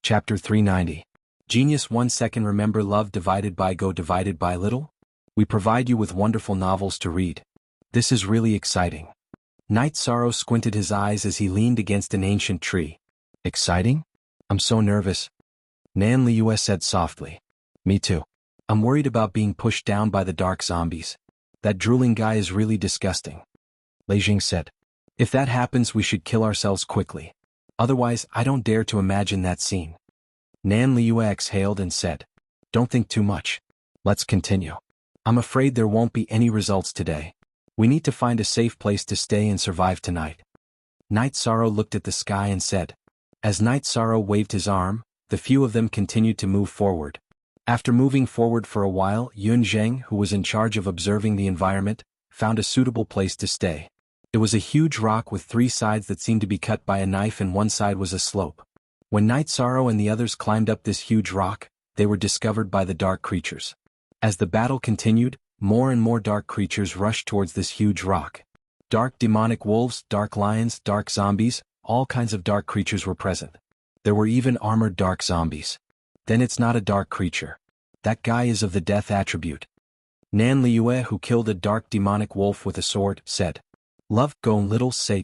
Chapter 390. Genius 1 second. Remember love divided by go divided by little? We provide you with wonderful novels to read. This is really exciting. Knight Sorrow squinted his eyes as he leaned against an ancient tree. Exciting? I'm so nervous. Nan Liu said softly. Me too. I'm worried about being pushed down by the dark zombies. That drooling guy is really disgusting. Lei Jing said. If that happens, we should kill ourselves quickly. Otherwise, I don't dare to imagine that scene. Nan Liu exhaled and said. Don't think too much. Let's continue. I'm afraid there won't be any results today. We need to find a safe place to stay and survive tonight. Knight Sorrow looked at the sky and said. As Knight Sorrow waved his arm, the few of them continued to move forward. After moving forward for a while, Yun Zheng, who was in charge of observing the environment, found a suitable place to stay. It was a huge rock with 3 sides that seemed to be cut by a knife, and one side was a slope. When Knight Sorrow and the others climbed up this huge rock, they were discovered by the dark creatures. As the battle continued, more and more dark creatures rushed towards this huge rock. Dark demonic wolves, dark lions, dark zombies, all kinds of dark creatures were present. There were even armored dark zombies. Then it's not a dark creature. That guy is of the death attribute. Nan Liu, who killed a dark demonic wolf with a sword, said. Love, go little say,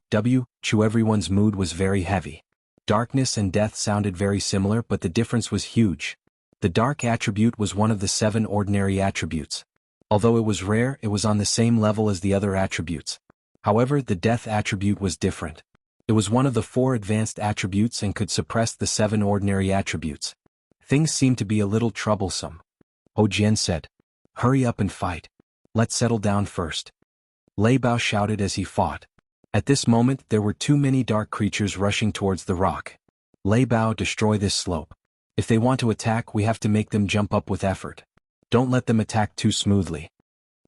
Chu. Everyone's mood was very heavy. Darkness and death sounded very similar, but the difference was huge. The dark attribute was one of the 7 ordinary attributes. Although it was rare, it was on the same level as the other attributes. However, the death attribute was different. It was one of the 4 advanced attributes and could suppress the 7 ordinary attributes. Things seemed to be a little troublesome. Ho Jian said. Hurry up and fight. Let's settle down first. Lei Bao shouted as he fought. At this moment, there were too many dark creatures rushing towards the rock. Lei Bao, destroy this slope. If they want to attack, we have to make them jump up with effort. Don't let them attack too smoothly.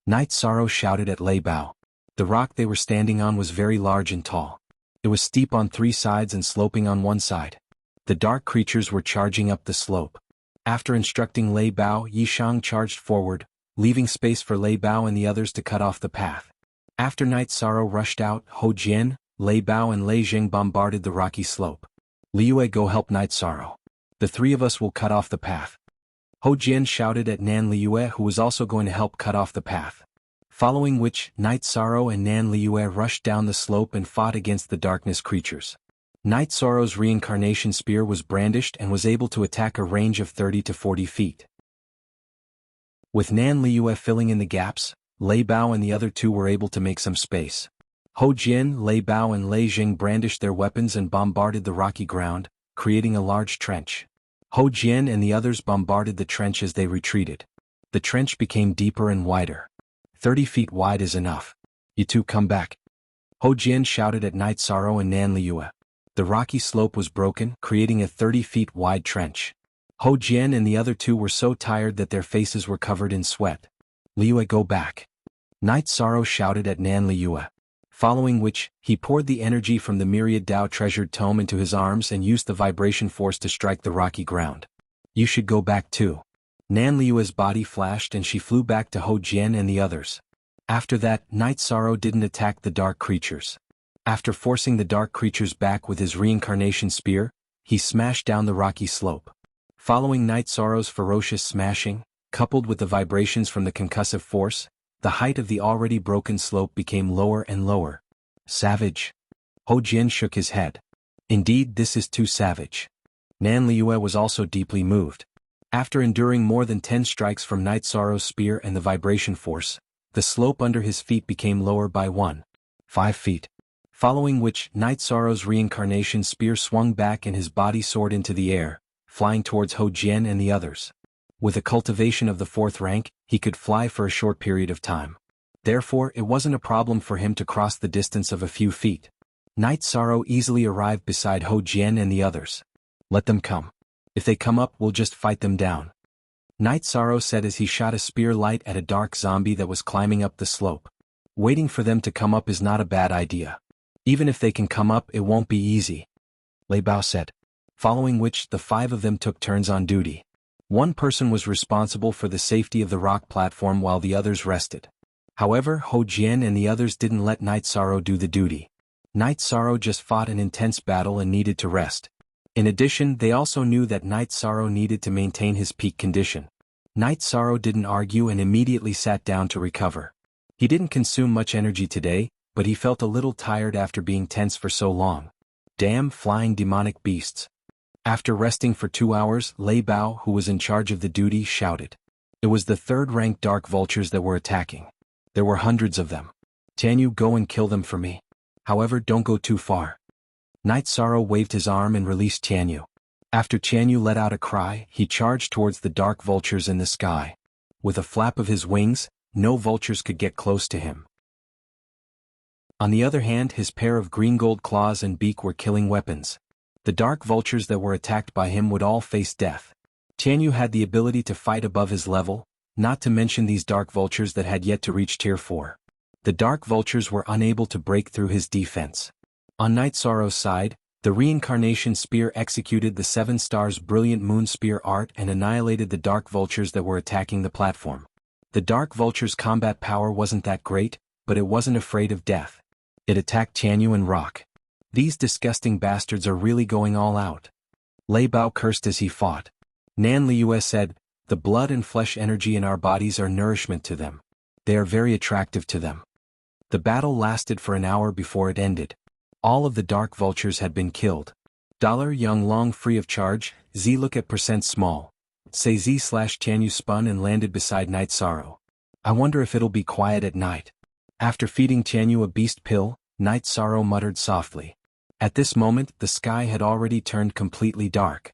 Knight Sorrow shouted at Lei Bao. The rock they were standing on was very large and tall. It was steep on 3 sides and sloping on one side. The dark creatures were charging up the slope. After instructing Lei Bao, Yishang charged forward, leaving space for Lei Bao and the others to cut off the path. After Knight Sorrow rushed out, Ho Jian, Lei Bao and Lei Jing bombarded the rocky slope. Liu, go help Knight Sorrow. The 3 of us will cut off the path. Ho Jian shouted at Nan Liu, who was also going to help cut off the path. Following which, Knight Sorrow and Nan Liu rushed down the slope and fought against the darkness creatures. Knight Sorrow's reincarnation spear was brandished and was able to attack a range of 30 to 40 feet. With Nan Liu filling in the gaps, Lei Bao and the other 2 were able to make some space. Ho Jian, Lei Bao and Lei Jing brandished their weapons and bombarded the rocky ground, creating a large trench. Ho Jian and the others bombarded the trench as they retreated. The trench became deeper and wider. 30 feet wide is enough. You 2 come back. Ho Jian shouted at Knight Sorrow and Nan Liu. The rocky slope was broken, creating a 30 feet wide trench. Ho Jian and the other 2 were so tired that their faces were covered in sweat. Liu, go back. Knight Sorrow shouted at Nan Liu. Following which, he poured the energy from the myriad Dao treasured tome into his arms and used the vibration force to strike the rocky ground. You should go back too. Nan Liu's body flashed and she flew back to Ho Jian and the others. After that, Knight Sorrow didn't attack the dark creatures. After forcing the dark creatures back with his reincarnation spear, he smashed down the rocky slope. Following Knight Sorrow's ferocious smashing, coupled with the vibrations from the concussive force, the height of the already broken slope became lower and lower. Savage. Ho Jian shook his head. Indeed, this is too savage. Nan Liu was also deeply moved. After enduring more than 10 strikes from Knight Sorrow's spear and the vibration force, the slope under his feet became lower by 5 feet. Following which, Knight Sorrow's reincarnation spear swung back and his body soared into the air, flying towards Ho Jian and the others. With a cultivation of the 4th rank, he could fly for a short period of time. Therefore, it wasn't a problem for him to cross the distance of a few feet. Knight Sorrow easily arrived beside Ho Jian and the others. Let them come. If they come up, we'll just fight them down. Knight Sorrow said as he shot a spear light at a dark zombie that was climbing up the slope. Waiting for them to come up is not a bad idea. Even if they can come up, it won't be easy. Lei Bao said. Following which, the 5 of them took turns on duty. One person was responsible for the safety of the rock platform while the others rested. However, Ho Jian and the others didn't let Knight Sorrow do the duty. Knight Sorrow just fought an intense battle and needed to rest. In addition, they also knew that Night Sorrow needed to maintain his peak condition. Night Sorrow didn't argue and immediately sat down to recover. He didn't consume much energy today, but he felt a little tired after being tense for so long. Damn flying demonic beasts. After resting for 2 hours, Lei Bao, who was in charge of the duty, shouted. It was the third-ranked dark vultures that were attacking. There were hundreds of them. Tianyu, go and kill them for me. However, don't go too far. Night Sorrow waved his arm and released Tianyu. After Tianyu let out a cry, he charged towards the dark vultures in the sky. With a flap of his wings, no vultures could get close to him. On the other hand, his pair of green gold claws and beak were killing weapons. The dark vultures that were attacked by him would all face death. Tianyu had the ability to fight above his level, not to mention these dark vultures that had yet to reach tier 4. The dark vultures were unable to break through his defense. On Night Sorrow's side, the Reincarnation Spear executed the 7 Stars Brilliant Moon Spear art and annihilated the dark vultures that were attacking the platform. The dark vulture's combat power wasn't that great, but it wasn't afraid of death. It attacked Tianyu and Rock. These disgusting bastards are really going all out. Lei Bao cursed as he fought. Nan Liu said, the blood and flesh energy in our bodies are nourishment to them. They are very attractive to them. The battle lasted for an hour before it ended. All of the dark vultures had been killed. Young Long free of charge, Z look at percent small. Say Z / Tianyu spun and landed beside Night Sorrow. I wonder if it'll be quiet at night. After feeding Tianyu a beast pill, Night Sorrow muttered softly. At this moment, the sky had already turned completely dark.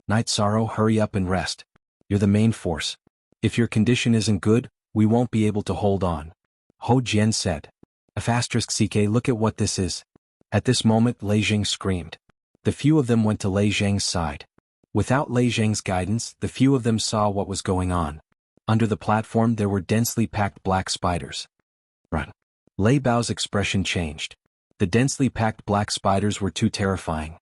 Night Sorrow, hurry up and rest. You're the main force. If your condition isn't good, we won't be able to hold on. Ho Jian said. *CK, look at what this is. At this moment, Lei Zhang screamed. The few of them went to Lei Zhang's side. Without Lei Zhang's guidance, the few of them saw what was going on. Under the platform there were densely packed black spiders. Run. Lei Bao's expression changed. The densely packed black spiders were too terrifying.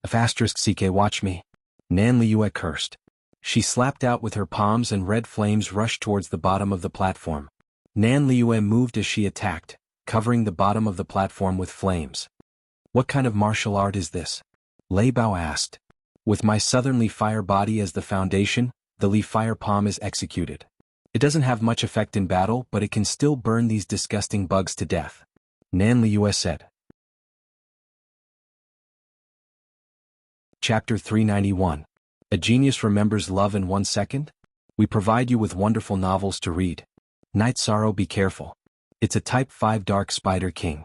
*CK, watch me. Nan Liu cursed. She slapped out with her palms and red flames rushed towards the bottom of the platform. Nan Liu moved as she attacked, covering the bottom of the platform with flames. What kind of martial art is this? Lei Bao asked. With my southern fire body as the foundation, the Li Fire Palm is executed. It doesn't have much effect in battle, but it can still burn these disgusting bugs to death. Nan Liu said. Chapter 391. A Genius Remembers Love in 1 Second? We provide you with wonderful novels to read. Night Sorrow, be careful. It's a Type 5 Dark Spider King.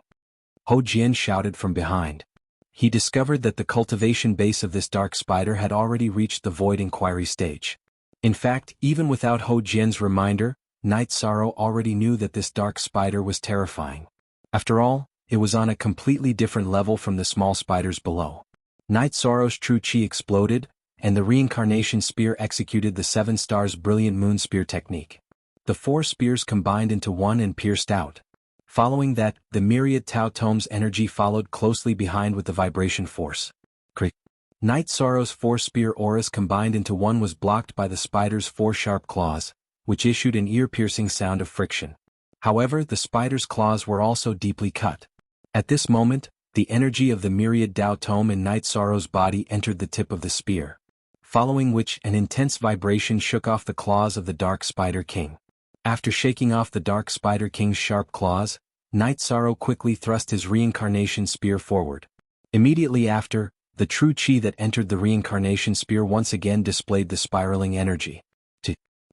Ho Jian shouted from behind. He discovered that the cultivation base of this dark spider had already reached the Void Inquiry stage. In fact, even without Ho Jian's reminder, Night Sorrow already knew that this dark spider was terrifying. After all, it was on a completely different level from the small spiders below. Night Sorrow's true chi exploded, and the Reincarnation Spear executed the 7 Stars Brilliant Moon Spear technique. The 4 spears combined into one and pierced out. Following that, the myriad Tao Tome's energy followed closely behind with the vibration force. Night Sorrow's 4 spear auras combined into one was blocked by the spider's 4 sharp claws, which issued an ear-piercing sound of friction. However, the spider's claws were also deeply cut. At this moment, the energy of the myriad Tao Tome in Night Sorrow's body entered the tip of the spear, following which an intense vibration shook off the claws of the Dark Spider King. After shaking off the Dark Spider King's sharp claws, Night Sorrow quickly thrust his Reincarnation Spear forward. Immediately after, the true chi that entered the Reincarnation Spear once again displayed the spiraling energy.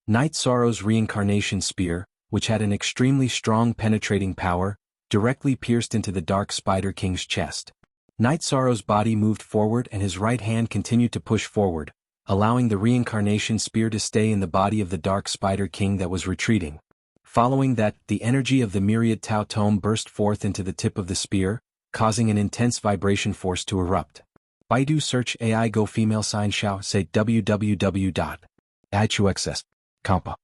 Night Sorrow's Reincarnation Spear, which had an extremely strong penetrating power, directly pierced into the Dark Spider King's chest. Night Sorrow's body moved forward and his right hand continued to push forward, allowing the Reincarnation Spear to stay in the body of the Dark Spider King that was retreating. Following that, the energy of the myriad Tao Tome burst forth into the tip of the spear, causing an intense vibration force to erupt. Baidu search AI Go female sign Xiao say www.ichuxs.com.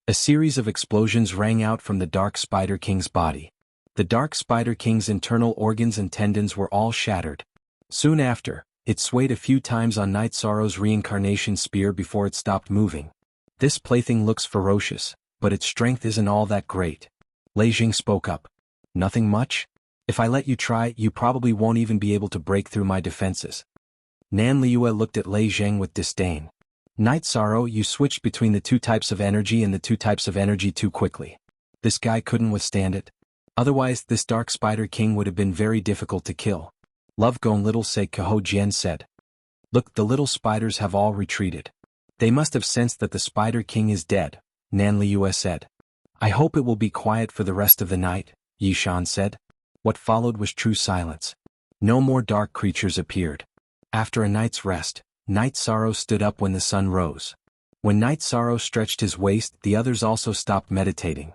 A series of explosions rang out from the Dark Spider King's body. The Dark Spider King's internal organs and tendons were all shattered. Soon after, it swayed a few times on Night Sorrow's Reincarnation Spear before it stopped moving. This plaything looks ferocious, but its strength isn't all that great. Lei Jing spoke up. Nothing much? If I let you try, you probably won't even be able to break through my defenses. Nan Liue looked at Lei Zheng with disdain. Night Sorrow, you switched between the two types of energy and the two types of energy too quickly. This guy couldn't withstand it. Otherwise, this Dark Spider King would have been very difficult to kill. Love Gong Little Say Kaho Jian said. Look, the little spiders have all retreated. They must have sensed that the Spider King is dead, Nan Liue said. I hope it will be quiet for the rest of the night, Yishan said. What followed was true silence. No more dark creatures appeared. After a night's rest, Night Sorrow stood up when the sun rose. When Night Sorrow stretched his waist, the others also stopped meditating.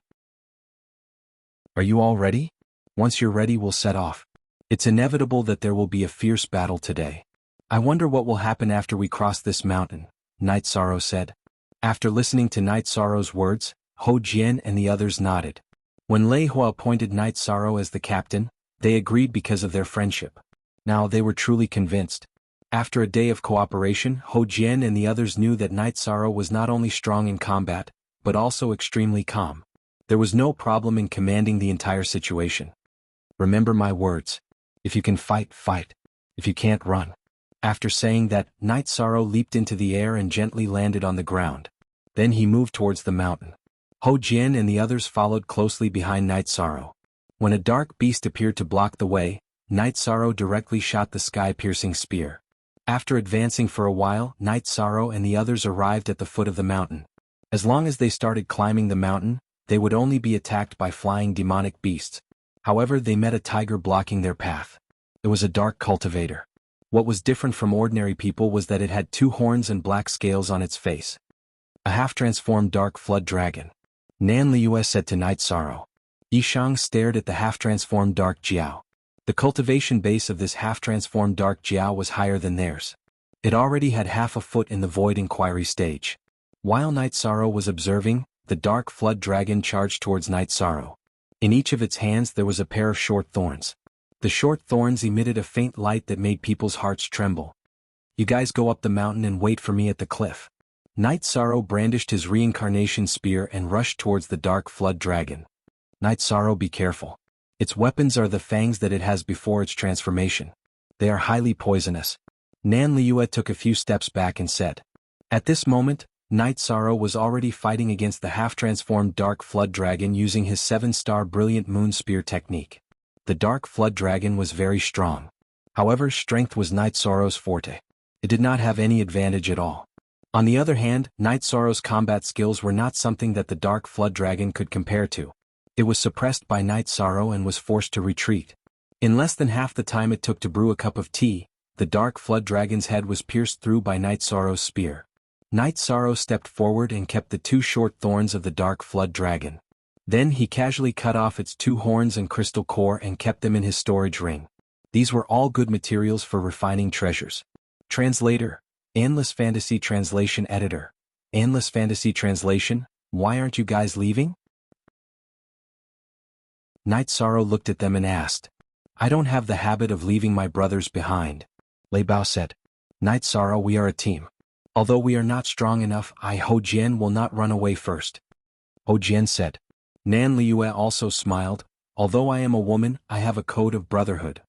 Are you all ready? Once you're ready, we'll set off. It's inevitable that there will be a fierce battle today. I wonder what will happen after we cross this mountain, Night Sorrow said. After listening to Night Sorrow's words, Ho Jian and the others nodded. When Lei Hua appointed Night Sorrow as the captain, they agreed because of their friendship. Now they were truly convinced. After a day of cooperation, Ho Jian and the others knew that Night Sorrow was not only strong in combat, but also extremely calm. There was no problem in commanding the entire situation. Remember my words. If you can fight, fight. If you can't, run. After saying that, Night Sorrow leaped into the air and gently landed on the ground. Then he moved towards the mountain. Ho Jian and the others followed closely behind Night Sorrow. When a dark beast appeared to block the way, Night Sorrow directly shot the sky-piercing spear. After advancing for a while, Night Sorrow and the others arrived at the foot of the mountain. As long as they started climbing the mountain, they would only be attacked by flying demonic beasts. However, they met a tiger blocking their path. It was a dark cultivator. What was different from ordinary people was that it had 2 horns and black scales on its face. A half-transformed dark flood dragon. Nan Liue said to Night Sorrow. Yishang stared at the half-transformed dark Jiao. The cultivation base of this half-transformed dark Jiao was higher than theirs. It already had half a foot in the void inquiry stage. While Night Sorrow was observing, the dark flood dragon charged towards Night Sorrow. In each of its hands there was a pair of short thorns. The short thorns emitted a faint light that made people's hearts tremble. You guys go up the mountain and wait for me at the cliff. Night Sorrow brandished his reincarnation spear and rushed towards the dark flood dragon. Night Sorrow, be careful. Its weapons are the fangs that it has before its transformation. They are highly poisonous. Nan Liue took a few steps back and said. At this moment, Night Sorrow was already fighting against the half-transformed dark flood dragon using his 7-star brilliant moon spear technique. The dark flood dragon was very strong. However, strength was Night Sorrow's forte. It did not have any advantage at all. On the other hand, Night Sorrow's combat skills were not something that the dark flood dragon could compare to. It was suppressed by Night Sorrow and was forced to retreat. In less than half the time it took to brew a cup of tea, the dark flood dragon's head was pierced through by Night Sorrow's spear. Night Sorrow stepped forward and kept the 2 short thorns of the dark flood dragon. Then he casually cut off its 2 horns and crystal core and kept them in his storage ring. These were all good materials for refining treasures. Translator, Endless Fantasy Translation Editor. Endless Fantasy Translation, why aren't you guys leaving? Night Sorrow looked at them and asked. I don't have the habit of leaving my brothers behind. Lei Bao said. Night Sorrow, we are a team. Although we are not strong enough, Ho Jian will not run away first. Ho Jian said. Nan Liue also smiled. Although I am a woman, I have a code of brotherhood.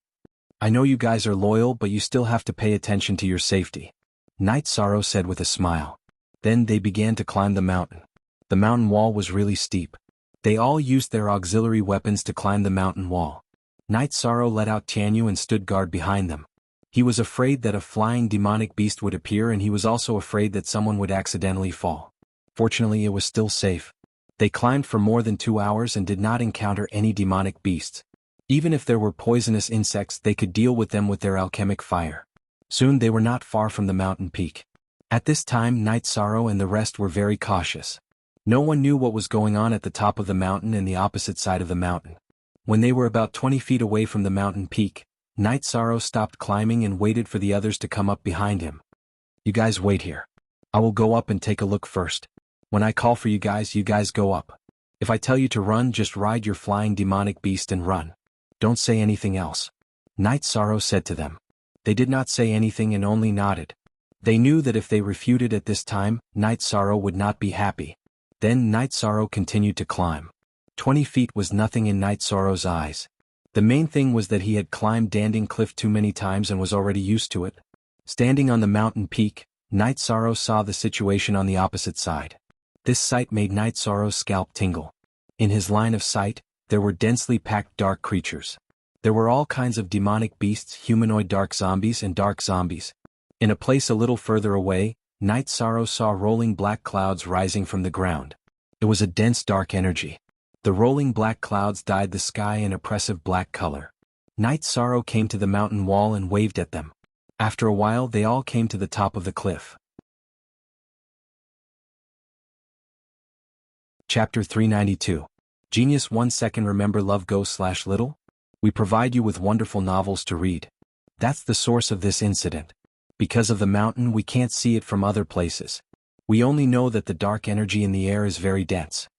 I know you guys are loyal, but you still have to pay attention to your safety. Night Sorrow said with a smile. Then they began to climb the mountain. The mountain wall was really steep. They all used their auxiliary weapons to climb the mountain wall. Night Sorrow let out Tianyu and stood guard behind them. He was afraid that a flying demonic beast would appear, and he was also afraid that someone would accidentally fall. Fortunately, it was still safe. They climbed for more than 2 hours and did not encounter any demonic beasts. Even if there were poisonous insects, they could deal with them with their alchemic fire. Soon they were not far from the mountain peak. At this time, Night Sorrow and the rest were very cautious. No one knew what was going on at the top of the mountain and the opposite side of the mountain. When they were about 20 feet away from the mountain peak, Night Sorrow stopped climbing and waited for the others to come up behind him. You guys wait here. I will go up and take a look first. When I call for you guys go up. If I tell you to run, just ride your flying demonic beast and run. Don't say anything else. Night Sorrow said to them. They did not say anything and only nodded. They knew that if they refuted at this time, Night Sorrow would not be happy. Then Night Sorrow continued to climb. 20 feet was nothing in Night Sorrow's eyes. The main thing was that he had climbed Danding Cliff too many times and was already used to it. Standing on the mountain peak, Night Sorrow saw the situation on the opposite side. This sight made Night Sorrow's scalp tingle. In his line of sight, there were densely packed dark creatures. There were all kinds of demonic beasts, humanoid dark zombies and dark zombies. In a place a little further away, Night Sorrow saw rolling black clouds rising from the ground. It was a dense dark energy. The rolling black clouds dyed the sky an oppressive black color. Night Sorrow came to the mountain wall and waved at them. After a while they all came to the top of the cliff. Chapter 392. Genius 1 second. Remember love go/little? We provide you with wonderful novels to read. That's the source of this incident. Because of the mountain we can't see it from other places. We only know that the dark energy in the air is very dense.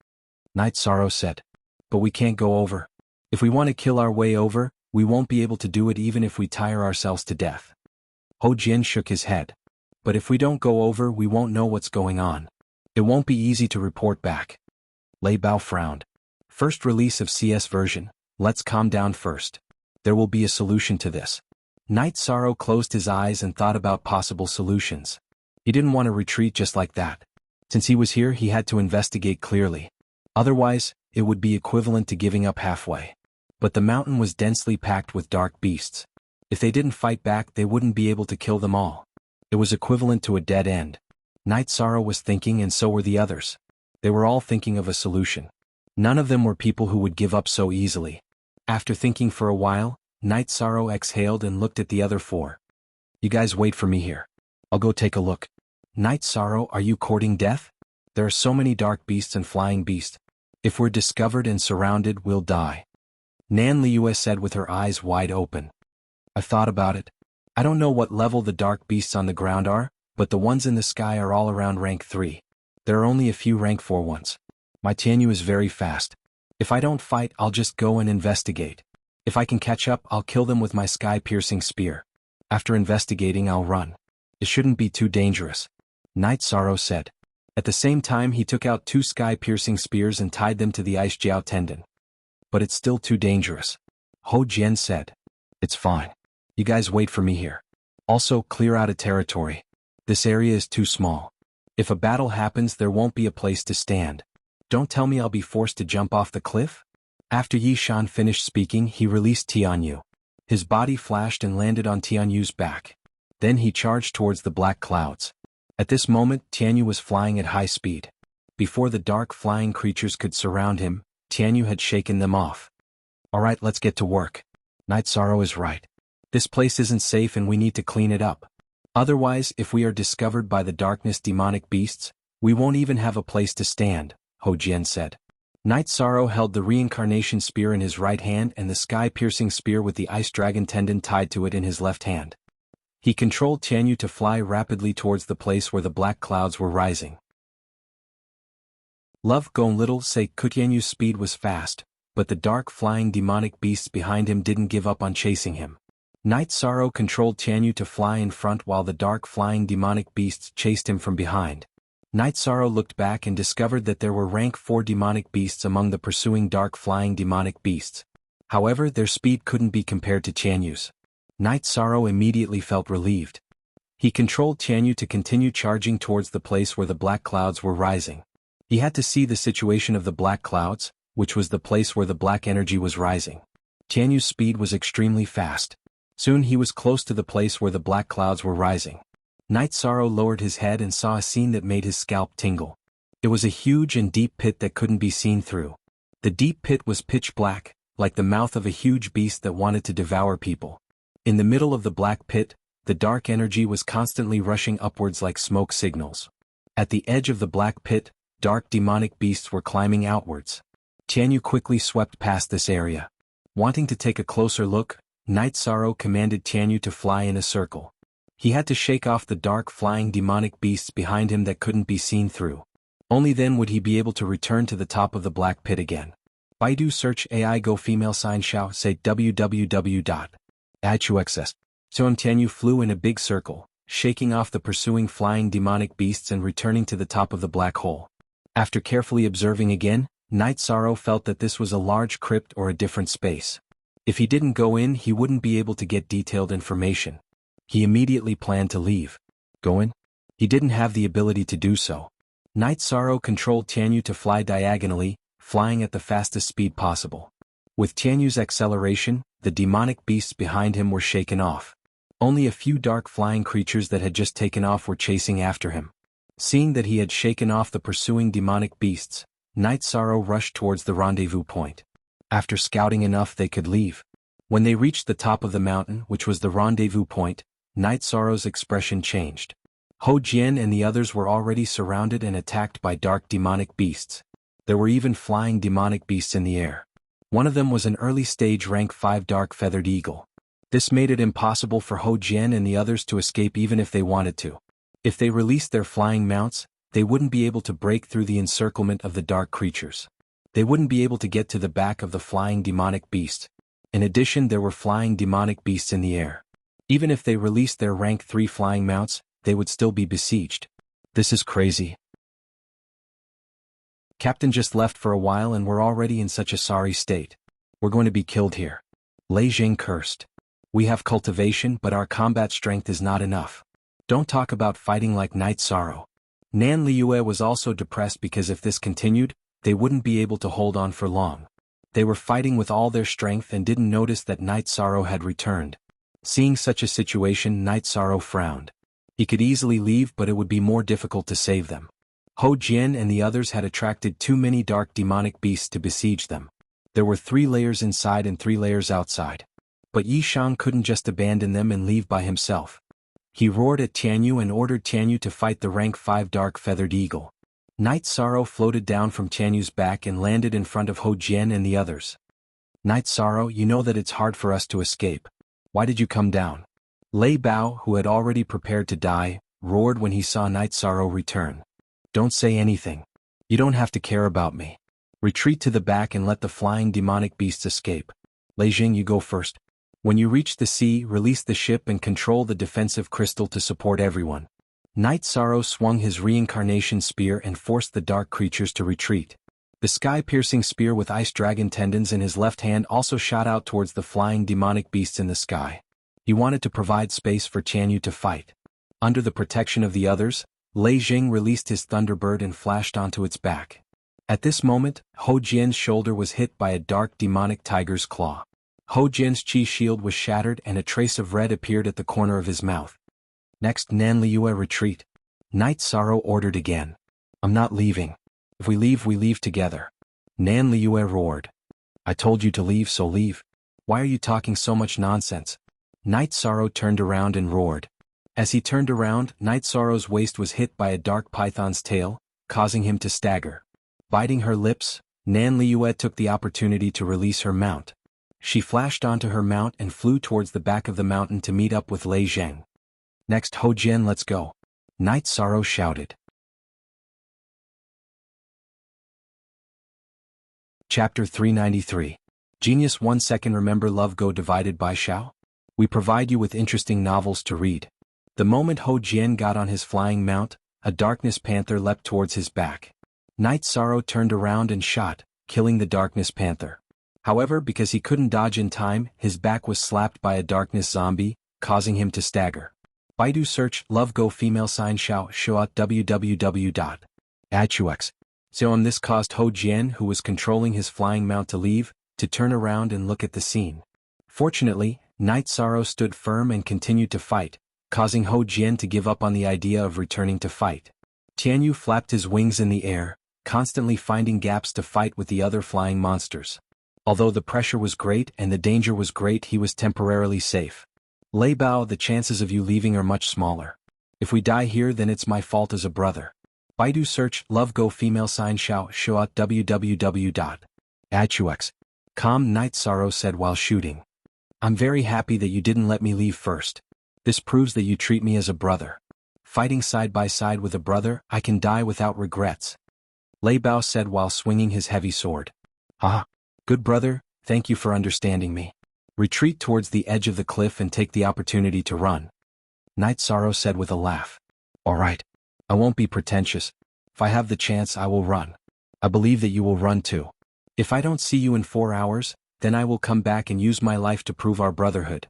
Night Sorrow said. But we can't go over. If we want to kill our way over, we won't be able to do it even if we tire ourselves to death. Ho Jian shook his head. But if we don't go over we won't know what's going on. It won't be easy to report back. Lei Bao frowned. First release of CS version, let's calm down first. There will be a solution to this. Night Sorrow closed his eyes and thought about possible solutions. He didn't want to retreat just like that. Since he was here he had to investigate clearly. Otherwise, it would be equivalent to giving up halfway. But the mountain was densely packed with dark beasts. If they didn't fight back they wouldn't be able to kill them all. It was equivalent to a dead end. Night Sorrow was thinking and so were the others. They were all thinking of a solution. None of them were people who would give up so easily. After thinking for a while, Night Sorrow exhaled and looked at the other four. You guys wait for me here. I'll go take a look. Night Sorrow, are you courting death? There are so many dark beasts and flying beasts. If we're discovered and surrounded, we'll die. Nan Liu said with her eyes wide open. I've thought about it. I don't know what level the dark beasts on the ground are, but the ones in the sky are all around rank 3. There are only a few rank 4 ones. My Tianyu is very fast. If I don't fight, I'll just go and investigate. If I can catch up, I'll kill them with my sky-piercing spear. After investigating, I'll run. It shouldn't be too dangerous. Night Sorrow said. At the same time he took out 2 sky-piercing spears and tied them to the ice jiao tendon. But it's still too dangerous. Ho Jian said. It's fine. You guys wait for me here. Also, clear out a territory. This area is too small. If a battle happens there won't be a place to stand. Don't tell me I'll be forced to jump off the cliff? After Yi Shan finished speaking he released Tianyu. His body flashed and landed on Tianyu's back. Then he charged towards the black clouds. At this moment Tianyu was flying at high speed. Before the dark flying creatures could surround him, Tianyu had shaken them off. Alright, let's get to work. Night Sorrow is right. This place isn't safe and we need to clean it up. Otherwise, if we are discovered by the darkness demonic beasts, we won't even have a place to stand, Ho Jian said. Night Sorrow held the reincarnation spear in his right hand and the sky-piercing spear with the ice dragon tendon tied to it in his left hand. He controlled Tianyu to fly rapidly towards the place where the black clouds were rising. Love Gone Little say Tianyu's speed was fast, but the dark flying demonic beasts behind him didn't give up on chasing him. Night Sorrow controlled Tianyu to fly in front while the dark flying demonic beasts chased him from behind. Night Sorrow looked back and discovered that there were rank 4 demonic beasts among the pursuing dark flying demonic beasts. However, their speed couldn't be compared to Tianyu's. Night Sorrow immediately felt relieved. He controlled Tianyu to continue charging towards the place where the black clouds were rising. He had to see the situation of the black clouds, which was the place where the black energy was rising. Tianyu's speed was extremely fast. Soon he was close to the place where the black clouds were rising. Night Sorrow lowered his head and saw a scene that made his scalp tingle. It was a huge and deep pit that couldn't be seen through. The deep pit was pitch black, like the mouth of a huge beast that wanted to devour people. In the middle of the black pit, the dark energy was constantly rushing upwards like smoke signals. At the edge of the black pit, dark demonic beasts were climbing outwards. Tianyu quickly swept past this area. Wanting to take a closer look, Night Sorrow commanded Tianyu to fly in a circle. He had to shake off the dark flying demonic beasts behind him that couldn't be seen through. Only then would he be able to return to the top of the black pit again. Baidu search AI go female sign shao say www.ichuxs. So Tianyu flew in a big circle, shaking off the pursuing flying demonic beasts and returning to the top of the black hole. After carefully observing again, Night Sorrow felt that this was a large crypt or a different space. If he didn't go in he wouldn't be able to get detailed information. He immediately planned to leave. Go in? He didn't have the ability to do so. Night Sorrow controlled Tianyu to fly diagonally, flying at the fastest speed possible. With Tianyu's acceleration, the demonic beasts behind him were shaken off. Only a few dark flying creatures that had just taken off were chasing after him. Seeing that he had shaken off the pursuing demonic beasts, Night Sorrow rushed towards the rendezvous point. After scouting enough they could leave. When they reached the top of the mountain, which was the rendezvous point, Night Sorrow's expression changed. Hou Jian and the others were already surrounded and attacked by dark demonic beasts. There were even flying demonic beasts in the air. One of them was an early-stage rank 5 dark feathered eagle. This made it impossible for Hou Jian and the others to escape even if they wanted to. If they released their flying mounts, they wouldn't be able to break through the encirclement of the dark creatures. They wouldn't be able to get to the back of the flying demonic beast. In addition, there were flying demonic beasts in the air. Even if they released their rank 3 flying mounts, they would still be besieged. This is crazy. Captain just left for a while and we're already in such a sorry state. We're going to be killed here. Lei Jing cursed. We have cultivation, but our combat strength is not enough. Don't talk about fighting like Night Sorrow. Nan Liyue was also depressed because if this continued, they wouldn't be able to hold on for long. They were fighting with all their strength and didn't notice that Night Sorrow had returned. Seeing such a situation, Night Sorrow frowned. He could easily leave, but it would be more difficult to save them. Hou Jian and the others had attracted too many dark demonic beasts to besiege them. There were 3 layers inside and 3 layers outside. But Yi Shang couldn't just abandon them and leave by himself. He roared at Tianyu and ordered Tianyu to fight the rank 5 dark feathered eagle. Night Sorrow floated down from Tianyu's back and landed in front of Hou Jian and the others. Night Sorrow, you know that it's hard for us to escape. Why did you come down? Lei Bao, who had already prepared to die, roared when he saw Night Sorrow return. Don't say anything. You don't have to care about me. Retreat to the back and let the flying demonic beasts escape. Lei Jing, you go first. When you reach the sea, release the ship and control the defensive crystal to support everyone. Night Sorrow swung his reincarnation spear and forced the dark creatures to retreat. The sky-piercing spear with ice dragon tendons in his left hand also shot out towards the flying demonic beasts in the sky. He wanted to provide space for Tianyu to fight. Under the protection of the others, Lei Jing released his Thunderbird and flashed onto its back. At this moment, Hou Jian's shoulder was hit by a dark demonic tiger's claw. Hou Jian's chi shield was shattered and a trace of red appeared at the corner of his mouth. Next, Nan Liyue, retreat. Night Sorrow ordered again. I'm not leaving. If we leave together. Nan Liyue roared. I told you to leave, so leave. Why are you talking so much nonsense? Night Sorrow turned around and roared. As he turned around, Night Sorrow's waist was hit by a dark python's tail, causing him to stagger. Biting her lips, Nan Liyue took the opportunity to release her mount. She flashed onto her mount and flew towards the back of the mountain to meet up with Lei Zheng. Next, Hou Jian, let's go. Night Sorrow shouted. Chapter 393. Genius 1 second. Remember love go divided by Xiao? We provide you with interesting novels to read. The moment Hou Jian got on his flying mount, a darkness panther leapt towards his back. Night Sorrow turned around and shot, killing the darkness panther. However, because he couldn't dodge in time, his back was slapped by a darkness zombie, causing him to stagger. Baidu search love go female sign Xiao Shuat www.adchux. So this caused Hou Jian, who was controlling his flying mount, to leave, to turn around and look at the scene. Fortunately, Night Sorrow stood firm and continued to fight, causing Hou Jian to give up on the idea of returning to fight. Tianyu flapped his wings in the air, constantly finding gaps to fight with the other flying monsters. Although the pressure was great and the danger was great, he was temporarily safe. Lei Bao, the chances of you leaving are much smaller. If we die here, then it's my fault as a brother. Baidu search love go female sign Xiao Shuat www.adchux.com. Night Sorrow said while shooting. I'm very happy that you didn't let me leave first. This proves that you treat me as a brother. Fighting side by side with a brother, I can die without regrets. Lei Bao said while swinging his heavy sword. Ah, good brother, thank you for understanding me. Retreat towards the edge of the cliff and take the opportunity to run. Night Sorrow said with a laugh. All right. I won't be pretentious. If I have the chance, I will run. I believe that you will run too. If I don't see you in 4 hours, then I will come back and use my life to prove our brotherhood.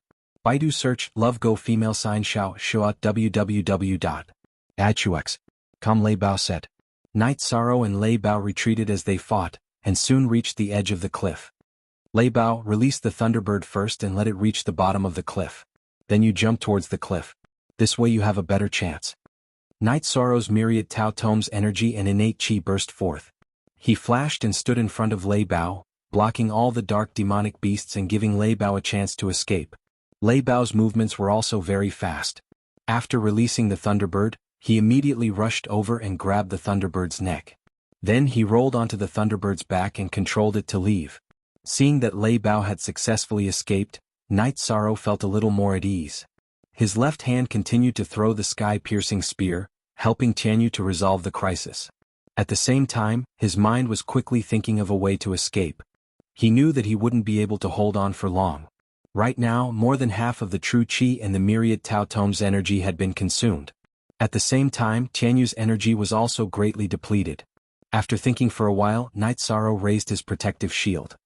Baidu search Love Go female sign Xiao Shuat www.achux.com. Lei Bao said. Night Sorrow and Lei Bao retreated as they fought, and soon reached the edge of the cliff. Lei Bao, release the Thunderbird first and let it reach the bottom of the cliff. Then you jump towards the cliff. This way you have a better chance. Night Sorrow's myriad Tao Tome's energy and innate chi burst forth. He flashed and stood in front of Lei Bao, blocking all the dark demonic beasts and giving Lei Bao a chance to escape. Lei Bao's movements were also very fast. After releasing the Thunderbird, he immediately rushed over and grabbed the Thunderbird's neck. Then he rolled onto the Thunderbird's back and controlled it to leave. Seeing that Lei Bao had successfully escaped, Night Sorrow felt a little more at ease. His left hand continued to throw the sky-piercing spear, helping Tianyu to resolve the crisis. At the same time, his mind was quickly thinking of a way to escape. He knew that he wouldn't be able to hold on for long. Right now, more than half of the true chi and the myriad Tao Tome's energy had been consumed. At the same time, Tianyu's energy was also greatly depleted. After thinking for a while, Night Sorrow raised his protective shield.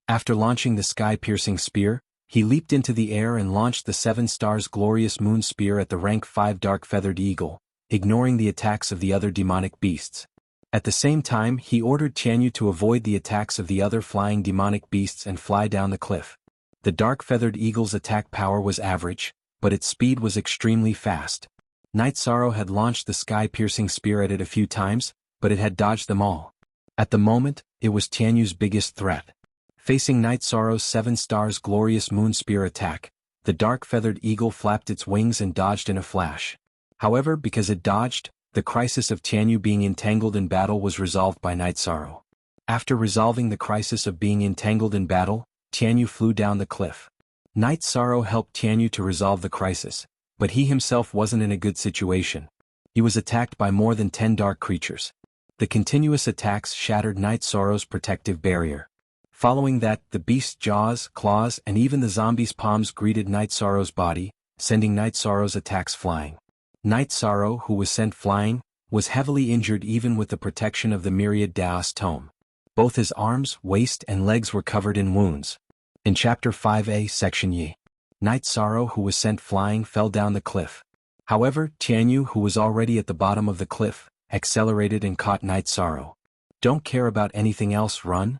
After launching the sky-piercing spear, he leaped into the air and launched the 7 stars glorious moon spear at the rank 5 dark-feathered eagle, ignoring the attacks of the other demonic beasts. At the same time, he ordered Tianyu to avoid the attacks of the other flying demonic beasts and fly down the cliff. The dark-feathered eagle's attack power was average, but its speed was extremely fast. Night Sorrow had launched the sky-piercing spear at it a few times, but it had dodged them all. At the moment, it was Tianyu's biggest threat. Facing Night Sorrow's 7 stars glorious moon spear attack, the dark-feathered eagle flapped its wings and dodged in a flash. However, because it dodged, the crisis of Tianyu being entangled in battle was resolved by Night Sorrow. After resolving the crisis of being entangled in battle, Tianyu flew down the cliff. Night Sorrow helped Tianyu to resolve the crisis, but he himself wasn't in a good situation. He was attacked by more than 10 dark creatures. The continuous attacks shattered Night Sorrow's protective barrier. Following that, the beast's jaws, claws, and even the zombie's palms greeted Night Sorrow's body, sending Night Sorrow's attacks flying. Night Sorrow, who was sent flying, was heavily injured even with the protection of the myriad Daos Tome. Both his arms, waist, and legs were covered in wounds. In Chapter 5a, Section Yi, Night Sorrow, who was sent flying, fell down the cliff. However, Tianyu, who was already at the bottom of the cliff, accelerated and caught Night Sorrow. Don't care about anything else, run?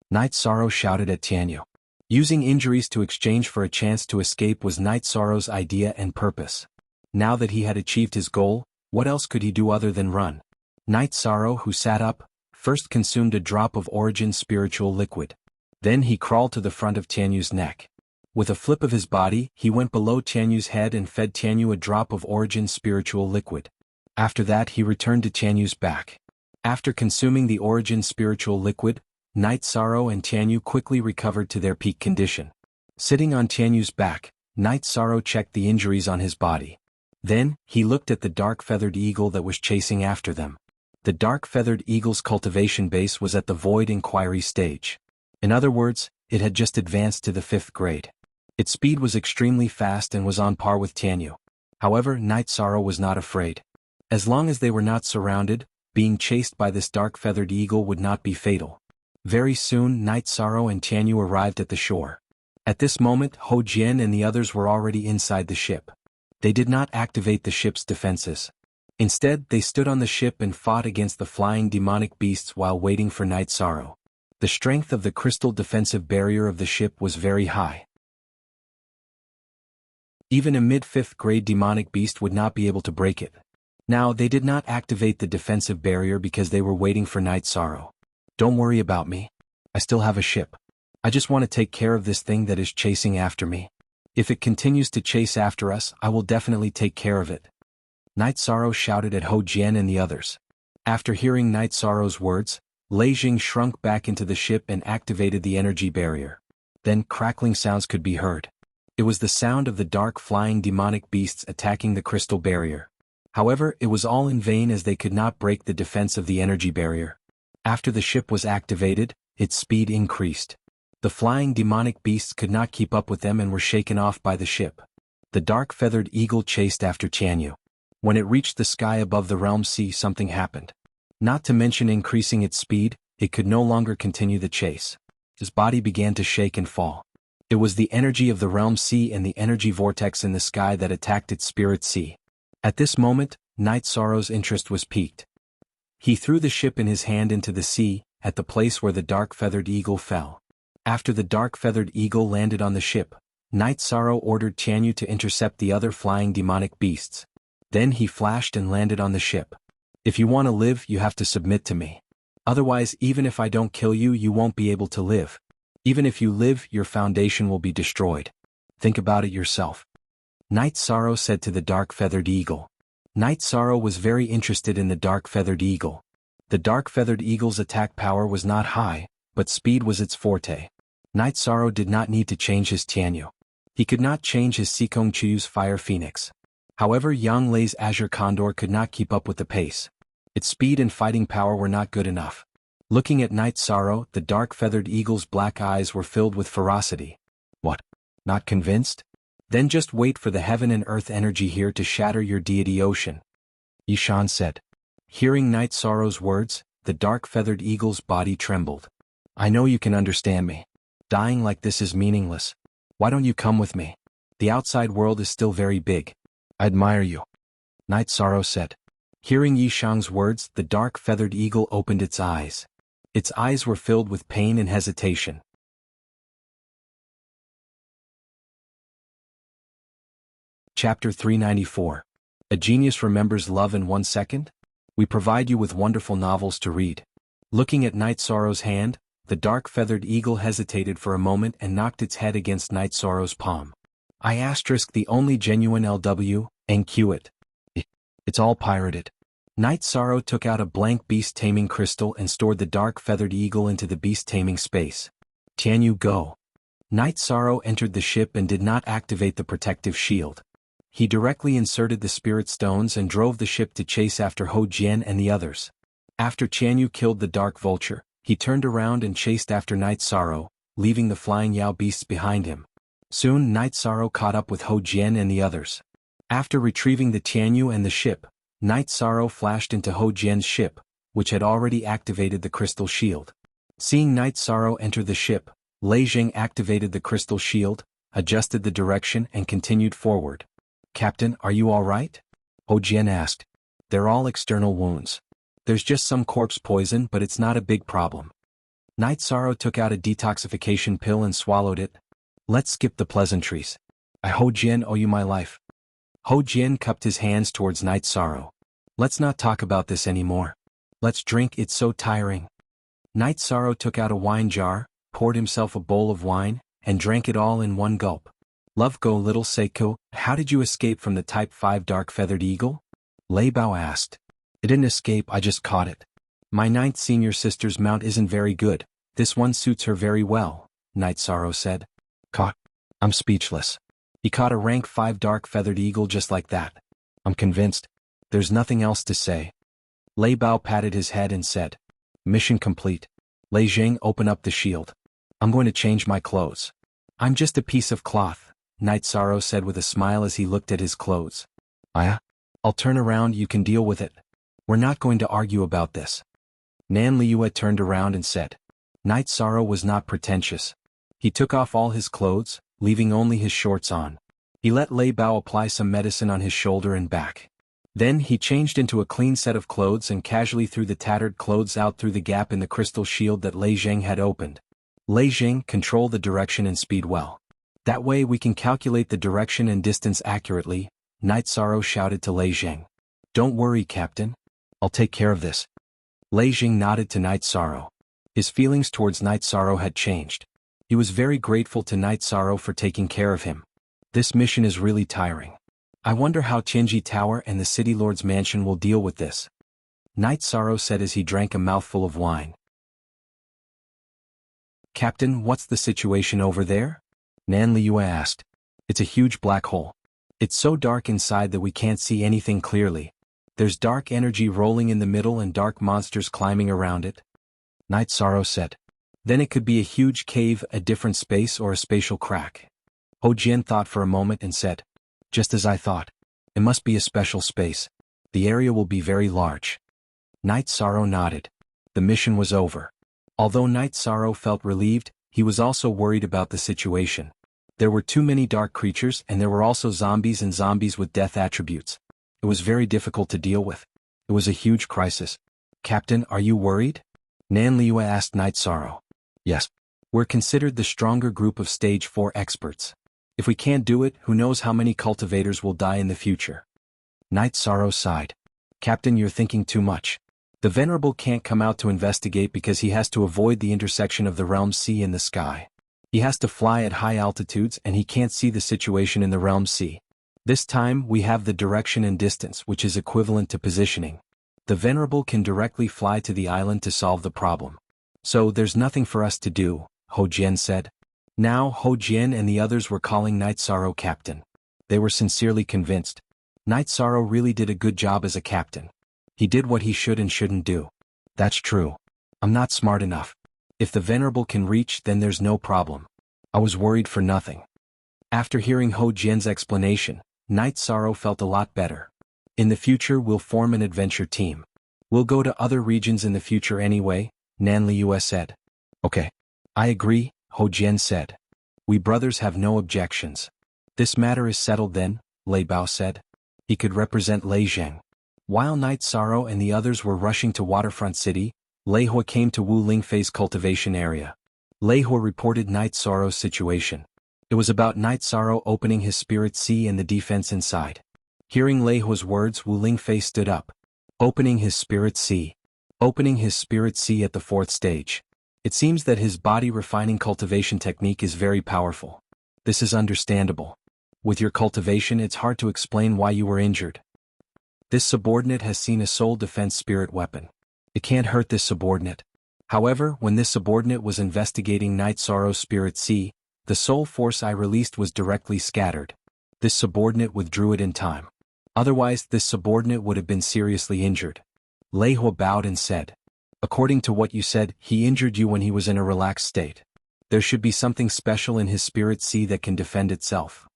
Night Sorrow shouted at Tianyu. Using injuries to exchange for a chance to escape was Night Sorrow's idea and purpose. Now that he had achieved his goal, what else could he do other than run? Night Sorrow, who sat up, first consumed a drop of Origin spiritual liquid. Then he crawled to the front of Tianyu's neck. With a flip of his body, he went below Tianyu's head and fed Tianyu a drop of Origin spiritual liquid. After that he returned to Tianyu's back. After consuming the Origin spiritual liquid, Night Sorrow and Tianyu quickly recovered to their peak condition. Sitting on Tianyu's back, Night Sorrow checked the injuries on his body. Then, he looked at the dark-feathered eagle that was chasing after them. The dark-feathered eagle's cultivation base was at the void inquiry stage. In other words, it had just advanced to the 5th grade. Its speed was extremely fast and was on par with Tianyu. However, Night Sorrow was not afraid. As long as they were not surrounded, being chased by this dark-feathered eagle would not be fatal. Very soon Night Sorrow and Tianyu arrived at the shore. At this moment Ho Jian and the others were already inside the ship. They did not activate the ship's defenses. Instead, they stood on the ship and fought against the flying demonic beasts while waiting for Night Sorrow. The strength of the crystal defensive barrier of the ship was very high. Even a mid-5th grade demonic beast would not be able to break it. Now, they did not activate the defensive barrier because they were waiting for Night Sorrow. Don't worry about me. I still have a ship. I just want to take care of this thing that is chasing after me. If it continues to chase after us, I will definitely take care of it. Night Sorrow shouted at Ho Jian and the others. After hearing Night Sorrow's words, Lei Jing shrunk back into the ship and activated the energy barrier. Then crackling sounds could be heard. It was the sound of the dark flying demonic beasts attacking the crystal barrier. However, it was all in vain as they could not break the defense of the energy barrier. After the ship was activated, its speed increased. The flying demonic beasts could not keep up with them and were shaken off by the ship. The dark-feathered eagle chased after Tianyu. When it reached the sky above the realm sea, something happened. Not to mention increasing its speed, it could no longer continue the chase. His body began to shake and fall. It was the energy of the realm sea and the energy vortex in the sky that attacked its spirit sea. At this moment, Night Sorrow's interest was piqued. He threw the ship in his hand into the sea, at the place where the dark-feathered eagle fell. After the dark-feathered eagle landed on the ship, Night Sorrow ordered Jianghu to intercept the other flying demonic beasts. Then he flashed and landed on the ship. If you want to live, you have to submit to me. Otherwise, even if I don't kill you, you won't be able to live. Even if you live, your foundation will be destroyed. Think about it yourself. Night Sorrow said to the dark-feathered eagle. Night Sorrow was very interested in the dark-feathered eagle. The dark-feathered eagle's attack power was not high, but speed was its forte. Night Sorrow did not need to change his Jianghu. He could not change his Sikong Chiyu's Fire Phoenix. However, Yang Lei's Azure Condor could not keep up with the pace. Its speed and fighting power were not good enough. Looking at Night Sorrow, the dark-feathered eagle's black eyes were filled with ferocity. What? Not convinced? Then just wait for the heaven and earth energy here to shatter your deity ocean. Yishan said. Hearing Night Sorrow's words, the dark-feathered eagle's body trembled. I know you can understand me. Dying like this is meaningless. Why don't you come with me? The outside world is still very big. I admire you. Night Sorrow said. Hearing Yishang's words, the dark-feathered eagle opened its eyes. Its eyes were filled with pain and hesitation. Chapter 394. A Genius Remembers Love in 1 Second? We provide you with wonderful novels to read. Looking at Night Sorrow's hand, the dark-feathered eagle hesitated for a moment and knocked its head against Night Sorrow's palm. The only genuine LW, NQ it. It's all pirated. Night Sorrow took out a blank beast-taming crystal and stored the dark-feathered eagle into the beast-taming space. Jianghu go. Night Sorrow entered the ship and did not activate the protective shield. He directly inserted the spirit stones and drove the ship to chase after Ho Jian and the others. After Jianghu killed the dark vulture, he turned around and chased after Night Sorrow, leaving the flying Yao beasts behind him. Soon Night Sorrow caught up with Ho Jian and the others. After retrieving the Jianghu and the ship, Night Sorrow flashed into Ho Jian's ship, which had already activated the crystal shield. Seeing Night Sorrow enter the ship, Lei Zheng activated the crystal shield, adjusted the direction and continued forward. Captain, are you all right? Ho Jian asked. They're all external wounds. There's just some corpse poison, but it's not a big problem. Night Sorrow took out a detoxification pill and swallowed it. Let's skip the pleasantries. I Ho Jian owe you my life. Ho Jian cupped his hands towards Night Sorrow. Let's not talk about this anymore. Let's drink, it's so tiring. Night Sorrow took out a wine jar, poured himself a bowl of wine, and drank it all in one gulp. Love go little Seiko, how did you escape from the Type 5 dark-feathered eagle? Lei Bao asked. It didn't escape, I just caught it. My 9th senior sister's mount isn't very good, this one suits her very well, Night Sorrow said. Caught? I'm speechless. He caught a rank 5 dark-feathered eagle just like that. I'm convinced. There's nothing else to say. Lei Bao patted his head and said. Mission complete. Lei Zheng, open up the shield. I'm going to change my clothes. I'm just a piece of cloth, Night Sorrow said with a smile as he looked at his clothes. I'll turn around, you can deal with it. We're not going to argue about this. Nan Liuya turned around and said. Night Sorrow was not pretentious. He took off all his clothes, leaving only his shorts on. He let Lei Bao apply some medicine on his shoulder and back. Then he changed into a clean set of clothes and casually threw the tattered clothes out through the gap in the crystal shield that Lei Zheng had opened. Lei Zheng, control the direction and speed well. That way we can calculate the direction and distance accurately, Night Sorrow shouted to Lei Zheng. Don't worry, Captain. I'll take care of this. Lei Zheng nodded to Night Sorrow. His feelings towards Night Sorrow had changed. He was very grateful to Night Sorrow for taking care of him. This mission is really tiring. I wonder how Tianji Tower and the City Lord's mansion will deal with this. Night Sorrow said as he drank a mouthful of wine. Captain, what's the situation over there? Nan Liuya asked. It's a huge black hole. It's so dark inside that we can't see anything clearly. There's dark energy rolling in the middle and dark monsters climbing around it. Night Sorrow said. Then it could be a huge cave, a different space, or a spatial crack. Ho Jian thought for a moment and said. Just as I thought. It must be a special space. The area will be very large. Night Sorrow nodded. The mission was over. Although Night Sorrow felt relieved, he was also worried about the situation. There were too many dark creatures and there were also zombies and zombies with death attributes. It was very difficult to deal with. It was a huge crisis. Captain, are you worried? Nan Liu asked Night Sorrow. Yes. We're considered the stronger group of Stage 4 experts. If we can't do it, who knows how many cultivators will die in the future. Night Sorrow sighed. Captain, you're thinking too much. The Venerable can't come out to investigate because he has to avoid the intersection of the Realm Sea and the sky. He has to fly at high altitudes and he can't see the situation in the Realm Sea. This time we have the direction and distance, which is equivalent to positioning. The Venerable can directly fly to the island to solve the problem. So there's nothing for us to do, Ho Jian said. Now Ho Jian and the others were calling Night Sorrow captain. They were sincerely convinced. Night Sorrow really did a good job as a captain. He did what he should and shouldn't do. That's true. I'm not smart enough. If the Venerable can reach, then there's no problem. I was worried for nothing. After hearing Ho Jian's explanation, Night Sorrow felt a lot better. In the future we'll form an adventure team. We'll go to other regions in the future anyway, Nan Liu said. Okay. I agree, Ho Jian said. We brothers have no objections. This matter is settled then, Lei Bao said. He could represent Lei Zheng. While Night Sorrow and the others were rushing to Waterfront City, Lei Hua came to Wu Lingfei's cultivation area. Lei Hua reported Night Sorrow's situation. It was about Night Sorrow opening his spirit sea and the defense inside. Hearing Lei Hua's words, Wu Lingfei stood up. Opening his spirit sea. Opening his spirit sea at the 4th stage. It seems that his body refining cultivation technique is very powerful. This is understandable. With your cultivation it's hard to explain why you were injured. This subordinate has seen a soul defense spirit weapon. It can't hurt this subordinate. However, when this subordinate was investigating Night Sorrow's spirit sea, the soul force I released was directly scattered. This subordinate withdrew it in time. Otherwise, this subordinate would have been seriously injured. Lei Hua bowed and said, according to what you said, he injured you when he was in a relaxed state. There should be something special in his spirit sea that can defend itself.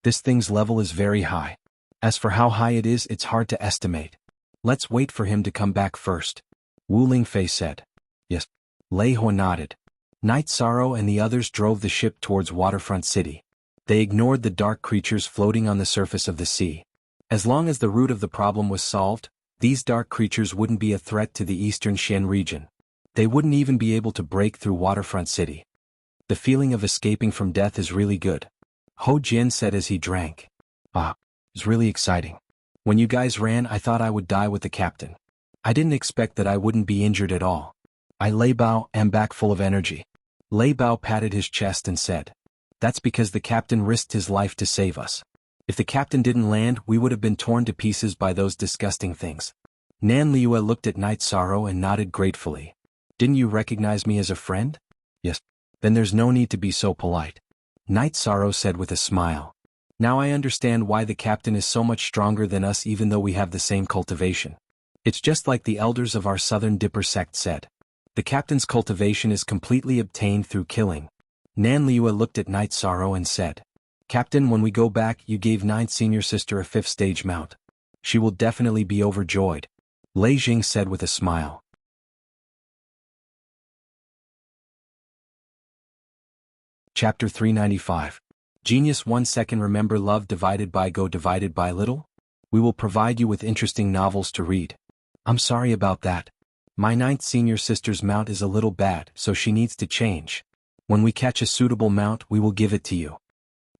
This thing's level is very high. As for how high it is, it's hard to estimate. Let's wait for him to come back first. Wu Lingfei said. Yes. Lei Hua nodded. Night Sorrow and the others drove the ship towards Waterfront City. They ignored the dark creatures floating on the surface of the sea. As long as the root of the problem was solved, these dark creatures wouldn't be a threat to the eastern Xian region. They wouldn't even be able to break through Waterfront City. The feeling of escaping from death is really good. Ho Jian said as he drank. Ah, it's really exciting. When you guys ran, I thought I would die with the captain. I didn't expect that I wouldn't be injured at all. I Lei Bao am back full of energy. Lei Bao patted his chest and said. That's because the captain risked his life to save us. If the captain didn't land, we would have been torn to pieces by those disgusting things. Nan Liu looked at Night Sorrow and nodded gratefully. Didn't you recognize me as a friend? Yes. Then there's no need to be so polite. Night Sorrow said with a smile. Now I understand why the captain is so much stronger than us even though we have the same cultivation. It's just like the elders of our Southern Dipper sect said. The captain's cultivation is completely obtained through killing. Nan Liu looked at Night Sorrow and said. Captain, when we go back, you gave Ninth Senior Sister a 5th stage mount. She will definitely be overjoyed. Lei Jing said with a smile. Chapter 395. Genius 1 second. Remember love divided by go divided by little? We will provide you with interesting novels to read. I'm sorry about that. My 9th Senior Sister's mount is a little bad, so she needs to change. When we catch a suitable mount, we will give it to you.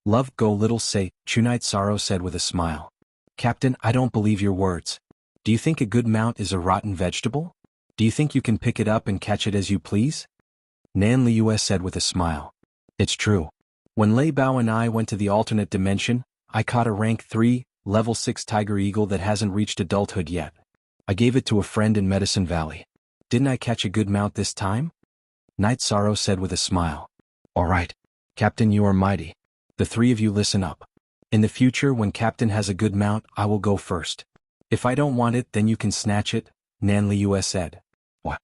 Love go little say, Night Sorrow said with a smile. Captain, I don't believe your words. Do you think a good mount is a rotten vegetable? Do you think you can pick it up and catch it as you please? Nan Liu said with a smile. It's true. When Lei Bao and I went to the alternate dimension, I caught a rank 3, level 6 tiger eagle that hasn't reached adulthood yet. I gave it to a friend in Medicine Valley. Didn't I catch a good mount this time? Night Sorrow said with a smile. All right. Captain, you are mighty. The 3 of you listen up. In the future, when Captain has a good mount, I will go first. If I don't want it, then you can snatch it, Nan Liu said. What?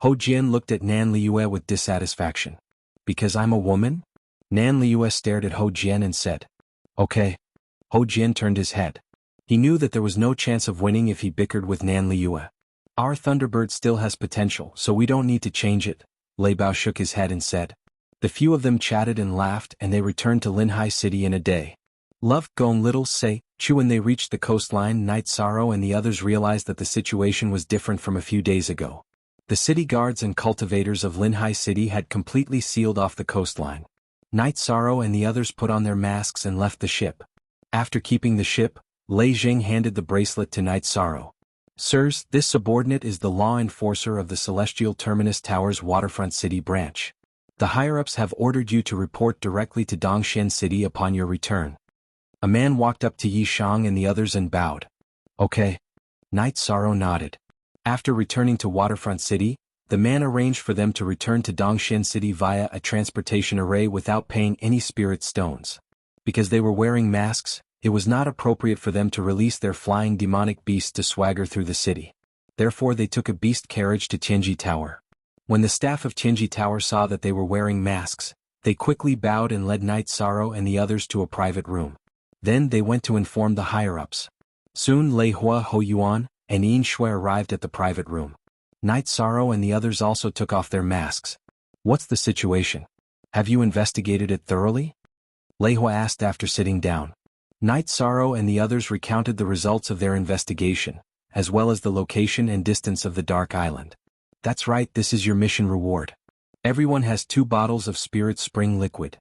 Ho Jian looked at Nan Liu with dissatisfaction. Because I'm a woman? Nan Liu stared at Ho Jian and said. Okay. Ho Jian turned his head. He knew that there was no chance of winning if he bickered with Nan Liu. Our Thunderbird still has potential, so we don't need to change it. Lei Bao shook his head and said. The few of them chatted and laughed, and they returned to Linhai City in a day. Love, Gong Little Say, Chu. When they reached the coastline, Night Sorrow and the others realized that the situation was different from a few days ago. The city guards and cultivators of Linhai City had completely sealed off the coastline. Night Sorrow and the others put on their masks and left the ship. After keeping the ship, Lei Jing handed the bracelet to Night Sorrow. Sirs, this subordinate is the law enforcer of the Celestial Terminus Tower's waterfront city branch. The higher-ups have ordered you to report directly to Dongshan City upon your return. A man walked up to Yi Shang and the others and bowed. Okay. Night Sorrow nodded. After returning to Waterfront City, the man arranged for them to return to Dongshan City via a transportation array without paying any spirit stones. Because they were wearing masks, it was not appropriate for them to release their flying demonic beasts to swagger through the city. Therefore they took a beast carriage to Tianji Tower. When the staff of Tianji Tower saw that they were wearing masks, they quickly bowed and led Night Sorrow and the others to a private room. Then they went to inform the higher-ups. Soon Lei Hua Ho Yuan and Yin Shui arrived at the private room. Night Sorrow and the others also took off their masks. What's the situation? Have you investigated it thoroughly? Lei Hua asked after sitting down. Night Sorrow and the others recounted the results of their investigation, as well as the location and distance of the Dark Island. That's right, this is your mission reward. Everyone has 2 bottles of Spirit Spring liquid.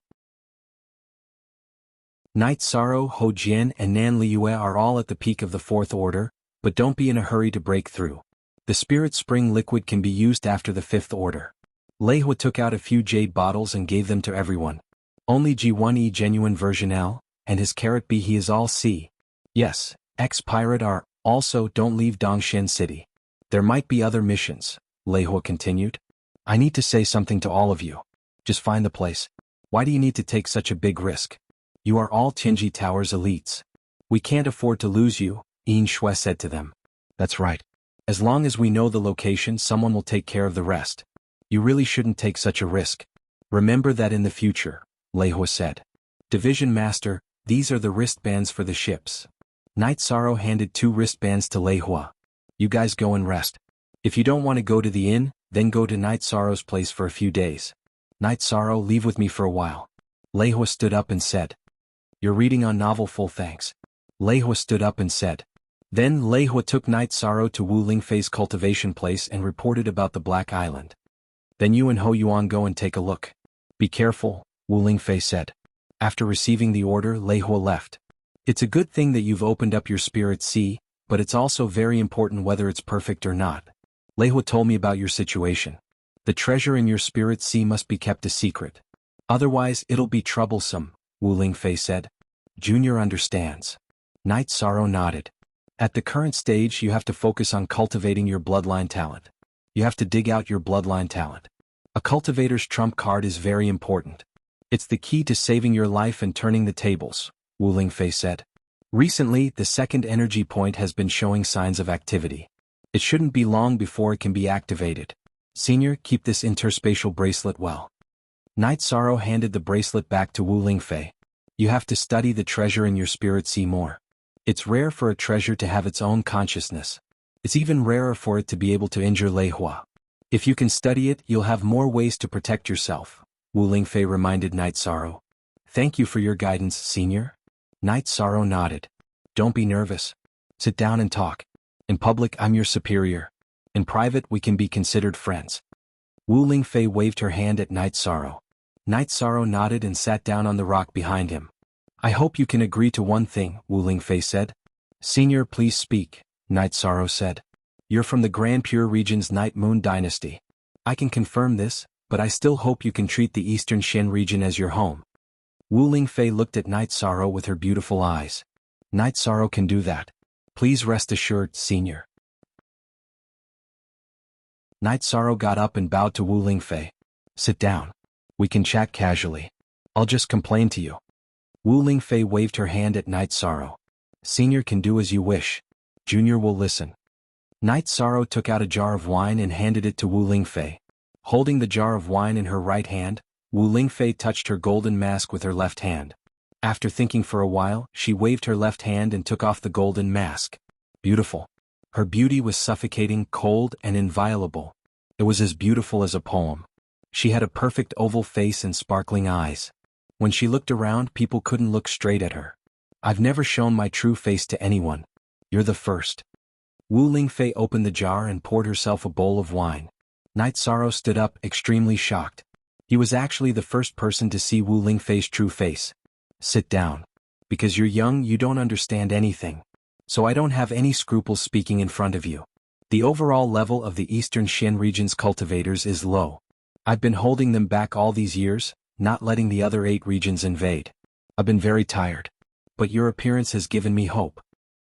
Night Sorrow, Ho Jian and Nan Liyue are all at the peak of the 4th order, but don't be in a hurry to break through. The Spirit Spring liquid can be used after the 5th order. Lei Hua took out a few jade bottles and gave them to everyone. Only G1E genuine version L, and his carrot B he is all C. Yes, ex-pirate R, also don't leave Dongshan City. There might be other missions, Lei Hua continued. I need to say something to all of you. Just find the place. Why do you need to take such a big risk? You are all Tianji Tower's elites. We can't afford to lose you, Yin Shui said to them. That's right. As long as we know the location, someone will take care of the rest. You really shouldn't take such a risk. Remember that in the future, Lei Hua said. Division Master, these are the wristbands for the ships. Night Sorrow handed 2 wristbands to Lei Hua. You guys go and rest. If you don't want to go to the inn, then go to Night Sorrow's place for a few days. Night Sorrow, leave with me for a while. Lei Hua stood up and said. You're reading on novel full thanks. Lei Hua stood up and said. Then Lei Hua took Night Sorrow to Wu Lingfei's cultivation place and reported about the Black Island. Then you and Ho Yuan go and take a look. Be careful, Wu Lingfei said. After receiving the order, Lei Hua left. It's a good thing that you've opened up your Spirit Sea, but it's also very important whether it's perfect or not. Lei Hua told me about your situation. The treasure in your Spirit Sea must be kept a secret. Otherwise it'll be troublesome, Wu Lingfei said. Junior understands. Night Sorrow nodded. At the current stage you have to focus on cultivating your bloodline talent. You have to dig out your bloodline talent. A cultivator's trump card is very important. It's the key to saving your life and turning the tables, Wu Lingfei said. Recently, the 2nd energy point has been showing signs of activity. It shouldn't be long before it can be activated. Senior, keep this interspatial bracelet well. Night Sorrow handed the bracelet back to Wu Lingfei. You have to study the treasure in your Spirit Sea more. It's rare for a treasure to have its own consciousness. It's even rarer for it to be able to injure Lei Hua. If you can study it, you'll have more ways to protect yourself, Wu Lingfei reminded Night Sorrow. Thank you for your guidance, Senior. Night Sorrow nodded. Don't be nervous. Sit down and talk. In public, I'm your superior. In private, we can be considered friends. Wu Lingfei waved her hand at Night Sorrow. Night Sorrow nodded and sat down on the rock behind him. I hope you can agree to one thing, Wu Lingfei said. Senior, please speak, Night Sorrow said. You're from the Grand Pure region's Night Moon dynasty. I can confirm this, but I still hope you can treat the Eastern Shen region as your home. Wu Lingfei looked at Night Sorrow with her beautiful eyes. Night Sorrow can do that. Please rest assured, Senior. Night Sorrow got up and bowed to Wu Lingfei. Sit down. We can chat casually. I'll just complain to you. Wu Lingfei waved her hand at Night Sorrow. Senior can do as you wish. Junior will listen. Night Sorrow took out a jar of wine and handed it to Wu Lingfei. Holding the jar of wine in her right hand, Wu Lingfei touched her golden mask with her left hand. After thinking for a while, she waved her left hand and took off the golden mask. Beautiful. Her beauty was suffocating, cold, and inviolable. It was as beautiful as a poem. She had a perfect oval face and sparkling eyes. When she looked around, people couldn't look straight at her. I've never shown my true face to anyone. You're the first. Wu Lingfei opened the jar and poured herself a bowl of wine. Night Sorrow stood up, extremely shocked. He was actually the first person to see Wu Lingfei's true face. Sit down. Because you're young, you don't understand anything. So I don't have any scruples speaking in front of you. The overall level of the Eastern Xian region's cultivators is low. I've been holding them back all these years, not letting the other 8 regions invade. I've been very tired. But your appearance has given me hope.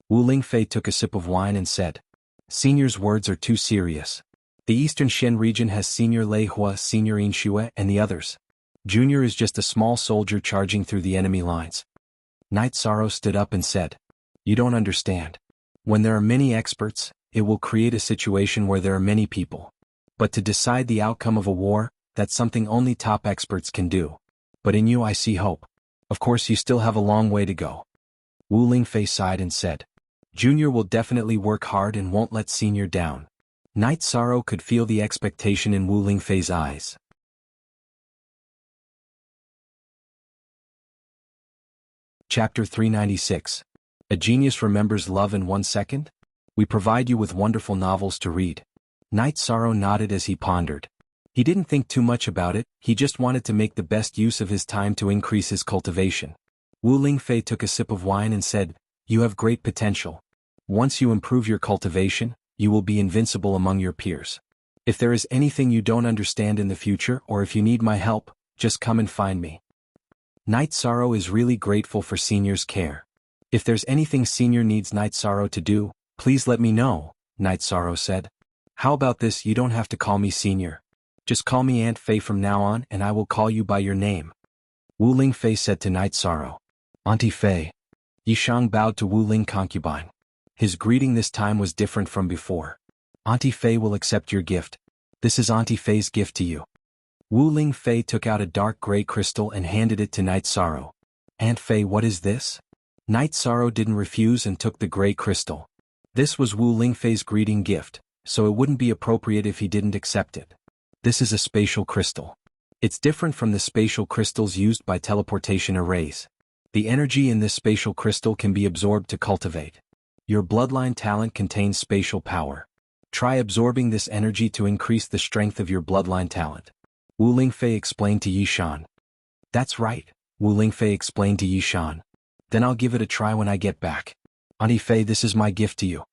Wu Lingfei took a sip of wine and said, Senior's words are too serious. The Eastern Xian region has Senior Lei Hua, Senior Yin Xue, and the others. Junior is just a small soldier charging through the enemy lines. Night Sorrow stood up and said, You don't understand. When there are many experts, it will create a situation where there are many people. But to decide the outcome of a war, that's something only top experts can do. But in you I see hope. Of course you still have a long way to go. Wu Lingfei sighed and said, Junior will definitely work hard and won't let Senior down. Night Sorrow could feel the expectation in Wu Lingfei's eyes. Chapter 396. A Genius Remembers Love in 1 Second? We provide you with wonderful novels to read. Night Sorrow nodded as he pondered. He didn't think too much about it, he just wanted to make the best use of his time to increase his cultivation. Wu Lingfei took a sip of wine and said, You have great potential. Once you improve your cultivation, you will be invincible among your peers. If there is anything you don't understand in the future or if you need my help, just come and find me. Night Sorrow is really grateful for Senior's care. If there's anything Senior needs Night Sorrow to do, please let me know, Night Sorrow said. How about this, you don't have to call me Senior. Just call me Aunt Fei from now on and I will call you by your name. Wu Lingfei said to Night Sorrow. Auntie Fei. Yishang bowed to Wu Ling concubine. His greeting this time was different from before. Auntie Fei will accept your gift. This is Auntie Fei's gift to you. Wu Lingfei took out a dark gray crystal and handed it to Night Sorrow. Aunt Fei, what is this? Night Sorrow didn't refuse and took the gray crystal. This was Wu Lingfei's greeting gift, so it wouldn't be appropriate if he didn't accept it. This is a spatial crystal. It's different from the spatial crystals used by teleportation arrays. The energy in this spatial crystal can be absorbed to cultivate. Your bloodline talent contains spatial power. Try absorbing this energy to increase the strength of your bloodline talent. Wu Lingfei explained to Yishan. That's right, Wu Lingfei explained to Yishan. Then I'll give it a try when I get back. Auntie Fei, this is my gift to you.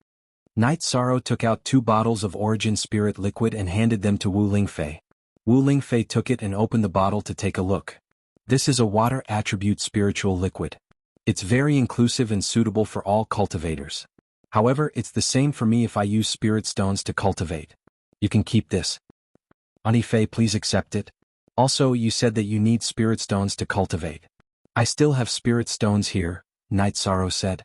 Night Sorrow took out 2 bottles of Origin Spirit liquid and handed them to Wu Lingfei. Wu Lingfei took it and opened the bottle to take a look. This is a water attribute spiritual liquid. It's very inclusive and suitable for all cultivators. However, it's the same for me if I use spirit stones to cultivate. You can keep this. Auntie Fei, please accept it. Also, you said that you need spirit stones to cultivate. I still have spirit stones here, Night Sorrow said.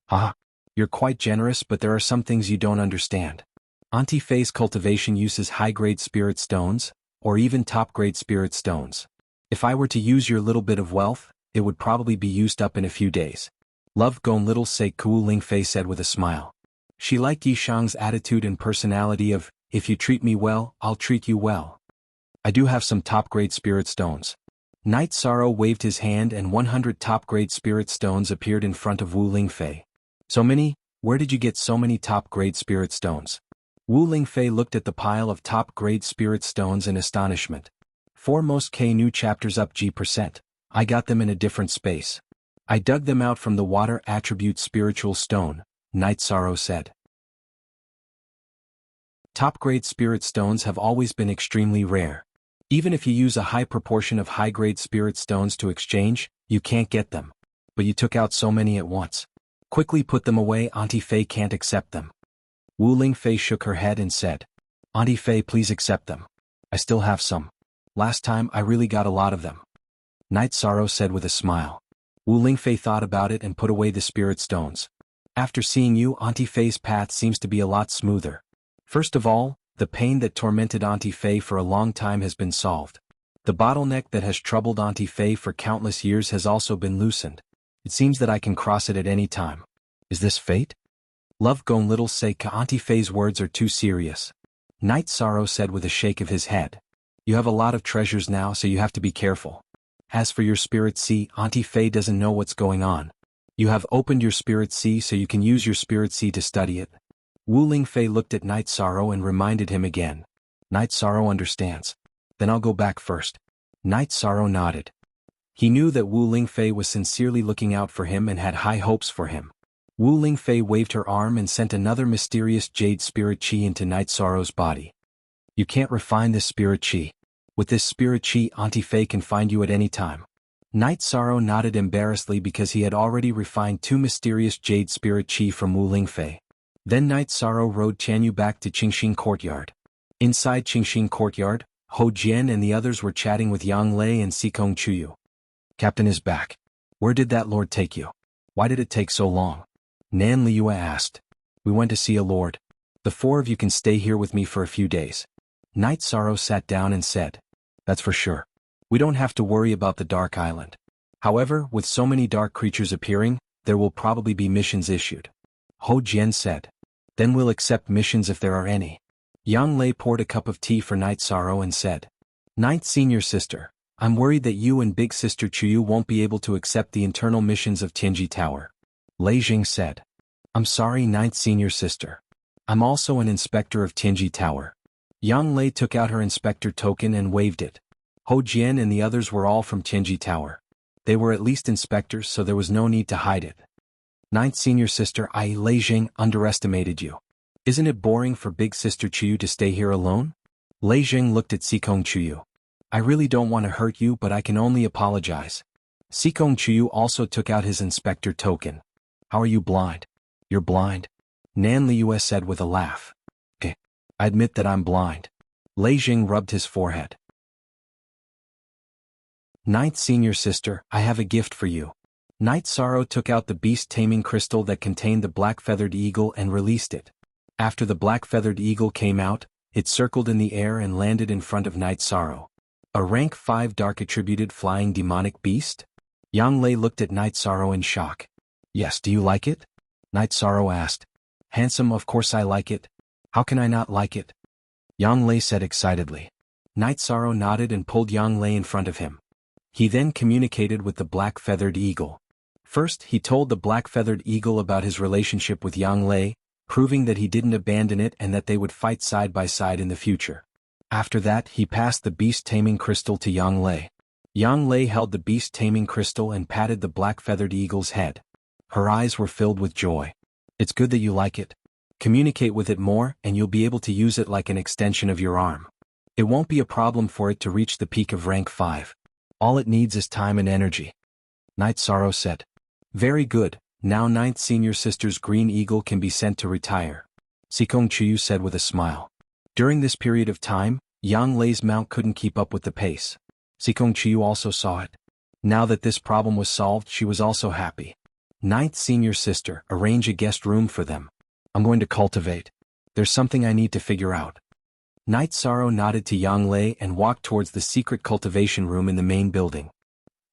Ah, you're quite generous, but there are some things you don't understand. Auntie Fei's cultivation uses high-grade spirit stones, or even top-grade spirit stones. If I were to use your little bit of wealth, it would probably be used up in a few days. Love Gone Little Say, Wu Lingfei said with a smile. She liked Yishang's attitude and personality of, if you treat me well, I'll treat you well. I do have some top-grade spirit stones. Night Sorrow waved his hand and 100 top-grade spirit stones appeared in front of Wu Lingfei. So many? Where did you get so many top-grade spirit stones? Wu Lingfei looked at the pile of top-grade spirit stones in astonishment. 4 most K new chapters up G%. I got them in a different space. I dug them out from the water attribute spiritual stone, Night Sorrow said. Top-grade spirit stones have always been extremely rare. Even if you use a high proportion of high-grade spirit stones to exchange, you can't get them. But you took out so many at once. Quickly put them away, Auntie Fei can't accept them. Wu Lingfei shook her head and said, Auntie Fei, please accept them. I still have some. Last time I really got a lot of them. Night Sorrow said with a smile. Wu Lingfei thought about it and put away the spirit stones. After seeing you, Auntie Fei's path seems to be a lot smoother. First of all, the pain that tormented Auntie Fei for a long time has been solved. The bottleneck that has troubled Auntie Fei for countless years has also been loosened. It seems that I can cross it at any time. Is this fate? Love Gone Little Say, Auntie Fei's words are too serious. Night Sorrow said with a shake of his head. You have a lot of treasures now, so you have to be careful. As for your spirit sea, Auntie Faye doesn't know what's going on. You have opened your spirit sea so you can use your spirit sea to study it. Wu Lingfei looked at Night Sorrow and reminded him again. Night Sorrow understands. Then I'll go back first. Night Sorrow nodded. He knew that Wu Lingfei was sincerely looking out for him and had high hopes for him. Wu Lingfei waved her arm and sent another mysterious jade spirit chi into Night Sorrow's body. You can't refine this spirit chi. With this spirit chi, Auntie Faye can find you at any time. Night Sorrow nodded embarrassedly because he had already refined 2 mysterious jade spirit chi from Wu Lingfei. Then Night Sorrow rode Tianyu back to Qingxing Courtyard. Inside Qingxing Courtyard, Hou Jian and the others were chatting with Yang Lei and Xikong Chuyu. Captain is back. Where did that lord take you? Why did it take so long? Nan Liua asked. We went to see a lord. The 4 of you can stay here with me for a few days. Night Sorrow sat down and said. That's for sure. We don't have to worry about the Dark Island. However, with so many dark creatures appearing, there will probably be missions issued. Hou Jian said. Then we'll accept missions if there are any. Yang Lei poured a cup of tea for Night Sorrow and said. Ninth Senior Sister, I'm worried that you and Big Sister Chuyu won't be able to accept the internal missions of Tianji Tower. Lei Jing said. I'm sorry, Ninth Senior Sister. I'm also an inspector of Tianji Tower. Yang Lei took out her inspector token and waved it. Hou Jian and the others were all from Tianji Tower. They were at least inspectors, so there was no need to hide it. Ninth Senior Sister, Lei Jing, underestimated you. Isn't it boring for Big Sister Chuyu to stay here alone? Lei Jing looked at Xikong Chuyu. I really don't want to hurt you, but I can only apologize. Xikong Chuyu also took out his inspector token. How are you blind? You're blind? Nan Liua said with a laugh. I admit that I'm blind. Lei Jing rubbed his forehead. Ninth Senior Sister, I have a gift for you. Night Sorrow took out the beast-taming crystal that contained the black-feathered eagle and released it. After the black-feathered eagle came out, it circled in the air and landed in front of Night Sorrow. A rank 5 dark-attributed flying demonic beast? Yang Lei looked at Night Sorrow in shock. Yes, do you like it? Night Sorrow asked. Handsome, of course I like it. How can I not like it? Yang Lei said excitedly. Night Sorrow nodded and pulled Yang Lei in front of him. He then communicated with the black-feathered eagle. First, he told the black-feathered eagle about his relationship with Yang Lei, proving that he didn't abandon it and that they would fight side by side in the future. After that, he passed the beast-taming crystal to Yang Lei. Yang Lei held the beast-taming crystal and patted the black-feathered eagle's head. Her eyes were filled with joy. It's good that you like it. Communicate with it more and you'll be able to use it like an extension of your arm. It won't be a problem for it to reach the peak of rank 5. All it needs is time and energy. Night Sorrow said. Very good, now Ninth Senior Sister's green eagle can be sent to retire. Xikong Chuyu said with a smile. During this period of time, Yang Lei's mount couldn't keep up with the pace. Xikong Chuyu also saw it. Now that this problem was solved, she was also happy. Ninth Senior Sister, arrange a guest room for them. I'm going to cultivate. There's something I need to figure out. Night Sorrow nodded to Yang Lei and walked towards the secret cultivation room in the main building.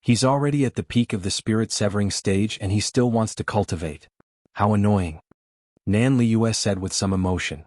He's already at the peak of the spirit-severing stage and he still wants to cultivate. How annoying. Nan Liua said with some emotion.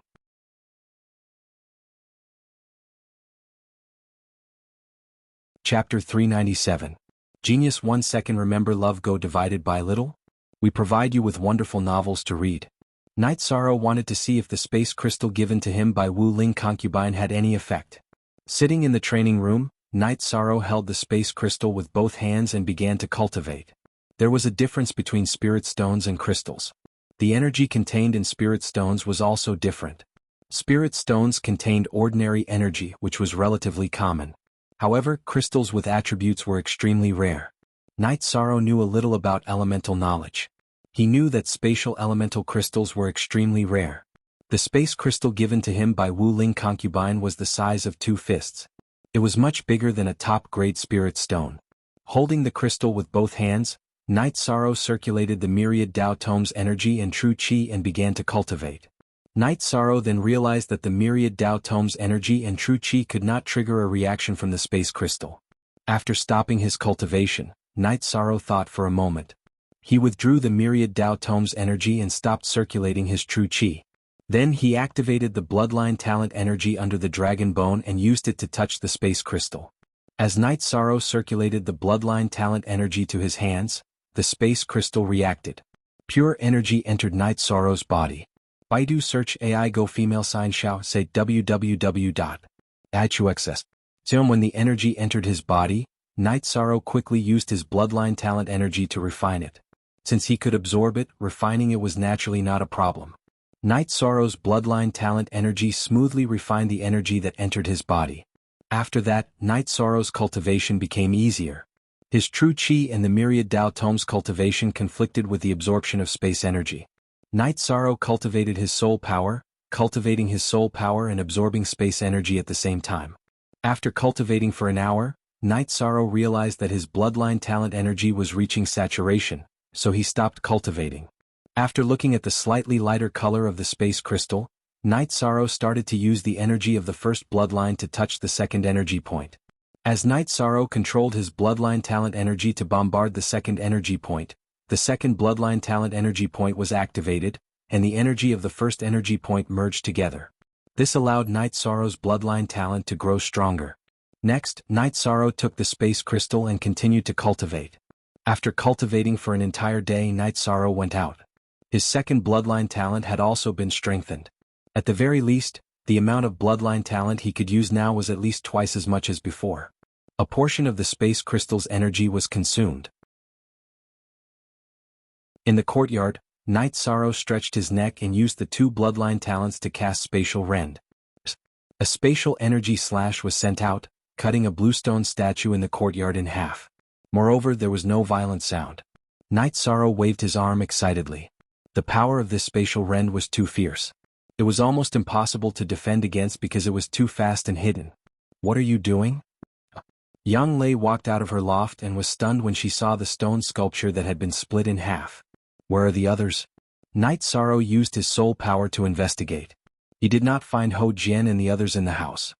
Chapter 397. Genius 1 second. Remember love go divided by little? We provide you with wonderful novels to read. Night Sorrow wanted to see if the space crystal given to him by Wu Ling concubine had any effect. Sitting in the training room, Night Sorrow held the space crystal with both hands and began to cultivate. There was a difference between spirit stones and crystals. The energy contained in spirit stones was also different. Spirit stones contained ordinary energy, which was relatively common. However, crystals with attributes were extremely rare. Night Sorrow knew a little about elemental knowledge. He knew that spatial elemental crystals were extremely rare. The space crystal given to him by Wu Ling concubine was the size of 2 fists. It was much bigger than a top-grade spirit stone. Holding the crystal with both hands, Night Sorrow circulated the myriad Dao Tomes energy and true Qi and began to cultivate. Night Sorrow then realized that the myriad Dao Tomes energy and true Qi could not trigger a reaction from the space crystal. After stopping his cultivation, Night Sorrow thought for a moment. He withdrew the myriad Dao Tomes energy and stopped circulating his true Qi. Then he activated the bloodline talent energy under the dragon bone and used it to touch the space crystal. As Night Sorrow circulated the bloodline talent energy to his hands, the space crystal reacted. Pure energy entered Night Sorrow's body. Baidu search AI go female sign Xiao say www.ichuxs. When the energy entered his body, Night Sorrow quickly used his bloodline talent energy to refine it. Since he could absorb it, refining it was naturally not a problem. Night Sorrow's bloodline talent energy smoothly refined the energy that entered his body. After that, Night Sorrow's cultivation became easier. His true chi and the myriad Tao tomes cultivation conflicted with the absorption of space energy. Night Sorrow cultivated his soul power, cultivating his soul power and absorbing space energy at the same time. After cultivating for an hour, Night Sorrow realized that his bloodline talent energy was reaching saturation, so he stopped cultivating. After looking at the slightly lighter color of the space crystal, Night Sorrow started to use the energy of the first bloodline to touch the second energy point. As Night Sorrow controlled his bloodline talent energy to bombard the second energy point, the second bloodline talent energy point was activated, and the energy of the first energy point merged together. This allowed Night Sorrow's bloodline talent to grow stronger. Next, Night Sorrow took the space crystal and continued to cultivate. After cultivating for an entire day, Night Sorrow went out. His second bloodline talent had also been strengthened. At the very least, the amount of bloodline talent he could use now was at least twice as much as before. A portion of the space crystal's energy was consumed. In the courtyard, Night Sorrow stretched his neck and used the two bloodline talents to cast Spatial Rend. A spatial energy slash was sent out, cutting a bluestone statue in the courtyard in half. Moreover, there was no violent sound. Night Sorrow waved his arm excitedly. The power of this spatial rend was too fierce. It was almost impossible to defend against because it was too fast and hidden. What are you doing? Yang Lei walked out of her loft and was stunned when she saw the stone sculpture that had been split in half. Where are the others? Night Sorrow used his soul power to investigate. He did not find Ho Jian and the others in the house.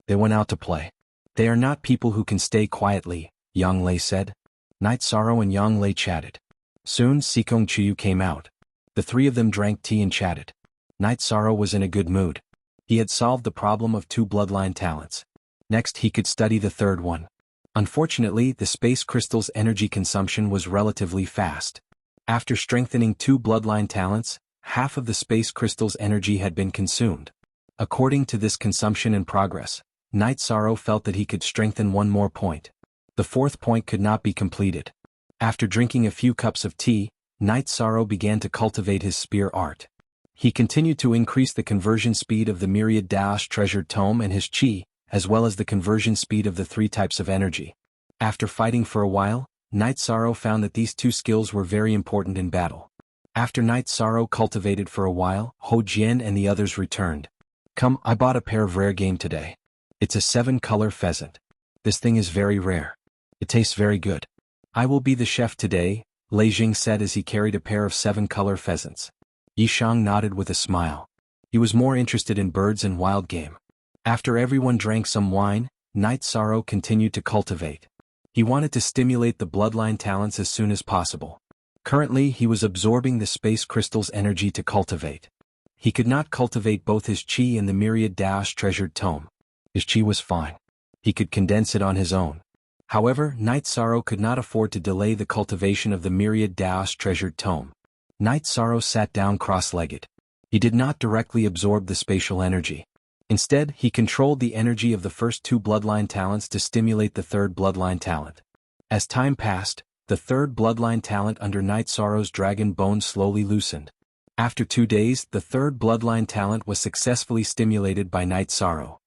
They went out to play. They are not people who can stay quietly, Yang Lei said. Night Sorrow and Yang Lei chatted. Soon Sikong Chiyu came out. The three of them drank tea and chatted. Night Sorrow was in a good mood. He had solved the problem of two bloodline talents. Next he could study the third one. Unfortunately, the space crystal's energy consumption was relatively fast. After strengthening two bloodline talents, half of the space crystal's energy had been consumed. According to this consumption and progress, Night Sorrow felt that he could strengthen one more point. The fourth point could not be completed. After drinking a few cups of tea, Night Sorrow began to cultivate his spear art. He continued to increase the conversion speed of the myriad Daosh treasured tome and his chi, as well as the conversion speed of the three types of energy. After fighting for a while, Night Sorrow found that these two skills were very important in battle. After Night Sorrow cultivated for a while, Ho Jian and the others returned. Come, I bought a pair of rare game today. It's a 7-color pheasant. This thing is very rare. It tastes very good. I will be the chef today, Lei Jing said as he carried a pair of 7-color pheasants. Yishang nodded with a smile. He was more interested in birds and wild game. After everyone drank some wine, Night Sorrow continued to cultivate. He wanted to stimulate the bloodline talents as soon as possible. Currently, he was absorbing the space crystal's energy to cultivate. He could not cultivate both his chi and the myriad Daosh treasured tome. His chi was fine. He could condense it on his own. However, Night Sorrow could not afford to delay the cultivation of the myriad Daosh treasured tome. Night Sorrow sat down cross-legged. He did not directly absorb the spatial energy. Instead, he controlled the energy of the first two bloodline talents to stimulate the third bloodline talent. As time passed, the third bloodline talent under Night Sorrow's dragon bone slowly loosened. After 2 days, the third bloodline talent was successfully stimulated by Night Sorrow.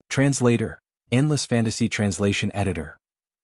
Translator, Endless Fantasy Translation Editor.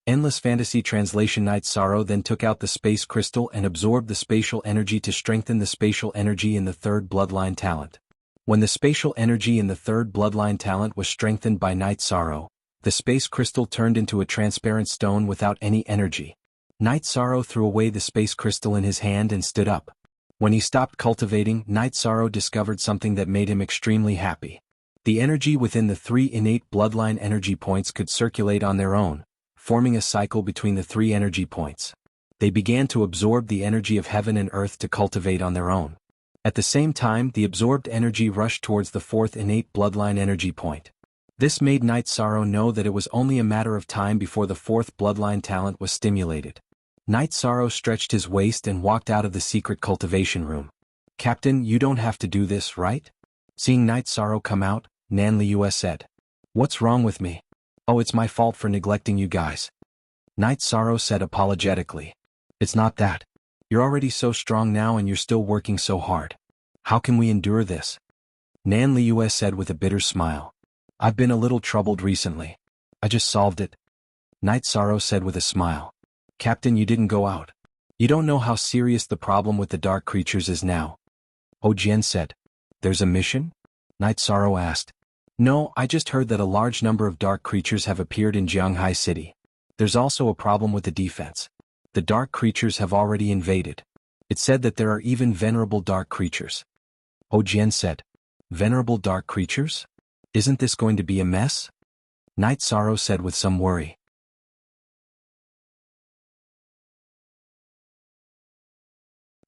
Endless Fantasy Translation. Night Sorrow then took out the space crystal and absorbed the spatial energy to strengthen the spatial energy in the third bloodline talent. When the spatial energy in the third bloodline talent was strengthened by Night Sorrow, the space crystal turned into a transparent stone without any energy. Night Sorrow threw away the space crystal in his hand and stood up. When he stopped cultivating, Night Sorrow discovered something that made him extremely happy. The energy within the 3 innate bloodline energy points could circulate on their own, forming a cycle between the 3 energy points. They began to absorb the energy of heaven and earth to cultivate on their own. At the same time, the absorbed energy rushed towards the fourth innate bloodline energy point. This made Night Sorrow know that it was only a matter of time before the fourth bloodline talent was stimulated. Night Sorrow stretched his waist and walked out of the secret cultivation room. "Captain, you don't have to do this, right?" Seeing Night Sorrow come out, Nan Liu said. "What's wrong with me? Oh, it's my fault for neglecting you guys." Night Sorrow said apologetically. "It's not that. You're already so strong now and you're still working so hard. How can we endure this?" Nan Liu said with a bitter smile. "I've been a little troubled recently. I just solved it." Night Sorrow said with a smile. "Captain, you didn't go out. You don't know how serious the problem with the dark creatures is now." Ho Jian said. "There's a mission?" Night Sorrow asked. "No, I just heard that a large number of dark creatures have appeared in Jianghu City. There's also a problem with the defense. The dark creatures have already invaded. It's said that there are even venerable dark creatures." Ho Jian said. "Venerable dark creatures? Isn't this going to be a mess?" Night Sorrow said with some worry.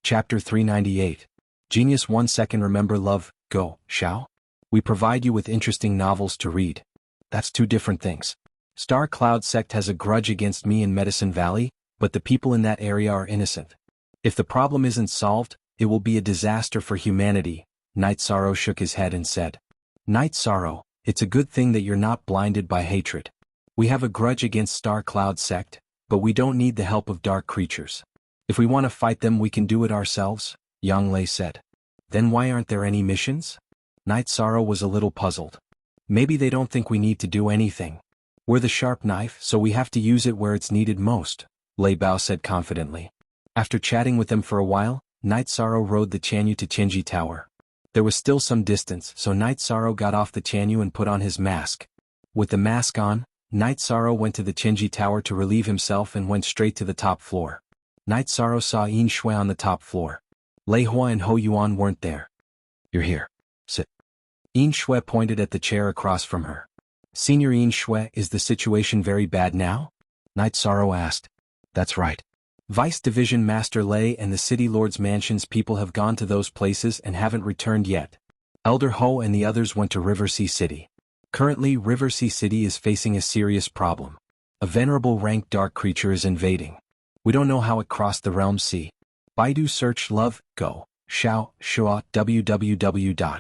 Chapter 398. Genius 1 second remember love, go, shall? We provide you with interesting novels to read. That's two different things. Star Cloud sect has a grudge against me in Medicine Valley, but the people in that area are innocent. If the problem isn't solved, it will be a disaster for humanity. Night Sorrow shook his head and said. Night Sorrow, it's a good thing that you're not blinded by hatred. We have a grudge against Star Cloud sect, but we don't need the help of dark creatures. If we want to fight them we can do it ourselves, Yang Lei said. Then why aren't there any missions? Night Sorrow was a little puzzled. Maybe they don't think we need to do anything. We're the sharp knife, so we have to use it where it's needed most, Lei Bao said confidently. After chatting with them for a while, Night Sorrow rode the Jianghu to Qinji Tower. There was still some distance, so Night Sorrow got off the Jianghu and put on his mask. With the mask on, Night Sorrow went to the Qinji Tower to relieve himself and went straight to the top floor. Night Sorrow saw Yin Shui on the top floor. Lei Hua and Ho Yuan weren't there. You're here. Sit. Yin Shui pointed at the chair across from her. Senior Yin Shui, is the situation very bad now? Night Sorrow asked. That's right. Vice Division Master Lei and the City Lord's mansion's people have gone to those places and haven't returned yet. Elder Ho and the others went to River Sea City. Currently, River Sea City is facing a serious problem. A venerable ranked dark creature is invading. We don't know how it crossed the realm sea. Baidu search love, go, shao, shua, www.achux.com,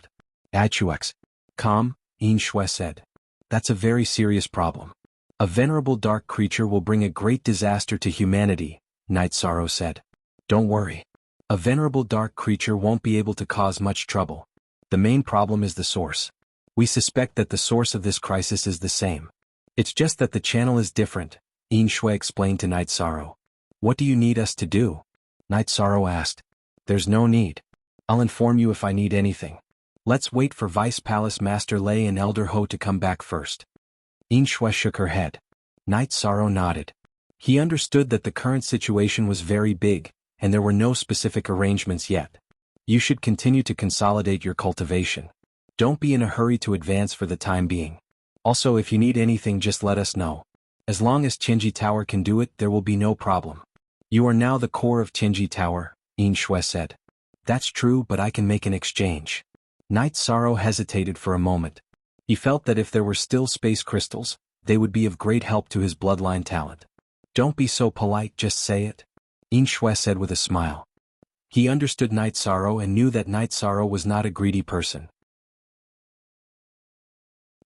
Yin Shui said. That's a very serious problem. A venerable dark creature will bring a great disaster to humanity, Night Sorrow said. Don't worry. A venerable dark creature won't be able to cause much trouble. The main problem is the source. We suspect that the source of this crisis is the same. It's just that the channel is different, Yin Shui explained to Night Sorrow. What do you need us to do? Night Sorrow asked. There's no need. I'll inform you if I need anything. Let's wait for Vice Palace Master Lei and Elder Ho to come back first. Yin Shui shook her head. Night Sorrow nodded. He understood that the current situation was very big, and there were no specific arrangements yet. You should continue to consolidate your cultivation. Don't be in a hurry to advance for the time being. Also, if you need anything, just let us know. As long as Qinji Tower can do it, there will be no problem. You are now the core of Qinji Tower, Yin Shui said. That's true, but I can make an exchange. Night Sorrow hesitated for a moment. He felt that if there were still space crystals, they would be of great help to his bloodline talent. Don't be so polite, just say it, Yin Shui said with a smile. He understood Night Sorrow and knew that Night Sorrow was not a greedy person.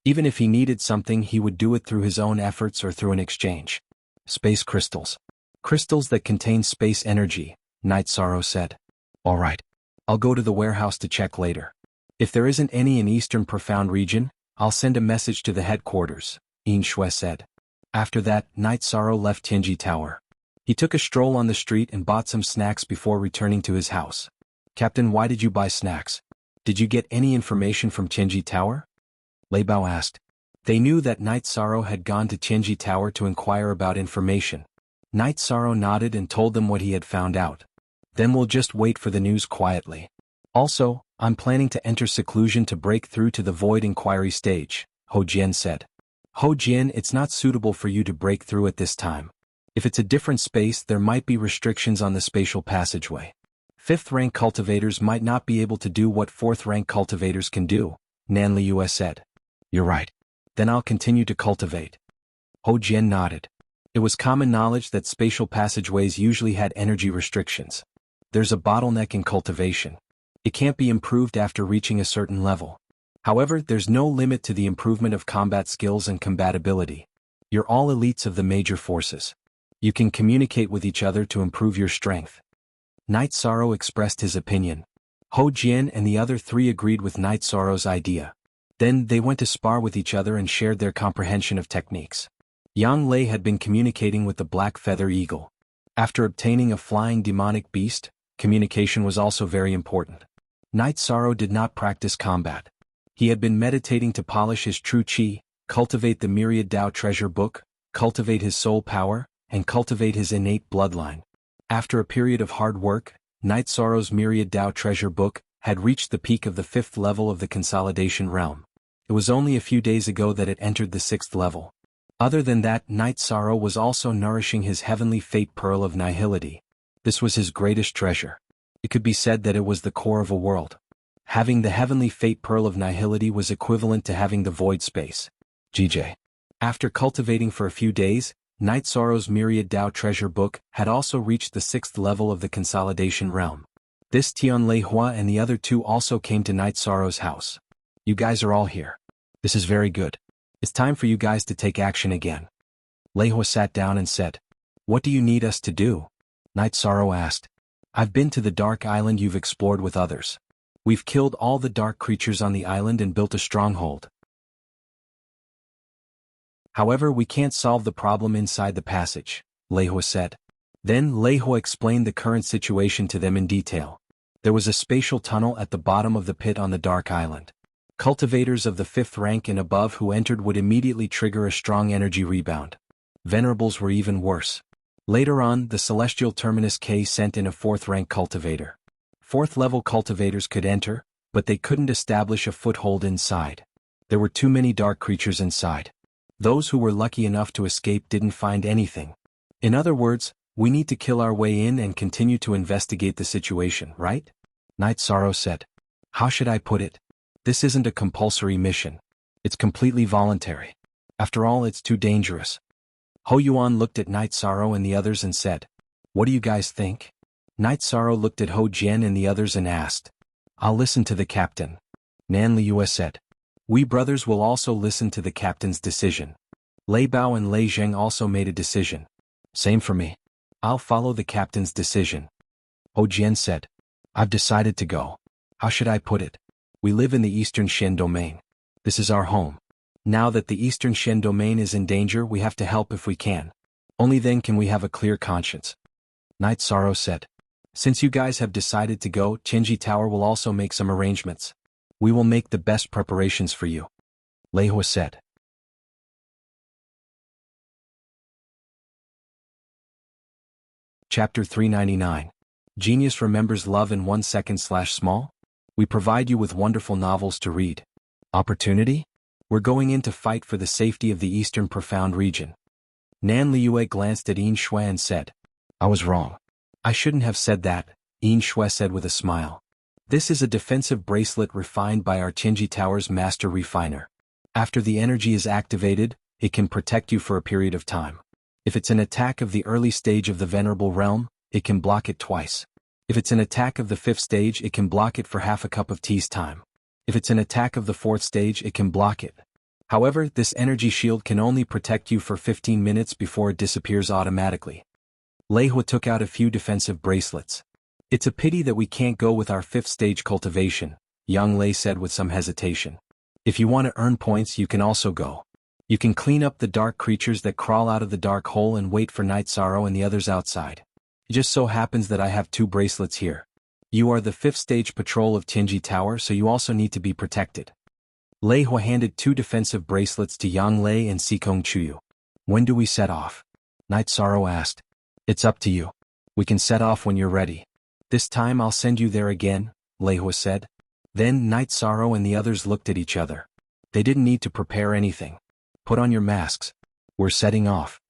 Even if he needed something, he would do it through his own efforts or through an exchange. Space crystals. Crystals that contain space energy, Night Sorrow said. All right. I'll go to the warehouse to check later. If there isn't any in Eastern Profound Region, I'll send a message to the headquarters, Yin Shui said. After that, Night Sorrow left Qinji Tower. He took a stroll on the street and bought some snacks before returning to his house. Captain, why did you buy snacks? Did you get any information from Qinji Tower? Lei Bao asked. They knew that Night Sorrow had gone to Qinji Tower to inquire about information. Night Sorrow nodded and told them what he had found out. Then we'll just wait for the news quietly. Also, I'm planning to enter seclusion to break through to the void inquiry stage, Ho Jian said. Ho Jian, it's not suitable for you to break through at this time. If it's a different space, there might be restrictions on the spatial passageway. 5th-rank cultivators might not be able to do what 4th-rank cultivators can do, Nan Liu said. You're right. Then I'll continue to cultivate. Hou Jian nodded. It was common knowledge that spatial passageways usually had energy restrictions. There's a bottleneck in cultivation. It can't be improved after reaching a certain level. However, there's no limit to the improvement of combat skills and combatability. You're all elites of the major forces. You can communicate with each other to improve your strength. Knight Sorrow expressed his opinion. Hou Jian and the other 3 agreed with Knight Sorrow's idea. Then they went to spar with each other and shared their comprehension of techniques. Yang Lei had been communicating with the Black Feather Eagle. After obtaining a flying demonic beast, communication was also very important. Knight Sorrow did not practice combat. He had been meditating to polish his true chi, cultivate the myriad Tao treasure book, cultivate his soul power, and cultivate his innate bloodline. After a period of hard work, Knight Sorrow's myriad Tao treasure book had reached the peak of the 5th level of the consolidation realm. It was only a few days ago that it entered the 6th level. Other than that, Knight Sorrow was also nourishing his heavenly fate pearl of nihility. This was his greatest treasure. It could be said that it was the core of a world. Having the heavenly fate pearl of nihility was equivalent to having the void space. GJ. After cultivating for a few days, Knight Sorrow's myriad Tao treasure book had also reached the 6th level of the consolidation realm. This Tian Lei Hua and the other 2 also came to Knight Sorrow's house. You guys are all here. This is very good. It's time for you guys to take action again. Lei Hua sat down and said, What do you need us to do? Knight Sorrow asked. I've been to the dark island you've explored with others. We've killed all the dark creatures on the island and built a stronghold. However, we can't solve the problem inside the passage, Lei Hua said. Then Lei Hua explained the current situation to them in detail. There was a spatial tunnel at the bottom of the pit on the dark island. Cultivators of the 5th rank and above who entered would immediately trigger a strong energy rebound. Venerables were even worse. Later on, the Celestial Terminus K sent in a 4th rank cultivator. 4th level cultivators could enter, but they couldn't establish a foothold inside. There were too many dark creatures inside. Those who were lucky enough to escape didn't find anything. In other words, we need to kill our way in and continue to investigate the situation, right? Knight Sorrow said. How should I put it? This isn't a compulsory mission. It's completely voluntary. After all, it's too dangerous. Hou Yuan looked at Knight Sorrow and the others and said, What do you guys think? Knight Sorrow looked at Hou Jian and the others and asked, I'll listen to the captain. Nan Liu said. We brothers will also listen to the captain's decision. Lei Bao and Lei Zheng also made a decision. Same for me. I'll follow the captain's decision. Hou Jian said. I've decided to go. How should I put it? We live in the Eastern Shen domain. This is our home. Now that the Eastern Shen domain is in danger, we have to help if we can. Only then can we have a clear conscience. Knight Sorrow said. Since you guys have decided to go, Qinji Tower will also make some arrangements. We will make the best preparations for you. Lei Hua said. Chapter 399. Genius remembers love in 1 second/small? We provide you with wonderful novels to read. Opportunity? We're going in to fight for the safety of the Eastern Profound region. Nan Liu glanced at Yin Shui and said, I was wrong. I shouldn't have said that, Yin Shui said with a smile. This is a defensive bracelet refined by our Qinji Tower's master refiner. After the energy is activated, it can protect you for a period of time. If it's an attack of the early stage of the Venerable Realm, it can block it twice. If it's an attack of the 5th stage, it can block it for half a cup of tea's time. If it's an attack of the 4th stage, it can block it. However, this energy shield can only protect you for 15 minutes before it disappears automatically. Lei Hua took out a few defensive bracelets. It's a pity that we can't go with our 5th stage cultivation, Yang Lei said with some hesitation. If you want to earn points, you can also go. You can clean up the dark creatures that crawl out of the dark hole and wait for Knight Sorrow and the others outside. It just so happens that I have 2 bracelets here. You are the 5th stage patrol of Qinji Tower, so you also need to be protected. Lei Hua handed 2 defensive bracelets to Yang Lei and Sikong Chuyu. When do we set off? Knight Sorrow asked. It's up to you. We can set off when you're ready. This time I'll send you there again, Lei Hua said. Then Knight Sorrow and the others looked at each other. They didn't need to prepare anything. Put on your masks. We're setting off.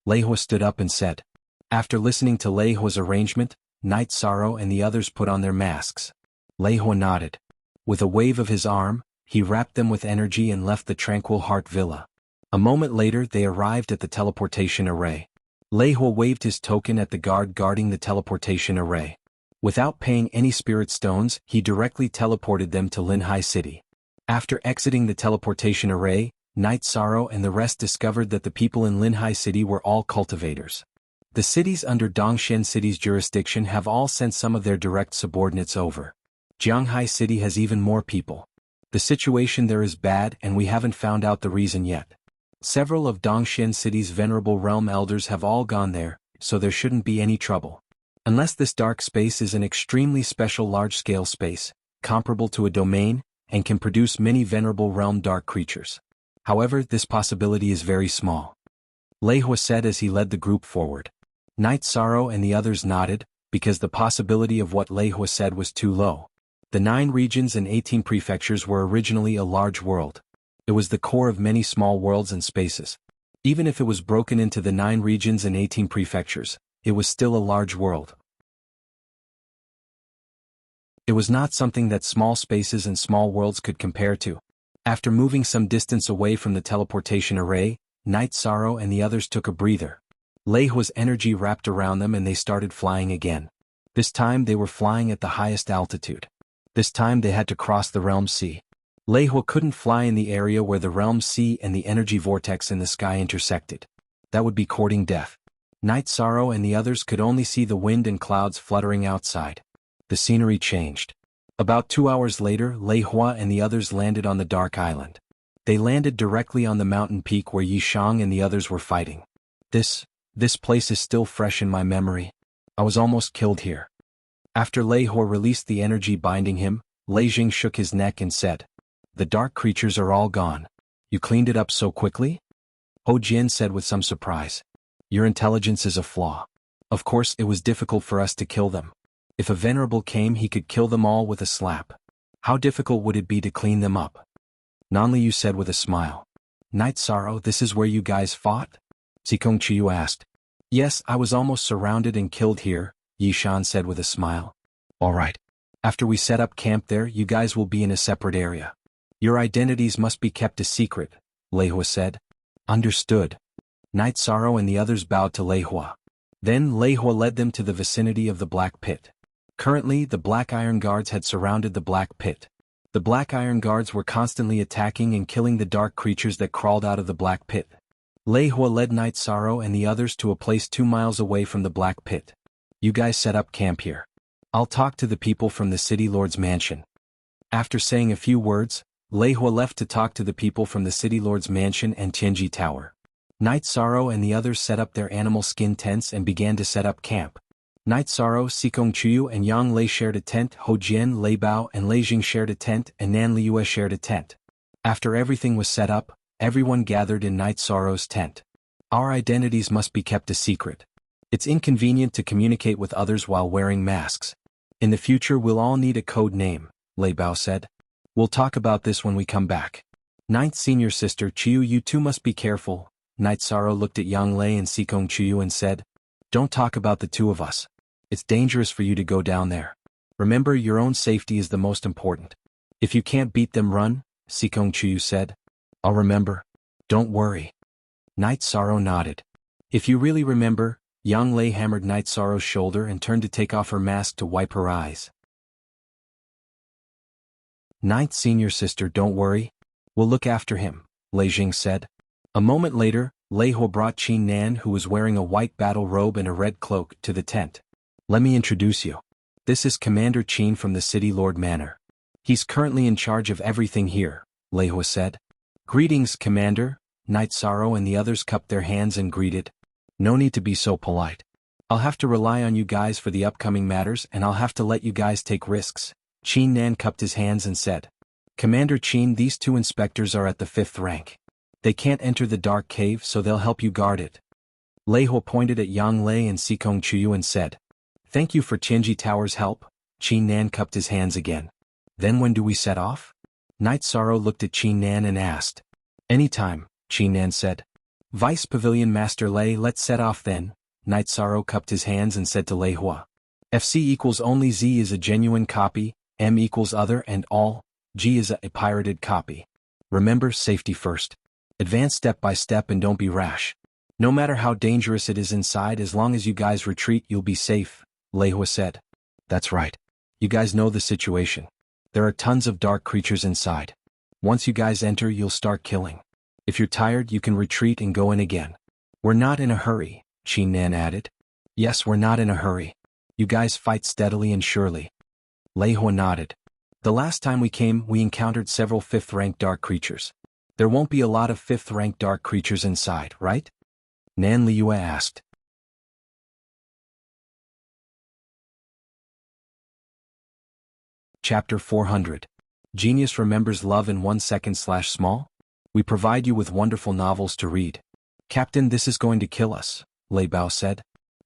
Lei Hua stood up and said. After listening to Lei Hua's arrangement, Night Sorrow and the others put on their masks. Lei Hua nodded. With a wave of his arm, he wrapped them with energy and left the Tranquil Heart Villa. A moment later they arrived at the teleportation array. Lei Hua waved his token at the guard guarding the teleportation array. Without paying any spirit stones, he directly teleported them to Linhai City. After exiting the teleportation array, Night Sorrow and the rest discovered that the people in Linhai City were all cultivators. The cities under Dongshen City's jurisdiction have all sent some of their direct subordinates over. Jianghu City has even more people. The situation there is bad and we haven't found out the reason yet. Several of Dongshen City's venerable realm elders have all gone there, so there shouldn't be any trouble. Unless this dark space is an extremely special large-scale space, comparable to a domain, and can produce many venerable realm dark creatures. However, this possibility is very small. Lei Hua said as he led the group forward. Night Sorrow and the others nodded, because the possibility of what Lei Hua said was too low. The 9 regions and 18 prefectures were originally a large world. It was the core of many small worlds and spaces. Even if it was broken into the 9 regions and 18 prefectures, it was still a large world. It was not something that small spaces and small worlds could compare to. After moving some distance away from the teleportation array, Night Sorrow and the others took a breather. Lei Hua's energy wrapped around them and they started flying again. This time they were flying at the highest altitude. This time they had to cross the realm sea. Lei Hua couldn't fly in the area where the realm sea and the energy vortex in the sky intersected. That would be courting death. Night Sorrow and the others could only see the wind and clouds fluttering outside. The scenery changed. About 2 hours later, Lei Hua and the others landed on the Dark Island. They landed directly on the mountain peak where Yi Shang and the others were fighting. This place is still fresh in my memory. I was almost killed here. After Lei Hua released the energy binding him, Lei Jing shook his neck and said, "The dark creatures are all gone. You cleaned it up so quickly?" Ho Jian said with some surprise. "Your intelligence is a flaw. Of course it was difficult for us to kill them. If a venerable came he could kill them all with a slap. How difficult would it be to clean them up?" Nanliu said with a smile. "Night Sorrow, this is where you guys fought?" Zikong Chiyu asked. "Yes, I was almost surrounded and killed here," Yi Shan said with a smile. "All right. After we set up camp there, you guys will be in a separate area. Your identities must be kept a secret," Lei Hua said. "Understood." Night Sorrow and the others bowed to Lei Hua. Then Lei Hua led them to the vicinity of the Black Pit. Currently, the Black Iron Guards had surrounded the Black Pit. The Black Iron Guards were constantly attacking and killing the dark creatures that crawled out of the Black Pit. Lei Hua led Night Sorrow and the others to a place 2 miles away from the Black Pit. "You guys set up camp here. I'll talk to the people from the City Lord's mansion." After saying a few words, Lei Hua left to talk to the people from the City Lord's mansion and Tianji Tower. Night Sorrow and the others set up their animal skin tents and began to set up camp. Night Sorrow, Xikong Chuyu and Yang Lei shared a tent, Ho Jian, Lei Bao and Lei Jing shared a tent and Nan Liue shared a tent. After everything was set up, everyone gathered in Night Sorrow's tent. "Our identities must be kept a secret. It's inconvenient to communicate with others while wearing masks. In the future we'll all need a code name," Lei Bao said. "We'll talk about this when we come back. Ninth senior sister Chiyu, you two must be careful." Night Sorrow looked at Yang Lei and Xikong Chuyu and said, "Don't talk about the two of us. It's dangerous for you to go down there. Remember, your own safety is the most important. If you can't beat them, run," Xikong Chuyu said. "I'll remember. Don't worry." Night Sorrow nodded. "If you really remember," Yang Lei hammered Night Sorrow's shoulder and turned to take off her mask to wipe her eyes. "Ninth senior sister, don't worry. We'll look after him," Lei Jing said. A moment later, Lei Hua brought Qin Nan, who was wearing a white battle robe and a red cloak, to the tent. "Let me introduce you. This is Commander Qin from the City Lord Manor. He's currently in charge of everything here," Lei Hua said. "Greetings, Commander." Night Sorrow and the others cupped their hands and greeted. "No need to be so polite. I'll have to rely on you guys for the upcoming matters and I'll have to let you guys take risks." Qin Nan cupped his hands and said. "Commander Qin, these 2 inspectors are at the 5th rank. They can't enter the dark cave, so they'll help you guard it." Lei Hua pointed at Yang Lei and Xikong Chuyu and said, "Thank you for Tianji Tower's help." Qin Nan cupped his hands again. "Then when do we set off?" Night Sorrow looked at Qin Nan and asked. "Anytime," Qin Nan said. "Vice Pavilion Master Lei, let's set off then." Night Sorrow cupped his hands and said to Lei Hua. FC equals only Z is a genuine copy, M equals other and all, G is a pirated copy. Remember, safety first. Advance step by step and don't be rash. No matter how dangerous it is inside, as long as you guys retreat, you'll be safe, Lei Hua said. That's right. You guys know the situation. There are tons of dark creatures inside. Once you guys enter, you'll start killing. If you're tired, you can retreat and go in again. We're not in a hurry, Qin Nan added. Yes, we're not in a hurry. You guys fight steadily and surely. Lei Hua nodded. The last time we came, we encountered several 5th-rank dark creatures. There won't be a lot of 5th-rank dark creatures inside, right? Nan Liyue asked. Chapter 400. Genius remembers love in 1 second/small? We provide you with wonderful novels to read. Captain, this is going to kill us, Lei Bao said.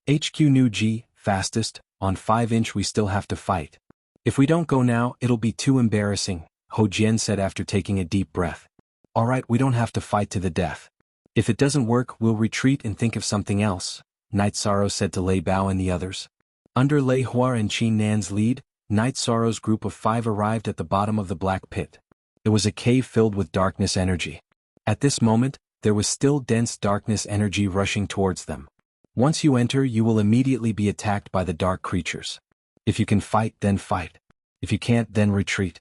HQ New G, fastest, on 5-inch we still have to fight. If we don't go now, it'll be too embarrassing, Ho Jian said after taking a deep breath. Alright, we don't have to fight to the death. If it doesn't work, we'll retreat and think of something else, Night Sorrow said to Lei Bao and the others. Under Lei Hua and Qin Nan's lead, Night Sorrow's group of 5 arrived at the bottom of the black pit. It was a cave filled with darkness energy. At this moment, there was still dense darkness energy rushing towards them. Once you enter, you will immediately be attacked by the dark creatures. If you can fight, then fight. If you can't, then retreat.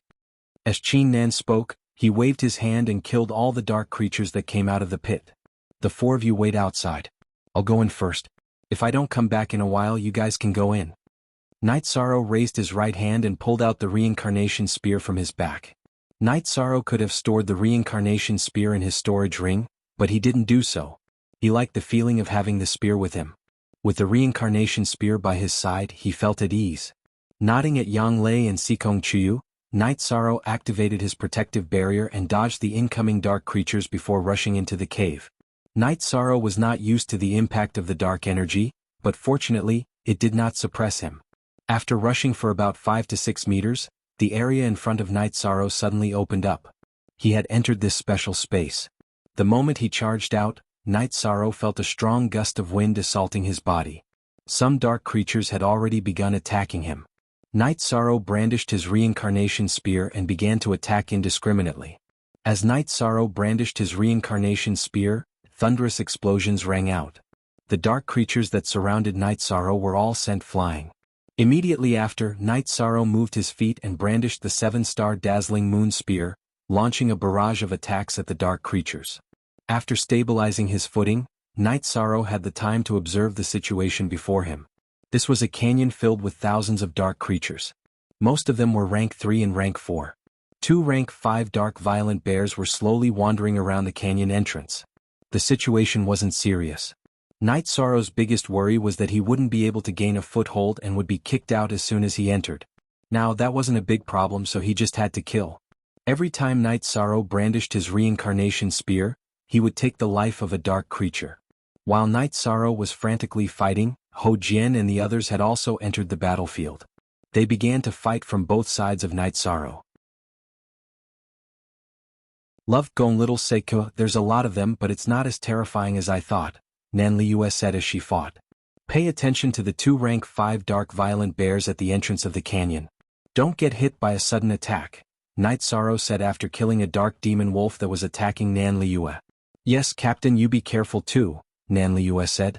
As Qin Nan spoke, he waved his hand and killed all the dark creatures that came out of the pit. The 4 of you wait outside. I'll go in first. If I don't come back in a while, you guys can go in. Night Sorrow raised his right hand and pulled out the reincarnation spear from his back. Night Sorrow could have stored the reincarnation spear in his storage ring, but he didn't do so. He liked the feeling of having the spear with him. With the reincarnation spear by his side, he felt at ease. Nodding at Yang Lei and Sikong Chuyu, Night Sorrow activated his protective barrier and dodged the incoming dark creatures before rushing into the cave. Night Sorrow was not used to the impact of the dark energy, but fortunately, it did not suppress him. After rushing for about 5 to 6 meters, the area in front of Night Sorrow suddenly opened up. He had entered this special space. The moment he charged out, Night Sorrow felt a strong gust of wind assaulting his body. Some dark creatures had already begun attacking him. Night Sorrow brandished his reincarnation spear and began to attack indiscriminately. As Night Sorrow brandished his reincarnation spear, thunderous explosions rang out. The dark creatures that surrounded Night Sorrow were all sent flying. Immediately after, Night Sorrow moved his feet and brandished the 7-star dazzling moon spear, launching a barrage of attacks at the dark creatures. After stabilizing his footing, Night Sorrow had the time to observe the situation before him. This was a canyon filled with thousands of dark creatures. Most of them were rank 3 and rank 4. 2 rank 5 dark violent bears were slowly wandering around the canyon entrance. The situation wasn't serious. Night Sorrow's biggest worry was that he wouldn't be able to gain a foothold and would be kicked out as soon as he entered. Now that wasn't a big problem, so he just had to kill. Every time Night Sorrow brandished his reincarnation spear, he would take the life of a dark creature. While Night Sorrow was frantically fighting, Ho Jian and the others had also entered the battlefield. They began to fight from both sides of Night Sorrow. Loved Gong Little Seiko, there's a lot of them, but it's not as terrifying as I thought, Nan Liyue said as she fought. Pay attention to the 2 rank 5 dark violent bears at the entrance of the canyon. Don't get hit by a sudden attack, Night Sorrow said after killing a dark demon wolf that was attacking Nan Liyue. Yes, Captain, you be careful too, Nan Liyue said.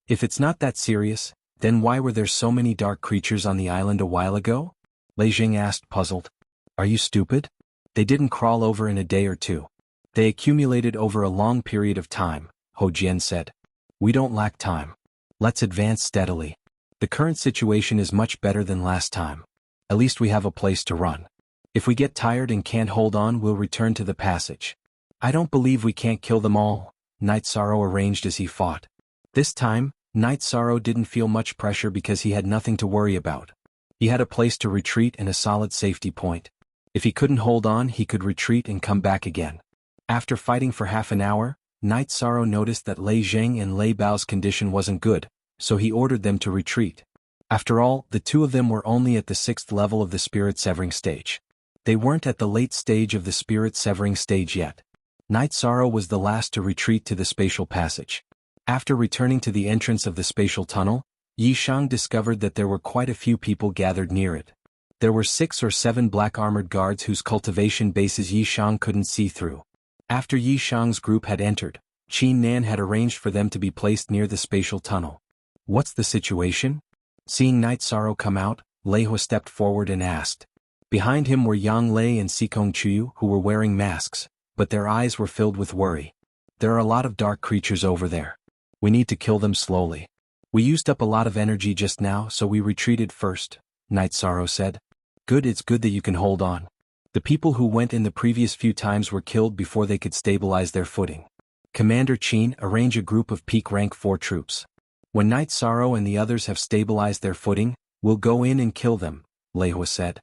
If it's not that serious, then why were there so many dark creatures on the island a while ago? Lei Jing asked, puzzled. Are you stupid? They didn't crawl over in a day or two. They accumulated over a long period of time, Ho Jian said. We don't lack time. Let's advance steadily. The current situation is much better than last time. At least we have a place to run. If we get tired and can't hold on, we'll return to the passage. I don't believe we can't kill them all, Night Sorrow arranged as he fought. This time, Night Sorrow didn't feel much pressure because he had nothing to worry about. He had a place to retreat and a solid safety point. If he couldn't hold on, he could retreat and come back again. After fighting for half an hour, Night Sorrow noticed that Lei Zheng and Lei Bao's condition wasn't good, so he ordered them to retreat. After all, the 2 of them were only at the 6th level of the spirit severing stage. They weren't at the late stage of the spirit severing stage yet. Night Sorrow was the last to retreat to the spatial passage. After returning to the entrance of the spatial tunnel, Yi Shang discovered that there were quite a few people gathered near it. There were 6 or 7 black armored guards whose cultivation bases Yi Shang couldn't see through. After Yi Shang's group had entered, Qin Nan had arranged for them to be placed near the spatial tunnel. What's the situation? Seeing Night Sorrow come out, Lei Hua stepped forward and asked. Behind him were Yang Lei and Sikong Chuyu, who were wearing masks, but their eyes were filled with worry. There are a lot of dark creatures over there. We need to kill them slowly. We used up a lot of energy just now, so we retreated first, Night Sorrow said. Good, it's good that you can hold on. The people who went in the previous few times were killed before they could stabilize their footing. Commander Qin, arrange a group of peak rank 4 troops. When Night Sorrow and the others have stabilized their footing, we'll go in and kill them, Lei Hua said.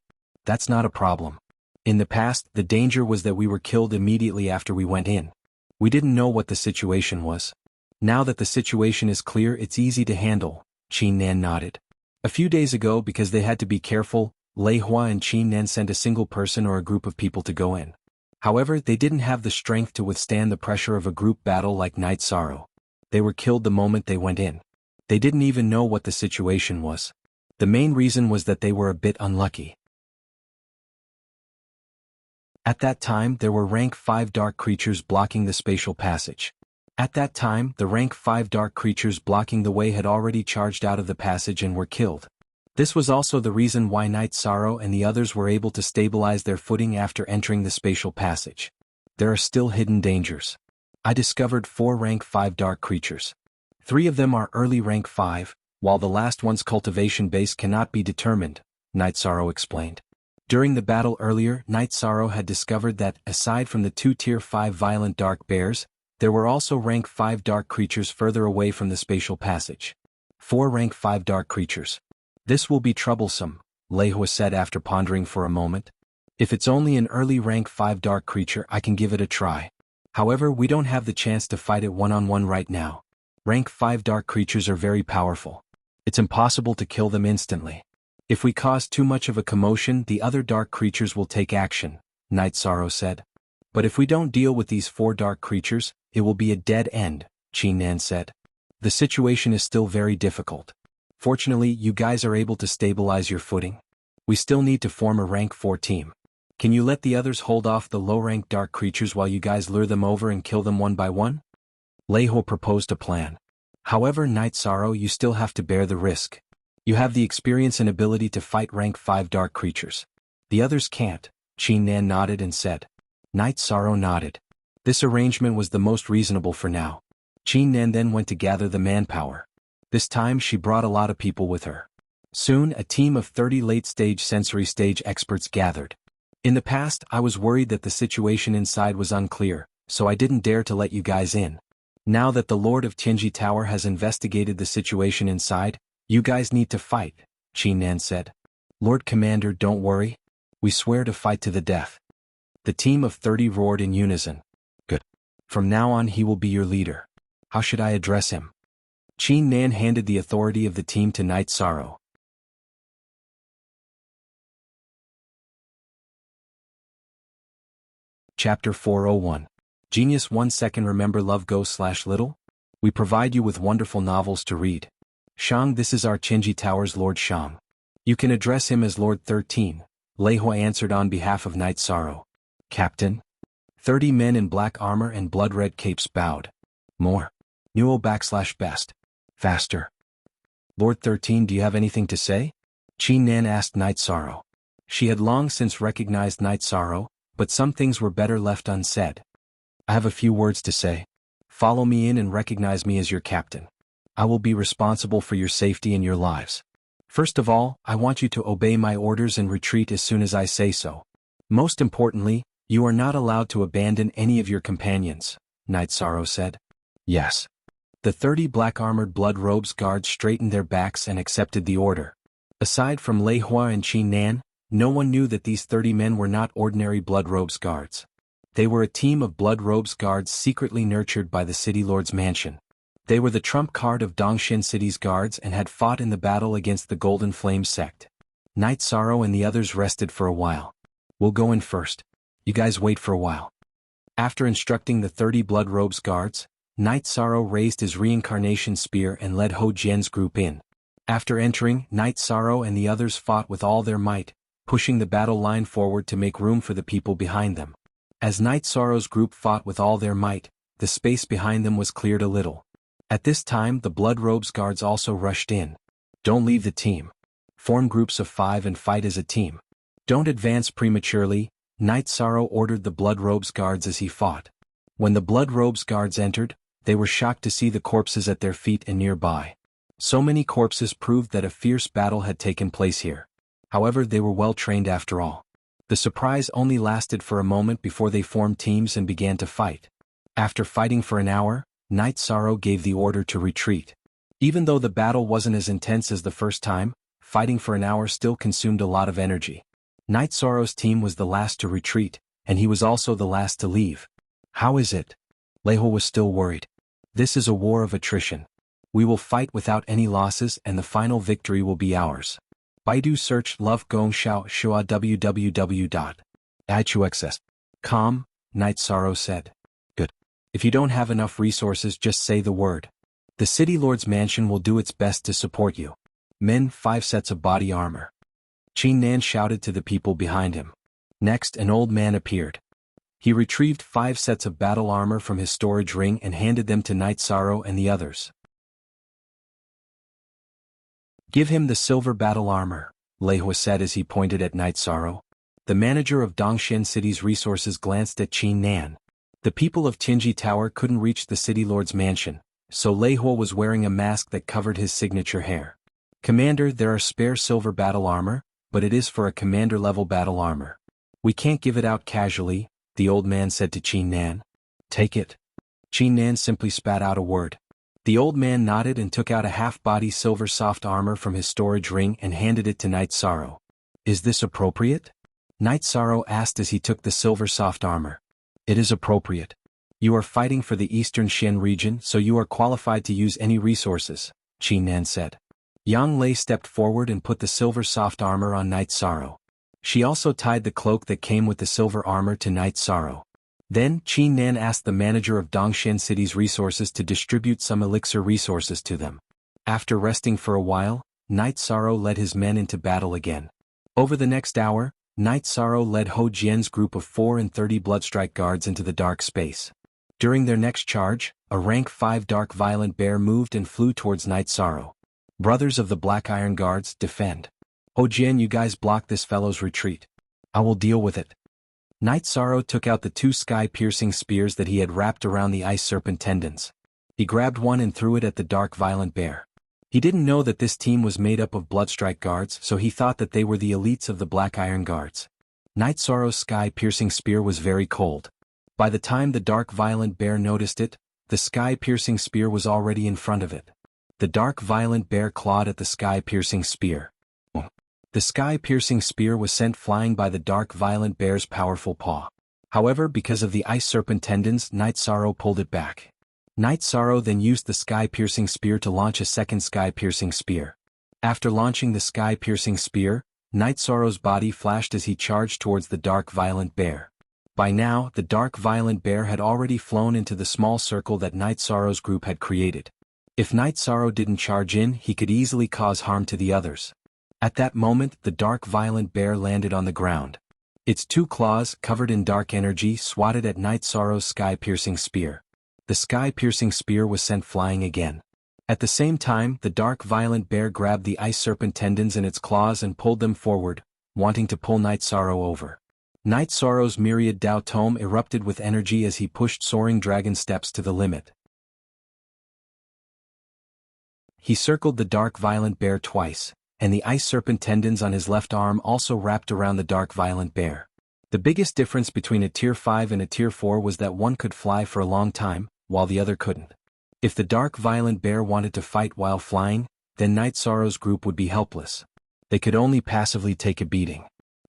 That's not a problem. In the past, the danger was that we were killed immediately after we went in. We didn't know what the situation was. Now that the situation is clear, it's easy to handle, Qin Nan nodded. A few days ago, because they had to be careful, Lei Hua and Qin Nan sent a single person or a group of people to go in. However, they didn't have the strength to withstand the pressure of a group battle like Night Sorrow. They were killed the moment they went in. They didn't even know what the situation was. The main reason was that they were a bit unlucky. At that time, there were rank 5 dark creatures blocking the spatial passage. At that time, the rank 5 dark creatures blocking the way had already charged out of the passage and were killed. This was also the reason why Night Sorrow and the others were able to stabilize their footing after entering the spatial passage. There are still hidden dangers. I discovered 4 rank 5 dark creatures. 3 of them are early rank 5, while the last one's cultivation base cannot be determined, Night Sorrow explained. During the battle earlier, Night Sorrow had discovered that, aside from the 2 tier 5 violent dark bears, there were also rank 5 dark creatures further away from the spatial passage. 4 rank 5 dark creatures. This will be troublesome, Lei Hua said after pondering for a moment. If it's only an early rank 5 dark creature, I can give it a try. However, we don't have the chance to fight it one-on-one right now. Rank 5 dark creatures are very powerful. It's impossible to kill them instantly. If we cause too much of a commotion, the other dark creatures will take action, Night Sorrow said. But if we don't deal with these 4 dark creatures, it will be a dead end, Qin Nan said. The situation is still very difficult. Fortunately, you guys are able to stabilize your footing. We still need to form a rank 4 team. Can you let the others hold off the low-rank dark creatures while you guys lure them over and kill them one by one? Lei Hua proposed a plan. However, Night Sorrow, you still have to bear the risk. You have the experience and ability to fight rank 5 dark creatures. The others can't, Qin Nan nodded and said. Night Sorrow nodded. This arrangement was the most reasonable for now. Qin Nan then went to gather the manpower. This time she brought a lot of people with her. Soon, a team of 30 late-stage sensory stage experts gathered. In the past, I was worried that the situation inside was unclear, so I didn't dare to let you guys in. Now that the Lord of Tianji Tower has investigated the situation inside, you guys need to fight, Qin Nan said. Lord Commander, don't worry. We swear to fight to the death. The team of 30 roared in unison. Good. From now on he will be your leader. How should I address him? Qin Nan handed the authority of the team to Night Sorrow. Chapter 401. Genius 1 second. Remember love go/little? We provide you with wonderful novels to read. Shang, this is our Tianji Tower's Lord Shang. You can address him as Lord 13, Lei Hua answered on behalf of Night Sorrow. Captain? 30 men in black armor and blood-red capes bowed. More. Nuo/best. Faster. Lord 13, do you have anything to say? Qin Nan asked Night Sorrow. She had long since recognized Night Sorrow, but some things were better left unsaid. I have a few words to say. Follow me in and recognize me as your captain. I will be responsible for your safety and your lives. First of all, I want you to obey my orders and retreat as soon as I say so. Most importantly, you are not allowed to abandon any of your companions, Night Sorrow said. Yes. The 30 black-armored blood robes guards straightened their backs and accepted the order. Aside from Lei Hua and Qin Nan, no one knew that these 30 men were not ordinary blood robes guards. They were a team of blood robes guards secretly nurtured by the city lord's mansion. They were the trump card of Dongxin City's guards and had fought in the battle against the Golden Flame sect. Night Sorrow and the others rested for a while. We'll go in first. You guys wait for a while. After instructing the 30 blood robes guards, Night Sorrow raised his reincarnation spear and led Ho Jian's group in. After entering, Night Sorrow and the others fought with all their might, pushing the battle line forward to make room for the people behind them. As Night Sorrow's group fought with all their might, the space behind them was cleared a little. At this time the Blood Robes guards also rushed in. Don't leave the team. Form groups of 5 and fight as a team. Don't advance prematurely, Night Sorrow ordered the Blood Robes guards as he fought. When the Blood Robes guards entered, they were shocked to see the corpses at their feet and nearby. So many corpses proved that a fierce battle had taken place here. However, they were well trained after all. The surprise only lasted for a moment before they formed teams and began to fight. After fighting for an hour, Night Sorrow gave the order to retreat. Even though the battle wasn't as intense as the first time, fighting for an hour still consumed a lot of energy. Night Sorrow's team was the last to retreat, and he was also the last to leave. How is it? Leho was still worried. This is a war of attrition. We will fight without any losses and the final victory will be ours. Baidu search Love Gong Xiao Shua www.ichuxs.com, Night Sorrow said. Good. If you don't have enough resources, just say the word. The City Lord's mansion will do its best to support you. Men, 5 sets of body armor. Qin Nan shouted to the people behind him. Next, an old man appeared. He retrieved 5 sets of battle armor from his storage ring and handed them to Night Sorrow and the others. Give him the silver battle armor, Leihua said as he pointed at Night Sorrow. The manager of Dongshan City's resources glanced at Qin Nan. The people of Tianji Tower couldn't reach the City Lord's mansion, so Leihua was wearing a mask that covered his signature hair. Commander, there are spare silver battle armor, but it is for a commander-level battle armor. We can't give it out casually, the old man said to Qin Nan. Take it. Qin Nan simply spat out a word. The old man nodded and took out a half-body silver soft armor from his storage ring and handed it to Night Sorrow. Is this appropriate? Night Sorrow asked as he took the silver soft armor. It is appropriate. You are fighting for the Eastern Xian region, so you are qualified to use any resources, Qin Nan said. Yang Lei stepped forward and put the silver soft armor on Night Sorrow. She also tied the cloak that came with the silver armor to Night Sorrow. Then, Qin Nan asked the manager of Dongshan City's resources to distribute some elixir resources to them. After resting for a while, Night Sorrow led his men into battle again. Over the next hour, Night Sorrow led Ho Jian's group of 4 and 30 Bloodstrike guards into the dark space. During their next charge, a rank 5 dark violent bear moved and flew towards Night Sorrow. Brothers of the Black Iron Guards, defend. Ho Jian, you guys block this fellow's retreat. I will deal with it. Night Sorrow took out the 2 sky-piercing spears that he had wrapped around the ice serpent tendons. He grabbed one and threw it at the dark violent bear. He didn't know that this team was made up of Bloodstrike guards, so he thought that they were the elites of the Black Iron Guards. Night Sorrow's sky-piercing spear was very cold. By the time the dark violent bear noticed it, the sky-piercing spear was already in front of it. The dark violent bear clawed at the sky-piercing spear. The sky-piercing spear was sent flying by the dark violent bear's powerful paw. However, because of the ice serpent tendons, Night Sorrow pulled it back. Night Sorrow then used the sky-piercing spear to launch a second sky-piercing spear. After launching the sky-piercing spear, Night Sorrow's body flashed as he charged towards the dark violent bear. By now, the dark violent bear had already flown into the small circle that Night Sorrow's group had created. If Night Sorrow didn't charge in, he could easily cause harm to the others. At that moment, the dark violent bear landed on the ground. Its 2 claws, covered in dark energy, swatted at Night Sorrow's sky-piercing spear. The sky-piercing spear was sent flying again. At the same time, the dark violent bear grabbed the ice serpent tendons in its claws and pulled them forward, wanting to pull Night Sorrow over. Night Sorrow's myriad Dao Tome erupted with energy as he pushed soaring dragon steps to the limit. He circled the dark violent bear twice, and the ice serpent tendons on his left arm also wrapped around the dark violent bear. The biggest difference between a tier 5 and a tier 4 was that one could fly for a long time, while the other couldn't. If the dark violent bear wanted to fight while flying, then Night Sorrow's group would be helpless. They could only passively take a beating.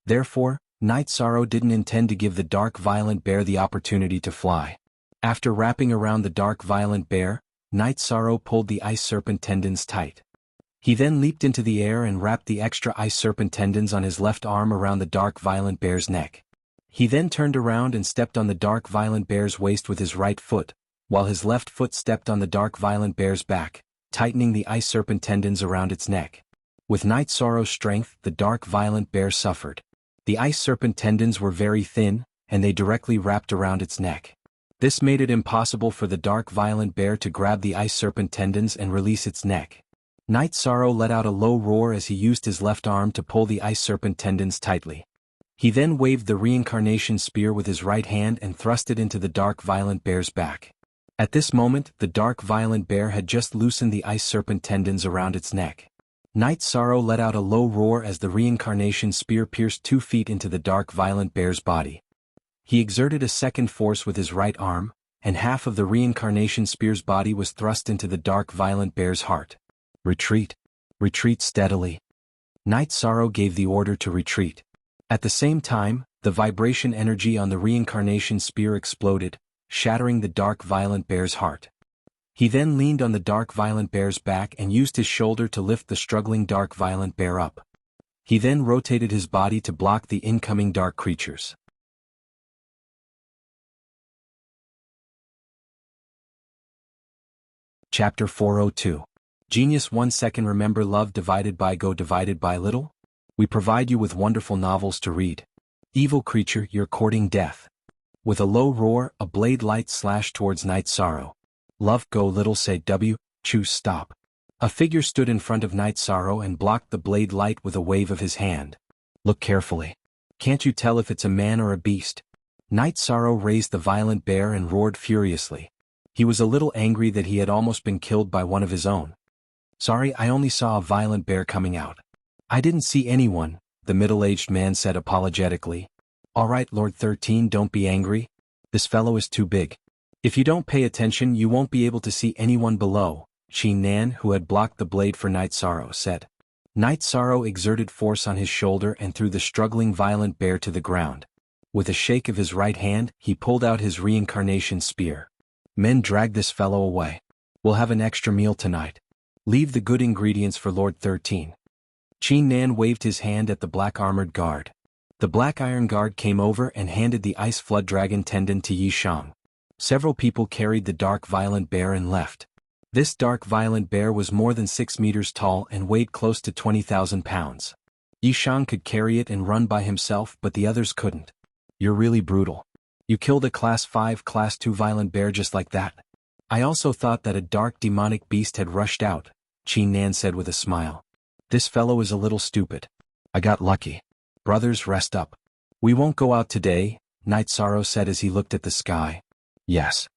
Therefore, Night Sorrow didn't intend to give the dark violent bear the opportunity to fly. After wrapping around the dark violent bear, Night Sorrow pulled the ice serpent tendons tight. He then leaped into the air and wrapped the extra ice serpent tendons on his left arm around the dark violent bear's neck. He then turned around and stepped on the dark violent bear's waist with his right foot, while his left foot stepped on the dark violent bear's back, tightening the ice serpent tendons around its neck. With Night Sorrow's strength, the dark violent bear suffered. The ice serpent tendons were very thin, and they directly wrapped around its neck. This made it impossible for the dark violent bear to grab the ice serpent tendons and release its neck. Night Sorrow let out a low roar as he used his left arm to pull the ice serpent tendons tightly. He then waved the reincarnation spear with his right hand and thrust it into the dark violent bear's back. At this moment, the dark violent bear had just loosened the ice serpent tendons around its neck. Night Sorrow let out a low roar as the reincarnation spear pierced 2 feet into the dark violent bear's body. He exerted a second force with his right arm, and half of the reincarnation spear's body was thrust into the dark violent bear's heart. Retreat. Retreat steadily. Night Sorrow gave the order to retreat. At the same time, the vibration energy on the reincarnation spear exploded, shattering the dark violent bear's heart. He then leaned on the dark violent bear's back and used his shoulder to lift the struggling dark violent bear up. He then rotated his body to block the incoming dark creatures. Chapter 402. Genius 1 second. Remember love divided by go divided by little? We provide you with wonderful novels to read. Evil creature, you're courting death. With a low roar, a blade light slashed towards Night Sorrow. Love, go little, say W, choose stop. A figure stood in front of Night Sorrow and blocked the blade light with a wave of his hand. Look carefully. Can't you tell if it's a man or a beast? Night Sorrow raised the violent bear and roared furiously. He was a little angry that he had almost been killed by one of his own. Sorry, I only saw a violent bear coming out. I didn't see anyone, the middle-aged man said apologetically. All right, Lord 13, don't be angry. This fellow is too big. If you don't pay attention, you won't be able to see anyone below, Qi Nan, who had blocked the blade for Night Sorrow, said. Night Sorrow exerted force on his shoulder and threw the struggling violent bear to the ground. With a shake of his right hand, he pulled out his reincarnation spear. Men, drag this fellow away. We'll have an extra meal tonight. Leave the good ingredients for Lord 13. Qi Nan waved his hand at the black armored guard. The black iron guard came over and handed the ice flood dragon tendon to Yi Shang. Several people carried the dark violent bear and left. This dark violent bear was more than 6 meters tall and weighed close to 20,000 pounds. Yi Shang could carry it and run by himself, but the others couldn't. You're really brutal. You killed a Class 5, Class 2 violent bear just like that. I also thought that a dark demonic beast had rushed out, Qi Nan said with a smile. This fellow is a little stupid. I got lucky. Brothers, rest up. We won't go out today, Night Sorrow said as he looked at the sky. Yes.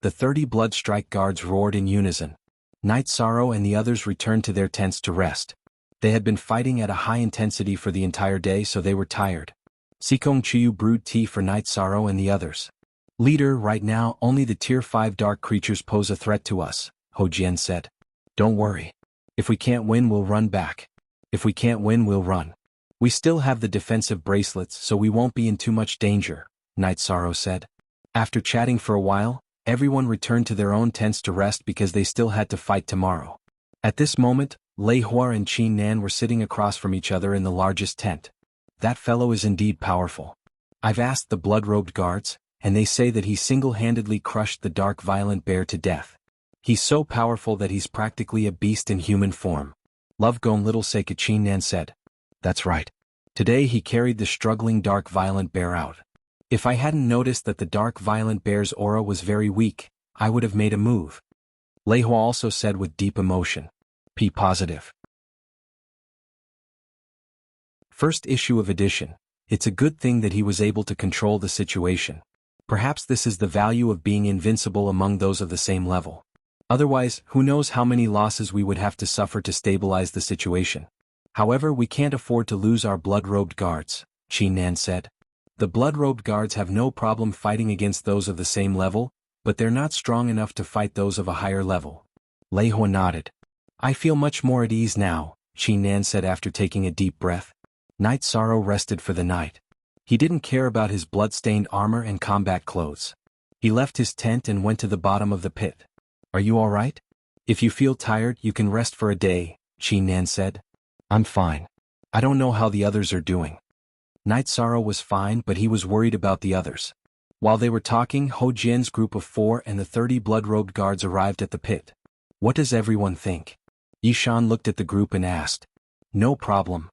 The 30 blood strike guards roared in unison. Night Sorrow and the others returned to their tents to rest. They had been fighting at a high intensity for the entire day, so they were tired. Sikong Chiyu brewed tea for Night Sorrow and the others. Leader, right now only the Tier 5 dark creatures pose a threat to us, Ho Jian said. Don't worry. If we can't win, we'll run back. If we can't win, we'll run. We still have the defensive bracelets, so we won't be in too much danger, Night Sorrow said. After chatting for a while, everyone returned to their own tents to rest because they still had to fight tomorrow. At this moment, Lei Hua and Qi Nan were sitting across from each other in the largest tent. That fellow is indeed powerful. I've asked the blood-robed guards, and they say that he single-handedly crushed the dark violent bear to death. He's so powerful that he's practically a beast in human form. Love Gone Little Seika, Qi Nan said. That's right. Today he carried the struggling dark violent bear out. If I hadn't noticed that the dark violent bear's aura was very weak, I would have made a move. Lei Hua also said with deep emotion. P positive. First issue of edition. It's a good thing that he was able to control the situation. Perhaps this is the value of being invincible among those of the same level. Otherwise, who knows how many losses we would have to suffer to stabilize the situation. However, we can't afford to lose our blood-robed guards, Qi Nan said. The blood-robed guards have no problem fighting against those of the same level, but they're not strong enough to fight those of a higher level. Lei Hua nodded. I feel much more at ease now, Qi Nan said after taking a deep breath. Night Sorrow rested for the night. He didn't care about his blood-stained armor and combat clothes. He left his tent and went to the bottom of the pit. Are you all right? If you feel tired, you can rest for a day, Qi Nan said. I'm fine. I don't know how the others are doing. Night Sorrow was fine, but he was worried about the others. While they were talking, Ho Jian's group of 4 and the 30 blood-robed guards arrived at the pit. What does everyone think? Yishan looked at the group and asked. No problem.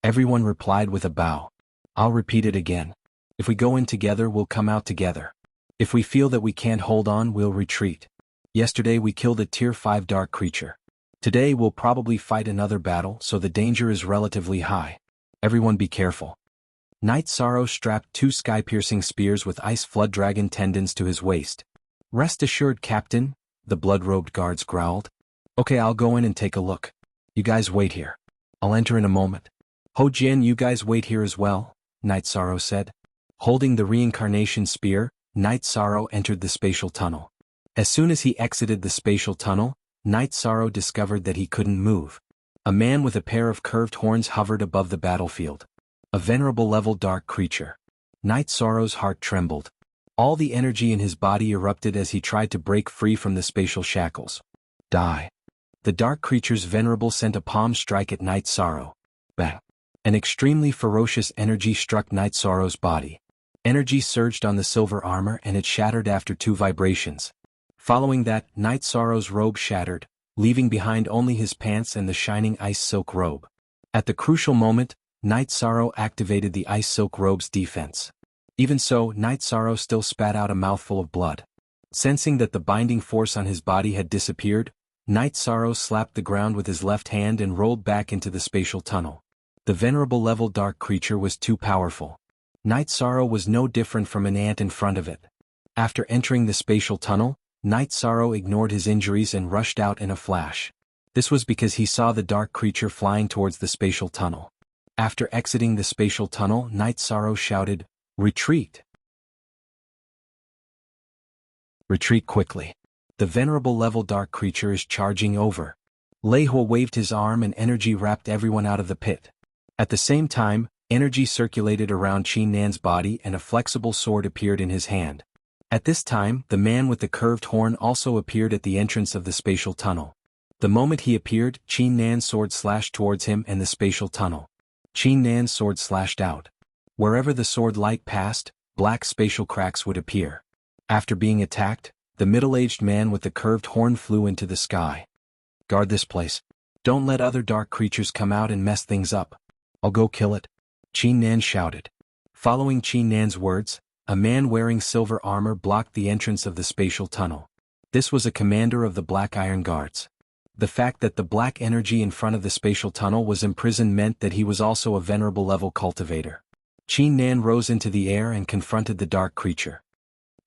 Everyone replied with a bow. I'll repeat it again. If we go in together, we'll come out together. If we feel that we can't hold on, we'll retreat. Yesterday we killed a tier 5 dark creature. Today we'll probably fight another battle, so the danger is relatively high. Everyone be careful. Knight Sorrow strapped 2 sky-piercing spears with ice flood dragon tendons to his waist. Rest assured, Captain, the blood-robed guards growled. Okay, I'll go in and take a look. You guys wait here. I'll enter in a moment. Ho Jian, you guys wait here as well, Knight Sorrow said. Holding the reincarnation spear, Knight Sorrow entered the spatial tunnel. As soon as he exited the spatial tunnel, Knight Sorrow discovered that he couldn't move. A man with a pair of curved horns hovered above the battlefield. A venerable level dark creature. Knight Sorrow's heart trembled. All the energy in his body erupted as he tried to break free from the spatial shackles. Die. The dark creature's venerable sent a palm strike at Knight Sorrow. Bang. An extremely ferocious energy struck Knight Sorrow's body. Energy surged on the silver armor and it shattered after 2 vibrations. Following that, Knight Sorrow's robe shattered, leaving behind only his pants and the shining ice silk robe. At the crucial moment, Knight Sorrow activated the ice silk robe's defense. Even so, Knight Sorrow still spat out a mouthful of blood. Sensing that the binding force on his body had disappeared, Knight Sorrow slapped the ground with his left hand and rolled back into the spatial tunnel. The venerable level dark creature was too powerful. Knight Sorrow was no different from an ant in front of it. After entering the spatial tunnel, Knight Sorrow ignored his injuries and rushed out in a flash. This was because he saw the dark creature flying towards the spatial tunnel. After exiting the spatial tunnel, Knight Sorrow shouted, "Retreat! Retreat quickly. The venerable level dark creature is charging over." Lei Hua waved his arm and energy wrapped everyone out of the pit. At the same time, energy circulated around Qin Nan's body and a flexible sword appeared in his hand. At this time, the man with the curved horn also appeared at the entrance of the spatial tunnel. The moment he appeared, Qin Nan's sword slashed towards him and the spatial tunnel. Qin Nan's sword slashed out. Wherever the sword light passed, black spatial cracks would appear. After being attacked, the middle-aged man with the curved horn flew into the sky. Guard this place. Don't let other dark creatures come out and mess things up. I'll go kill it. Qin Nan shouted. Following Qin Nan's words, a man wearing silver armor blocked the entrance of the spatial tunnel. This was a commander of the Black Iron Guards. The fact that the black energy in front of the spatial tunnel was imprisoned meant that he was also a venerable level cultivator. Qin Nan rose into the air and confronted the dark creature.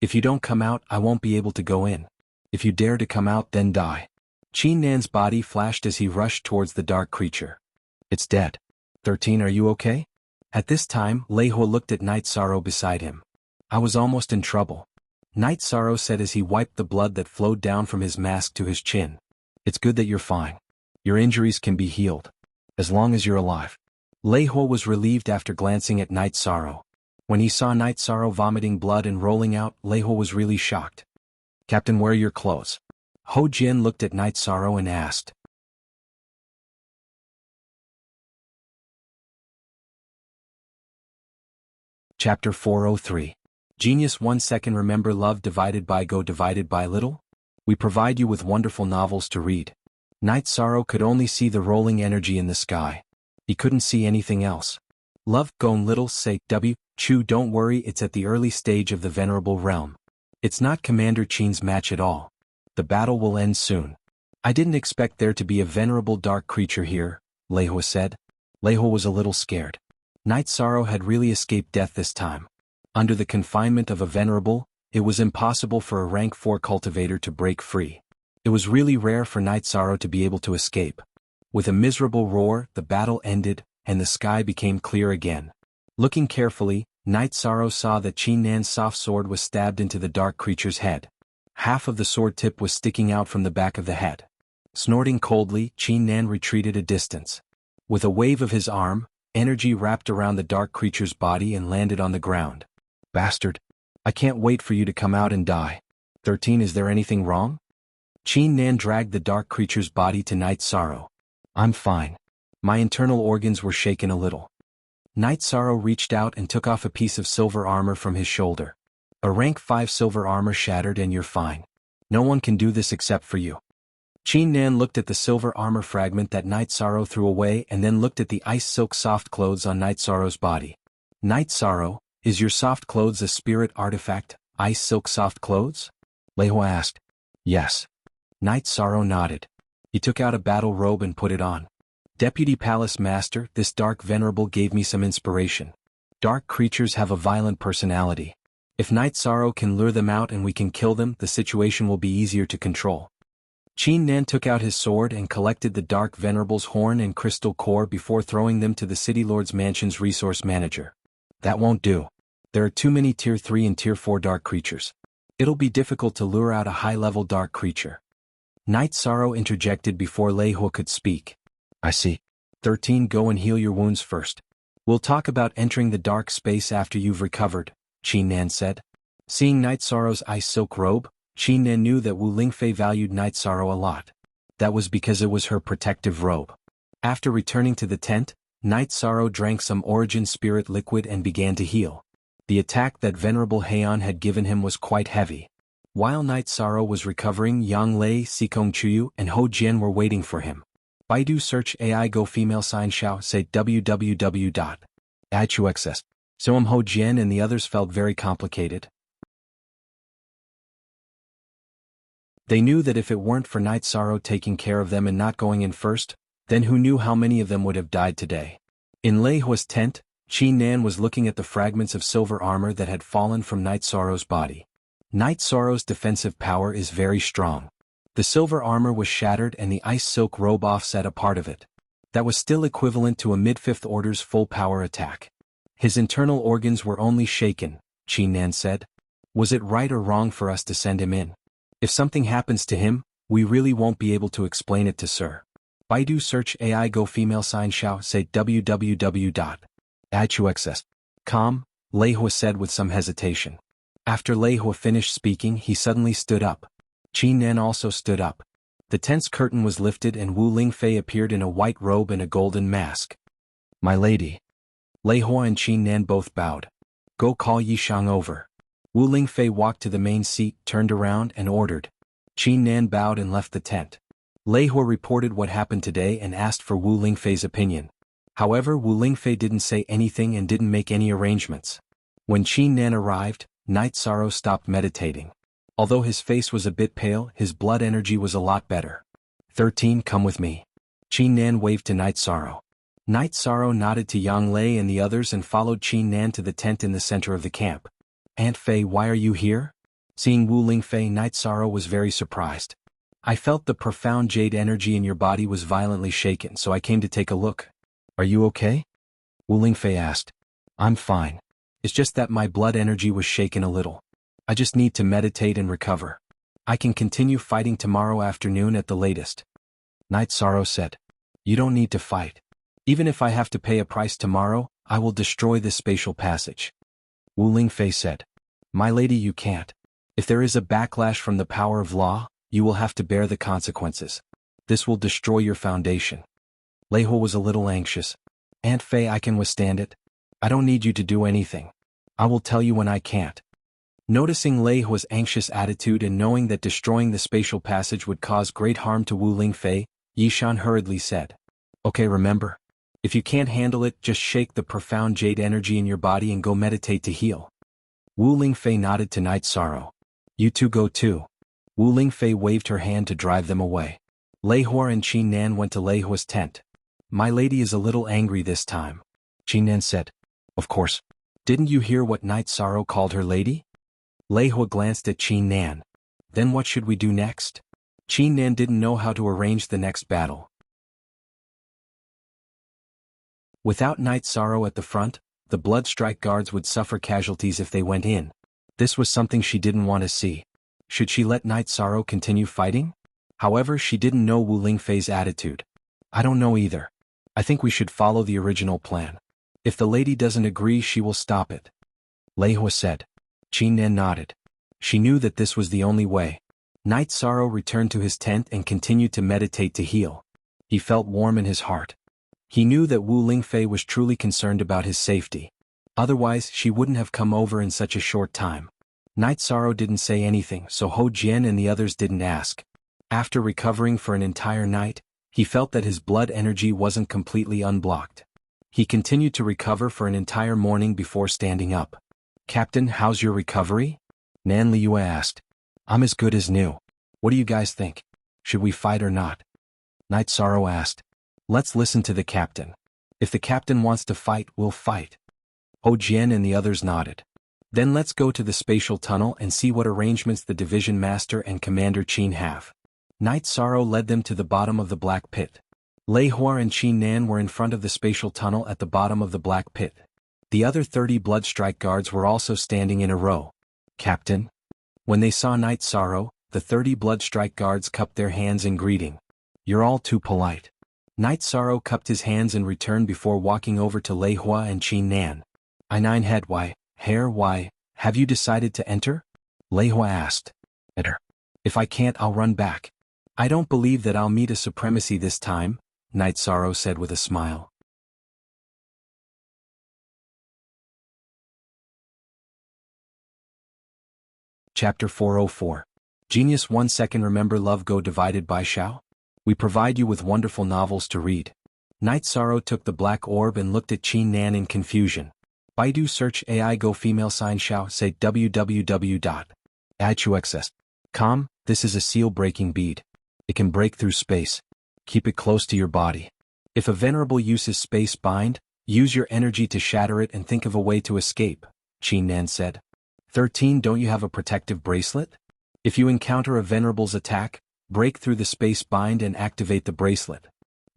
If you don't come out, I won't be able to go in. If you dare to come out, then die. Qin Nan's body flashed as he rushed towards the dark creature. It's dead. 13, are you okay? At this time, Lei Hua looked at Knight Sorrow beside him. I was almost in trouble. Knight Sorrow said as he wiped the blood that flowed down from his mask to his chin. It's good that you're fine. Your injuries can be healed. As long as you're alive. Lei Hua was relieved after glancing at Knight Sorrow. When he saw Knight Sorrow vomiting blood and rolling out, Lei Hua was really shocked. Captain, where are your clothes? Ho Jian looked at Knight Sorrow and asked. Chapter 403. Genius 1 second. Remember love divided by go divided by little? We provide you with wonderful novels to read. Knight Sorrow could only see the rolling energy in the sky. He couldn't see anything else. Love, gone little, say, W, Chu, don't worry, it's at the early stage of the venerable realm. It's not Commander Qin's match at all. The battle will end soon. I didn't expect there to be a venerable dark creature here, Lei Hua said. Lei Hua was a little scared. Knight Sorrow had really escaped death this time. Under the confinement of a venerable, it was impossible for a rank 4 cultivator to break free. It was really rare for Knight Sorrow to be able to escape. With a miserable roar, the battle ended, and the sky became clear again. Looking carefully, Knight Sorrow saw that Qin Nan's soft sword was stabbed into the dark creature's head. Half of the sword tip was sticking out from the back of the head. Snorting coldly, Qin Nan retreated a distance. With a wave of his arm, energy wrapped around the dark creature's body and landed on the ground. Bastard. I can't wait for you to come out and die. 13, is there anything wrong? Qin Nan dragged the dark creature's body to Knight Sorrow. I'm fine. My internal organs were shaken a little. Knight Sorrow reached out and took off a piece of silver armor from his shoulder. A rank 5 silver armor shattered and you're fine. No one can do this except for you. Qin Nan looked at the silver armor fragment that Night Sorrow threw away and then looked at the ice silk soft clothes on Night Sorrow's body. Night Sorrow, is your soft clothes a spirit artifact, ice silk soft clothes? Lei Hua asked. Yes. Night Sorrow nodded. He took out a battle robe and put it on. Deputy Palace Master, this dark venerable gave me some inspiration. Dark creatures have a violent personality. If Night Sorrow can lure them out and we can kill them, the situation will be easier to control. Qin Nan took out his sword and collected the Dark Venerable's horn and crystal core before throwing them to the City Lord's Mansion's resource manager. That won't do. There are too many Tier 3 and Tier 4 dark creatures. It'll be difficult to lure out a high-level dark creature. Night Sorrow interjected before Lei Hua could speak. I see. 13. Go and heal your wounds first. We'll talk about entering the dark space after you've recovered, Qin Nan said. Seeing Night Sorrow's ice silk robe, Qin Nan knew that Wu Lingfei valued Night Sorrow a lot. That was because it was her protective robe. After returning to the tent, Night Sorrow drank some origin spirit liquid and began to heal. The attack that Venerable Heian had given him was quite heavy. While Night Sorrow was recovering, Yang Lei, Sikong Chuyu, and Ho Jian were waiting for him. Baidu search AI go female sign xiao say www.aichuxs. So Ho Jian and the others felt very complicated. They knew that if it weren't for Night Sorrow taking care of them and not going in first, then who knew how many of them would have died today. In Lei Hua's tent, Qin Nan was looking at the fragments of silver armor that had fallen from Night Sorrow's body. Night Sorrow's defensive power is very strong. The silver armor was shattered and the ice silk robe offset a part of it. That was still equivalent to a mid-fifth order's full power attack. His internal organs were only shaken, Qin Nan said. Was it right or wrong for us to send him in? If something happens to him, we really won't be able to explain it to Sir. Baidu search AI go female sign xiao say www.aichuxs.com, Lei Hua said with some hesitation. After Lei Hua finished speaking, he suddenly stood up. Qin Nan also stood up. The tent's curtain was lifted and Wu Lingfei appeared in a white robe and a golden mask. My lady. Lei Hua and Qin Nan both bowed. Go call Yishang over. Wu Lingfei walked to the main seat, turned around and ordered. Qin Nan bowed and left the tent. Lei Hua reported what happened today and asked for Wu Lingfei's opinion. However, Wu Lingfei didn't say anything and didn't make any arrangements. When Qin Nan arrived, Night Sorrow stopped meditating. Although his face was a bit pale, his blood energy was a lot better. 13. Come with me. Qin Nan waved to Night Sorrow. Night Sorrow nodded to Yang Lei and the others and followed Qin Nan to the tent in the center of the camp. Aunt Fei, why are you here? Seeing Wu Lingfei, Night Sorrow was very surprised. I felt the profound jade energy in your body was violently shaken, so I came to take a look. Are you okay? Wu Lingfei asked. I'm fine. It's just that my blood energy was shaken a little. I just need to meditate and recover. I can continue fighting tomorrow afternoon at the latest. Night Sorrow said. You don't need to fight. Even if I have to pay a price tomorrow, I will destroy this spatial passage. Wu Lingfei said. My lady, you can't. If there is a backlash from the power of law, you will have to bear the consequences. This will destroy your foundation. Lei Hua was a little anxious. Aunt Fei, I can withstand it. I don't need you to do anything. I will tell you when I can't. Noticing Lei Hua's anxious attitude and knowing that destroying the spatial passage would cause great harm to Wu Lingfei, Yishan hurriedly said. Okay, remember. If you can't handle it, just shake the profound jade energy in your body and go meditate to heal. Wu Lingfei nodded to Night Sorrow. You two go too. Wu Lingfei waved her hand to drive them away. Lei Hua and Qin Nan went to Lei Hua's tent. My lady is a little angry this time. Qin Nan said. Of course. Didn't you hear what Night Sorrow called her lady? Lei Hua glanced at Qin Nan. Then what should we do next? Qin Nan didn't know how to arrange the next battle. Without Night Sorrow at the front, the Blood Strike guards would suffer casualties if they went in. This was something she didn't want to see. Should she let Night Sorrow continue fighting? However, she didn't know Wu Lingfei's attitude. I don't know either. I think we should follow the original plan. If the lady doesn't agree, she will stop it. Lei Hua said. Qin Nan nodded. She knew that this was the only way. Night Sorrow returned to his tent and continued to meditate to heal. He felt warm in his heart. He knew that Wu Lingfei was truly concerned about his safety. Otherwise, she wouldn't have come over in such a short time. Night Sorrow didn't say anything, so Ho Jian and the others didn't ask. After recovering for an entire night, he felt that his blood energy wasn't completely unblocked. He continued to recover for an entire morning before standing up. "Captain, how's your recovery?" Nan Liu asked. "I'm as good as new. What do you guys think? Should we fight or not?" Night Sorrow asked. "Let's listen to the captain. If the captain wants to fight, we'll fight." Ho Jian and the others nodded. "Then let's go to the spatial tunnel and see what arrangements the division master and Commander Qin have." Night Sorrow led them to the bottom of the black pit. Lei Hua and Qin Nan were in front of the spatial tunnel at the bottom of the black pit. The other 30 blood strike guards were also standing in a row. "Captain?" When they saw Night Sorrow, the 30 blood strike guards cupped their hands in greeting. "You're all too polite." Night Sorrow cupped his hands in return before walking over to Lei Hua and Qin Nan. "I9 head, why, hair, why, have you decided to enter?" Lei Hua asked. "Enter. If I can't, I'll run back. I don't believe that I'll meet a supremacy this time," Night Sorrow said with a smile. Chapter 404. Genius 1 second. Remember love go divided by Shao? We provide you with wonderful novels to read. Night Sorrow took the black orb and looked at Qin Nan in confusion. Baidu search AI go female sign Shao say www.ichuxs.com. This is a seal-breaking bead. It can break through space. Keep it close to your body. If a venerable uses space bind, use your energy to shatter it and think of a way to escape, Qin Nan said. 13. Don't you have a protective bracelet? If you encounter a venerable's attack, break through the space bind and activate the bracelet.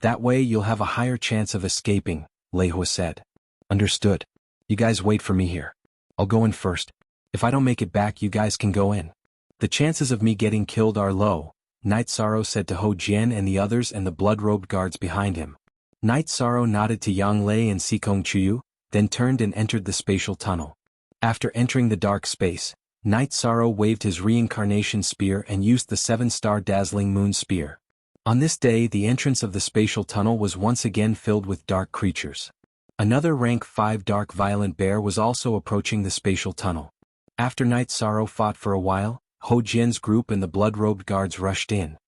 That way you'll have a higher chance of escaping, Lei Hua said. Understood. You guys wait for me here. I'll go in first. If I don't make it back, you guys can go in. The chances of me getting killed are low, Night Sorrow said to Ho Jian and the others and the blood-robed guards behind him. Night Sorrow nodded to Yang Lei and Sikong Chuyu, then turned and entered the spatial tunnel. After entering the dark space, Night Sorrow waved his reincarnation spear and used the 7-star dazzling moon spear. On this day, the entrance of the spatial tunnel was once again filled with dark creatures. Another rank 5 dark violent bear was also approaching the spatial tunnel. After Night Sorrow fought for a while, Ho Jian's group and the blood-robed guards rushed in.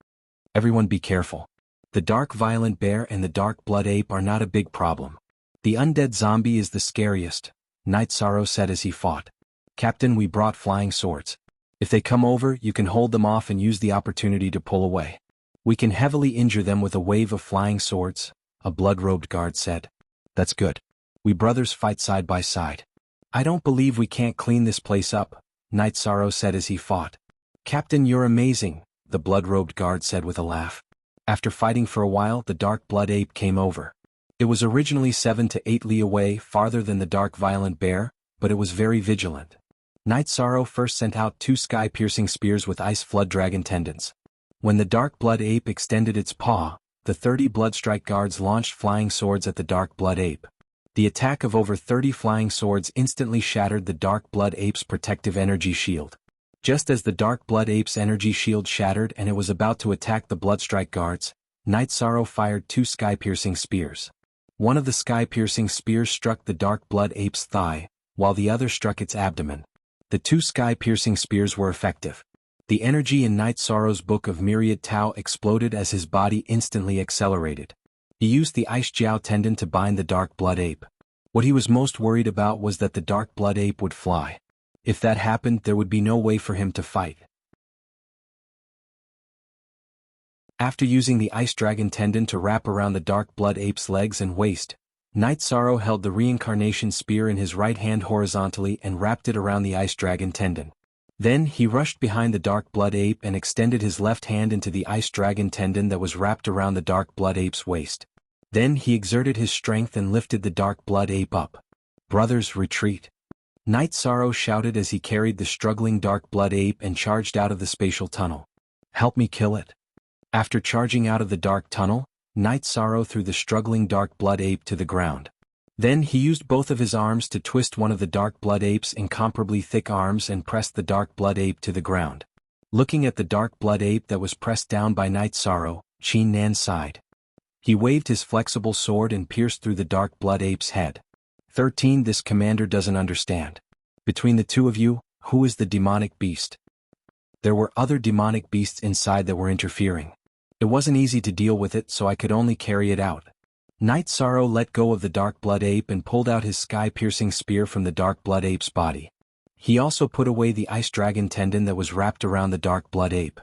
Everyone be careful. The dark violent bear and the dark blood ape are not a big problem. The undead zombie is the scariest, Night Sorrow said as he fought. Captain, we brought flying swords. If they come over, you can hold them off and use the opportunity to pull away. We can heavily injure them with a wave of flying swords, a blood-robed guard said. That's good. We brothers fight side by side. I don't believe we can't clean this place up, Night Sorrow said as he fought. Captain, you're amazing, the blood-robed guard said with a laugh. After fighting for a while, the dark blood ape came over. It was originally 7 to 8 li away, farther than the dark violent bear, but it was very vigilant. Night Sorrow first sent out 2 sky-piercing spears with ice flood dragon tendons. When the dark blood ape extended its paw, the 30 bloodstrike guards launched flying swords at the dark blood ape. The attack of over 30 flying swords instantly shattered the dark blood ape's protective energy shield. Just as the dark blood ape's energy shield shattered and it was about to attack the bloodstrike guards, Night Sorrow fired 2 sky-piercing spears. One of the sky-piercing spears struck the dark blood ape's thigh, while the other struck its abdomen. The 2 sky-piercing spears were effective. The energy in Night Sorrow's Book of Myriad Tao exploded as his body instantly accelerated. He used the Ice Jiao tendon to bind the dark blood ape. What he was most worried about was that the dark blood ape would fly. If that happened, there would be no way for him to fight. After using the Ice Dragon tendon to wrap around the dark blood ape's legs and waist, Night Sorrow held the reincarnation spear in his right hand horizontally and wrapped it around the Ice Dragon tendon. Then he rushed behind the dark blood ape and extended his left hand into the Ice Dragon tendon that was wrapped around the dark blood ape's waist. Then he exerted his strength and lifted the dark blood ape up. Brothers, retreat! Night Sorrow shouted as he carried the struggling dark blood ape and charged out of the spatial tunnel. Help me kill it. After charging out of the dark tunnel, Night Sorrow threw the struggling dark blood ape to the ground. Then he used both of his arms to twist one of the dark blood ape's incomparably thick arms and pressed the dark blood ape to the ground. Looking at the dark blood ape that was pressed down by Night Sorrow, Qin Nan sighed. He waved his flexible sword and pierced through the dark blood ape's head. 13. This commander doesn't understand. Between the two of you, who is the demonic beast? There were other demonic beasts inside that were interfering. It wasn't easy to deal with it, so I could only carry it out. Night Sorrow let go of the Dark Blood Ape and pulled out his sky-piercing spear from the Dark Blood Ape's body. He also put away the Ice Dragon tendon that was wrapped around the Dark Blood Ape.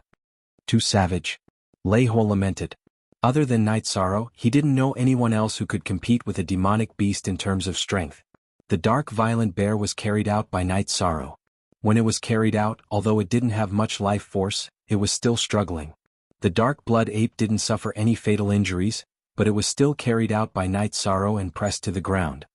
Too savage. Lei Huo lamented. Other than Night Sorrow, he didn't know anyone else who could compete with a demonic beast in terms of strength. The dark violent bear was carried out by Night Sorrow. When it was carried out, although it didn't have much life force, it was still struggling. The Dark Blood Ape didn't suffer any fatal injuries, but it was still carried out by Night Sorrow and pressed to the ground.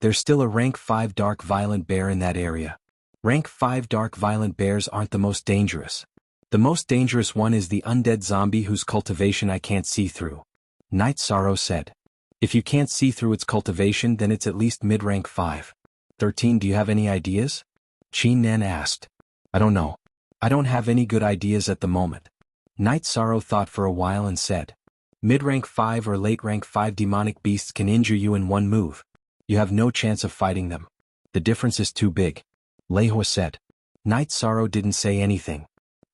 There's still a rank 5 dark violent bear in that area. Rank 5 dark violent bears aren't the most dangerous. The most dangerous one is the undead zombie whose cultivation I can't see through. Night Sorrow said. If you can't see through its cultivation, then it's at least mid-rank 5. 13. Do you have any ideas? Qi Nen asked. I don't know. I don't have any good ideas at the moment. Night Sorrow thought for a while and said. Mid-rank 5 or late-rank 5 demonic beasts can injure you in one move. You have no chance of fighting them. The difference is too big. Lei Huo said. Night Sorrow didn't say anything.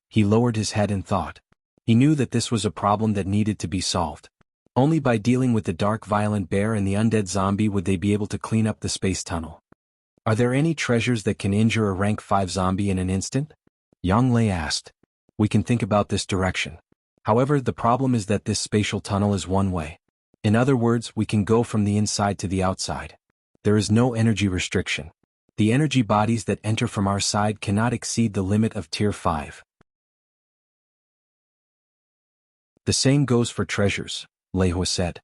He lowered his head and thought. He knew that this was a problem that needed to be solved. Only by dealing with the dark violent bear and the undead zombie would they be able to clean up the space tunnel. Are there any treasures that can injure a rank 5 zombie in an instant? Yang Lei asked. We can think about this direction. However, the problem is that this spatial tunnel is one way. In other words, we can go from the inside to the outside. There is no energy restriction. The energy bodies that enter from our side cannot exceed the limit of Tier 5. The same goes for treasures, Lei Huo said.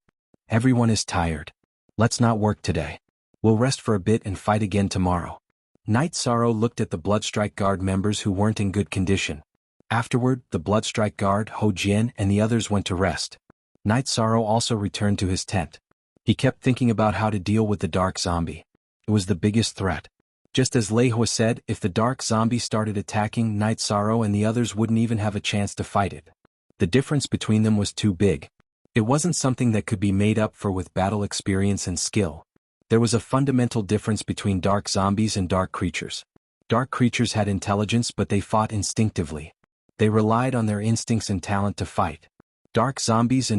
Everyone is tired. Let's not work today. We'll rest for a bit and fight again tomorrow. Night Sorrow looked at the Bloodstrike Guard members who weren't in good condition. Afterward, the Bloodstrike Guard, Ho Jian, and the others went to rest. Night Sorrow also returned to his tent. He kept thinking about how to deal with the dark zombie. It was the biggest threat. Just as Lei Huo said, if the dark zombie started attacking, Night Sorrow and the others wouldn't even have a chance to fight it. The difference between them was too big. It wasn't something that could be made up for with battle experience and skill. There was a fundamental difference between dark zombies and dark creatures. Dark creatures had intelligence, but they fought instinctively. They relied on their instincts and talent to fight. Dark zombies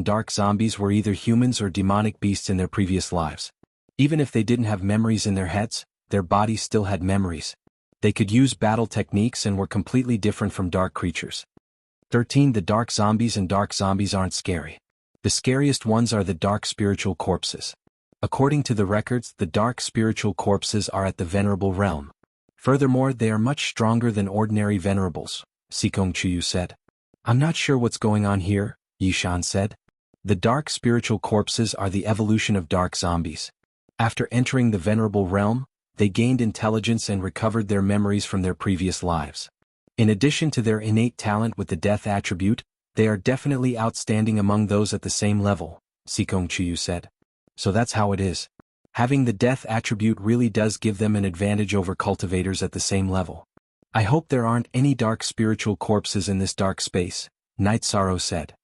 were either humans or demonic beasts in their previous lives. Even if they didn't have memories in their heads, their bodies still had memories. They could use battle techniques and were completely different from dark creatures. 13. The dark zombies aren't scary. The scariest ones are the dark spiritual corpses. According to the records, the dark spiritual corpses are at the venerable realm. Furthermore, they are much stronger than ordinary venerables, Sikong Chuyu said. I'm not sure what's going on here, Yishan said. The dark spiritual corpses are the evolution of dark zombies. After entering the venerable realm, they gained intelligence and recovered their memories from their previous lives. In addition to their innate talent with the death attribute, they are definitely outstanding among those at the same level, Sikong Chuyu said. So that's how it is. Having the death attribute really does give them an advantage over cultivators at the same level. I hope there aren't any dark spiritual corpses in this dark space, Night Sorrow said.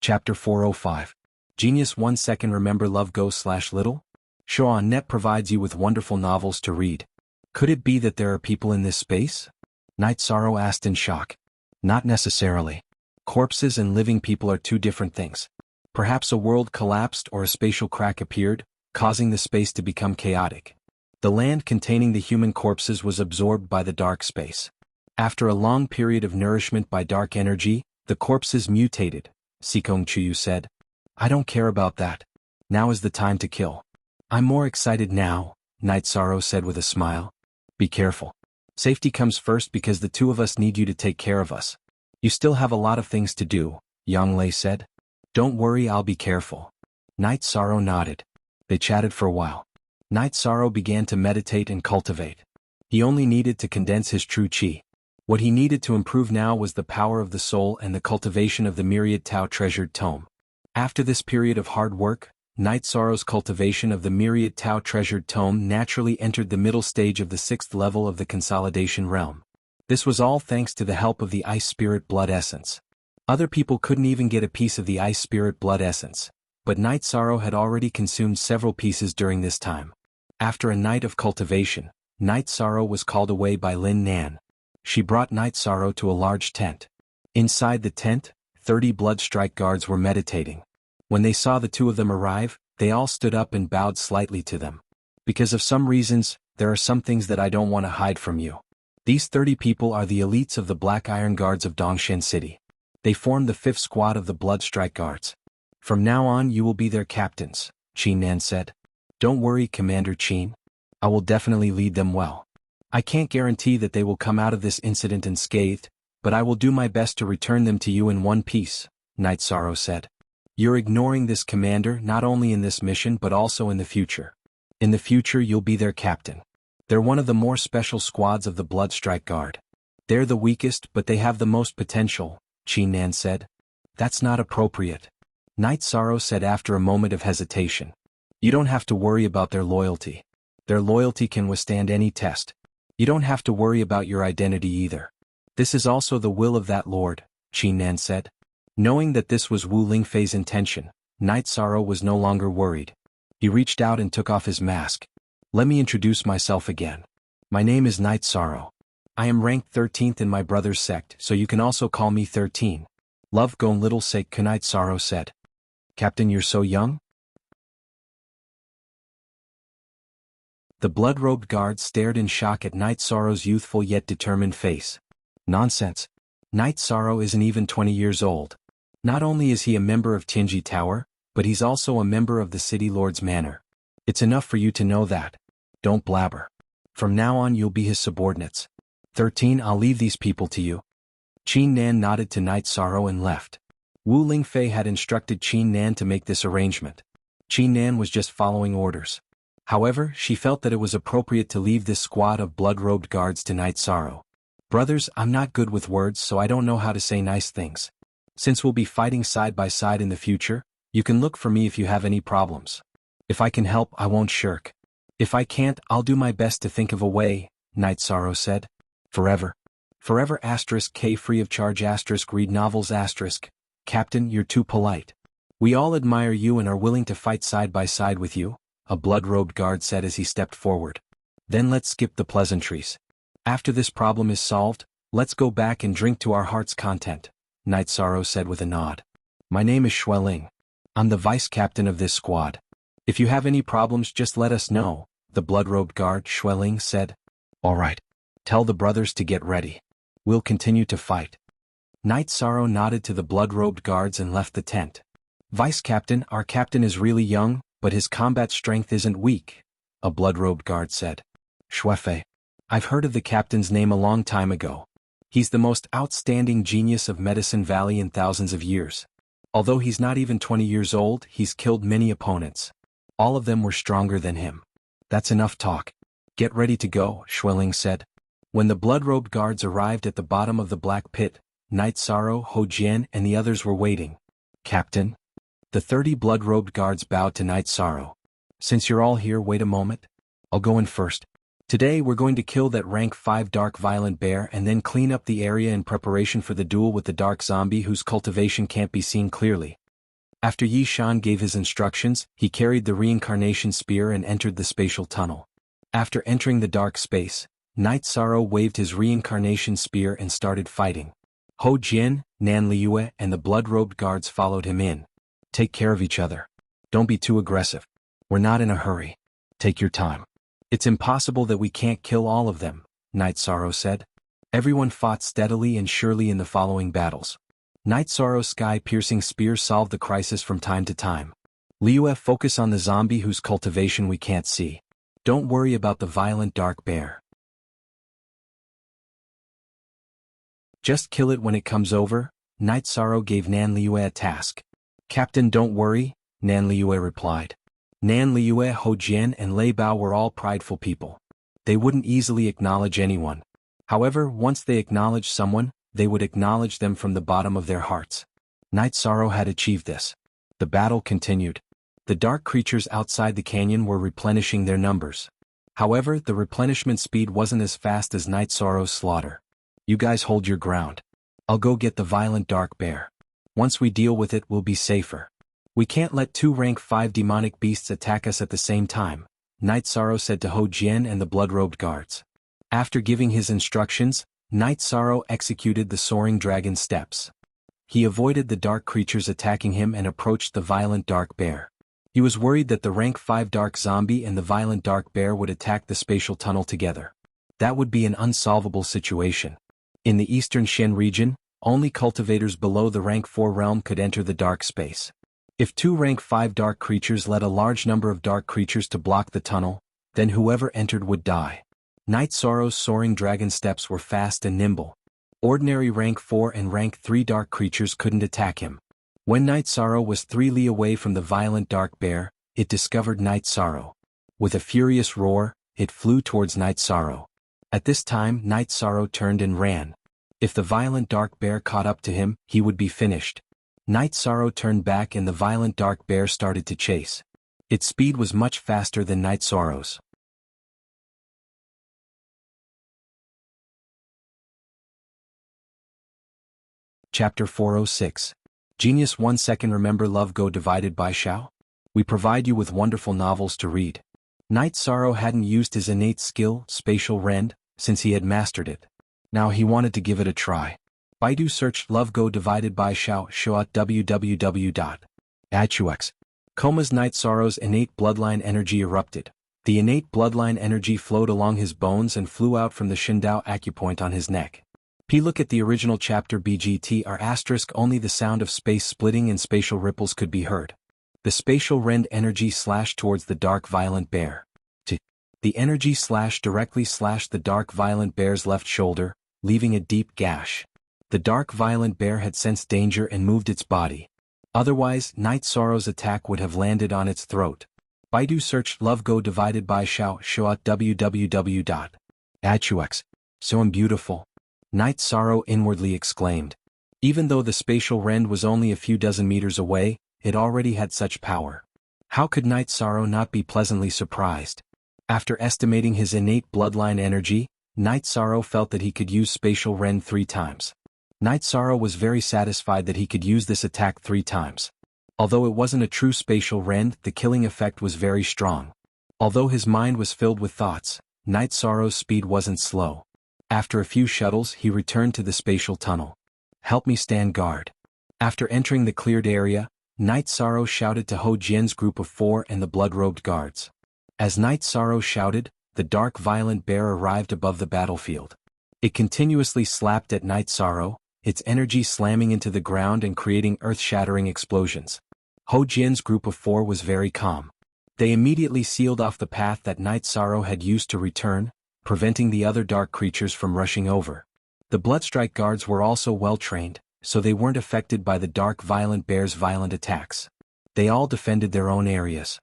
Chapter 405. Genius 1 second. Remember Love Go/Little? Show.net provides you with wonderful novels to read. Could it be that there are people in this space? Night Sorrow asked in shock. Not necessarily. Corpses and living people are two different things. Perhaps a world collapsed or a spatial crack appeared, causing the space to become chaotic. The land containing the human corpses was absorbed by the dark space. After a long period of nourishment by dark energy, the corpses mutated, Sikong Chuyu said. I don't care about that. Now is the time to kill. I'm more excited now, Night Sorrow said with a smile. Be careful. Safety comes first because the two of us need you to take care of us. You still have a lot of things to do, Yang Lei said. Don't worry, I'll be careful. Night Sorrow nodded. They chatted for a while. Night Sorrow began to meditate and cultivate. He only needed to condense his true qi. What he needed to improve now was the power of the soul and the cultivation of the myriad Tao treasured tome. After this period of hard work, Night Sorrow's cultivation of the myriad Tao treasured tome naturally entered the middle stage of the 6th level of the consolidation realm. This was all thanks to the help of the Ice Spirit Blood Essence. Other people couldn't even get a piece of the Ice Spirit Blood Essence. But Night Sorrow had already consumed several pieces during this time. After a night of cultivation, Night Sorrow was called away by Lin Nan. She brought Night Sorrow to a large tent. Inside the tent, 30 Bloodstrike guards were meditating. When they saw the two of them arrive, they all stood up and bowed slightly to them. Because of some reasons, there are some things that I don't want to hide from you. These 30 people are the elites of the Black Iron Guards of Dongshan City. They form the 5th squad of the Bloodstrike Guards. From now on you will be their captains, Qin Nan said. Don't worry, Commander Qin. I will definitely lead them well. I can't guarantee that they will come out of this incident unscathed, but I will do my best to return them to you in one piece, Night Sorrow said. You're ignoring this, Commander, not only in this mission but also in the future. In the future you'll be their captain. They're one of the more special squads of the Bloodstrike Guard. They're the weakest but they have the most potential, Qin Nan said. That's not appropriate, Night Sorrow said after a moment of hesitation. You don't have to worry about their loyalty. Their loyalty can withstand any test. You don't have to worry about your identity either. This is also the will of that lord, Qin Nan said. Knowing that this was Wu Lingfei's intention, Night Sorrow was no longer worried. He reached out and took off his mask. Let me introduce myself again. My name is Night Sorrow. I am ranked 13th in my brother's sect, so you can also call me 13. Love Gon Little Sake, Night Sorrow said. Captain, you're so young? The blood-robed guards stared in shock at Night Sorrow's youthful yet determined face. Nonsense. Night Sorrow isn't even 20 years old. Not only is he a member of Tianji Tower, but he's also a member of the City Lord's Manor. It's enough for you to know that. Don't blabber. From now on you'll be his subordinates. 13, I'll leave these people to you. Qin Nan nodded to Night Sorrow and left. Wu Lingfei had instructed Qin Nan to make this arrangement. Qin Nan was just following orders. However, she felt that it was appropriate to leave this squad of blood-robed guards to Night Sorrow. Brothers, I'm not good with words, so I don't know how to say nice things. Since we'll be fighting side by side in the future, you can look for me if you have any problems. If I can help, I won't shirk. If I can't, I'll do my best to think of a way, Night Sorrow said. Forever. Forever *K free of charge * read novels *. Captain, you're too polite. We all admire you and are willing to fight side by side with you, a blood-robed guard said as he stepped forward. Then let's skip the pleasantries. After this problem is solved, let's go back and drink to our heart's content, Night Sorrow said with a nod. My name is Xueling. I'm the vice-captain of this squad. If you have any problems, just let us know, the blood-robed guard, Xueling, said. All right. Tell the brothers to get ready. We'll continue to fight. Night Sorrow nodded to the blood-robed guards and left the tent. Vice-captain, our captain is really young, but his combat strength isn't weak, a blood-robed guard said. Xuefei. I've heard of the captain's name a long time ago. He's the most outstanding genius of Medicine Valley in thousands of years. Although he's not even 20 years old, he's killed many opponents. All of them were stronger than him. That's enough talk. Get ready to go, Xueling said. When the blood-robed guards arrived at the bottom of the black pit, Night Sorrow, Ho Jian, and the others were waiting. Captain? The 30 blood-robed guards bowed to Night Sorrow. Since you're all here, wait a moment. I'll go in first. Today we're going to kill that rank 5 dark violent bear and then clean up the area in preparation for the duel with the dark zombie whose cultivation can't be seen clearly. After Yi Shan gave his instructions, he carried the reincarnation spear and entered the spatial tunnel. After entering the dark space, Night Sorrow waved his reincarnation spear and started fighting. Ho Jian, Nan Liyue, and the blood-robed guards followed him in. Take care of each other. Don't be too aggressive. We're not in a hurry. Take your time. It's impossible that we can't kill all of them, Night Sorrow said. Everyone fought steadily and surely in the following battles. Night Sorrow's sky-piercing spear solved the crisis from time to time. Liyue, focus on the zombie whose cultivation we can't see. Don't worry about the violent dark bear. Just kill it when it comes over, Night Sorrow gave Nan Liyue a task. Captain, don't worry, Nan Liyue replied. Nan Liyue, Ho Jian, and Lei Bao were all prideful people. They wouldn't easily acknowledge anyone. However, once they acknowledged someone, they would acknowledge them from the bottom of their hearts. Night Sorrow had achieved this. The battle continued. The dark creatures outside the canyon were replenishing their numbers. However, the replenishment speed wasn't as fast as Night Sorrow's slaughter. You guys hold your ground. I'll go get the violent dark bear. Once we deal with it, we'll be safer. We can't let two rank 5 demonic beasts attack us at the same time, Knight Sorrow said to Ho Jian and the blood-robed guards. After giving his instructions, Knight Sorrow executed the soaring dragon steps. He avoided the dark creatures attacking him and approached the violent dark bear. He was worried that the rank 5 dark zombie and the violent dark bear would attack the spatial tunnel together. That would be an unsolvable situation. In the eastern Shen region, only cultivators below the rank 4 realm could enter the dark space. If two rank 5 dark creatures led a large number of dark creatures to block the tunnel, then whoever entered would die. Knight Sorrow's soaring dragon steps were fast and nimble. Ordinary rank 4 and rank 3 dark creatures couldn't attack him. When Knight Sorrow was 3 li away from the violent dark bear, it discovered Knight Sorrow. With a furious roar, it flew towards Knight Sorrow. At this time Knight Sorrow turned and ran. If the violent dark bear caught up to him, he would be finished. Knight Sorrow turned back and the violent dark bear started to chase. Its speed was much faster than Knight Sorrow's. Chapter 406. Genius 1 second. Remember love go divided by Shao? We provide you with wonderful novels to read. Knight Sorrow hadn't used his innate skill, Spatial Rend, since he had mastered it. Now he wanted to give it a try. Baidu searched Love Go divided by Shao at www.achux. Koma's Knight Sorrow's innate bloodline energy erupted. The innate bloodline energy flowed along his bones and flew out from the Shindao acupoint on his neck. Look at the original chapter BGTR*, only the sound of space splitting and spatial ripples could be heard. The spatial rend energy slashed towards the dark violent bear. The energy directly slashed the dark violent bear's left shoulder, leaving a deep gash. The dark violent bear had sensed danger and moved its body. Otherwise, Knight Sorrow's attack would have landed on its throat. Baidu searched Love Go divided by Shao at www.achux. So beautiful. Knight Sorrow inwardly exclaimed. Even though the spatial rend was only a few dozen meters away, it already had such power. How could Knight Sorrow not be pleasantly surprised? After estimating his innate bloodline energy, Knight Sorrow felt that he could use spatial rend 3 times. Knight Sorrow was very satisfied that he could use this attack 3 times. Although it wasn't a true spatial rend, the killing effect was very strong. Although his mind was filled with thoughts, Knight Sorrow's speed wasn't slow. After a few shuttles, he returned to the spatial tunnel. Help me stand guard. After entering the cleared area, Knight Sorrow shouted to Ho Jian's group of 4 and the blood-robed guards. As Knight Sorrow shouted, the dark violent bear arrived above the battlefield. It continuously slapped at Knight Sorrow, its energy slamming into the ground and creating earth-shattering explosions. Ho Jian's group of 4 was very calm. They immediately sealed off the path that Knight Sorrow had used to return, preventing the other dark creatures from rushing over. The Bloodstrike guards were also well-trained, so they weren't affected by the dark violent bear's violent attacks. They all defended their own areas.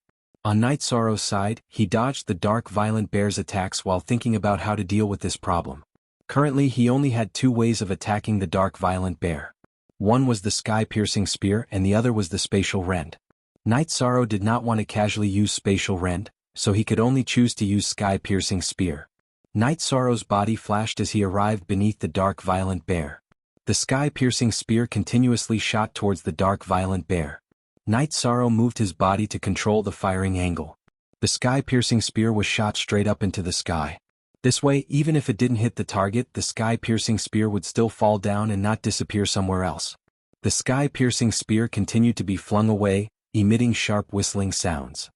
On Knight Sorrow's side, he dodged the dark violent bear's attacks while thinking about how to deal with this problem. Currently he only had 2 ways of attacking the dark violent bear. One was the sky-piercing spear and the other was the spatial rend. Knight Sorrow did not want to casually use spatial rend, so he could only choose to use sky-piercing spear. Knight Sorrow's body flashed as he arrived beneath the dark violent bear. The sky-piercing spear continuously shot towards the dark violent bear. Knight Sorrow moved his body to control the firing angle. The sky-piercing spear was shot straight up into the sky. This way, even if it didn't hit the target, the sky-piercing spear would still fall down and not disappear somewhere else. The sky-piercing spear continued to be flung away, emitting sharp whistling sounds.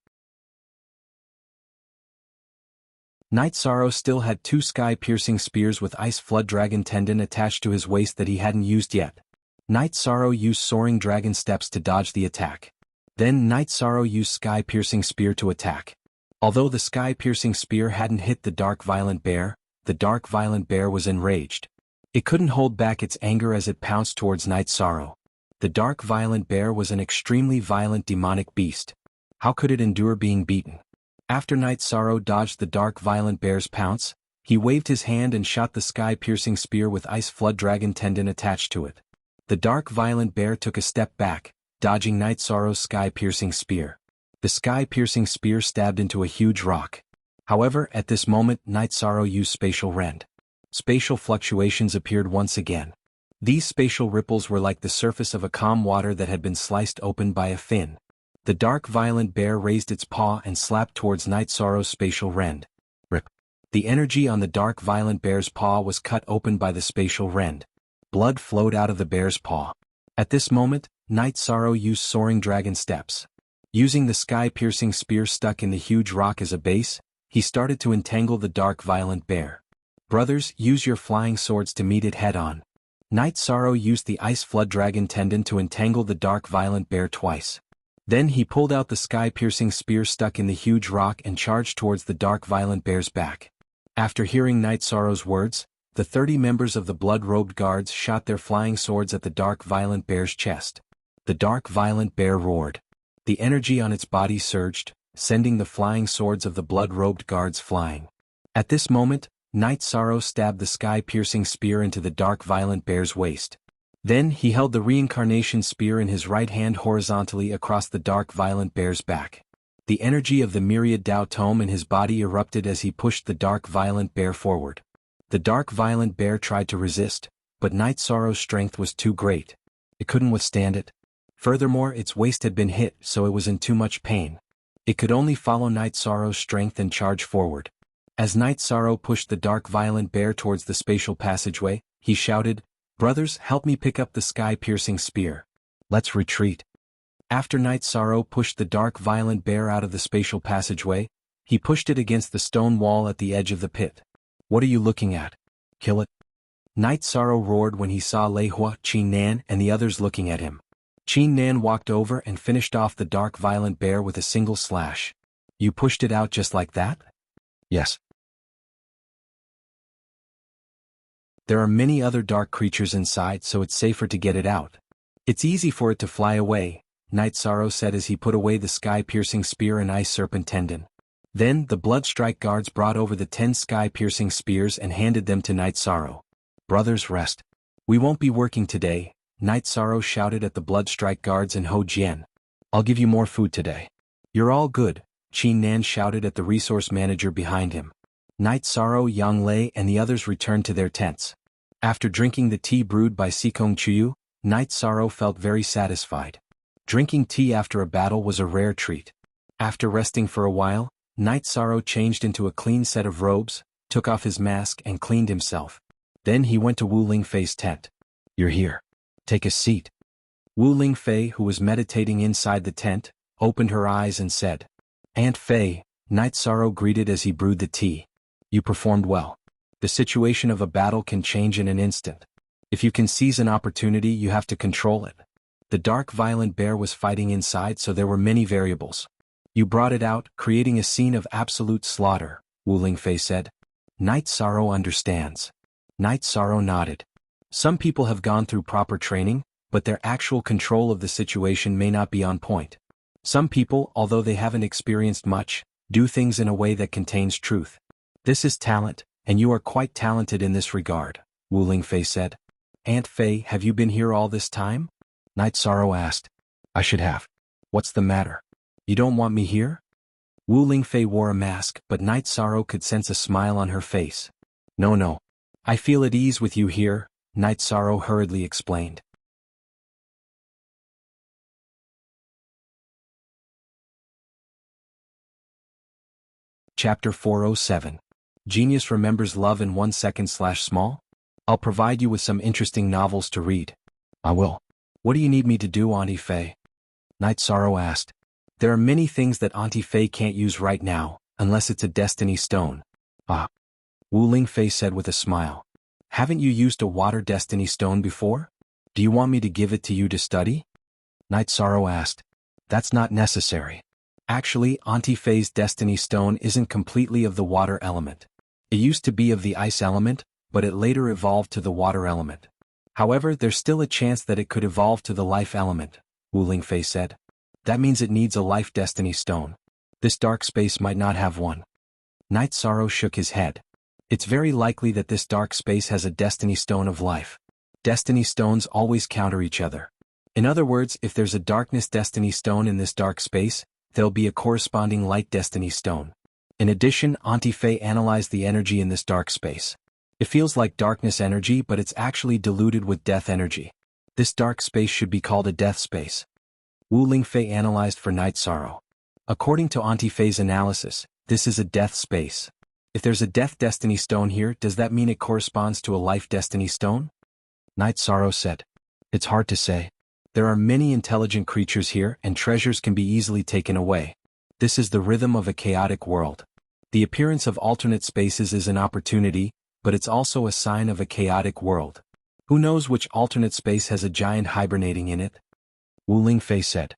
Knight Sorrow still had 2 sky-piercing spears with Ice Flood Dragon Tendon attached to his waist that he hadn't used yet. Knight Sorrow used Soaring Dragon Steps to dodge the attack. Then Knight Sorrow used Sky-Piercing Spear to attack. Although the Sky-Piercing Spear hadn't hit the Dark Violent Bear was enraged. It couldn't hold back its anger as it pounced towards Knight Sorrow. The Dark Violent Bear was an extremely violent demonic beast. How could it endure being beaten? After Knight Sorrow dodged the Dark Violent Bear's pounce, he waved his hand and shot the Sky-Piercing Spear with Ice Flood Dragon Tendon attached to it. The Dark Violent Bear took a step back, dodging Knight Sorrow's Sky-Piercing Spear. The Sky-Piercing Spear stabbed into a huge rock. However, at this moment Knight Sorrow used Spatial Rend. Spatial fluctuations appeared once again. These spatial ripples were like the surface of a calm water that had been sliced open by a fin. The dark violent bear raised its paw and slapped towards Night Sorrow's spatial rend. Rip. The energy on the dark violent bear's paw was cut open by the spatial rend. Blood flowed out of the bear's paw. At this moment, Night Sorrow used soaring dragon steps. Using the sky-piercing spear stuck in the huge rock as a base, he started to entangle the dark violent bear. Brothers, use your flying swords to meet it head-on. Night Sorrow used the ice flood dragon tendon to entangle the dark violent bear twice. Then he pulled out the sky-piercing spear stuck in the huge rock and charged towards the dark violent bear's back. After hearing Night Sorrow's words, the 30 members of the blood-robed guards shot their flying swords at the dark violent bear's chest. The dark violent bear roared. The energy on its body surged, sending the flying swords of the blood-robed guards flying. At this moment, Night Sorrow stabbed the sky-piercing spear into the dark violent bear's waist. Then he held the reincarnation spear in his right hand horizontally across the dark violent bear's back. The energy of the myriad Tao tome in his body erupted as he pushed the dark violent bear forward. The dark violent bear tried to resist, but Night Sorrow's strength was too great. It couldn't withstand it. Furthermore, its waist had been hit, so it was in too much pain. It could only follow Night Sorrow's strength and charge forward. As Night Sorrow pushed the dark violent bear towards the spatial passageway, he shouted, "Brothers, help me pick up the sky-piercing spear. Let's retreat." After Night Sorrow pushed the dark violent bear out of the spatial passageway, he pushed it against the stone wall at the edge of the pit. "What are you looking at? Kill it." Night Sorrow roared when he saw Lei Hua, Qin Nan, and the others looking at him. Qin Nan walked over and finished off the dark violent bear with a single slash. "You pushed it out just like that?" "Yes." "There are many other dark creatures inside, so it's safer to get it out. It's easy for it to fly away," Night Sorrow said as he put away the sky-piercing spear and ice serpent tendon. Then the Bloodstrike guards brought over the 10 sky-piercing spears and handed them to Night Sorrow. "Brothers, rest. We won't be working today," Night Sorrow shouted at the Bloodstrike guards and Ho Jian. "I'll give you more food today." "You're all good," Qin Nan shouted at the resource manager behind him. Night Sorrow, Yang Lei, and the others returned to their tents. After drinking the tea brewed by Sikong Chuyu, Night Sorrow felt very satisfied. Drinking tea after a battle was a rare treat. After resting for a while, Night Sorrow changed into a clean set of robes, took off his mask and cleaned himself. Then he went to Wu Lingfei's tent. "You're here. Take a seat." Wu Lingfei, who was meditating inside the tent, opened her eyes and said, "Aunt Fei," Night Sorrow greeted as he brewed the tea. "You performed well. The situation of a battle can change in an instant. If you can seize an opportunity, you have to control it. The dark violent bear was fighting inside, so there were many variables. You brought it out, creating a scene of absolute slaughter," Wu Lingfei said. "Night Sorrow understands." Night Sorrow nodded. "Some people have gone through proper training, but their actual control of the situation may not be on point. Some people, although they haven't experienced much, do things in a way that contains truth. This is talent, and you are quite talented in this regard," Wu Lingfei said. "Aunt Fei, have you been here all this time?" Night Sorrow asked. "I should have. What's the matter? You don't want me here?" Wu Lingfei wore a mask, but Night Sorrow could sense a smile on her face. No. I feel at ease with you here," Night Sorrow hurriedly explained. Chapter 407. Genius Remembers Love in 1 second/small? I'll provide you with some interesting novels to read. I will. What do you need me to do, Auntie Fei? Night Sorrow asked. There are many things that Auntie Fei can't use right now, unless it's a destiny stone. Ah. Wu Lingfei said with a smile. Haven't you used a water destiny stone before? Do you want me to give it to you to study? Night Sorrow asked. That's not necessary. Actually, Auntie Fei's destiny stone isn't completely of the water element. It used to be of the ice element, but it later evolved to the water element. However, there's still a chance that it could evolve to the life element, Wu Lingfei said. That means it needs a life destiny stone. This dark space might not have one. Night Sorrow shook his head. It's very likely that this dark space has a destiny stone of life. Destiny stones always counter each other. In other words, if there's a darkness destiny stone in this dark space, there'll be a corresponding light destiny stone. In addition, Auntie Fei analyzed the energy in this dark space. It feels like darkness energy, but it's actually diluted with death energy. This dark space should be called a death space. Wu Lingfei analyzed for Night Sorrow. According to Auntie Fei's analysis, this is a death space. If there's a death destiny stone here, does that mean it corresponds to a life destiny stone? Night Sorrow said. It's hard to say. There are many intelligent creatures here and treasures can be easily taken away. This is the rhythm of a chaotic world. The appearance of alternate spaces is an opportunity, but it's also a sign of a chaotic world. Who knows which alternate space has a giant hibernating in it? Wu Lingfei said.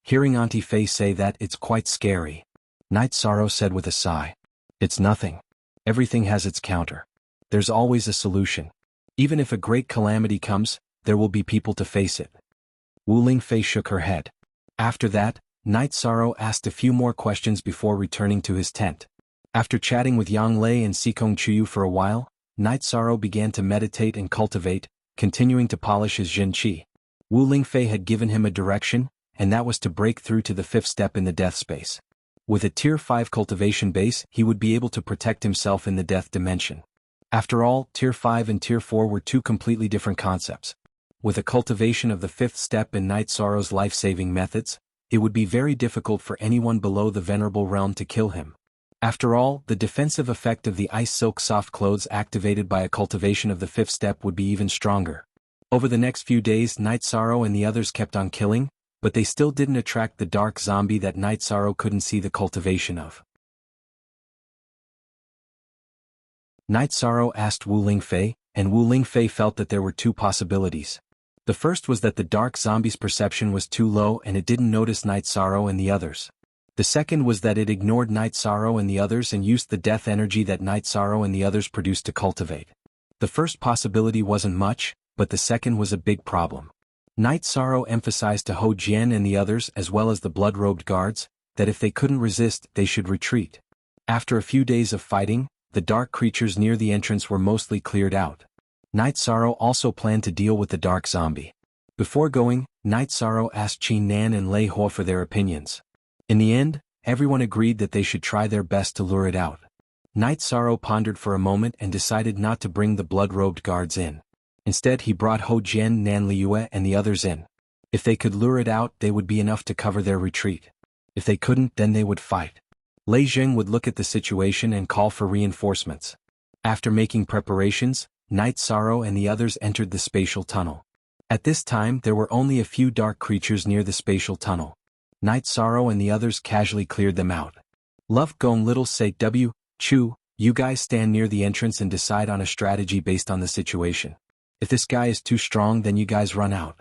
Hearing Auntie Fei say that, it's quite scary. Night Sorrow said with a sigh. It's nothing. Everything has its counter. There's always a solution. Even if a great calamity comes, there will be people to face it. Wu Lingfei shook her head. After that, Night Sorrow asked a few more questions before returning to his tent. After chatting with Yang Lei and Sikong Chuyu for a while, Night Sorrow began to meditate and cultivate, continuing to polish his Jin Qi. Wu Lingfei had given him a direction, and that was to break through to the 5th step in the death space. With a Tier 5 cultivation base, he would be able to protect himself in the death dimension. After all, Tier 5 and Tier 4 were two completely different concepts. With a cultivation of the 5th step in Night Sorrow's life-saving methods, it would be very difficult for anyone below the Venerable Realm to kill him. After all, the defensive effect of the ice silk soft clothes activated by a cultivation of the 5th step would be even stronger. Over the next few days, Night Sorrow and the others kept on killing, but they still didn't attract the dark zombie that Night Sorrow couldn't see the cultivation of. Night Sorrow asked Wu Lingfei, and Wu Lingfei felt that there were two possibilities. The first was that the dark zombie's perception was too low and it didn't notice Night Sorrow and the others. The second was that it ignored Night Sorrow and the others and used the death energy that Night Sorrow and the others produced to cultivate. The first possibility wasn't much, but the second was a big problem. Night Sorrow emphasized to Ho Jian and the others as well as the blood-robed guards, that if they couldn't resist, they should retreat. After a few days of fighting, the dark creatures near the entrance were mostly cleared out. Night Sorrow also planned to deal with the dark zombie. Before going, Night Sorrow asked Qin Nan and Lei Ho for their opinions. In the end, everyone agreed that they should try their best to lure it out. Night Sorrow pondered for a moment and decided not to bring the blood-robed guards in. Instead, he brought Ho Jian, Nan Liyue and the others in. If they could lure it out, they would be enough to cover their retreat. If they couldn't, then they would fight. Lei Zheng would look at the situation and call for reinforcements. After making preparations, Night Sorrow and the others entered the spatial tunnel. At this time, there were only a few dark creatures near the spatial tunnel. Night Sorrow and the others casually cleared them out. Love Gong Little say W, Chu, you guys stand near the entrance and decide on a strategy based on the situation. If this guy is too strong, then you guys run out.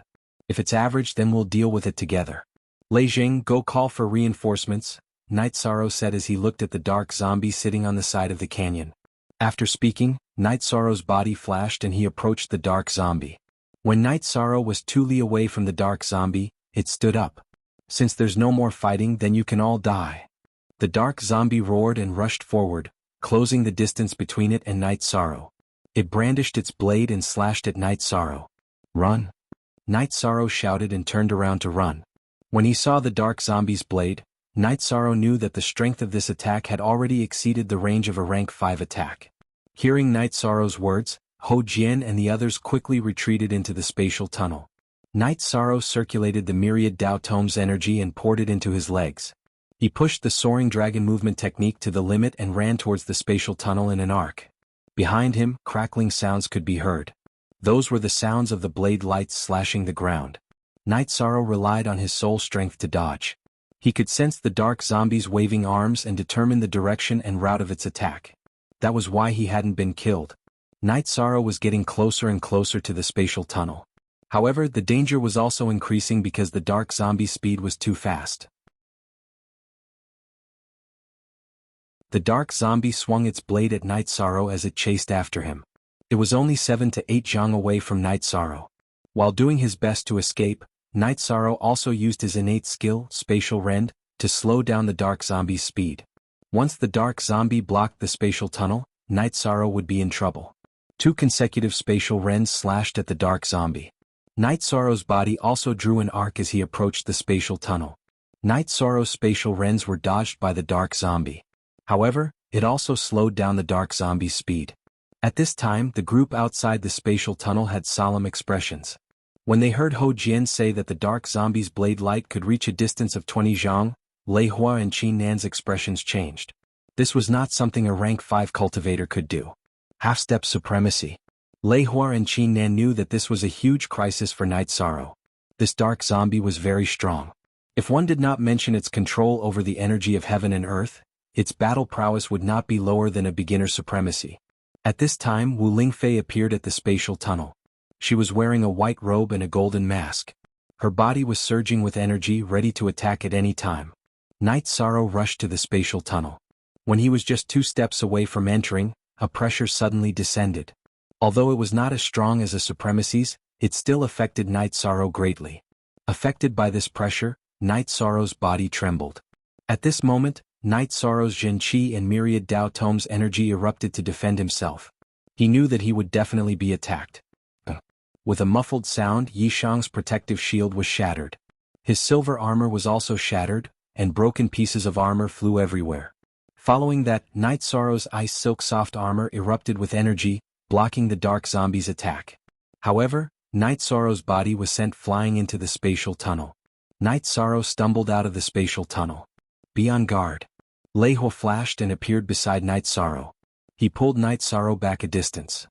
If it's average, then we'll deal with it together. Lei Jing, go call for reinforcements, Night Sorrow said as he looked at the dark zombie sitting on the side of the canyon. After speaking, Night Sorrow's body flashed and he approached the dark zombie. When Night Sorrow was 2 li away from the dark zombie, it stood up. Since there's no more fighting, then you can all die. The dark zombie roared and rushed forward, closing the distance between it and Night Sorrow. It brandished its blade and slashed at Night Sorrow. Run! Night Sorrow shouted and turned around to run. When he saw the dark zombie's blade, Night Sorrow knew that the strength of this attack had already exceeded the range of a rank 5 attack. Hearing Night Sorrow's words, Ho Jian and the others quickly retreated into the spatial tunnel. Night Sorrow circulated the myriad Dao Tome's energy and poured it into his legs. He pushed the soaring dragon movement technique to the limit and ran towards the spatial tunnel in an arc. Behind him, crackling sounds could be heard. Those were the sounds of the blade lights slashing the ground. Night Sorrow relied on his soul strength to dodge. He could sense the dark zombie's waving arms and determine the direction and route of its attack. That was why he hadn't been killed. Night Sorrow was getting closer and closer to the spatial tunnel. However, the danger was also increasing because the dark zombie's speed was too fast. The dark zombie swung its blade at Night Sorrow as it chased after him. It was only 7 to 8 jiang away from Night Sorrow. While doing his best to escape, Night Sorrow also used his innate skill, Spatial Rend, to slow down the dark zombie's speed. Once the dark zombie blocked the spatial tunnel, Night Sorrow would be in trouble. 2 consecutive Spatial Rends slashed at the dark zombie. Night Sorrow's body also drew an arc as he approached the spatial tunnel. Night Sorrow's Spatial Rends were dodged by the dark zombie. However, it also slowed down the dark zombie's speed. At this time, the group outside the spatial tunnel had solemn expressions. When they heard Ho Jian say that the dark zombie's blade light could reach a distance of 20 zhang, Lei Hua and Qin Nan's expressions changed. This was not something a rank 5 cultivator could do. Half-step supremacy. Lei Hua and Qin Nan knew that this was a huge crisis for Night Sorrow. This dark zombie was very strong. If one did not mention its control over the energy of heaven and earth, its battle prowess would not be lower than a beginner supremacy. At this time Wu Lingfei appeared at the spatial tunnel. She was wearing a white robe and a golden mask. Her body was surging with energy, ready to attack at any time. Night Sorrow rushed to the spatial tunnel. When he was just 2 steps away from entering, a pressure suddenly descended. Although it was not as strong as a supremacy's, it still affected Night Sorrow greatly. Affected by this pressure, Night Sorrow's body trembled. At this moment, Night Sorrow's Zhen Qi and myriad Dao Tome's energy erupted to defend himself. He knew that he would definitely be attacked. With a muffled sound, Yishang's protective shield was shattered. His silver armor was also shattered, and broken pieces of armor flew everywhere. Following that, Night Sorrow's ice silk soft armor erupted with energy, blocking the dark zombie's attack. However, Night Sorrow's body was sent flying into the spatial tunnel. Night Sorrow stumbled out of the spatial tunnel. Be on guard. Lei Hua flashed and appeared beside Night Sorrow. He pulled Night Sorrow back a distance.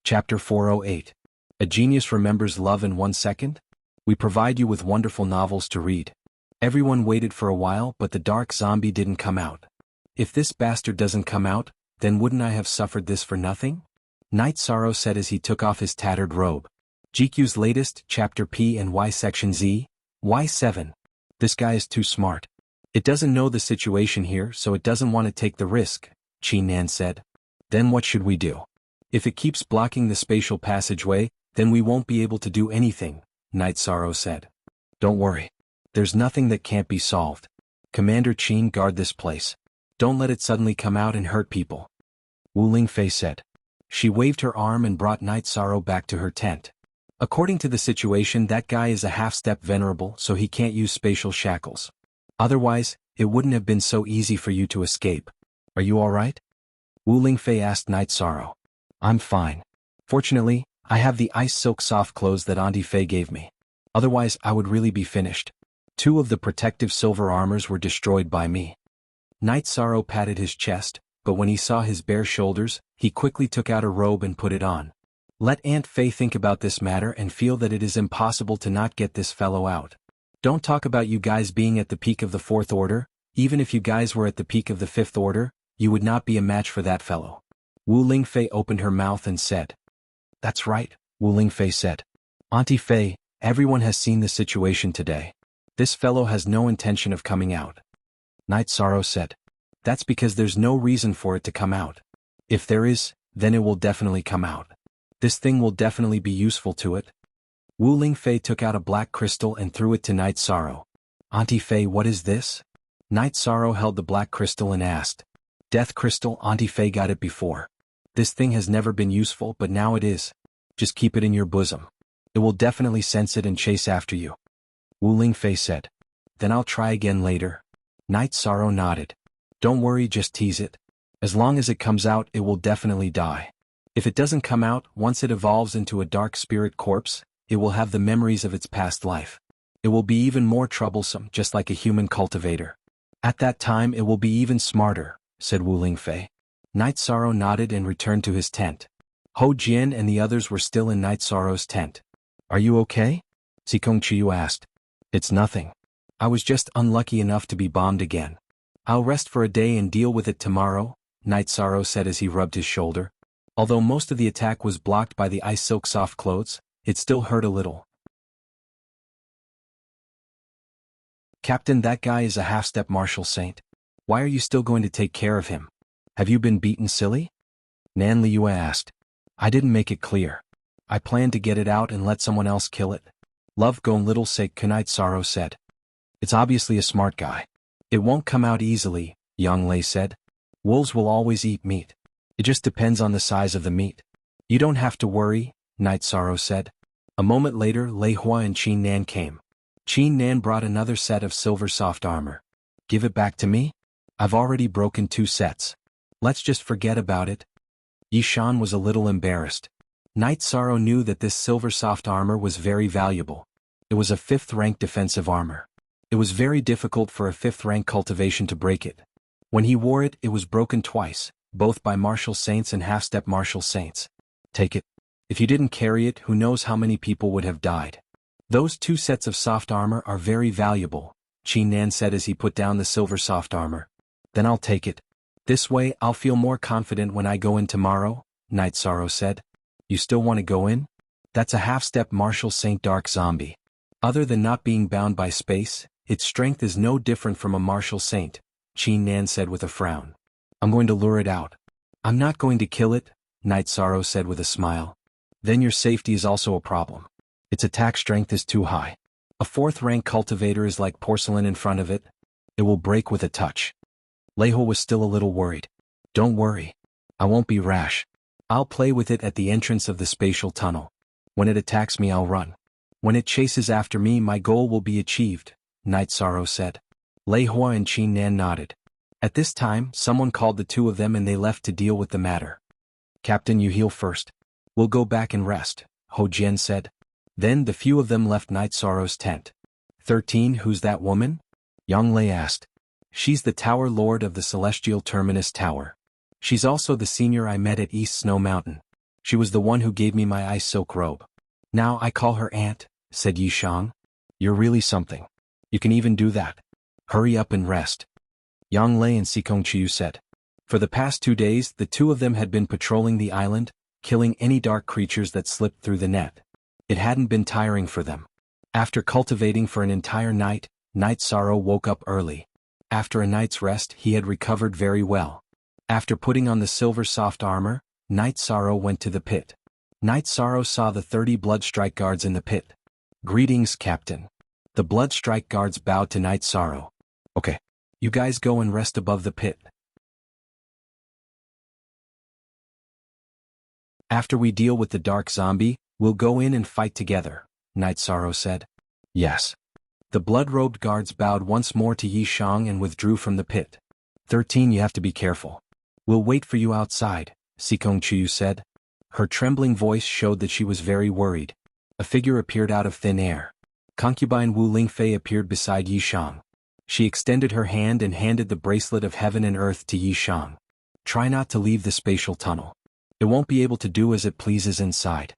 Chapter 408. A Genius Remembers Love in 1 Second? We provide you with wonderful novels to read. Everyone waited for a while, but the dark zombie didn't come out. If this bastard doesn't come out, then wouldn't I have suffered this for nothing? Night Sorrow said as he took off his tattered robe. GQ's latest, Chapter P and Y Section Z, Y7. This guy is too smart. It doesn't know the situation here, so it doesn't want to take the risk, Qin Nan said. Then what should we do? If it keeps blocking the spatial passageway, then we won't be able to do anything, Night Sorrow said. Don't worry. There's nothing that can't be solved. Commander Qin, guard this place. Don't let it suddenly come out and hurt people. Wu Lingfei said. She waved her arm and brought Night Sorrow back to her tent. According to the situation, that guy is a half-step venerable, so he can't use spatial shackles. Otherwise, it wouldn't have been so easy for you to escape. Are you alright? Wu Lingfei asked Night Sorrow. I'm fine. Fortunately, I have the ice silk soft clothes that Auntie Fei gave me. Otherwise I would really be finished. 2 of the protective silver armors were destroyed by me. Night Sorrow patted his chest, but when he saw his bare shoulders, he quickly took out a robe and put it on. Let Aunt Fei think about this matter and feel that it is impossible to not get this fellow out. Don't talk about you guys being at the peak of the 4th order. Even if you guys were at the peak of the 5th order, you would not be a match for that fellow. Wu Lingfei opened her mouth and said. That's right, Wu Lingfei said. Auntie Fei, everyone has seen the situation today. This fellow has no intention of coming out. Night Sorrow said. That's because there's no reason for it to come out. If there is, then it will definitely come out. This thing will definitely be useful to it. Wu Lingfei took out a black crystal and threw it to Night Sorrow. Auntie Fei, what is this? Night Sorrow held the black crystal and asked. Death crystal, Auntie Fei got it before. This thing has never been useful, but now it is. Just keep it in your bosom. It will definitely sense it and chase after you. Wu Lingfei said. Then I'll try again later. Night Sorrow nodded. Don't worry, just tease it. As long as it comes out, it will definitely die. If it doesn't come out, once it evolves into a dark spirit corpse, it will have the memories of its past life. It will be even more troublesome, just like a human cultivator. At that time it will be even smarter, said Wu Lingfei. Night Sorrow nodded and returned to his tent. Ho Jian and the others were still in Night Sorrow's tent. Are you okay? Zikong Chiyu asked. It's nothing. I was just unlucky enough to be bombed again. I'll rest for a day and deal with it tomorrow, Night Sorrow said as he rubbed his shoulder. Although most of the attack was blocked by the ice silk soft clothes, it still hurt a little. Captain, that guy is a half-step martial saint. Why are you still going to take care of him? Have you been beaten silly? Nan Liyue asked. I didn't make it clear. I planned to get it out and let someone else kill it. Love Gone Little Sake Kunite Sorrow said. It's obviously a smart guy. It won't come out easily, Yang Lei said. Wolves will always eat meat. It just depends on the size of the meat. You don't have to worry, Night Sorrow said. A moment later Lei Hua and Qin Nan came. Qin Nan brought another set of silver soft armor. Give it back to me? I've already broken 2 sets. Let's just forget about it. Yishan was a little embarrassed. Night Sorrow knew that this silver soft armor was very valuable. It was a 5th rank defensive armor. It was very difficult for a 5th rank cultivation to break it. When he wore it, it was broken twice, both by martial saints and half-step martial saints. Take it. If you didn't carry it, who knows how many people would have died. Those 2 sets of soft armor are very valuable, Qin Nan said as he put down the silver soft armor. Then I'll take it. This way I'll feel more confident when I go in tomorrow, Night Sorrow said. You still want to go in? That's a half-step martial saint dark zombie. Other than not being bound by space, its strength is no different from a martial saint, Qin Nan said with a frown. I'm going to lure it out. I'm not going to kill it, Night Sorrow said with a smile. Then your safety is also a problem. Its attack strength is too high. A 4th rank cultivator is like porcelain in front of it. It will break with a touch. Leiho was still a little worried. Don't worry. I won't be rash. I'll play with it at the entrance of the spatial tunnel. When it attacks me, I'll run. When it chases after me, my goal will be achieved, Night Sorrow said. Leihua and Qin Nan nodded. At this time, someone called the 2 of them and they left to deal with the matter. Captain, you heal first. We'll go back and rest, Ho Jian said. Then the few of them left Night Sorrow's tent. 13. Who's that woman? Yang Lei asked. She's the Tower Lord of the Celestial Terminus Tower. She's also the senior I met at East Snow Mountain. She was the one who gave me my ice silk robe. Now I call her Aunt, said Yishang. You're really something. You can even do that. Hurry up and rest. Yang Lei and Sikong Chiu said. For the past 2 days, the 2 of them had been patrolling the island, killing any dark creatures that slipped through the net. It hadn't been tiring for them. After cultivating for an entire night, Night Sorrow woke up early. After a night's rest, he had recovered very well. After putting on the silver soft armor, Night Sorrow went to the pit. Night Sorrow saw the 30 Bloodstrike guards in the pit. Greetings, Captain. The Bloodstrike guards bowed to Night Sorrow. Okay. You guys go and rest above the pit. After we deal with the dark zombie, we'll go in and fight together, Night Sorrow said. Yes. The blood-robed guards bowed once more to Yishang and withdrew from the pit. 13. You have to be careful. We'll wait for you outside, Sikong Chiu said. Her trembling voice showed that she was very worried. A figure appeared out of thin air. Concubine Wu Lingfei appeared beside Yishang. She extended her hand and handed the bracelet of heaven and earth to Yishang. Try not to leave the spatial tunnel. It won't be able to do as it pleases inside.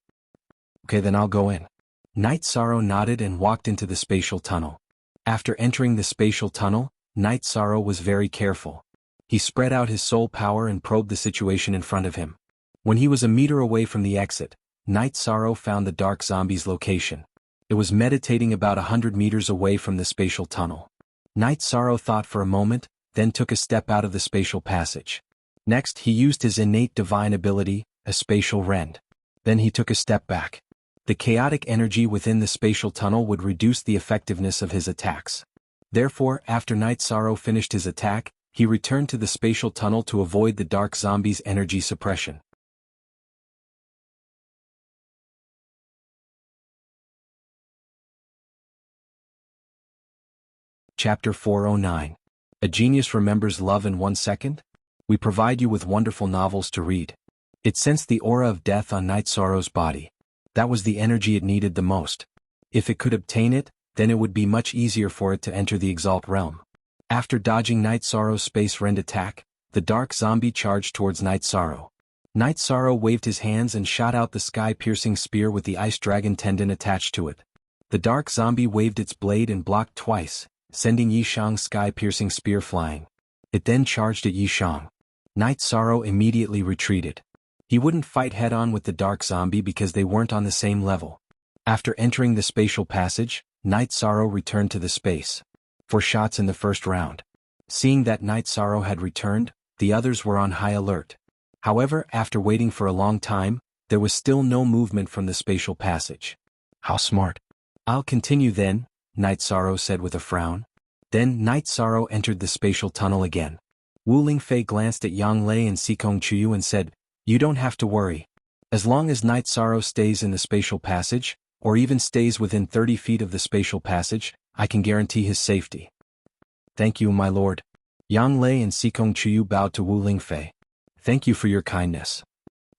Okay, then I'll go in. Night Sorrow nodded and walked into the spatial tunnel. After entering the spatial tunnel, Night Sorrow was very careful. He spread out his soul power and probed the situation in front of him. When he was a meter away from the exit, Night Sorrow found the dark zombie's location. It was meditating about 100 meters away from the spatial tunnel. Night Sorrow thought for a moment, then took a step out of the spatial passage. Next, he used his innate divine ability, a spatial rend. Then he took a step back. The chaotic energy within the spatial tunnel would reduce the effectiveness of his attacks. Therefore, after Night Sorrow finished his attack, he returned to the spatial tunnel to avoid the dark zombie's energy suppression. Chapter 409. A Genius Remembers Love in 1 Second? We provide you with wonderful novels to read. It sensed the aura of death on Night Sorrow's body. That was the energy it needed the most. If it could obtain it, then it would be much easier for it to enter the Exalt realm. After dodging Night Sorrow's space rend attack, the dark zombie charged towards Night Sorrow. Night Sorrow waved his hands and shot out the sky-piercing spear with the ice dragon tendon attached to it. The dark zombie waved its blade and blocked twice, sending Yishang's sky-piercing spear flying. It then charged at Yishang. Night Sorrow immediately retreated. He wouldn't fight head-on with the dark zombie because they weren't on the same level. After entering the spatial passage, Night Sorrow returned to the space. 4 shots in the first round. Seeing that Night Sorrow had returned, the others were on high alert. However, after waiting for a long time, there was still no movement from the spatial passage. How smart. I'll continue then, Night Sorrow said with a frown. Then Night Sorrow entered the spatial tunnel again. Wu Lingfei glanced at Yang Lei and Sikong Chiu and said, You don't have to worry. As long as Night Sorrow stays in the spatial passage, or even stays within 30 feet of the spatial passage, I can guarantee his safety. Thank you, my lord. Yang Lei and Sikong Chuyu bowed to Wu Lingfei. Thank you for your kindness.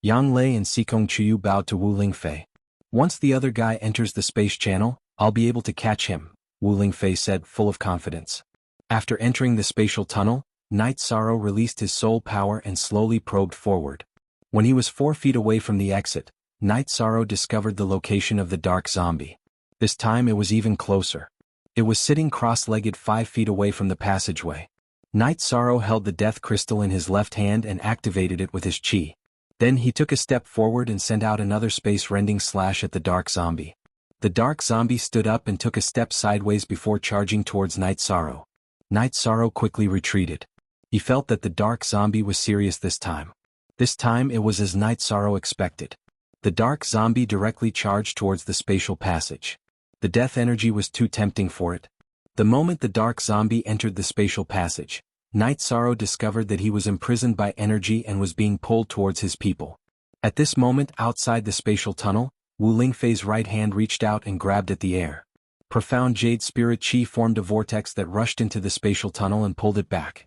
Yang Lei and Sikong Chuyu bowed to Wu Lingfei. Once the other guy enters the space channel, I'll be able to catch him, Wu Lingfei said, full of confidence. After entering the spatial tunnel, Night Sorrow released his soul power and slowly probed forward. When he was 4 feet away from the exit, Night Sorrow discovered the location of the dark zombie. This time it was even closer. It was sitting cross-legged 5 feet away from the passageway. Night Sorrow held the death crystal in his left hand and activated it with his chi. Then he took a step forward and sent out another space-rending slash at the dark zombie. The dark zombie stood up and took a step sideways before charging towards Night Sorrow. Night Sorrow quickly retreated. He felt that the dark zombie was serious this time. This time it was as Night Sorrow expected. The dark zombie directly charged towards the spatial passage. The death energy was too tempting for it. The moment the dark zombie entered the spatial passage, Night Sorrow discovered that he was imprisoned by energy and was being pulled towards his people. At this moment outside the spatial tunnel, Wu Lingfei's right hand reached out and grabbed at the air. Profound jade spirit chi formed a vortex that rushed into the spatial tunnel and pulled it back.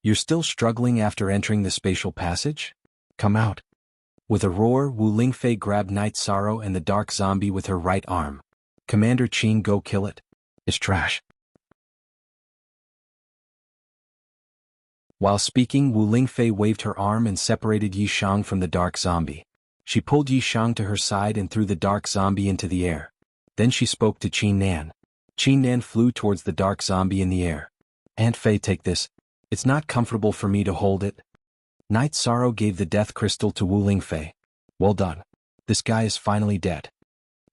You're still struggling after entering the spatial passage? Come out. With a roar, Wu Lingfei grabbed Night Sorrow and the dark zombie with her right arm. Commander Qin, go kill it. It's trash. While speaking, Wu Lingfei waved her arm and separated Yi Shang from the dark zombie. She pulled Yi Shang to her side and threw the dark zombie into the air. Then she spoke to Qin Nan. Qin Nan flew towards the dark zombie in the air. Aunt Fei, take this. It's not comfortable for me to hold it. Night Sorrow gave the death crystal to Wu Lingfei. Well done. This guy is finally dead.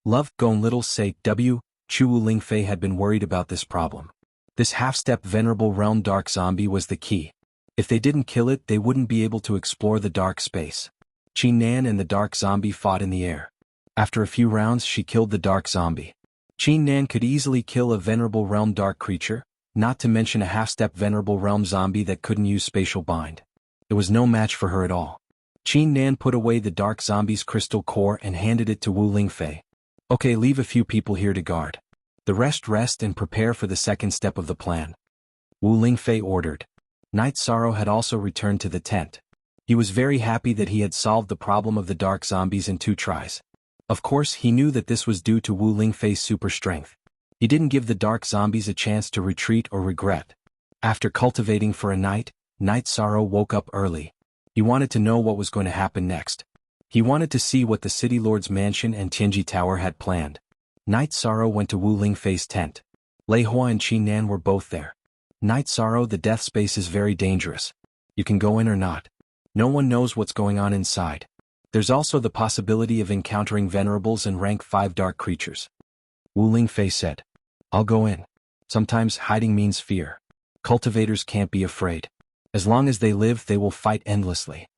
Love, Gong Little say, W. Chu Wu Lingfei had been worried about this problem. This half-step venerable realm dark zombie was the key. If they didn't kill it, they wouldn't be able to explore the dark space. Qin Nan and the dark zombie fought in the air. After a few rounds, she killed the dark zombie. Qin Nan could easily kill a venerable realm dark creature, not to mention a half-step venerable realm zombie that couldn't use spatial bind. It was no match for her at all. Qin Nan put away the dark zombie's crystal core and handed it to Wu Lingfei. Okay, leave a few people here to guard. The rest and prepare for the second step of the plan. Wu Lingfei ordered. Night Sorrow had also returned to the tent. He was very happy that he had solved the problem of the dark zombies in 2 tries. Of course, he knew that this was due to Wu Lingfei's super strength. He didn't give the dark zombies a chance to retreat or regret. After cultivating for a night, Night Sorrow woke up early. He wanted to know what was going to happen next. He wanted to see what the City Lord's mansion and Tianji Tower had planned. Night Sorrow went to Wu Lingfei's tent. Lei Hua and Qin Nan were both there. Night Sorrow, the death space is very dangerous. You can go in or not. No one knows what's going on inside. There's also the possibility of encountering venerables and rank 5 dark creatures. Wu Lingfei said. I'll go in. Sometimes hiding means fear. Cultivators can't be afraid. As long as they live, they will fight endlessly.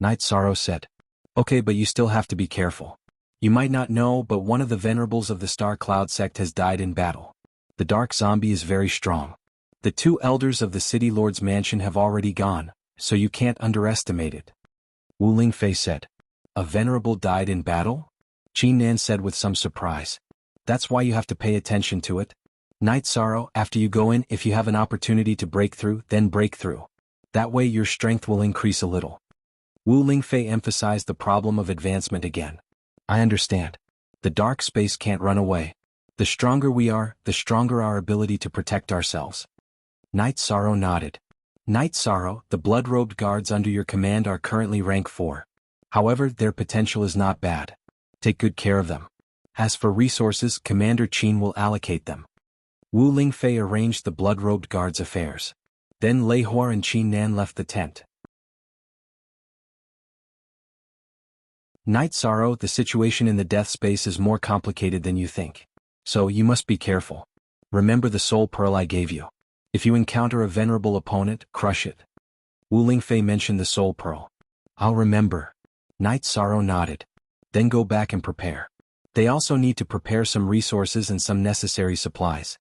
Night Sorrow said. Okay, but you still have to be careful. You might not know, but one of the venerables of the Star Cloud sect has died in battle. The dark zombie is very strong. The 2 elders of the City Lord's mansion have already gone, so you can't underestimate it. Wu Lingfei said. A venerable died in battle? Qin Nan said with some surprise. That's why you have to pay attention to it. Night Sorrow, after you go in, if you have an opportunity to break through, then break through. That way your strength will increase a little. Wu Lingfei emphasized the problem of advancement again. I understand. The dark space can't run away. The stronger we are, the stronger our ability to protect ourselves. Night Sorrow nodded. Night Sorrow, the blood-robed guards under your command are currently rank 4. However, their potential is not bad. Take good care of them. As for resources, Commander Qin will allocate them. Wu Lingfei arranged the blood-robed guards' affairs. Then Lei Hua and Qin Nan left the tent. Night Sorrow, the situation in the death space is more complicated than you think. So you must be careful. Remember the soul pearl I gave you. If you encounter a venerable opponent, crush it. Wu Lingfei mentioned the soul pearl. I'll remember. Night Sorrow nodded. Then go back and prepare. They also need to prepare some resources and some necessary supplies.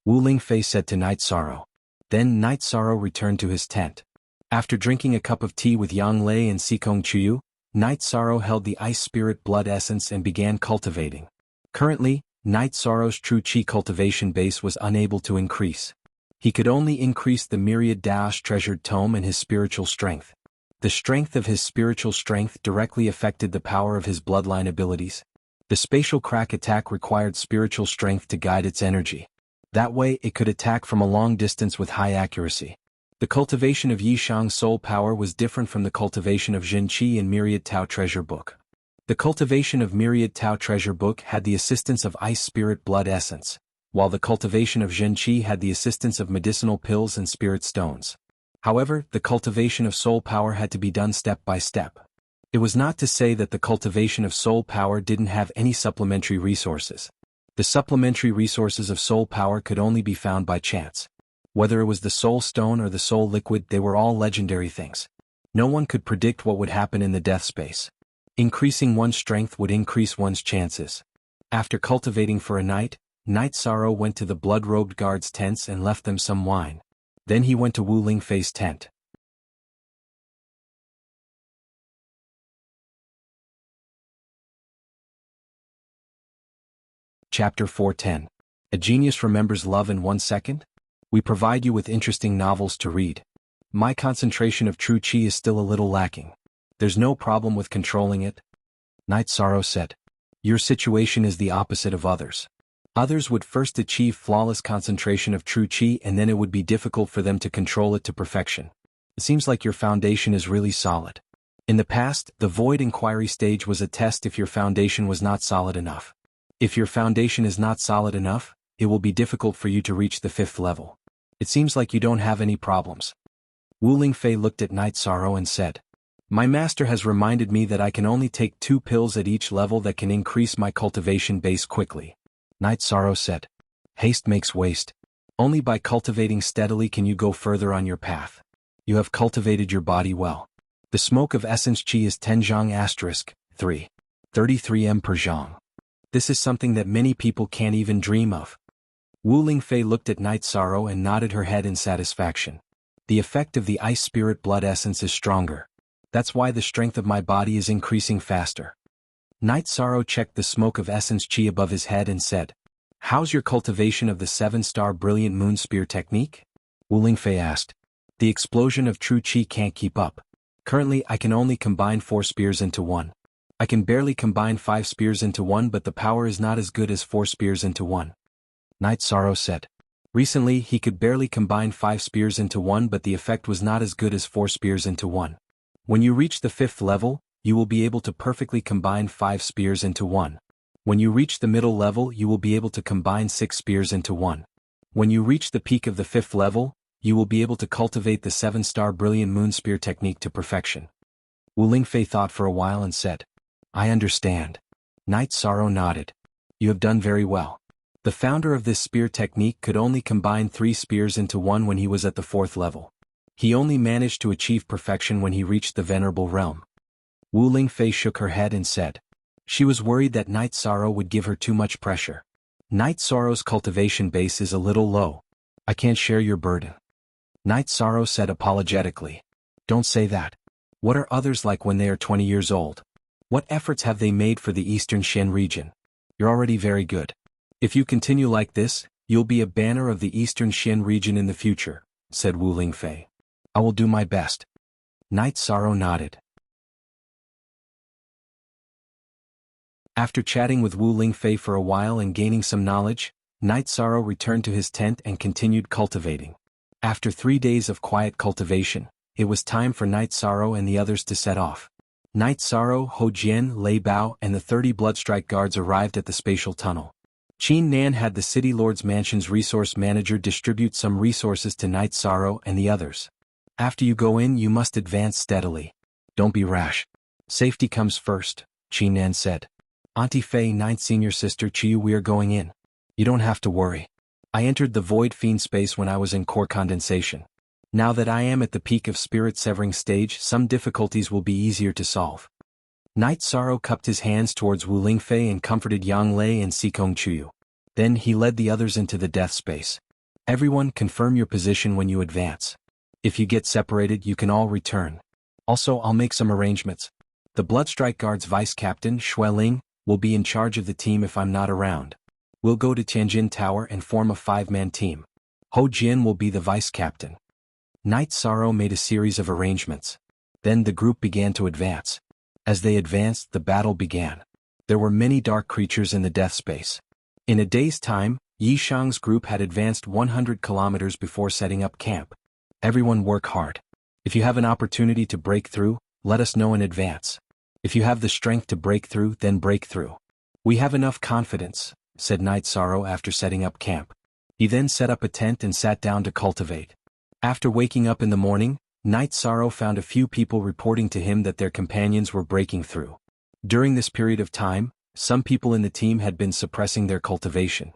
Wu Lingfei said to Night Sorrow. Then Night Sorrow returned to his tent. After drinking a cup of tea with Yang Lei and Sikong Chuyu, Night Sorrow held the ice spirit blood essence and began cultivating. Currently, Night Sorrow's true chi cultivation base was unable to increase. He could only increase the myriad Dao's treasured tome and his spiritual strength. The strength of his spiritual strength directly affected the power of his bloodline abilities. The spatial crack attack required spiritual strength to guide its energy. That way it could attack from a long distance with high accuracy. The cultivation of Yishang's soul power was different from the cultivation of Jin Qi in Myriad Tao Treasure Book. The cultivation of Myriad Tao Treasure Book had the assistance of Ice Spirit Blood Essence, while the cultivation of Jin Qi had the assistance of medicinal pills and spirit stones. However, the cultivation of soul power had to be done step by step. It was not to say that the cultivation of soul power didn't have any supplementary resources. The supplementary resources of soul power could only be found by chance. Whether it was the soul stone or the soul liquid, they were all legendary things. No one could predict what would happen in the death space. Increasing one's strength would increase one's chances. After cultivating for a night, Night Sorrow went to the blood-robed guards' tents and left them some wine. Then he went to Wu Lingfei's tent. Chapter 410. A Genius Remembers Love in 1 Second? We provide you with interesting novels to read. My concentration of true chi is still a little lacking. There's no problem with controlling it. Night Sorrow said. Your situation is the opposite of others. Others would first achieve flawless concentration of true chi and then it would be difficult for them to control it to perfection. It seems like your foundation is really solid. In the past, the void inquiry stage was a test if your foundation was not solid enough. If your foundation is not solid enough, it will be difficult for you to reach the 5th level. It seems like you don't have any problems. Wu Lingfei looked at Night Sorrow and said, My master has reminded me that I can only take 2 pills at each level that can increase my cultivation base quickly. Night Sorrow said, Haste makes waste. Only by cultivating steadily can you go further on your path. You have cultivated your body well. The smoke of essence chi is 10 zhang * 3. 33 m per zhang. This is something that many people can't even dream of. Wu Lingfei looked at Night Sorrow and nodded her head in satisfaction. The effect of the ice spirit blood essence is stronger. That's why the strength of my body is increasing faster. Night Sorrow checked the smoke of essence chi above his head and said, How's your cultivation of the 7-star brilliant moon spear technique? Wu Lingfei asked. The explosion of true chi can't keep up. Currently I can only combine 4 spears into one. I can barely combine 5 spears into one, but the power is not as good as 4 spears into one. Night Sorrow said. Recently he could barely combine 5 spears into one, but the effect was not as good as 4 spears into one. When you reach the 5th level, you will be able to perfectly combine 5 spears into one. When you reach the middle level, you will be able to combine 6 spears into one. When you reach the peak of the 5th level, you will be able to cultivate the 7-star brilliant moon spear technique to perfection. Wu Lingfei thought for a while and said, I understand. Night Sorrow nodded. You have done very well. The founder of this spear technique could only combine 3 spears into one when he was at the 4th level. He only managed to achieve perfection when he reached the Venerable Realm. Wu Lingfei shook her head and said. She was worried that Night Sorrow would give her too much pressure. Night Sorrow's cultivation base is a little low. I can't share your burden. Night Sorrow said apologetically. Don't say that. What are others like when they are 20 years old? What efforts have they made for the Eastern Xian region? You're already very good. If you continue like this, you'll be a banner of the Eastern Xian region in the future, said Wu Lingfei. I will do my best. Night Sorrow nodded. After chatting with Wu Lingfei for a while and gaining some knowledge, Night Sorrow returned to his tent and continued cultivating. After 3 days of quiet cultivation, it was time for Night Sorrow and the others to set off. Night Sorrow, Ho Jian, Lei Bao and the 30 Bloodstrike guards arrived at the spatial tunnel. Qin Nan had the City Lord's Mansion's resource manager distribute some resources to Night Sorrow and the others. After you go in, you must advance steadily. Don't be rash. Safety comes first, Qin Nan said. Auntie Fei, 9th senior sister Chiyu, we are going in. You don't have to worry. I entered the Void Fiend space when I was in core condensation. Now that I am at the peak of spirit severing stage, some difficulties will be easier to solve. Night Sorrow cupped his hands towards Wu Lingfei and comforted Yang Lei and Sikong Chuyu. Then he led the others into the death space. Everyone confirm your position when you advance. If you get separated, you can all return. Also, I'll make some arrangements. The Bloodstrike Guard's vice captain, Xueling, will be in charge of the team if I'm not around. We'll go to Tianjin Tower and form a 5-man team. Ho Jian will be the vice-captain. Night Sorrow made a series of arrangements. Then the group began to advance. As they advanced, the battle began. There were many dark creatures in the death space. In a day's time, Yi Shang's group had advanced 100 kilometers before setting up camp. Everyone work hard. If you have an opportunity to break through, let us know in advance. If you have the strength to break through, then break through. We have enough confidence, said Night Sorrow after setting up camp. He then set up a tent and sat down to cultivate. After waking up in the morning, Night Sorrow found a few people reporting to him that their companions were breaking through. During this period of time, some people in the team had been suppressing their cultivation.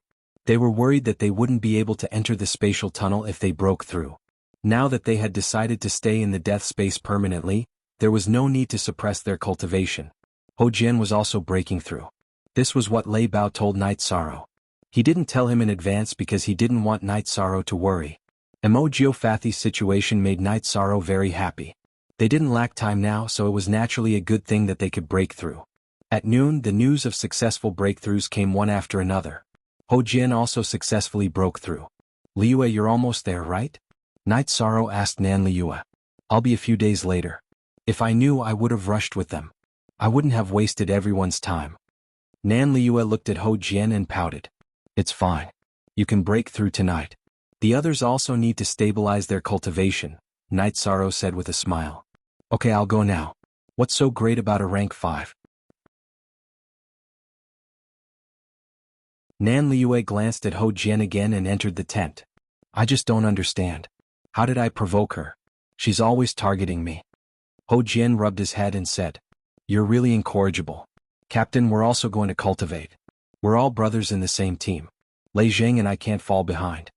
They were worried that they wouldn't be able to enter the spatial tunnel if they broke through. Now that they had decided to stay in the death space permanently, there was no need to suppress their cultivation. Ho Jian was also breaking through. This was what Lei Bao told Night Sorrow. He didn't tell him in advance because he didn't want Night Sorrow to worry. Emogeopathy's situation made Night Sorrow very happy. They didn't lack time now, so it was naturally a good thing that they could break through. At noon, the news of successful breakthroughs came one after another. Ho Jian also successfully broke through. Liue, you're almost there, right? Night Sorrow asked Nan Liue. I'll be a few days later. If I knew, I would have rushed with them. I wouldn't have wasted everyone's time. Nan Liue looked at Ho Jian and pouted. It's fine. You can break through tonight. The others also need to stabilize their cultivation, Night Sorrow said with a smile. Okay, I'll go now. What's so great about a rank 5? Nan Liue glanced at Ho Jian again and entered the tent. I just don't understand. How did I provoke her? She's always targeting me. Ho Jian rubbed his head and said, You're really incorrigible. Captain, we're also going to cultivate. We're all brothers in the same team. Lei Zheng and I can't fall behind.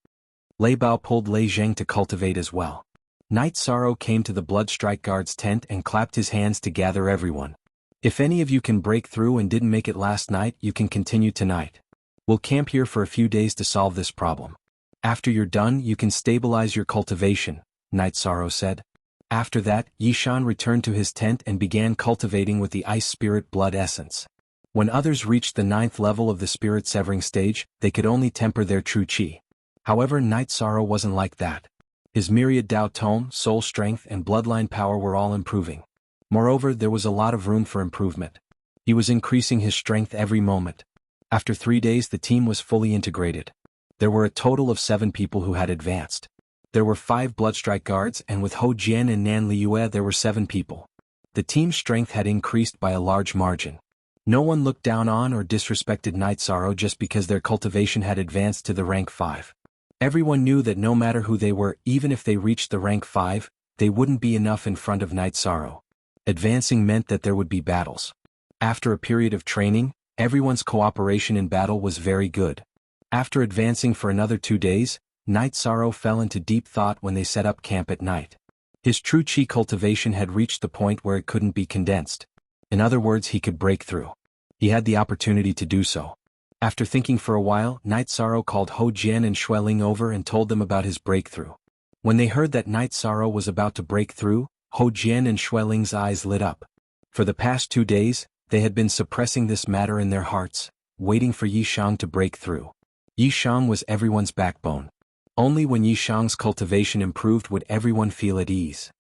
Lei Bao pulled Lei Zheng to cultivate as well. Night Sorrow came to the Blood Strike Guard's tent and clapped his hands to gather everyone. If any of you can break through and didn't make it last night, you can continue tonight. We'll camp here for a few days to solve this problem. After you're done, you can stabilize your cultivation, Night Sorrow said. After that, Yishan returned to his tent and began cultivating with the Ice Spirit Blood Essence. When others reached the 9th level of the Spirit Severing stage, they could only temper their true chi. However, Night Sorrow wasn't like that. His myriad Dao Tome, soul strength and bloodline power were all improving. Moreover, there was a lot of room for improvement. He was increasing his strength every moment. After 3 days, the team was fully integrated. There were a total of 7 people who had advanced. There were 5 Bloodstrike Guards, and with Ho Jian and Nan Liue there were 7 people. The team's strength had increased by a large margin. No one looked down on or disrespected Night Sorrow just because their cultivation had advanced to the rank 5. Everyone knew that no matter who they were, even if they reached the rank 5, they wouldn't be enough in front of Night Sorrow. Advancing meant that there would be battles. After a period of training, everyone's cooperation in battle was very good. After advancing for another 2 days, Night Sorrow fell into deep thought when they set up camp at night. His true chi cultivation had reached the point where it couldn't be condensed. In other words, he could break through. He had the opportunity to do so. After thinking for a while, Night Sorrow called Ho Jian and Xueling over and told them about his breakthrough. When they heard that Night Sorrow was about to break through, Ho Jian and Xueling's eyes lit up. For the past 2 days, they had been suppressing this matter in their hearts, waiting for Yi Shang to break through. Yi Shang was everyone's backbone. Only when Yi Shang's cultivation improved would everyone feel at ease.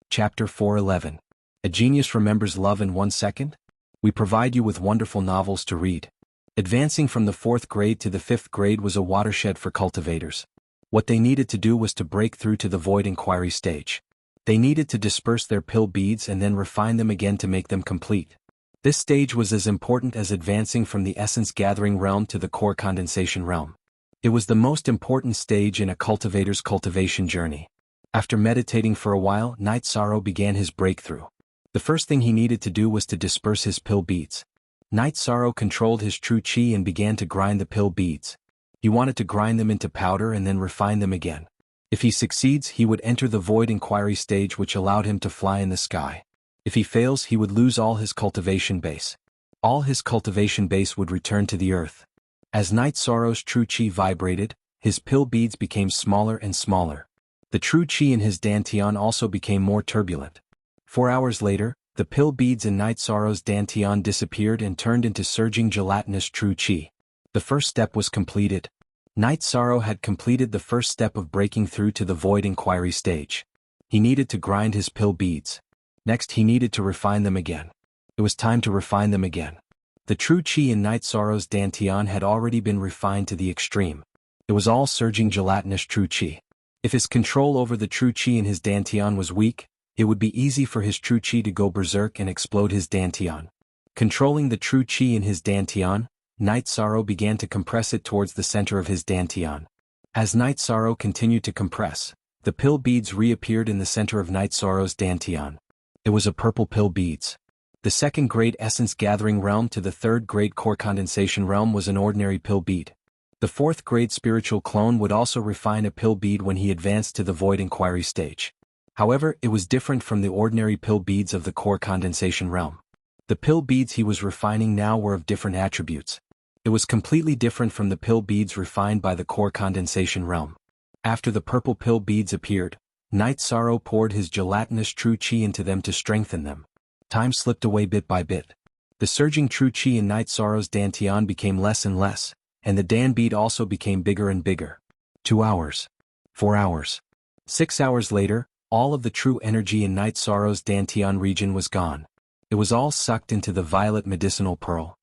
Chapter 411. A Genius Remembers Love in 1 Second? We provide you with wonderful novels to read. Advancing from the 4th grade to the 5th grade was a watershed for cultivators. What they needed to do was to break through to the void inquiry stage. They needed to disperse their pill beads and then refine them again to make them complete. This stage was as important as advancing from the essence gathering realm to the core condensation realm. It was the most important stage in a cultivator's cultivation journey. After meditating for a while, Night Sorrow began his breakthrough. The first thing he needed to do was to disperse his pill beads. Night Sorrow controlled his true chi and began to grind the pill beads. He wanted to grind them into powder and then refine them again. If he succeeds, he would enter the void inquiry stage, which allowed him to fly in the sky. If he fails, he would lose all his cultivation base. All his cultivation base would return to the earth. As Night Sorrow's true chi vibrated, his pill beads became smaller and smaller. The true chi in his dantian also became more turbulent. 4 hours later, The pill beads in Night Sorrow's dantian disappeared and turned into surging gelatinous true qi. The first step was completed. Night Sorrow had completed the first step of breaking through to the void inquiry stage. He needed to grind his pill beads. Next he needed to refine them again. It was time to refine them again. The true qi in Night Sorrow's dantian had already been refined to the extreme. It was all surging gelatinous true qi. If his control over the true qi in his dantian was weak, it would be easy for his true qi to go berserk and explode his dantian. Controlling the true qi in his dantian, Night Sorrow began to compress it towards the center of his dantian. As Night Sorrow continued to compress, the pill beads reappeared in the center of Night Sorrow's dantian. It was a purple pill beads. The second grade essence gathering realm to the third grade core condensation realm was an ordinary pill bead. The fourth grade spiritual clone would also refine a pill bead when he advanced to the void inquiry stage. However, it was different from the ordinary pill beads of the core condensation realm. The pill beads he was refining now were of different attributes. It was completely different from the pill beads refined by the core condensation realm. After the purple pill beads appeared, Night Sorrow poured his gelatinous true qi into them to strengthen them. Time slipped away bit by bit. The surging true qi in Night Sorrow's dantian became less and less, and the dan bead also became bigger and bigger. 2 hours. 4 hours. 6 hours later, all of the true energy in Night Sorrow's dantian region was gone. It was all sucked into the violet medicinal pearl.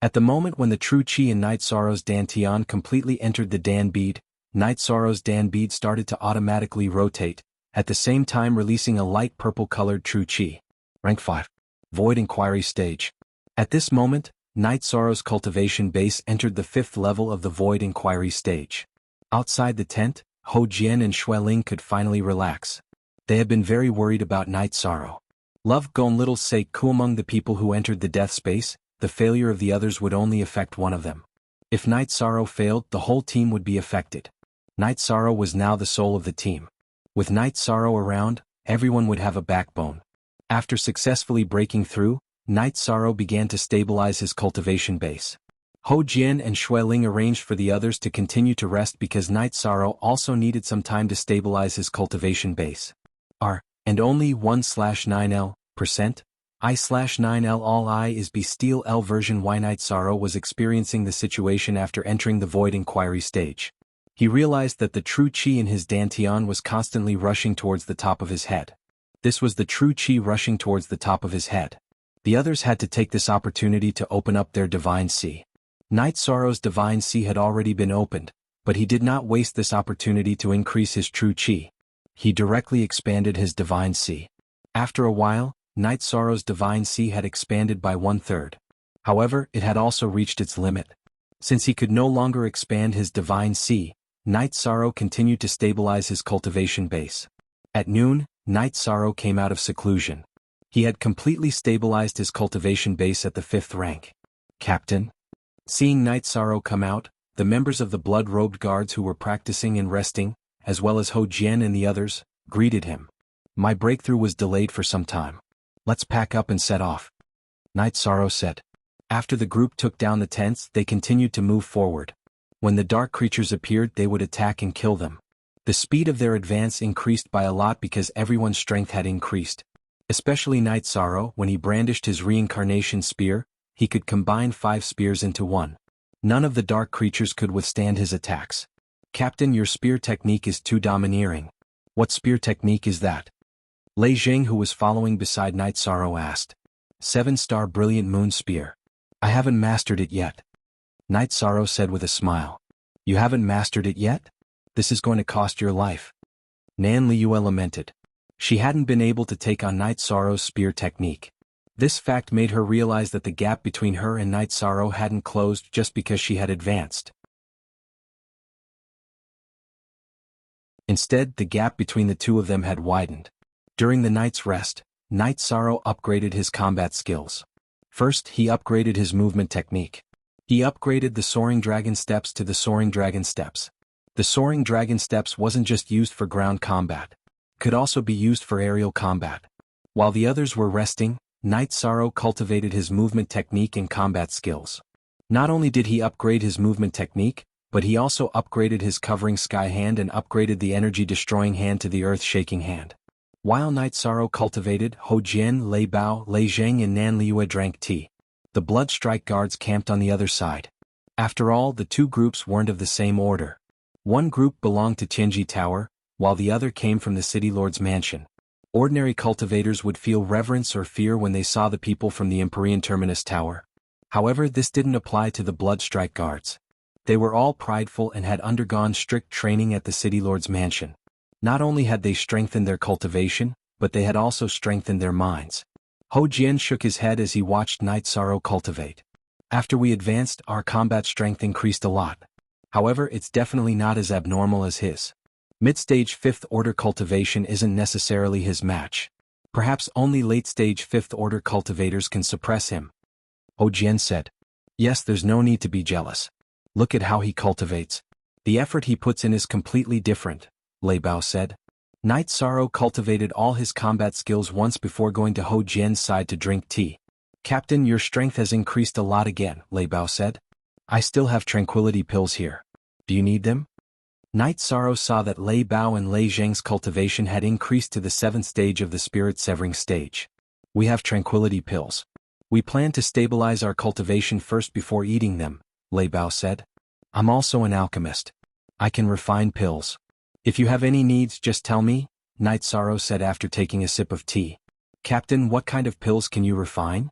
At the moment when the true qi in Night Sorrow's dantian completely entered the dan bead, Night Sorrow's dan bead started to automatically rotate, at the same time releasing a light purple-colored true qi. Rank 5. Void Inquiry Stage. At this moment, Night Sorrow's cultivation base entered the 5th level of the Void Inquiry Stage. Outside the tent, Ho Jian and Xueling could finally relax. They had been very worried about Night Sorrow. Love Gon little say ku among the people who entered the death space, the failure of the others would only affect one of them. If Night Sorrow failed, the whole team would be affected. Night Sorrow was now the soul of the team. With Night Sorrow around, everyone would have a backbone. After successfully breaking through, Night Sorrow began to stabilize his cultivation base. Ho Jian and Xueling arranged for the others to continue to rest because Night Sorrow also needed some time to stabilize his cultivation base. And only 1/9L% I/9L all I is B Steel L version Y. Night Sorrow was experiencing the situation after entering the Void Inquiry stage. He realized that the true qi in his dantian was constantly rushing towards the top of his head. This was the true qi rushing towards the top of his head. The others had to take this opportunity to open up their Divine Sea. Night Sorrow's Divine Sea had already been opened, but he did not waste this opportunity to increase his true qi. He directly expanded his Divine Sea. After a while, Night Sorrow's Divine Sea had expanded by 1/3. However, it had also reached its limit. Since he could no longer expand his Divine Sea, Night Sorrow continued to stabilize his cultivation base. At noon, Night Sorrow came out of seclusion. He had completely stabilized his cultivation base at the 5th rank. Captain? Seeing Night Sorrow come out, the members of the blood-robed guards who were practicing and resting, as well as Ho Jian and the others, greeted him. My breakthrough was delayed for some time. Let's pack up and set off. Night Sorrow said. After the group took down the tents, they continued to move forward. When the dark creatures appeared, they would attack and kill them. The speed of their advance increased by a lot because everyone's strength had increased. Especially Night Sorrow, when he brandished his reincarnation spear, he could combine 5 spears into one. None of the dark creatures could withstand his attacks. Captain, your spear technique is too domineering. What spear technique is that? Lei Jing, who was following beside Night Sorrow, asked. 7-star Brilliant Moon Spear. I haven't mastered it yet. Night Sorrow said with a smile. You haven't mastered it yet? This is going to cost your life. Nan Liu lamented. She hadn't been able to take on Night Sorrow's spear technique. This fact made her realize that the gap between her and Night Sorrow hadn't closed just because she had advanced. Instead, the gap between the two of them had widened. During the night's rest, Night Sorrow upgraded his combat skills. First, he upgraded his movement technique. He upgraded the Soaring Dragon Steps to the Soaring Dragon Steps. The Soaring Dragon Steps wasn't just used for ground combat. Could also be used for aerial combat. While the others were resting, Night Sorrow cultivated his movement technique and combat skills. Not only did he upgrade his movement technique, but he also upgraded his Covering Sky Hand and upgraded the Energy Destroying Hand to the Earth Shaking Hand. While Night Sorrow cultivated, Hou Jian, Lei Bao, Lei Zhang and Nan Liue drank tea. The Blood Strike guards camped on the other side. After all, the two groups weren't of the same order. One group belonged to Tianji Tower, while the other came from the City Lord's mansion. Ordinary cultivators would feel reverence or fear when they saw the people from the Empyrean Terminus Tower. However, this didn't apply to the Blood Strike guards. They were all prideful and had undergone strict training at the City Lord's mansion. Not only had they strengthened their cultivation, but they had also strengthened their minds. Hou Jian shook his head as he watched Night Sorrow cultivate. After we advanced, our combat strength increased a lot. However, it's definitely not as abnormal as his. Mid-stage 5th order cultivation isn't necessarily his match. Perhaps only late-stage 5th order cultivators can suppress him. Hou Jian said. Yes, there's no need to be jealous. Look at how he cultivates. The effort he puts in is completely different, Lei Bao said. Night Sorrow cultivated all his combat skills once before going to Hou Jian's side to drink tea. Captain, your strength has increased a lot again, Lei Bao said. I still have tranquility pills here. Do you need them? Night Sorrow saw that Lei Bao and Lei Zhang's cultivation had increased to the 7th stage of the spirit severing stage. We have tranquility pills. We plan to stabilize our cultivation first before eating them, Lei Bao said. I'm also an alchemist. I can refine pills. If you have any needs, just tell me, Night Sorrow said after taking a sip of tea. Captain, what kind of pills can you refine?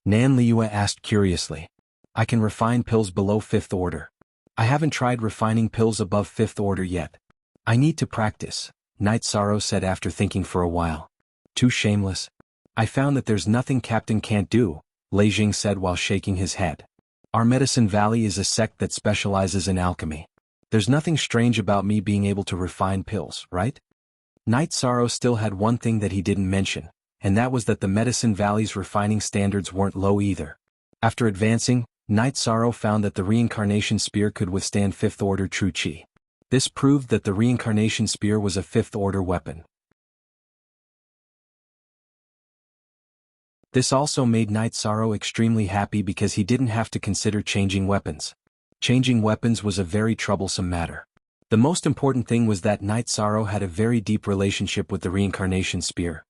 Nan Liue asked curiously. I can refine pills below 5th order. I haven't tried refining pills above 5th order yet. I need to practice, Night Sorrow said after thinking for a while. Too shameless. I found that there's nothing Captain can't do, Lei Jing said while shaking his head. Our Medicine Valley is a sect that specializes in alchemy. There's nothing strange about me being able to refine pills, right? Night Sorrow still had one thing that he didn't mention, and that was that the Medicine Valley's refining standards weren't low either. After advancing, Night Sorrow found that the Reincarnation Spear could withstand 5th order true qi. This proved that the Reincarnation Spear was a 5th order weapon. This also made Night Sorrow extremely happy because he didn't have to consider changing weapons. Changing weapons was a very troublesome matter. The most important thing was that Night Sorrow had a very deep relationship with the Reincarnation Spear.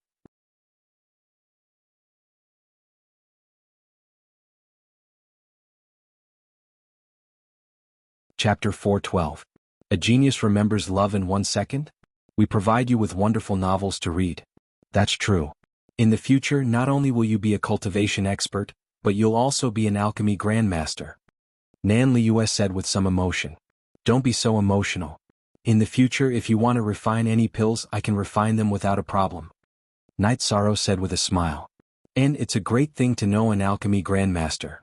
Chapter 412. A Genius Remembers Love in 1 Second? We provide you with wonderful novels to read. That's true. In the future, not only will you be a cultivation expert, but you'll also be an alchemy grandmaster. Nan Liue said with some emotion. Don't be so emotional. In the future, if you want to refine any pills, I can refine them without a problem. Night Sorrow said with a smile. And it's a great thing to know an alchemy grandmaster.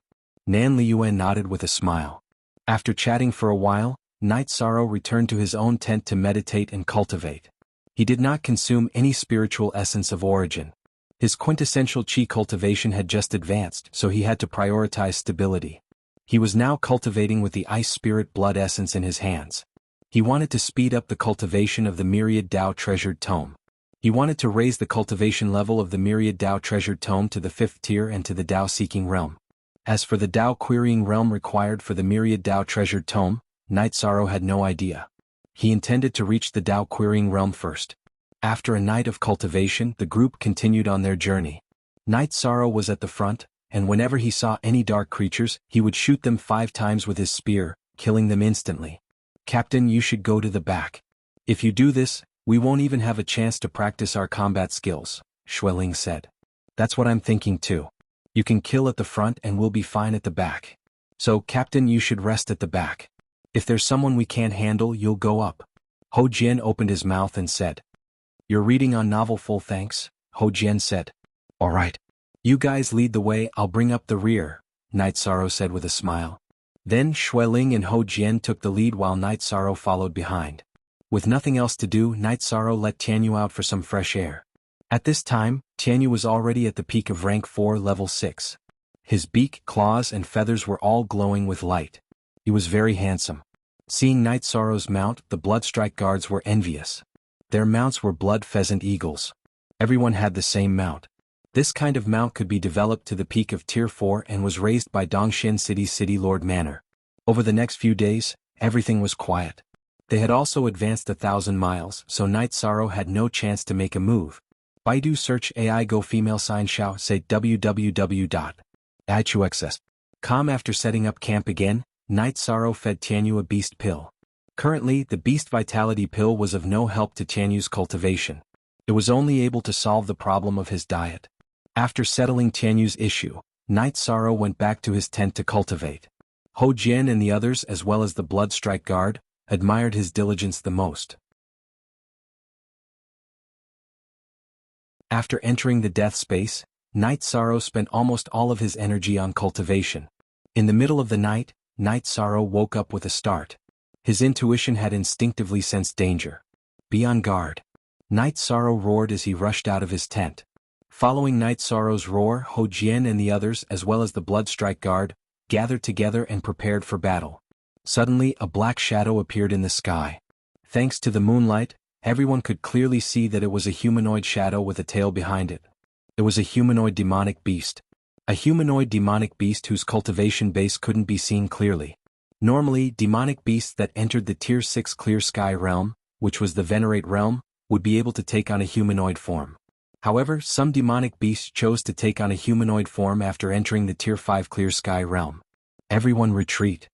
Nan Liue nodded with a smile. After chatting for a while, Night Sorrow returned to his own tent to meditate and cultivate. He did not consume any spiritual essence of origin. His quintessential qi cultivation had just advanced, so he had to prioritize stability. He was now cultivating with the ice spirit blood essence in his hands. He wanted to speed up the cultivation of the Myriad Tao Treasured Tome. He wanted to raise the cultivation level of the Myriad Tao Treasured Tome to the 5th tier and to the Tao Seeking Realm. As for the Tao Querying Realm required for the Myriad Tao Treasured Tome, Night Sorrow had no idea. He intended to reach the Tao Querying Realm first. After a night of cultivation, the group continued on their journey. Night Sorrow was at the front, and whenever he saw any dark creatures, he would shoot them 5 times with his spear, killing them instantly. Captain, you should go to the back. If you do this, we won't even have a chance to practice our combat skills, Xueling said. That's what I'm thinking too. You can kill at the front and we'll be fine at the back. So, Captain, you should rest at the back. If there's someone we can't handle, you'll go up. Hou Jian opened his mouth and said. You're reading on novel full thanks, Hou Jian said. All right. You guys lead the way, I'll bring up the rear, Night Sorrow said with a smile. Then Xueling and Hou Jian took the lead while Night Sorrow followed behind. With nothing else to do, Night Sorrow let Tianyu out for some fresh air. At this time, Tianyu was already at the peak of rank 4 level 6. His beak, claws and feathers were all glowing with light. He was very handsome. Seeing Night Sorrow's mount, the Bloodstrike guards were envious. Their mounts were blood pheasant eagles. Everyone had the same mount. This kind of mount could be developed to the peak of Tier 4 and was raised by Dongxian City's City Lord Manor. Over the next few days, everything was quiet. They had also advanced 1,000 miles, so Night Sorrow had no chance to make a move. Baidu search AI go female sign xiao say www.ichuxs.com. After setting up camp again, Night Sorrow fed Tianyu a beast pill. Currently, the beast vitality pill was of no help to Tianyu's cultivation. It was only able to solve the problem of his diet. After settling Tianyu's issue, Night Sorrow went back to his tent to cultivate. Hou Jian and the others, as well as the Bloodstrike Guard, admired his diligence the most. After entering the death space, Night Sorrow spent almost all of his energy on cultivation. In the middle of the night, Night Sorrow woke up with a start. His intuition had instinctively sensed danger. Be on guard. Night Sorrow roared as he rushed out of his tent. Following Night Sorrow's roar, Hou Jian and the others, as well as the Bloodstrike Guard, gathered together and prepared for battle. Suddenly, a black shadow appeared in the sky. Thanks to the moonlight, everyone could clearly see that it was a humanoid shadow with a tail behind it. It was a humanoid demonic beast. A humanoid demonic beast whose cultivation base couldn't be seen clearly. Normally, demonic beasts that entered the Tier 6 Clear Sky realm, which was the Venerate realm, would be able to take on a humanoid form. However, some demonic beasts chose to take on a humanoid form after entering the Tier 5 Clear Sky realm. Everyone retreat.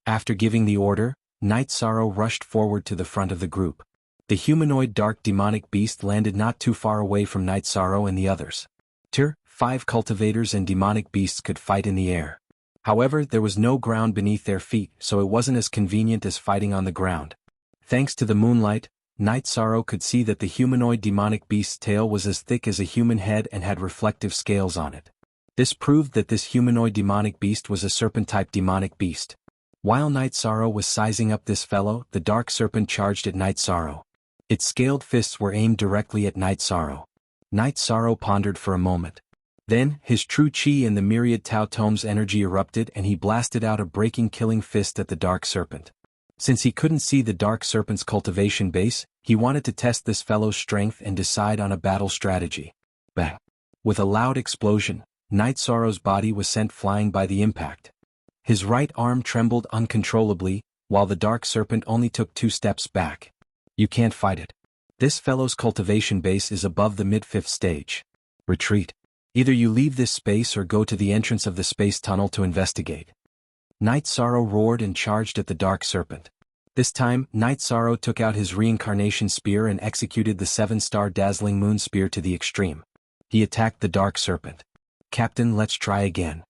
After giving the order, Night Sorrow rushed forward to the front of the group. The humanoid dark demonic beast landed not too far away from Night Sorrow and the others. Tier 5 cultivators and demonic beasts could fight in the air. However, there was no ground beneath their feet, so it wasn't as convenient as fighting on the ground. Thanks to the moonlight, Night Sorrow could see that the humanoid demonic beast's tail was as thick as a human head and had reflective scales on it. This proved that this humanoid demonic beast was a serpent-type demonic beast. While Night Sorrow was sizing up this fellow, the dark serpent charged at Night Sorrow. Its scaled fists were aimed directly at Night Sorrow. Night Sorrow pondered for a moment. Then, his true chi and the myriad Tao Tome's energy erupted and he blasted out a breaking killing fist at the dark serpent. Since he couldn't see the dark serpent's cultivation base, he wanted to test this fellow's strength and decide on a battle strategy. Bang! With a loud explosion, Night Sorrow's body was sent flying by the impact. His right arm trembled uncontrollably, while the dark serpent only took 2 steps back. You can't fight it. This fellow's cultivation base is above the mid-5th stage. Retreat. Either you leave this space or go to the entrance of the space tunnel to investigate. Night Sorrow roared and charged at the dark serpent. This time, Night Sorrow took out his reincarnation spear and executed the 7-star dazzling moon spear to the extreme. He attacked the dark serpent. Captain, let's try again.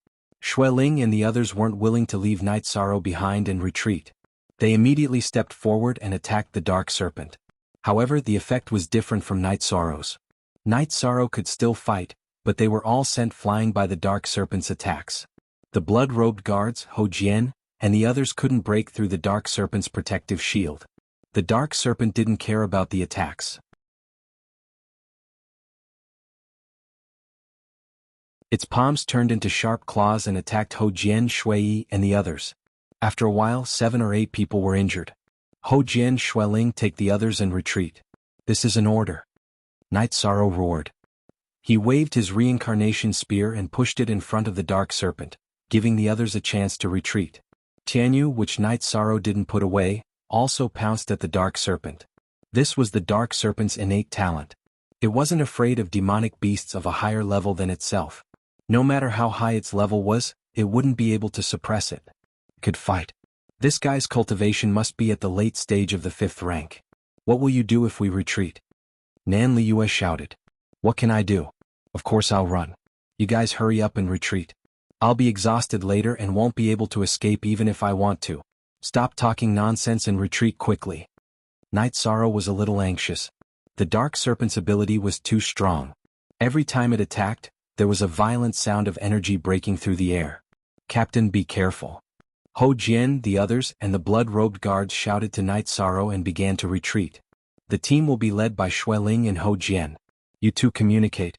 Xueling and the others weren't willing to leave Night Sorrow behind and retreat. They immediately stepped forward and attacked the dark serpent. However, the effect was different from Night Sorrow's. Night Sorrow could still fight, but they were all sent flying by the dark serpent's attacks. The blood-robed guards, Hou Jian, and the others couldn't break through the dark serpent's protective shield. The dark serpent didn't care about the attacks. Its palms turned into sharp claws and attacked Hou Jian, Shui, and the others. After a while, 7 or 8 people were injured. Hou Jian, Xueling, take the others and retreat. This is an order. Night Sorrow roared. He waved his reincarnation spear and pushed it in front of the dark serpent, giving the others a chance to retreat. Tianyu, which Night Sorrow didn't put away, also pounced at the dark serpent. This was the dark serpent's innate talent. It wasn't afraid of demonic beasts of a higher level than itself. No matter how high its level was, it wouldn't be able to suppress it. It could fight. This guy's cultivation must be at the late stage of the 5th rank. What will you do if we retreat? Nan Liyue shouted. What can I do? Of course I'll run. You guys hurry up and retreat. I'll be exhausted later and won't be able to escape even if I want to. Stop talking nonsense and retreat quickly. Night Sorrow was a little anxious. The dark serpent's ability was too strong. Every time it attacked, there was a violent sound of energy breaking through the air. Captain, be careful. Hou Jian, the others, and the blood-robed guards shouted to Night Sorrow and began to retreat. The team will be led by Xueling and Hou Jian. You two communicate.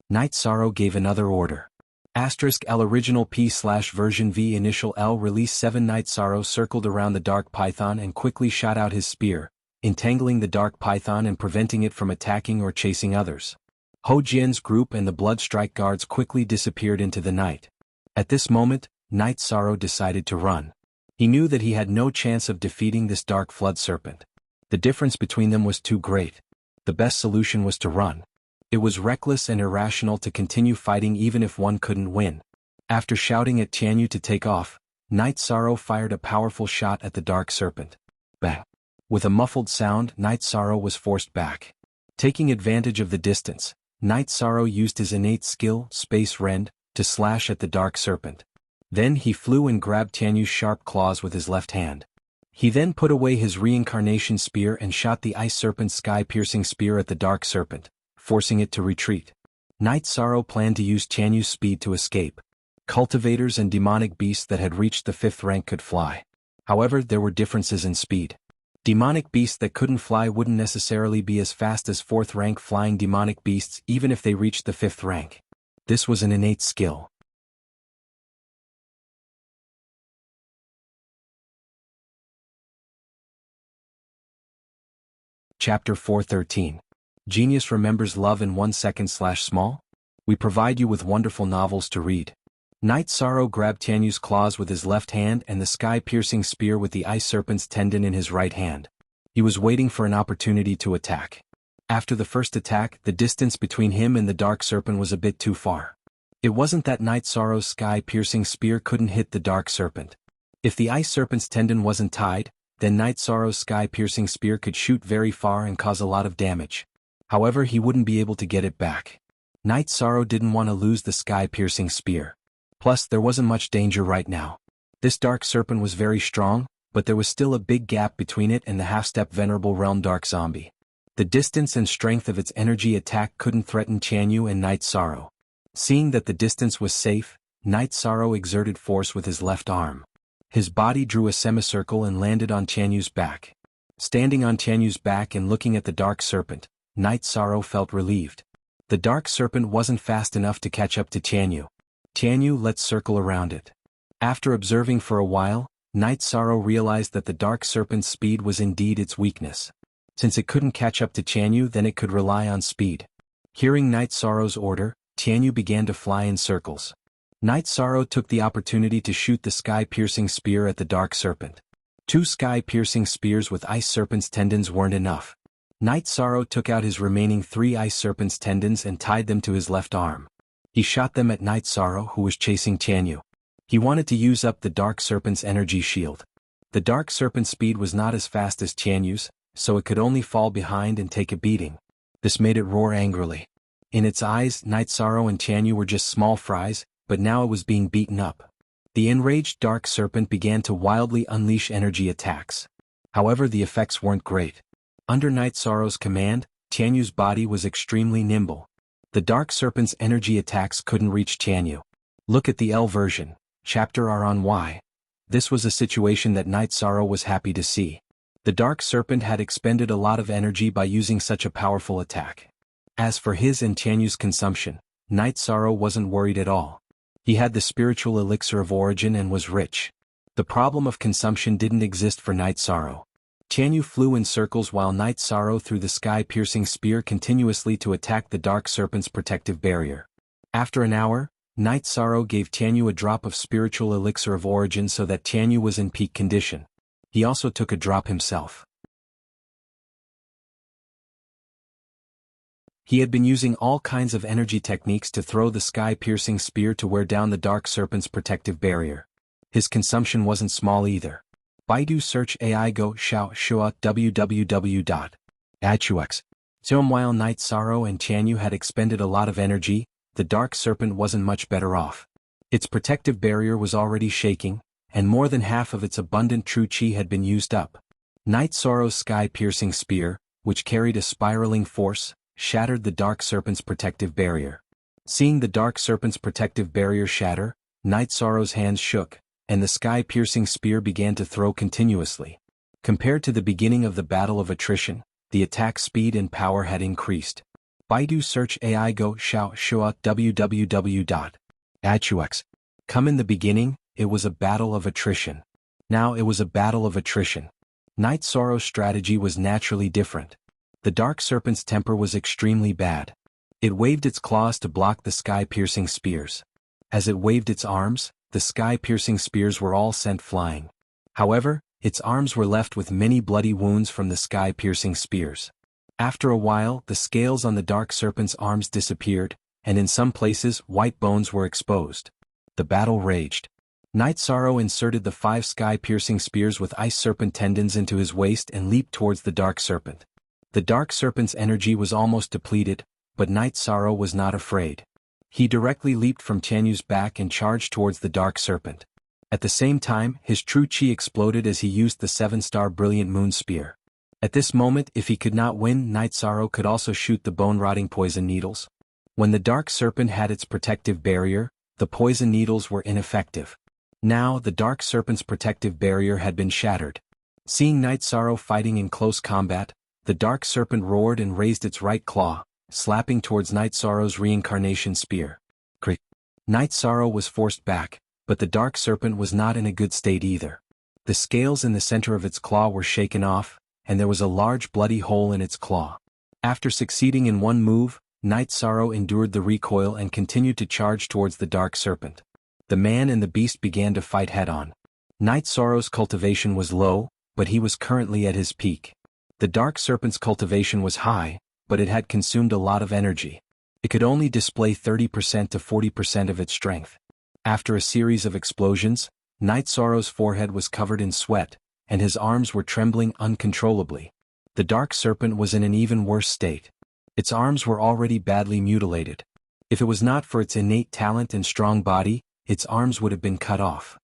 Night Sorrow gave another order. *L original P/version V initial L release 7 Night Sorrow circled around the dark python and quickly shot out his spear, entangling the dark python and preventing it from attacking or chasing others. Hou Jian's group and the Bloodstrike guards quickly disappeared into the night. At this moment, Night Sorrow decided to run. He knew that he had no chance of defeating this dark flood serpent. The difference between them was too great. The best solution was to run. It was reckless and irrational to continue fighting even if one couldn't win. After shouting at Jianghu to take off, Night Sorrow fired a powerful shot at the Dark Serpent. Bang! With a muffled sound, Night Sorrow was forced back. Taking advantage of the distance, Night Sorrow used his innate skill, Space Rend, to slash at the Dark Serpent. Then he flew and grabbed Jianghu's sharp claws with his left hand. He then put away his reincarnation spear and shot the Ice Serpent's sky-piercing spear at the Dark Serpent, forcing it to retreat. Night Sorrow planned to use Jianghu's speed to escape. Cultivators and demonic beasts that had reached the 5th rank could fly. However, there were differences in speed. Demonic beasts that couldn't fly wouldn't necessarily be as fast as 4th rank flying demonic beasts even if they reached the 5th rank. This was an innate skill. Chapter 413. Genius remembers love in 1 second/small? We provide you with wonderful novels to read. Night Sorrow grabbed Jianghu's claws with his left hand and the sky-piercing spear with the Ice Serpent's tendon in his right hand. He was waiting for an opportunity to attack. After the first attack, the distance between him and the Dark Serpent was a bit too far. It wasn't that Night Sorrow's sky-piercing spear couldn't hit the Dark Serpent. If the Ice Serpent's tendon wasn't tied, then Night Sorrow's sky-piercing spear could shoot very far and cause a lot of damage. However, he wouldn't be able to get it back. Night Sorrow didn't want to lose the sky-piercing spear. Plus, there wasn't much danger right now. This Dark Serpent was very strong, but there was still a big gap between it and the half-step Venerable Realm Dark Zombie. The distance and strength of its energy attack couldn't threaten Jianghu and Night Sorrow. Seeing that the distance was safe, Night Sorrow exerted force with his left arm. His body drew a semicircle and landed on Jianghu's back. Standing on Jianghu's back and looking at the Dark Serpent, Night Sorrow felt relieved. The Dark Serpent wasn't fast enough to catch up to Jianghu. Jianghu let circle around it. After observing for a while, Night Sorrow realized that the Dark Serpent's speed was indeed its weakness. Since it couldn't catch up to Jianghu, then it could rely on speed. Hearing Night Sorrow's order, Jianghu began to fly in circles. Night Sorrow took the opportunity to shoot the sky-piercing spear at the Dark Serpent. 2 sky-piercing spears with Ice Serpent's tendons weren't enough. Night Sorrow took out his remaining 3 Ice Serpent's tendons and tied them to his left arm. He shot them at Night Sorrow, who was chasing Jianghu. He wanted to use up the Dark Serpent's energy shield. The Dark Serpent's speed was not as fast as Jianghu's, so it could only fall behind and take a beating. This made it roar angrily. In its eyes, Night Sorrow and Jianghu were just small fries, but now it was being beaten up. The enraged Dark Serpent began to wildly unleash energy attacks. However, the effects weren't great. Under Night Sorrow's command, Jianghu's body was extremely nimble. The Dark Serpent's energy attacks couldn't reach Jianghu. Look at the L version, chapter R on Y. This was a situation that Night Sorrow was happy to see. The Dark Serpent had expended a lot of energy by using such a powerful attack. As for his and Jianghu's consumption, Night Sorrow wasn't worried at all. He had the spiritual elixir of origin and was rich. The problem of consumption didn't exist for Night Sorrow. Jianghu flew in circles while Night Sorrow threw the sky-piercing spear continuously to attack the Dark Serpent's protective barrier. After an hour, Night Sorrow gave Jianghu a drop of spiritual elixir of origin so that Jianghu was in peak condition. He also took a drop himself. He had been using all kinds of energy techniques to throw the sky-piercing spear to wear down the Dark Serpent's protective barrier. His consumption wasn't small either. Baidu search AI Go Xiao Shua www.adchuex.com. While Night Sorrow and Jianghu had expended a lot of energy, the Dark Serpent wasn't much better off. Its protective barrier was already shaking, and more than half of its abundant true chi had been used up. Night Sorrow's sky-piercing spear, which carried a spiraling force, shattered the Dark Serpent's protective barrier. Seeing the Dark Serpent's protective barrier shatter, Night Sorrow's hands shook, and the sky-piercing spear began to throw continuously. Compared to the beginning of the battle of attrition, the attack speed and power had increased. Baidu search AI Go Xiao Shua www.adchuex.com. In the beginning, it was a battle of attrition. Now it was a battle of attrition. Night Sorrow's strategy was naturally different. The Dark Serpent's temper was extremely bad. It waved its claws to block the sky-piercing spears. As it waved its arms, the sky-piercing spears were all sent flying. However, its arms were left with many bloody wounds from the sky-piercing spears. After a while, the scales on the dark serpent's arms disappeared, and in some places, white bones were exposed. The battle raged. Night Sorrow inserted the 5 sky-piercing spears with ice serpent tendons into his waist and leaped towards the dark serpent. The dark serpent's energy was almost depleted, but Night Sorrow was not afraid. He directly leaped from Tianyu's back and charged towards the dark serpent. At the same time, his true chi exploded as he used the 7-star brilliant moon spear. At this moment, if he could not win, Night Sorrow could also shoot the bone-rotting poison needles. When the dark serpent had its protective barrier, the poison needles were ineffective. Now, the dark serpent's protective barrier had been shattered. Seeing Night Sorrow fighting in close combat, the dark serpent roared and raised its right claw, slapping towards Night Sorrow's reincarnation spear. Crick. Night Sorrow was forced back, but the dark serpent was not in a good state either. The scales in the center of its claw were shaken off, and there was a large bloody hole in its claw. After succeeding in one move, Night Sorrow endured the recoil and continued to charge towards the dark serpent. The man and the beast began to fight head-on. Night Sorrow's cultivation was low, but he was currently at his peak. The dark serpent's cultivation was high, but it had consumed a lot of energy. It could only display 30% to 40% of its strength. After a series of explosions, Night Sorrow's forehead was covered in sweat, and his arms were trembling uncontrollably. The dark serpent was in an even worse state. Its arms were already badly mutilated. If it was not for its innate talent and strong body, its arms would have been cut off.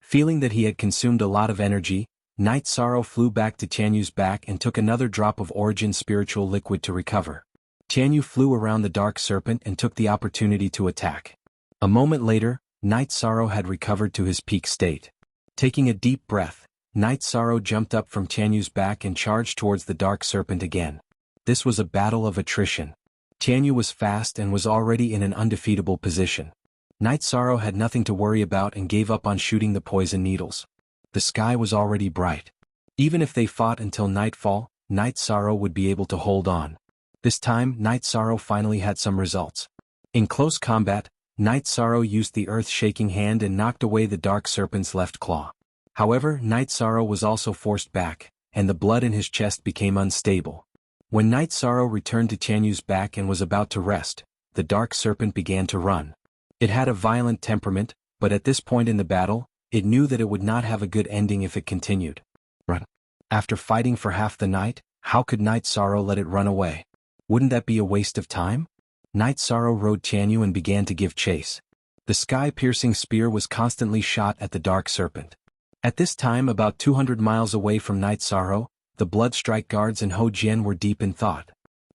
Feeling that he had consumed a lot of energy, Night Sorrow flew back to Tianyu's back and took another drop of origin spiritual liquid to recover. Tianyu flew around the dark serpent and took the opportunity to attack. A moment later, Night Sorrow had recovered to his peak state. Taking a deep breath, Night Sorrow jumped up from Tianyu's back and charged towards the dark serpent again. This was a battle of attrition. Tianyu was fast and was already in an undefeatable position. Night Sorrow had nothing to worry about and gave up on shooting the poison needles. The sky was already bright. Even if they fought until nightfall, Night Sorrow would be able to hold on. This time, Night Sorrow finally had some results. In close combat, Night Sorrow used the earth-shaking hand and knocked away the dark serpent's left claw. However, Night Sorrow was also forced back, and the blood in his chest became unstable. When Night Sorrow returned to Tianyu's back and was about to rest, the dark serpent began to run. It had a violent temperament, but at this point in the battle, it knew that it would not have a good ending if it continued. Run. After fighting for half the night, how could Night Sorrow let it run away? Wouldn't that be a waste of time? Night Sorrow rode Tianyu and began to give chase. The sky-piercing spear was constantly shot at the dark serpent. At this time, about 200 miles away from Night Sorrow, the Blood Strike Guards and Ho Jian were deep in thought.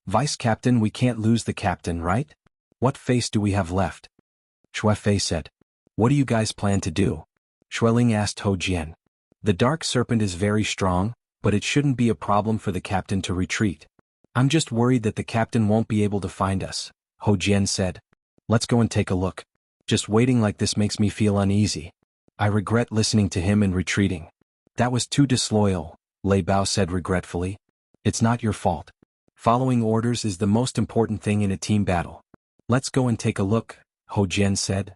Vice Captain, we can't lose the captain, right? What face do we have left? Shui Fei said. What do you guys plan to do? Xueling asked Ho Jian. The dark serpent is very strong, but it shouldn't be a problem for the captain to retreat. I'm just worried that the captain won't be able to find us, Ho Jian said. Let's go and take a look. Just waiting like this makes me feel uneasy. I regret listening to him and retreating. That was too disloyal, Lei Bao said regretfully. It's not your fault. Following orders is the most important thing in a team battle. Let's go and take a look, Ho Jian said.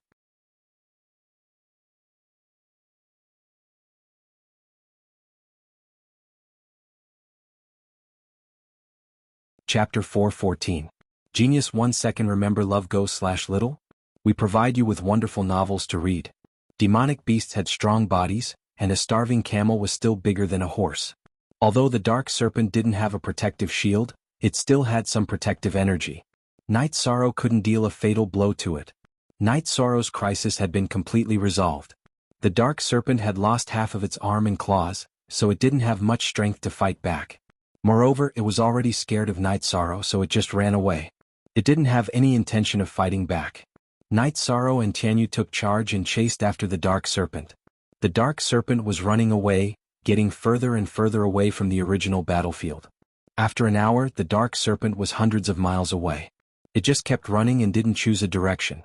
Chapter 4:14. Genius 1 second. Remember love go/little? We provide you with wonderful novels to read. Demonic beasts had strong bodies, and a starving camel was still bigger than a horse. Although the dark serpent didn't have a protective shield, it still had some protective energy. Night Sorrow couldn't deal a fatal blow to it. Night Sorrow's crisis had been completely resolved. The dark serpent had lost half of its arm and claws, so it didn't have much strength to fight back. Moreover, it was already scared of Night Sorrow, so it just ran away. It didn't have any intention of fighting back. Night Sorrow and Tianyu took charge and chased after the dark serpent. The dark serpent was running away, getting further and further away from the original battlefield. After an hour, the dark serpent was hundreds of miles away. It just kept running and didn't choose a direction.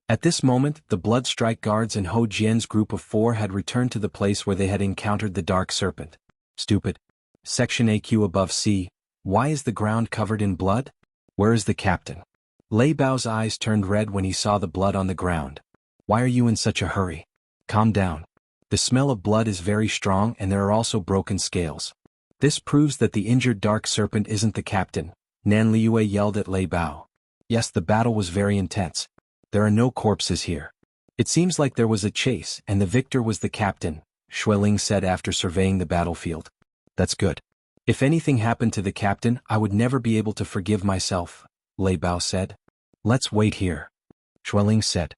At this moment, the Blood Strike Guards and Ho Jian's group of 4 had returned to the place where they had encountered the dark serpent. Stupid. Section AQ above C. Why is the ground covered in blood? Where is the captain? Lei Bao's eyes turned red when he saw the blood on the ground. Why are you in such a hurry? Calm down. The smell of blood is very strong and there are also broken scales. This proves that the injured dark serpent isn't the captain, Nan Liue yelled at Lei Bao. Yes, the battle was very intense. There are no corpses here. It seems like there was a chase and the victor was the captain, Xueling said after surveying the battlefield. That's good. If anything happened to the captain, I would never be able to forgive myself, Lei Bao said. Let's wait here, Xueling said.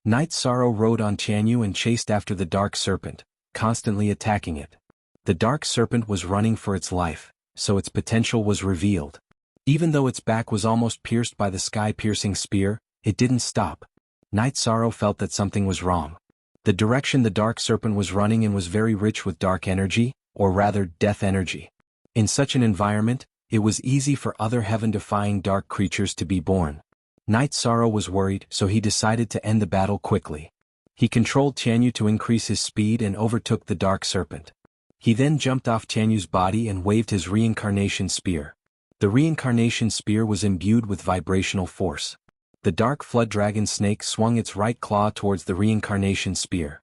Knight Sorrow rode on Tianyu and chased after the dark serpent, constantly attacking it. The dark serpent was running for its life, so its potential was revealed. Even though its back was almost pierced by the sky-piercing spear, it didn't stop. Knight Sorrow felt that something was wrong. The direction the dark serpent was running in was very rich with dark energy, or rather death energy. In such an environment, it was easy for other heaven-defying dark creatures to be born. Knight Sorrow was worried, so he decided to end the battle quickly. He controlled Tianyu to increase his speed and overtook the dark serpent. He then jumped off Tianyu's body and waved his reincarnation spear. The reincarnation spear was imbued with vibrational force. The dark flood dragon snake swung its right claw towards the reincarnation spear.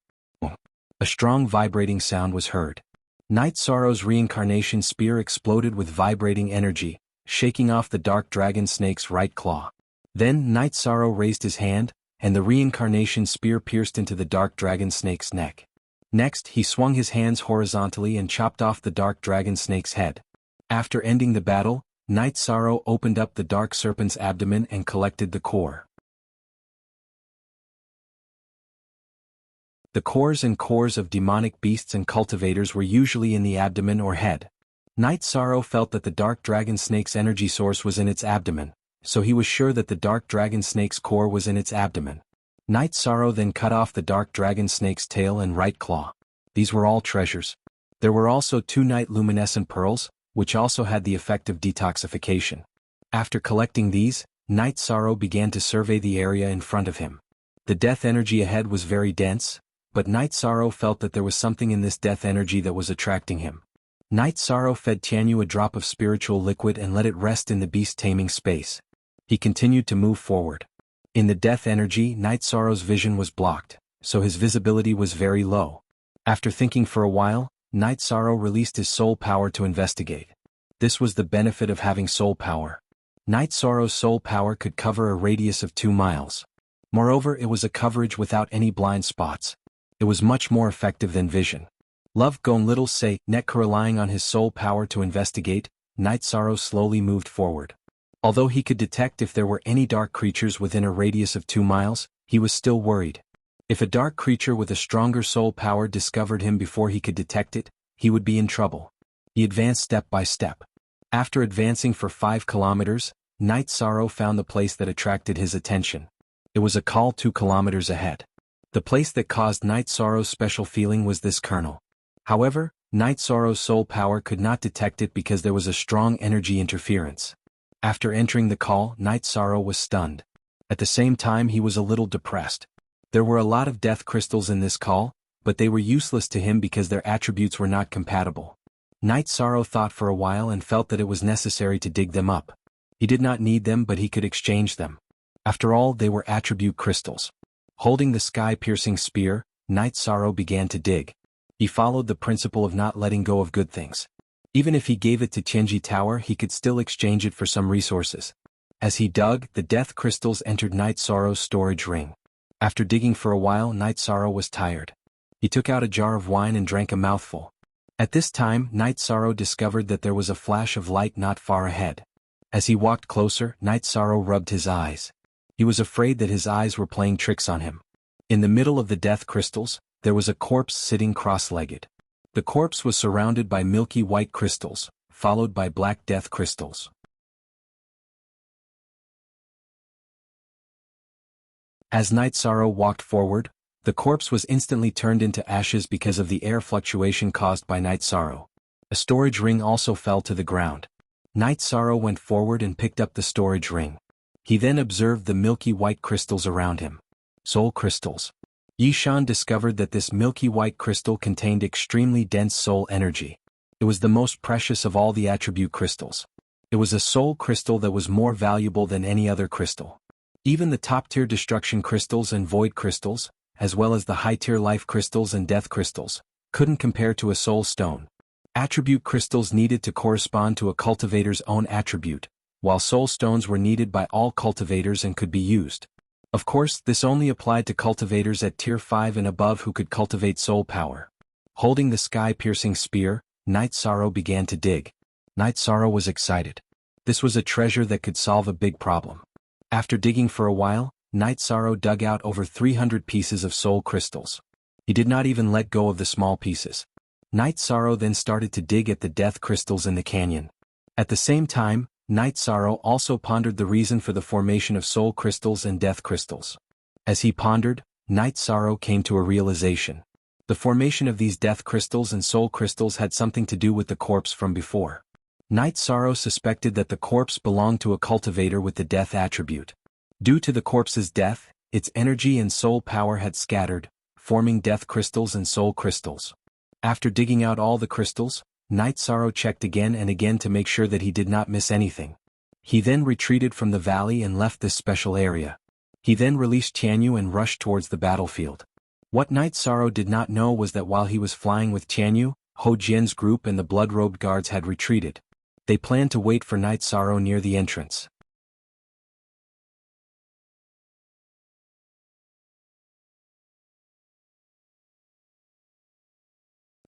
A strong vibrating sound was heard. Knight Sorrow's reincarnation spear exploded with vibrating energy, shaking off the dark dragon snake's right claw. Then Knight Sorrow raised his hand, and the reincarnation spear pierced into the dark dragon snake's neck. Next, he swung his hands horizontally and chopped off the dark dragon snake's head. After ending the battle, Knight Sorrow opened up the dark serpent's abdomen and collected the core. The cores and cores of demonic beasts and cultivators were usually in the abdomen or head. Knight Sorrow felt that the dark dragon snake's energy source was in its abdomen, so he was sure that the dark dragon snake's core was in its abdomen. Knight Sorrow then cut off the dark dragon snake's tail and right claw. These were all treasures. There were also 2 night luminescent pearls, which also had the effect of detoxification. After collecting these, Knight Sorrow began to survey the area in front of him. The death energy ahead was very dense, but Knight Sorrow felt that there was something in this death energy that was attracting him. Knight Sorrow fed Tianyu a drop of spiritual liquid and let it rest in the beast-taming space. He continued to move forward. In the death energy, Knight Sorrow's vision was blocked, so his visibility was very low. After thinking for a while, Knight Sorrow released his soul power to investigate. This was the benefit of having soul power. Knight Sorrow's soul power could cover a radius of 2 miles. Moreover, it was a coverage without any blind spots. It was much more effective than vision. Love Gon Little Say, Netka relying on his soul power to investigate, Knight Sorrow slowly moved forward. Although he could detect if there were any dark creatures within a radius of 2 miles, he was still worried. If a dark creature with a stronger soul power discovered him before he could detect it, he would be in trouble. He advanced step by step. After advancing for 5 kilometers, Knight Sorrow found the place that attracted his attention. It was a call 2 kilometers ahead. The place that caused Knight Sorrow's special feeling was this kernel. However, Knight Sorrow's soul power could not detect it because there was a strong energy interference. After entering the call, Knight Sorrow was stunned. At the same time, he was a little depressed. There were a lot of death crystals in this call, but they were useless to him because their attributes were not compatible. Knight Sorrow thought for a while and felt that it was necessary to dig them up. He did not need them, but he could exchange them. After all, they were attribute crystals. Holding the sky-piercing spear, Knight Sorrow began to dig. He followed the principle of not letting go of good things. Even if he gave it to Tianji Tower, he could still exchange it for some resources. As he dug, the death crystals entered Knight Sorrow's storage ring. After digging for a while, Knight Sorrow was tired. He took out a jar of wine and drank a mouthful. At this time, Knight Sorrow discovered that there was a flash of light not far ahead. As he walked closer, Knight Sorrow rubbed his eyes. He was afraid that his eyes were playing tricks on him. In the middle of the death crystals, there was a corpse sitting cross-legged. The corpse was surrounded by milky white crystals, followed by black death crystals. As Knight Sorrow walked forward, the corpse was instantly turned into ashes because of the air fluctuation caused by Knight Sorrow. A storage ring also fell to the ground. Knight Sorrow went forward and picked up the storage ring. He then observed the milky white crystals around him. Soul crystals. Yishan discovered that this milky white crystal contained extremely dense soul energy. It was the most precious of all the attribute crystals. It was a soul crystal that was more valuable than any other crystal. Even the top-tier destruction crystals and void crystals, as well as the high-tier life crystals and death crystals, couldn't compare to a soul stone. Attribute crystals needed to correspond to a cultivator's own attribute, while soul stones were needed by all cultivators and could be used. Of course, this only applied to cultivators at tier 5 and above who could cultivate soul power. Holding the sky-piercing spear, Night Sorrow began to dig. Night Sorrow was excited. This was a treasure that could solve a big problem. After digging for a while, Night Sorrow dug out over 300 pieces of soul crystals. He did not even let go of the small pieces. Night Sorrow then started to dig at the death crystals in the canyon. At the same time, Night Sorrow also pondered the reason for the formation of soul crystals and death crystals. As he pondered, Night Sorrow came to a realization. The formation of these death crystals and soul crystals had something to do with the corpse from before. Night Sorrow suspected that the corpse belonged to a cultivator with the death attribute. Due to the corpse's death, its energy and soul power had scattered, forming death crystals and soul crystals. After digging out all the crystals, Night Sorrow checked again and again to make sure that he did not miss anything. He then retreated from the valley and left this special area. He then released Jianghu and rushed towards the battlefield. What Night Sorrow did not know was that while he was flying with Jianghu, Ho Jian's group and the blood-robed guards had retreated. They planned to wait for Night Sorrow near the entrance.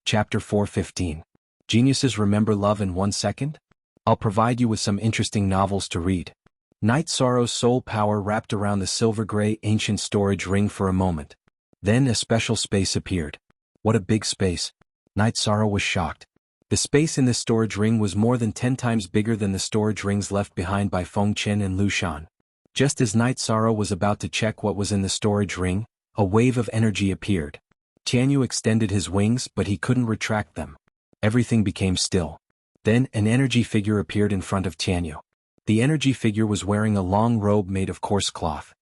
Chapter 4:15. Geniuses remember love in 1 second? I'll provide you with some interesting novels to read. Night Sorrow's soul power wrapped around the silver-gray ancient storage ring for a moment. Then a special space appeared. What a big space! Night Sorrow was shocked. The space in this storage ring was more than 10 times bigger than the storage rings left behind by Feng Chen and Lu Shan. Just as Night Sorrow was about to check what was in the storage ring, a wave of energy appeared. Jianghu extended his wings, but he couldn't retract them. Everything became still. Then an energy figure appeared in front of Jianghu. The energy figure was wearing a long robe made of coarse cloth.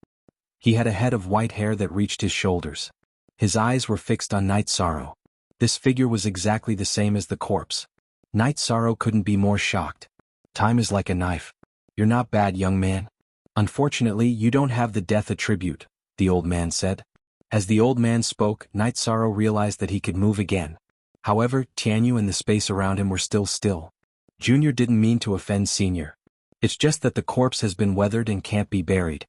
He had a head of white hair that reached his shoulders. His eyes were fixed on Night Sorrow. This figure was exactly the same as the corpse. Night Sorrow couldn't be more shocked. Time is like a knife. You're not bad, young man. Unfortunately, you don't have the death attribute, the old man said. As the old man spoke, Night Sorrow realized that he could move again. However, Jianghu and the space around him were still. Junior didn't mean to offend Senior. It's just that the corpse has been weathered and can't be buried.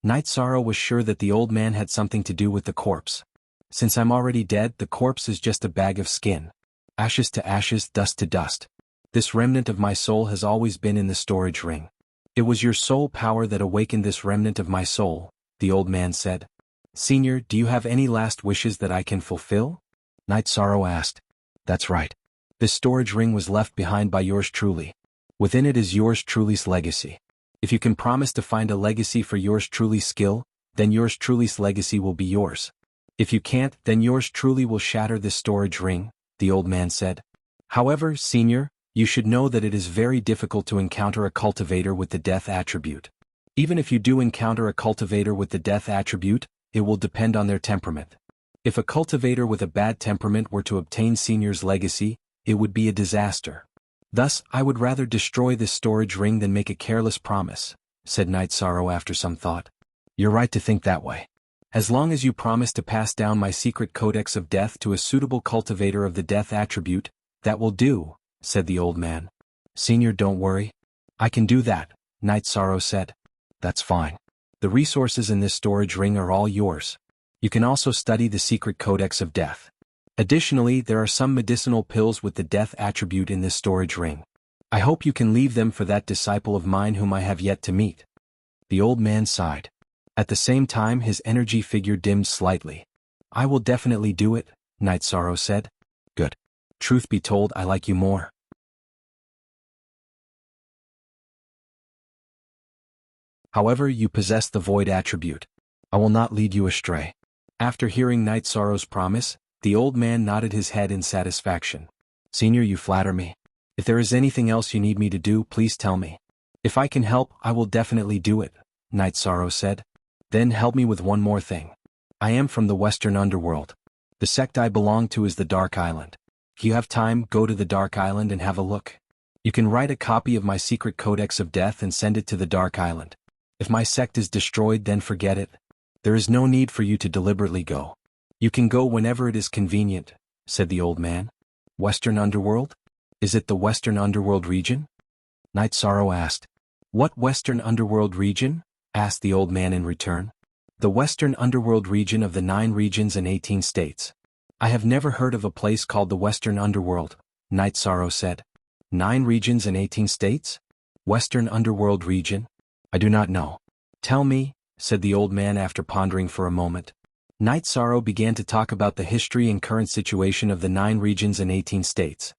Night Sorrow was sure that the old man had something to do with the corpse. Since I'm already dead, the corpse is just a bag of skin. Ashes to ashes, dust to dust. This remnant of my soul has always been in the storage ring. It was your soul power that awakened this remnant of my soul, the old man said. Senior, do you have any last wishes that I can fulfill? Night Sorrow asked. That's right. This storage ring was left behind by yours truly. Within it is yours truly's legacy. If you can promise to find a legacy for yours truly's skill, then yours truly's legacy will be yours. If you can't, then yours truly will shatter this storage ring, the old man said. However, Senior, you should know that it is very difficult to encounter a cultivator with the death attribute. Even if you do encounter a cultivator with the death attribute, it will depend on their temperament. If a cultivator with a bad temperament were to obtain Senior's legacy, it would be a disaster. Thus, I would rather destroy this storage ring than make a careless promise, said Night Sorrow after some thought. You're right to think that way. As long as you promise to pass down my secret codex of death to a suitable cultivator of the death attribute, that will do, said the old man. Senior, don't worry. I can do that, Night Sorrow said. That's fine. The resources in this storage ring are all yours. You can also study the secret codex of death. Additionally, there are some medicinal pills with the death attribute in this storage ring. I hope you can leave them for that disciple of mine whom I have yet to meet. The old man sighed. At the same time, his energy figure dimmed slightly. I will definitely do it, Night Sorrow said. Good. Truth be told, I like you more. However, you possess the void attribute. I will not lead you astray. After hearing Night Sorrow's promise, the old man nodded his head in satisfaction. Senior, you flatter me. If there is anything else you need me to do, please tell me. If I can help, I will definitely do it, Night Sorrow said. Then help me with one more thing. I am from the Western Underworld. The sect I belong to is the Dark Island. If you have time, go to the Dark Island and have a look. You can write a copy of my secret codex of death and send it to the Dark Island. If my sect is destroyed, then forget it. There is no need for you to deliberately go. You can go whenever it is convenient, said the old man. Western Underworld? Is it the Western Underworld region? Night Sorrow asked. What Western Underworld region? Asked the old man in return. The Western Underworld region of the 9 regions and 18 states. I have never heard of a place called the Western Underworld, Night Sorrow said. 9 regions and 18 states? Western Underworld region? I do not know. Tell me, said the old man after pondering for a moment. Night Sorrow began to talk about the history and current situation of the 9 regions and 18 states.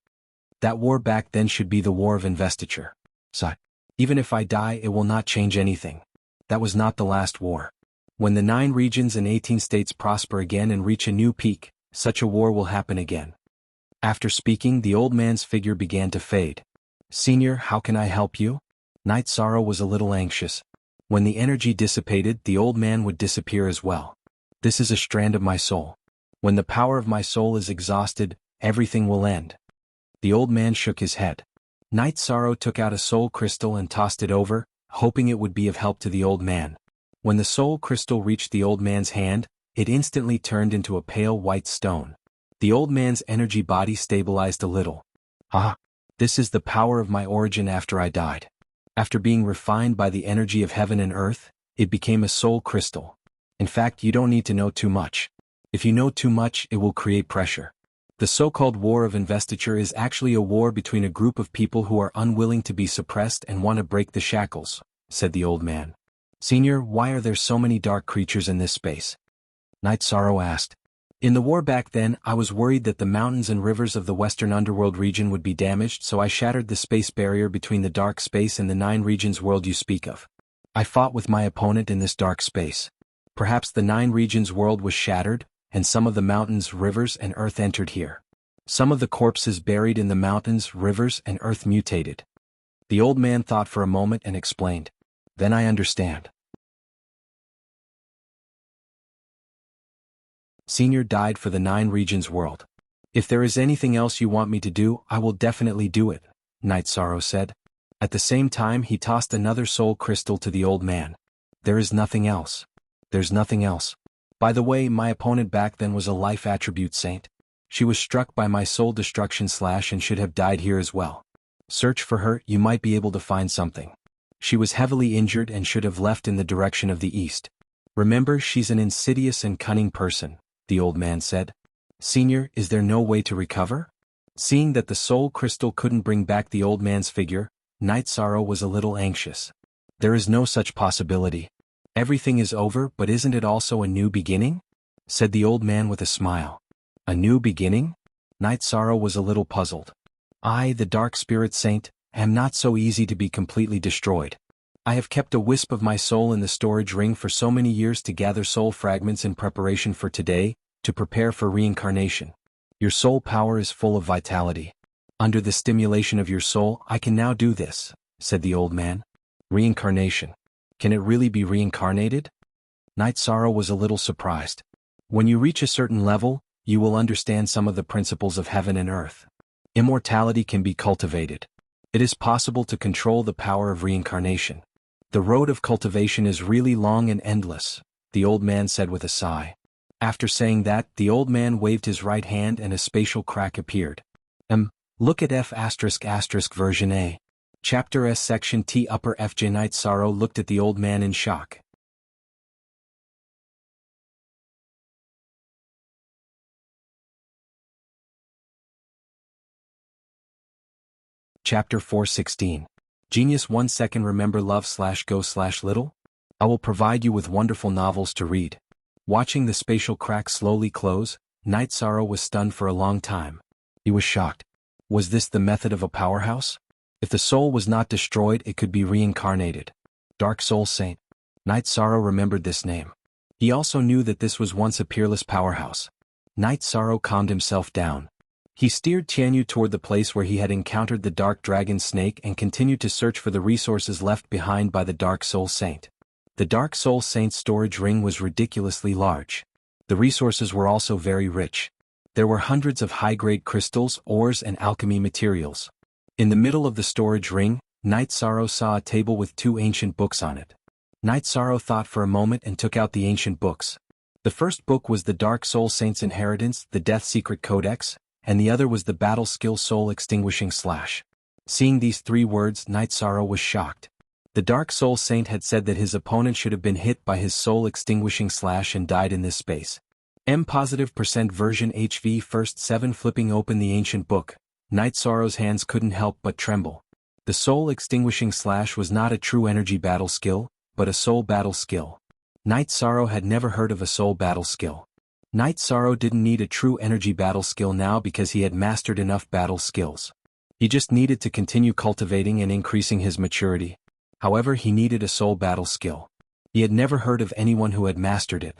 That war back then should be the war of investiture. So, even if I die, it will not change anything. That was not the last war. When the 9 regions and 18 states prosper again and reach a new peak, such a war will happen again. After speaking, the old man's figure began to fade. Senior, how can I help you? Night Sorrow was a little anxious. When the energy dissipated, the old man would disappear as well. This is a strand of my soul. When the power of my soul is exhausted, everything will end. The old man shook his head. Night Sorrow took out a soul crystal and tossed it over, hoping it would be of help to the old man. When the soul crystal reached the old man's hand, it instantly turned into a pale white stone. The old man's energy body stabilized a little. Ah, this is the power of my origin after I died. After being refined by the energy of heaven and earth, it became a soul crystal. In fact, you don't need to know too much. If you know too much, it will create pressure. The so-called war of investiture is actually a war between a group of people who are unwilling to be suppressed and want to break the shackles, said the old man. Senior, why are there so many dark creatures in this space? Night Sorrow asked. In the war back then, I was worried that the mountains and rivers of the Western Underworld region would be damaged, so I shattered the space barrier between the dark space and the 9 regions world you speak of. I fought with my opponent in this dark space. Perhaps the 9 regions world was shattered, and some of the mountains, rivers, and earth entered here. Some of the corpses buried in the mountains, rivers, and earth mutated. The old man thought for a moment and explained. Then I understand. Senior died for the 9 regions world. If there is anything else you want me to do, I will definitely do it, Night Sorrow said. At the same time, he tossed another soul crystal to the old man. There is nothing else. There's nothing else. By the way, my opponent back then was a life attribute saint. She was struck by my soul destruction slash and should have died here as well. Search for her, you might be able to find something. She was heavily injured and should have left in the direction of the east. Remember, she's an insidious and cunning person, the old man said. Senior, is there no way to recover? Seeing that the soul crystal couldn't bring back the old man's figure, Night Sorrow was a little anxious. There is no such possibility. Everything is over, but isn't it also a new beginning? Said the old man with a smile. A new beginning? Night Sorrow was a little puzzled. I, the Dark Spirit Saint, am not so easy to be completely destroyed. I have kept a wisp of my soul in the storage ring for so many years to gather soul fragments in preparation for today, to prepare for reincarnation. Your soul power is full of vitality. Under the stimulation of your soul, I can now do this, said the old man. Reincarnation. Can it really be reincarnated? Night Sorrow was a little surprised. When you reach a certain level, you will understand some of the principles of heaven and earth. Immortality can be cultivated. It is possible to control the power of reincarnation. The road of cultivation is really long and endless, the old man said with a sigh. After saying that, the old man waved his right hand and a spatial crack appeared. Look at F*** version A. Chapter S Section T Upper FJ. Night Sorrow looked at the old man in shock. Chapter 416. Genius 1 second. Remember love/go/little? I will provide you with wonderful novels to read. Watching the spatial crack slowly close, Night Sorrow was stunned for a long time. He was shocked. Was this the method of a powerhouse? If the soul was not destroyed, it could be reincarnated. Dark Soul Saint. Night Sorrow remembered this name. He also knew that this was once a peerless powerhouse. Night Sorrow calmed himself down. He steered Jianghu toward the place where he had encountered the Dark Dragon Snake and continued to search for the resources left behind by the Dark Soul Saint. The Dark Soul Saint's storage ring was ridiculously large. The resources were also very rich. There were hundreds of high-grade crystals, ores, and alchemy materials. In the middle of the storage ring, Night Sorrow saw a table with 2 ancient books on it. Night Sorrow thought for a moment and took out the ancient books. The first book was the Dark Soul Saint's Inheritance, the Death Secret Codex, and the other was the Battle Skill Soul Extinguishing Slash. Seeing these 3 words, Night Sorrow was shocked. The Dark Soul Saint had said that his opponent should have been hit by his Soul Extinguishing Slash and died in this space. M+% version HV first 7 flipping open the ancient book, Night Sorrow's hands couldn't help but tremble. The Soul Extinguishing Slash was not a true energy battle skill, but a soul battle skill. Night Sorrow had never heard of a soul battle skill. Night Sorrow didn't need a true energy battle skill now because he had mastered enough battle skills. He just needed to continue cultivating and increasing his maturity. However, he needed a soul battle skill. He had never heard of anyone who had mastered it.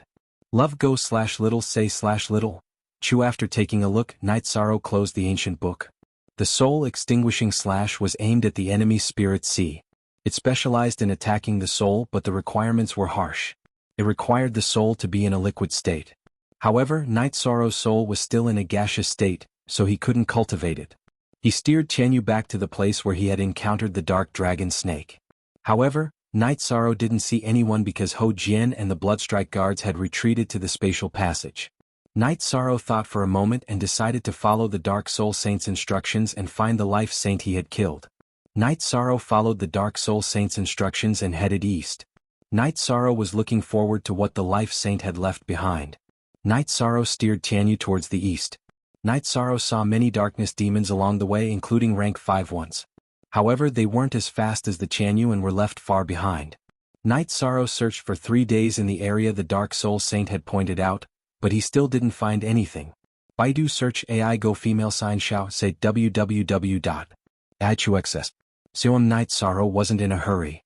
Love go /little say /little. Chew. After taking a look, Night Sorrow closed the ancient book. The Soul Extinguishing Slash was aimed at the enemy Spirit Sea. It specialized in attacking the soul, but the requirements were harsh. It required the soul to be in a liquid state. However, Night Sorrow's soul was still in a gaseous state, so he couldn't cultivate it. He steered Jianghu back to the place where he had encountered the dark dragon snake. However, Night Sorrow didn't see anyone because Ho Jian and the Bloodstrike guards had retreated to the spatial passage. Night Sorrow thought for a moment and decided to follow the Dark Soul Saint's instructions and find the Life Saint he had killed. Night Sorrow followed the Dark Soul Saint's instructions and headed east. Night Sorrow was looking forward to what the Life Saint had left behind. Night Sorrow steered Jianghu towards the east. Night Sorrow saw many darkness demons along the way, including rank 5 ones. However, they weren't as fast as the Jianghu and were left far behind. Night Sorrow searched for 3 days in the area the Dark Soul Saint had pointed out, but he still didn't find anything. Baidu search AI go female sign shao say www.ichuxs. So Night Sorrow wasn't in a hurry.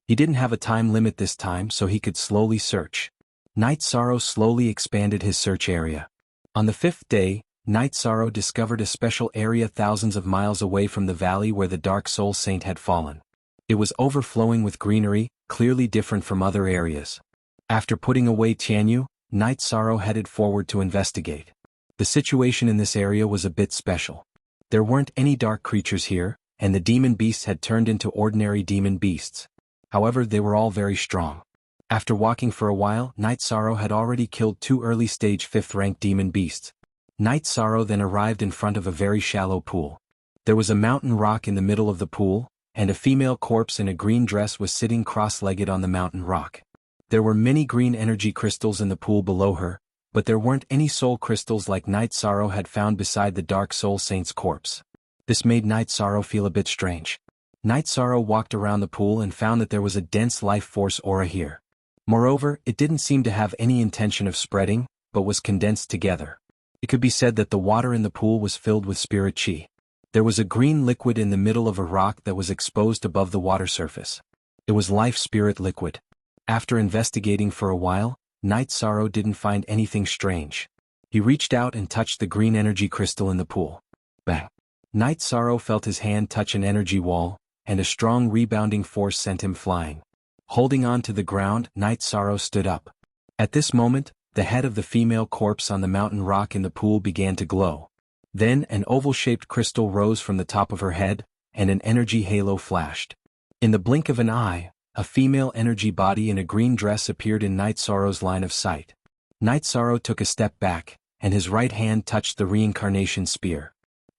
He didn't have a time limit this time, so he could slowly search. Night Sorrow slowly expanded his search area. On the 5th day, Night Sorrow discovered a special area thousands of miles away from the valley where the Dark Soul Saint had fallen. It was overflowing with greenery, clearly different from other areas. After putting away Jianghu, Night Sorrow headed forward to investigate. The situation in this area was a bit special. There weren't any dark creatures here, and the demon beasts had turned into ordinary demon beasts. However, they were all very strong. After walking for a while, Night Sorrow had already killed 2 early-stage 5th-rank demon beasts. Night Sorrow then arrived in front of a very shallow pool. There was a mountain rock in the middle of the pool, and a female corpse in a green dress was sitting cross-legged on the mountain rock. There were many green energy crystals in the pool below her, but there weren't any soul crystals like Night Sorrow had found beside the Dark Soul Saint's corpse. This made Night Sorrow feel a bit strange. Night Sorrow walked around the pool and found that there was a dense life force aura here. Moreover, it didn't seem to have any intention of spreading, but was condensed together. It could be said that the water in the pool was filled with spirit chi. There was a green liquid in the middle of a rock that was exposed above the water surface. It was life spirit liquid. After investigating for a while, Night Sorrow didn't find anything strange. He reached out and touched the green energy crystal in the pool. Bang! Night Sorrow felt his hand touch an energy wall, and a strong rebounding force sent him flying. Holding on to the ground, Night Sorrow stood up. At this moment, the head of the female corpse on the mountain rock in the pool began to glow. Then an oval-shaped crystal rose from the top of her head, and an energy halo flashed. In the blink of an eye, a female energy body in a green dress appeared in Night Sorrow's line of sight. Night Sorrow took a step back, and his right hand touched the reincarnation spear.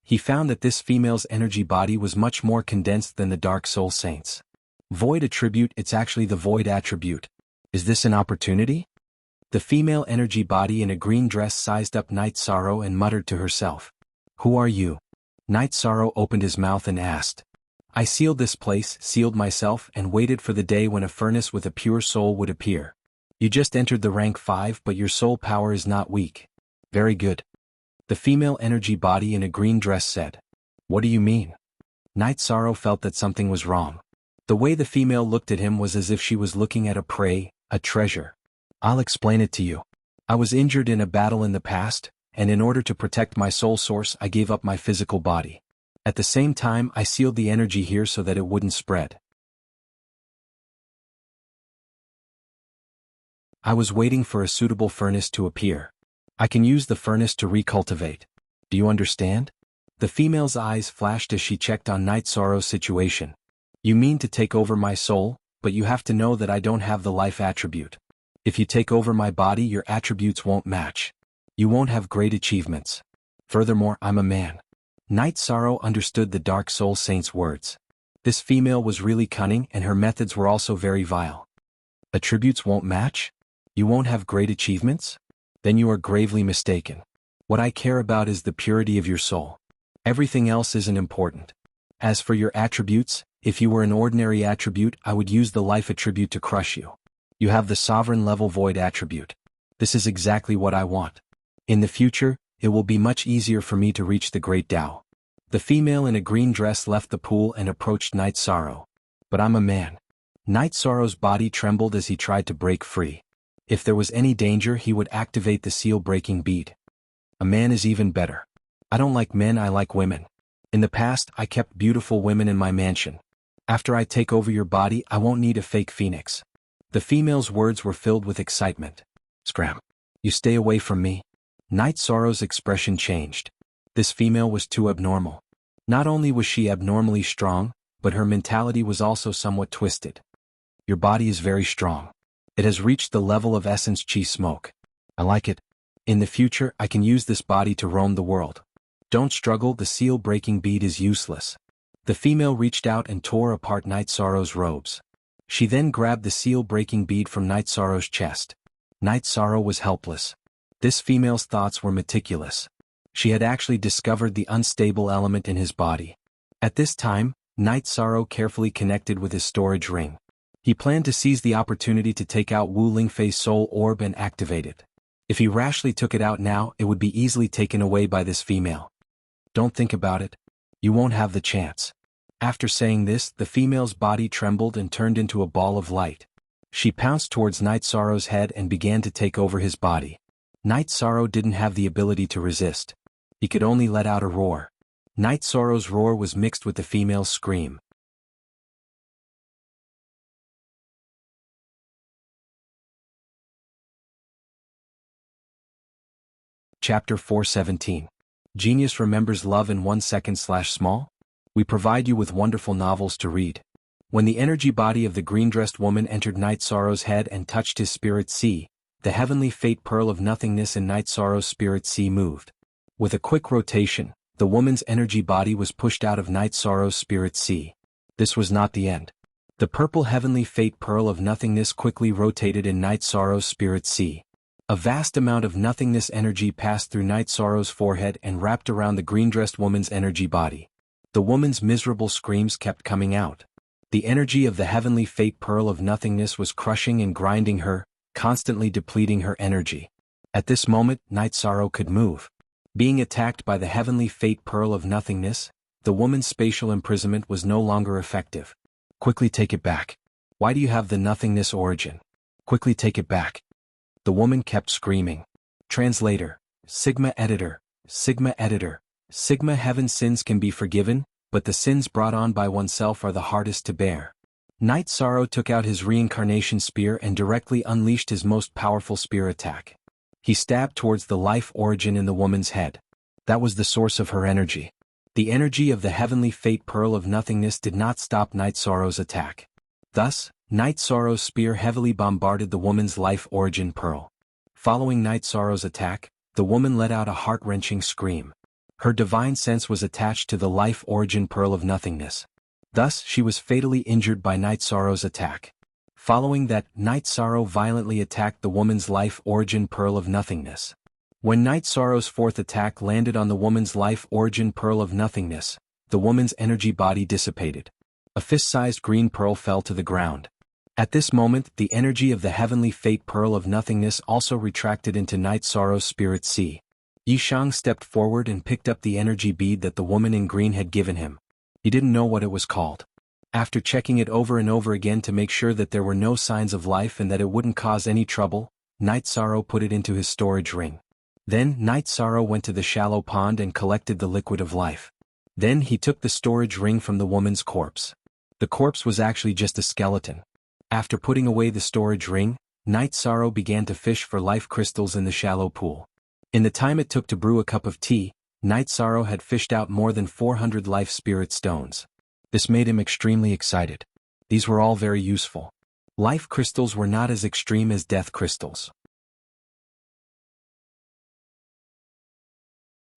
He found that this female's energy body was much more condensed than the Dark Soul Saint's. Void attribute. It's actually the void attribute. Is this an opportunity? The female energy body in a green dress sized up Night Sorrow and muttered to herself. Who are you? Night Sorrow opened his mouth and asked. I sealed this place, sealed myself, and waited for the day when a furnace with a pure soul would appear. You just entered the rank 5, but your soul power is not weak. Very good. The female energy body in a green dress said. What do you mean? Night Sorrow felt that something was wrong. The way the female looked at him was as if she was looking at a prey, a treasure. I'll explain it to you. I was injured in a battle in the past, and in order to protect my soul source I gave up my physical body. At the same time I sealed the energy here so that it wouldn't spread. I was waiting for a suitable furnace to appear. I can use the furnace to recultivate. Do you understand? The female's eyes flashed as she checked on Night Sorrow's situation. You mean to take over my soul, but you have to know that I don't have the life attribute. If you take over my body, your attributes won't match. You won't have great achievements. Furthermore, I'm a man. Night Sorrow understood the Dark Soul Saint's words. This female was really cunning, and her methods were also very vile. Attributes won't match? You won't have great achievements? Then you are gravely mistaken. What I care about is the purity of your soul. Everything else isn't important. As for your attributes, if you were an ordinary attribute, I would use the life attribute to crush you. You have the sovereign level void attribute. This is exactly what I want. In the future, it will be much easier for me to reach the great Tao. The female in a green dress left the pool and approached Night Sorrow. But I'm a man. Night Sorrow's body trembled as he tried to break free. If there was any danger, he would activate the seal-breaking bead. A man is even better. I don't like men, I like women. In the past, I kept beautiful women in my mansion. After I take over your body, I won't need a fake phoenix. The female's words were filled with excitement. Scram. You stay away from me. Night Sorrow's expression changed. This female was too abnormal. Not only was she abnormally strong, but her mentality was also somewhat twisted. Your body is very strong. It has reached the level of essence chi smoke. I like it. In the future, I can use this body to roam the world. Don't struggle, the seal-breaking bead is useless. The female reached out and tore apart Night Sorrow's robes. She then grabbed the seal-breaking bead from Night Sorrow's chest. Night Sorrow was helpless. This female's thoughts were meticulous. She had actually discovered the unstable element in his body. At this time, Night Sorrow carefully connected with his storage ring. He planned to seize the opportunity to take out Wu Lingfei's soul orb and activate it. If he rashly took it out now, it would be easily taken away by this female. Don't think about it. You won't have the chance. After saying this, the female's body trembled and turned into a ball of light. She pounced towards Night Sorrow's head and began to take over his body. Night Sorrow didn't have the ability to resist. He could only let out a roar. Night Sorrow's roar was mixed with the female's scream. Chapter 417. Genius remembers love in 1 second/small? We provide you with wonderful novels to read. When the energy body of the green-dressed woman entered Night Sorrow's head and touched his spirit sea, the heavenly fate pearl of nothingness in Night Sorrow's spirit sea moved. With a quick rotation, the woman's energy body was pushed out of Night Sorrow's spirit sea. This was not the end. The purple heavenly fate pearl of nothingness quickly rotated in Night Sorrow's spirit sea. A vast amount of nothingness energy passed through Night Sorrow's forehead and wrapped around the green-dressed woman's energy body. The woman's miserable screams kept coming out. The energy of the heavenly fate pearl of nothingness was crushing and grinding her, constantly depleting her energy. At this moment, Night Sorrow could move. Being attacked by the heavenly fate pearl of nothingness, the woman's spatial imprisonment was no longer effective. Quickly take it back. Why do you have the nothingness origin? Quickly take it back. The woman kept screaming. Translator, Sigma Editor, Sigma Editor, Sigma Heaven. Sins can be forgiven, but the sins brought on by oneself are the hardest to bear. Night Sorrow took out his reincarnation spear and directly unleashed his most powerful spear attack. He stabbed towards the life origin in the woman's head. That was the source of her energy. The energy of the heavenly fate pearl of nothingness did not stop Night Sorrow's attack. Thus, Night Sorrow's spear heavily bombarded the woman's life origin pearl. Following Night Sorrow's attack, the woman let out a heart-wrenching scream. Her divine sense was attached to the life origin pearl of nothingness. Thus, she was fatally injured by Night Sorrow's attack. Following that, Night Sorrow violently attacked the woman's life origin pearl of nothingness. When Night Sorrow's fourth attack landed on the woman's life origin pearl of nothingness, the woman's energy body dissipated. A fist-sized green pearl fell to the ground. At this moment, the energy of the heavenly fate pearl of nothingness also retracted into Night Sorrow's spirit sea. Yishang stepped forward and picked up the energy bead that the woman in green had given him. He didn't know what it was called. After checking it over and over again to make sure that there were no signs of life and that it wouldn't cause any trouble, Night Sorrow put it into his storage ring. Then Night Sorrow went to the shallow pond and collected the liquid of life. Then he took the storage ring from the woman's corpse. The corpse was actually just a skeleton. After putting away the storage ring, Night Sorrow began to fish for life crystals in the shallow pool. In the time it took to brew a cup of tea, Night Sorrow had fished out more than 400 life spirit stones. This made him extremely excited. These were all very useful. Life crystals were not as extreme as death crystals.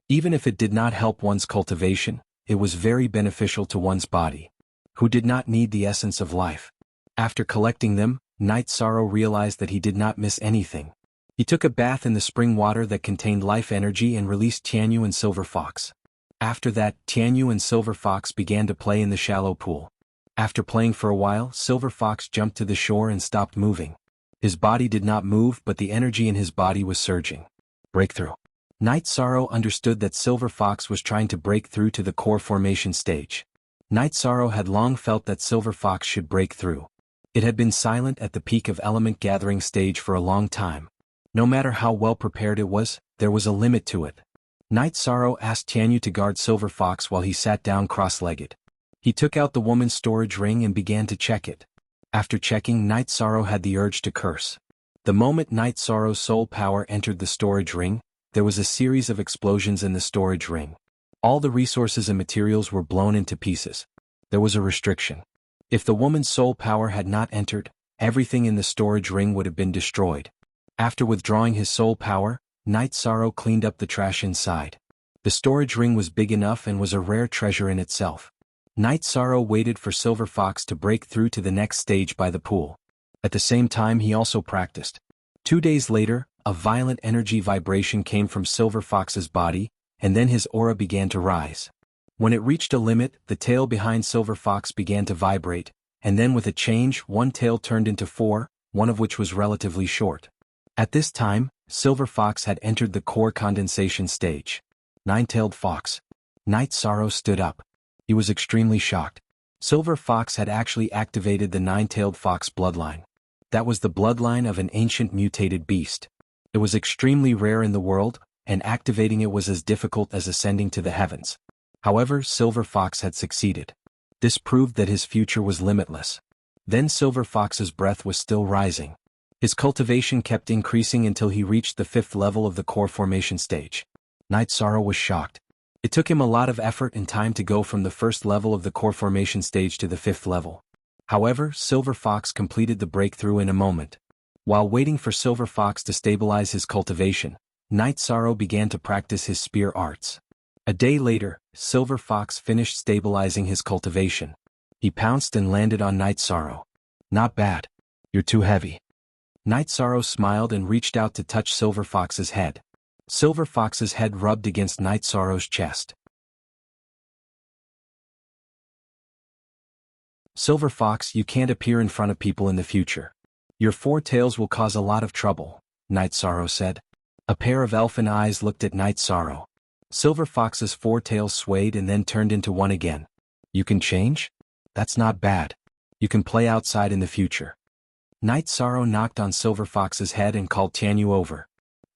Even if it did not help one's cultivation, it was very beneficial to one's body. Who did not need the essence of life? After collecting them, Night Sorrow realized that he did not miss anything. He took a bath in the spring water that contained life energy and released Jianghu and Silver Fox. After that, Jianghu and Silver Fox began to play in the shallow pool. After playing for a while, Silver Fox jumped to the shore and stopped moving. His body did not move, but the energy in his body was surging. Breakthrough. Night Sorrow understood that Silver Fox was trying to break through to the core formation stage. Night Sorrow had long felt that Silver Fox should break through. It had been silent at the peak of element gathering stage for a long time. No matter how well prepared it was, there was a limit to it. Night Sorrow asked Jianghu to guard Silver Fox while he sat down cross-legged. He took out the woman's storage ring and began to check it. After checking, Night Sorrow had the urge to curse. The moment Night Sorrow's soul power entered the storage ring, there was a series of explosions in the storage ring. All the resources and materials were blown into pieces. There was a restriction. If the woman's soul power had not entered, everything in the storage ring would have been destroyed. After withdrawing his soul power, Night Sorrow cleaned up the trash inside. The storage ring was big enough and was a rare treasure in itself. Night Sorrow waited for Silver Fox to break through to the next stage by the pool. At the same time, he also practiced. 2 days later, a violent energy vibration came from Silver Fox's body, and then his aura began to rise. When it reached a limit, the tail behind Silver Fox began to vibrate, and then with a change, one tail turned into 4, one of which was relatively short. At this time, Silver Fox had entered the core condensation stage. Nine-tailed fox. Night Sorrow stood up. He was extremely shocked. Silver Fox had actually activated the nine-tailed fox bloodline. That was the bloodline of an ancient mutated beast. It was extremely rare in the world, and activating it was as difficult as ascending to the heavens. However, Silver Fox had succeeded. This proved that his future was limitless. Then Silver Fox's breath was still rising. His cultivation kept increasing until he reached the 5th level of the core formation stage. Night Sorrow was shocked. It took him a lot of effort and time to go from the 1st level of the core formation stage to the 5th level. However, Silver Fox completed the breakthrough in a moment. While waiting for Silver Fox to stabilize his cultivation, Night Sorrow began to practice his spear arts. A day later, Silver Fox finished stabilizing his cultivation. He pounced and landed on Night Sorrow. "Not bad. You're too heavy." Night Sorrow smiled and reached out to touch Silver Fox's head. Silver Fox's head rubbed against Night Sorrow's chest. "Silver Fox, you can't appear in front of people in the future. Your 4 tails will cause a lot of trouble," Night Sorrow said. A pair of elfin eyes looked at Night Sorrow. Silver Fox's 4 tails swayed and then turned into 1 again. "You can change? That's not bad. You can play outside in the future." Night Sorrow knocked on Silver Fox's head and called Jianghu over.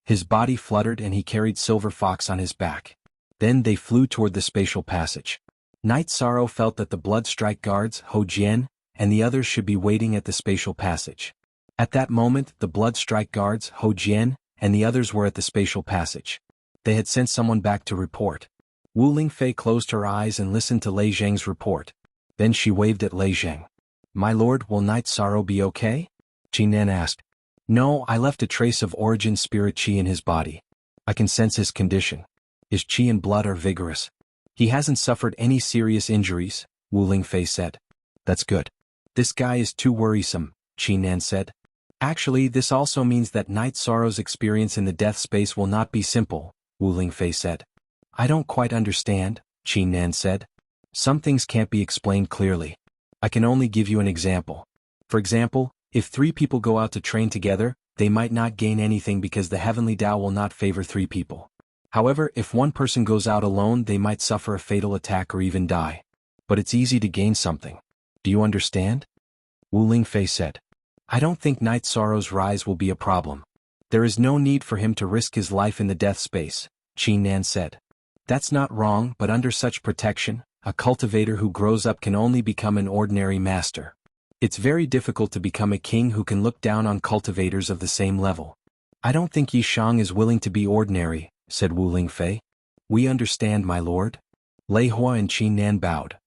His body fluttered and he carried Silver Fox on his back. Then they flew toward the spatial passage. Night Sorrow felt that the Blood Strike guards, Ho Jian, and the others should be waiting at the spatial passage. At that moment, the Blood Strike guards, Ho Jian, and the others were at the spatial passage. They had sent someone back to report. Wu Lingfei closed her eyes and listened to Lei Zheng's report. Then she waved at Lei Zheng. "My lord, will Night Sorrow be okay?" Qi Nan asked. "No, I left a trace of origin spirit qi in his body. I can sense his condition. His qi and blood are vigorous. He hasn't suffered any serious injuries," Wu Lingfei said. "That's good. This guy is too worrisome," Qi Nan said. "Actually, this also means that Night Sorrow's experience in the death space will not be simple," Wu Lingfei said. "I don't quite understand," Qi Nan said. "Some things can't be explained clearly. I can only give you an example. For example, if 3 people go out to train together, they might not gain anything because the heavenly Tao will not favor 3 people. However, if one person goes out alone, they might suffer a fatal attack or even die. But it's easy to gain something. Do you understand?" Wu Lingfei said. "I don't think Night Sorrow's rise will be a problem. There is no need for him to risk his life in the death space," Qi Nan said. "That's not wrong, but under such protection, a cultivator who grows up can only become an ordinary master. It's very difficult to become a king who can look down on cultivators of the same level. I don't think Yi Shang is willing to be ordinary," said Wu Lingfei. We understand, my lord. Lei Hua and Qin Nan bowed.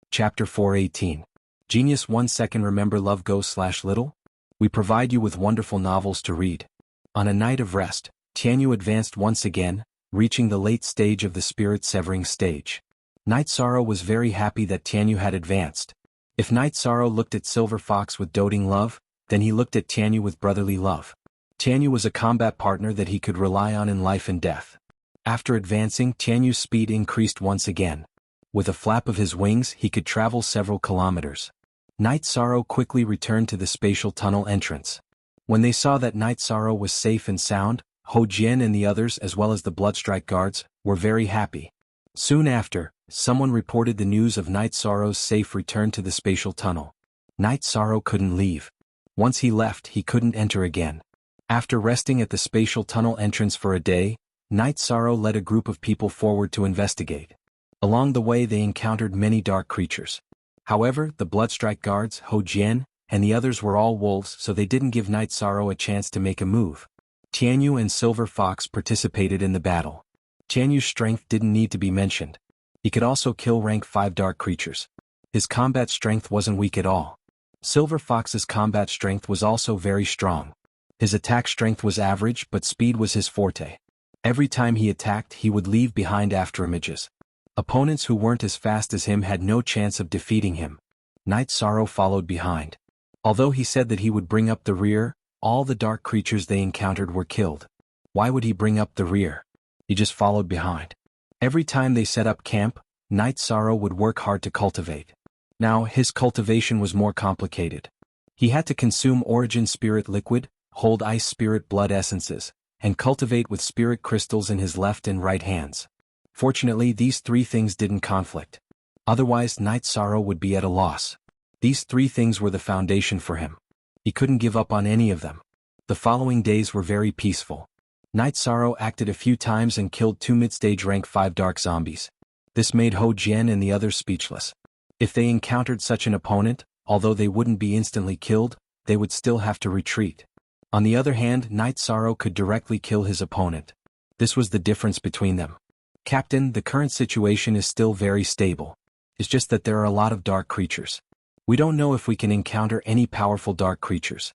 Chapter 418. Genius 1 second. Remember love go/little? We provide you with wonderful novels to read. On a night of rest, Tianyu advanced once again, reaching the late stage of the spirit-severing stage. Night Sorrow was very happy that Tianyu had advanced. If Night Sorrow looked at Silver Fox with doting love, then he looked at Tianyu with brotherly love. Tianyu was a combat partner that he could rely on in life and death. After advancing, Tianyu's speed increased once again. With a flap of his wings, he could travel several kilometers. Night Sorrow quickly returned to the spatial tunnel entrance. When they saw that Night Sorrow was safe and sound, Hou Jian and the others, as well as the Bloodstrike guards, were very happy. Soon after, someone reported the news of Night Sorrow's safe return to the spatial tunnel. Night Sorrow couldn't leave. Once he left, he couldn't enter again. After resting at the spatial tunnel entrance for a day, Night Sorrow led a group of people forward to investigate. Along the way they encountered many dark creatures. However, the Bloodstrike guards, Hou Jian, and the others were all wolves, so they didn't give Night Sorrow a chance to make a move. Tianyu and Silver Fox participated in the battle. Tianyu's strength didn't need to be mentioned. He could also kill rank 5 dark creatures. His combat strength wasn't weak at all. Silver Fox's combat strength was also very strong. His attack strength was average, but speed was his forte. Every time he attacked, he would leave behind afterimages. Opponents who weren't as fast as him had no chance of defeating him. Night Sorrow followed behind. Although he said that he would bring up the rear, all the dark creatures they encountered were killed. Why would he bring up the rear? He just followed behind. Every time they set up camp, Night Sorrow would work hard to cultivate. Now, his cultivation was more complicated. He had to consume Origin Spirit Liquid, hold Ice Spirit Blood Essences, and cultivate with Spirit Crystals in his left and right hands. Fortunately, these 3 things didn't conflict. Otherwise, Night Sorrow would be at a loss. These 3 things were the foundation for him. He couldn't give up on any of them. The following days were very peaceful. Night Sorrow acted a few times and killed 2 mid-stage rank 5 dark zombies. This made Hou Jian and the others speechless. If they encountered such an opponent, although they wouldn't be instantly killed, they would still have to retreat. On the other hand, Night Sorrow could directly kill his opponent. This was the difference between them. Captain, the current situation is still very stable. It's just that there are a lot of dark creatures. We don't know if we can encounter any powerful dark creatures.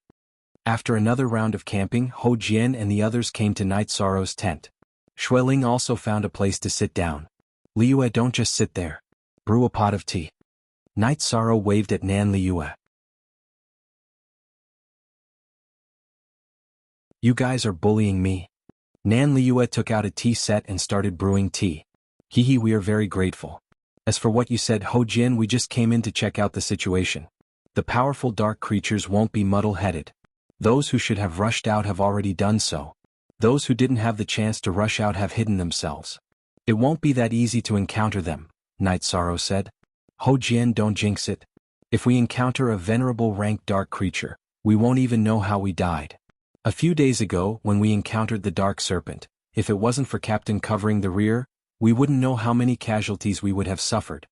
After another round of camping, Hou Jian and the others came to Night Sorrow's tent. Xueling also found a place to sit down. Liyue, don't just sit there. Brew a pot of tea. Night Sorrow waved at Nan Liyue. You guys are bullying me. Nan Liyue took out a tea set and started brewing tea. Hehe, we are very grateful. As for what you said, Hou Jian, we just came in to check out the situation. The powerful dark creatures won't be muddle-headed. Those who should have rushed out have already done so. Those who didn't have the chance to rush out have hidden themselves. It won't be that easy to encounter them, Night Sorrow said. Hou Jian, don't jinx it. If we encounter a venerable ranked dark creature, we won't even know how we died. A few days ago, when we encountered the Dark Serpent, if it wasn't for Captain covering the rear, we wouldn't know how many casualties we would have suffered.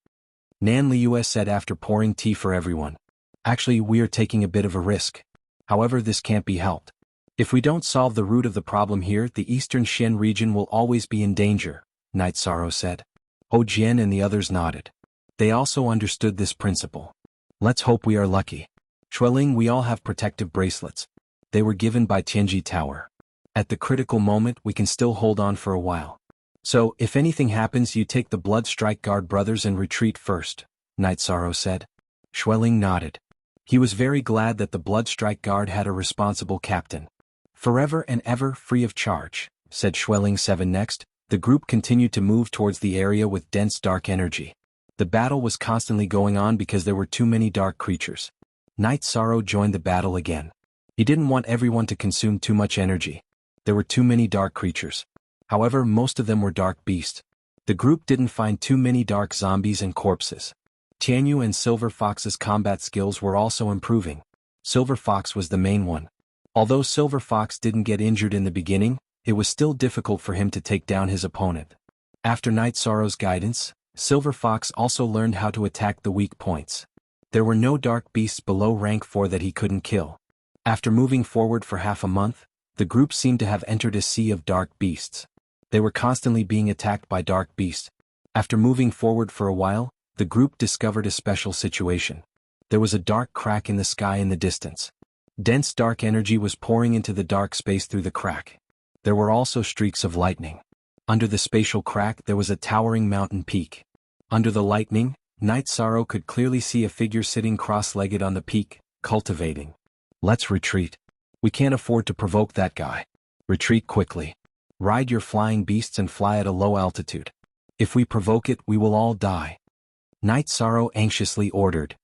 Nan Liyue said after pouring tea for everyone. Actually, we are taking a bit of a risk. However, this can't be helped. If we don't solve the root of the problem here, the Eastern Xian region will always be in danger, Night Sorrow said. Hou Jian and the others nodded. They also understood this principle. Let's hope we are lucky. Xueling, we all have protective bracelets. They were given by Tianji Tower. At the critical moment, we can still hold on for a while. So, if anything happens, you take the Bloodstrike Guard brothers and retreat first, Night Sorrow said. Xueling nodded. He was very glad that the Bloodstrike Guard had a responsible captain. Forever and ever free of charge, said Xueling 7 next. The group continued to move towards the area with dense dark energy. The battle was constantly going on because there were too many dark creatures. Night Sorrow joined the battle again. He didn't want everyone to consume too much energy. There were too many dark creatures. However, most of them were dark beasts. The group didn't find too many dark zombies and corpses. Tianyu and Silver Fox's combat skills were also improving. Silver Fox was the main one. Although Silver Fox didn't get injured in the beginning, it was still difficult for him to take down his opponent. After Night Sorrow's guidance, Silver Fox also learned how to attack the weak points. There were no dark beasts below rank 4 that he couldn't kill. After moving forward for half a month, the group seemed to have entered a sea of dark beasts. They were constantly being attacked by dark beasts. After moving forward for a while, the group discovered a special situation. There was a dark crack in the sky in the distance. Dense dark energy was pouring into the dark space through the crack. There were also streaks of lightning. Under the spatial crack there was a towering mountain peak. Under the lightning, Night Sorrow could clearly see a figure sitting cross-legged on the peak, cultivating. Let's retreat. We can't afford to provoke that guy. Retreat quickly. Ride your flying beasts and fly at a low altitude. If we provoke it, we will all die. Night Sorrow anxiously ordered.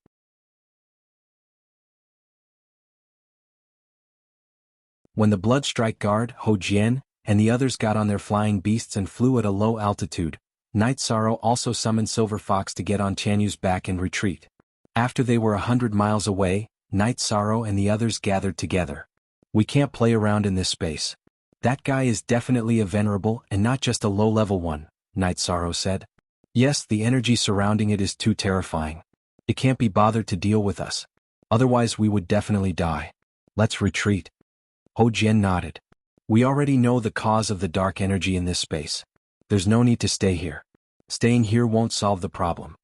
When the Bloodstrike Guard, Ho Jian, and the others got on their flying beasts and flew at a low altitude, Night Sorrow also summoned Silver Fox to get on Tianyu's back and retreat. After they were 100 miles away, Night Sorrow and the others gathered together. We can't play around in this space. That guy is definitely a venerable and not just a low-level one, Night Sorrow said. Yes, the energy surrounding it is too terrifying. It can't be bothered to deal with us. Otherwise we would definitely die. Let's retreat. Ho Jian nodded. We already know the cause of the dark energy in this space. There's no need to stay here. Staying here won't solve the problem.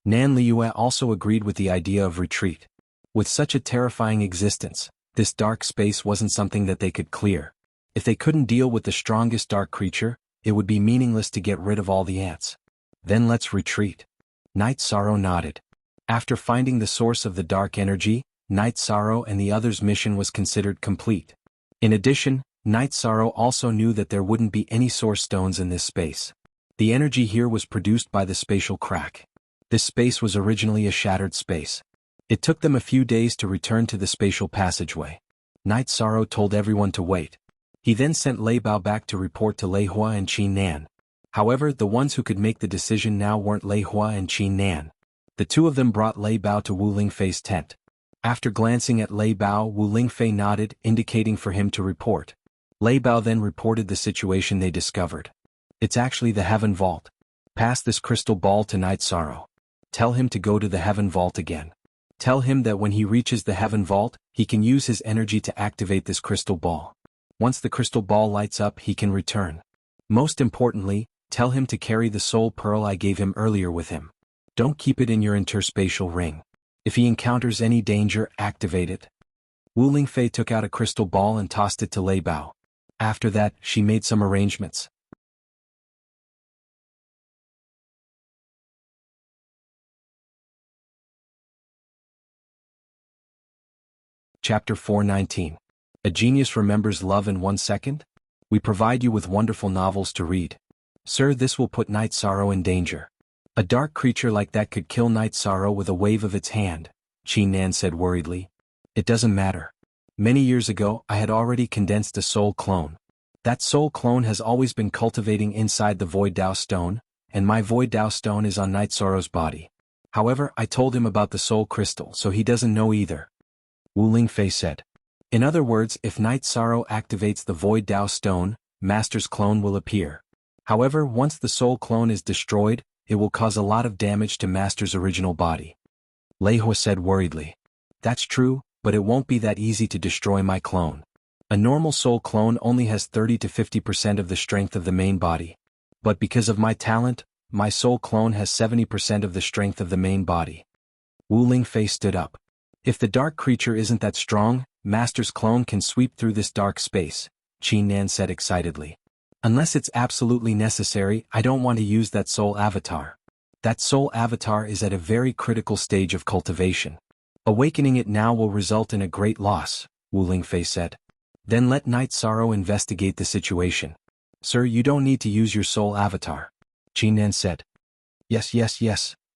Nan Liue also agreed with the idea of retreat. With such a terrifying existence, this dark space wasn't something that they could clear. If they couldn't deal with the strongest dark creature, it would be meaningless to get rid of all the ants. Then let's retreat. Night Sorrow nodded. After finding the source of the dark energy, Night Sorrow and the others' mission was considered complete. In addition, Night Sorrow also knew that there wouldn't be any source stones in this space. The energy here was produced by the spatial crack. This space was originally a shattered space. It took them a few days to return to the spatial passageway. Night Sorrow told everyone to wait. He then sent Lei Bao back to report to Lei Hua and Qin Nan. However, the ones who could make the decision now weren't Lei Hua and Qin Nan. The two of them brought Lei Bao to Wu Lingfei's tent. After glancing at Lei Bao, Wu Lingfei nodded, indicating for him to report. Lei Bao then reported the situation they discovered. It's actually the Heaven Vault. Pass this crystal ball to Night Sorrow. Tell him to go to the Heaven Vault again. Tell him that when he reaches the Heaven Vault, he can use his energy to activate this crystal ball. Once the crystal ball lights up, he can return. Most importantly, tell him to carry the soul pearl I gave him earlier with him. Don't keep it in your interspatial ring. If he encounters any danger, activate it. Wu Lingfei took out a crystal ball and tossed it to Lei Bao. After that, she made some arrangements. Chapter 419. A Genius Remembers Love in 1 Second? We provide you with wonderful novels to read. Sir, this will put Night Sorrow in danger. A dark creature like that could kill Night Sorrow with a wave of its hand, Qin Nan said worriedly. It doesn't matter. Many years ago, I had already condensed a soul clone. That soul clone has always been cultivating inside the Void Dao Stone, and my Void Dao Stone is on Night Sorrow's body. However, I told him about the soul crystal, so he doesn't know either. Wu Lingfei said. In other words, if Night Sorrow activates the Void Dao Stone, Master's clone will appear. However, once the soul clone is destroyed, it will cause a lot of damage to Master's original body. Lei Hua said worriedly. That's true, but it won't be that easy to destroy my clone. A normal soul clone only has 30 to 50% of the strength of the main body. But because of my talent, my soul clone has 70% of the strength of the main body. Wu Lingfei stood up. If the dark creature isn't that strong, Master's clone can sweep through this dark space, Qin Nan said excitedly. Unless it's absolutely necessary, I don't want to use that soul avatar. That soul avatar is at a very critical stage of cultivation. Awakening it now will result in a great loss, Wu Lingfei said. Then let Night Sorrow investigate the situation. Sir, you don't need to use your soul avatar, Qin Nan said. Yes,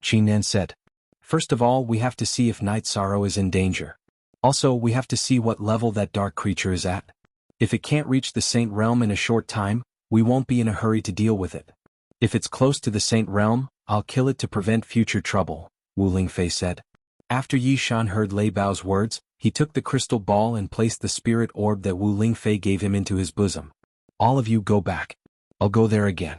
Qin Nan said. First of all, we have to see if Night Sorrow is in danger. Also, we have to see what level that dark creature is at. If it can't reach the Saint Realm in a short time, we won't be in a hurry to deal with it. If it's close to the Saint Realm, I'll kill it to prevent future trouble, Wu Lingfei said. After Yi Shan heard Lei Bao's words, he took the crystal ball and placed the spirit orb that Wu Lingfei gave him into his bosom. All of you go back. I'll go there again.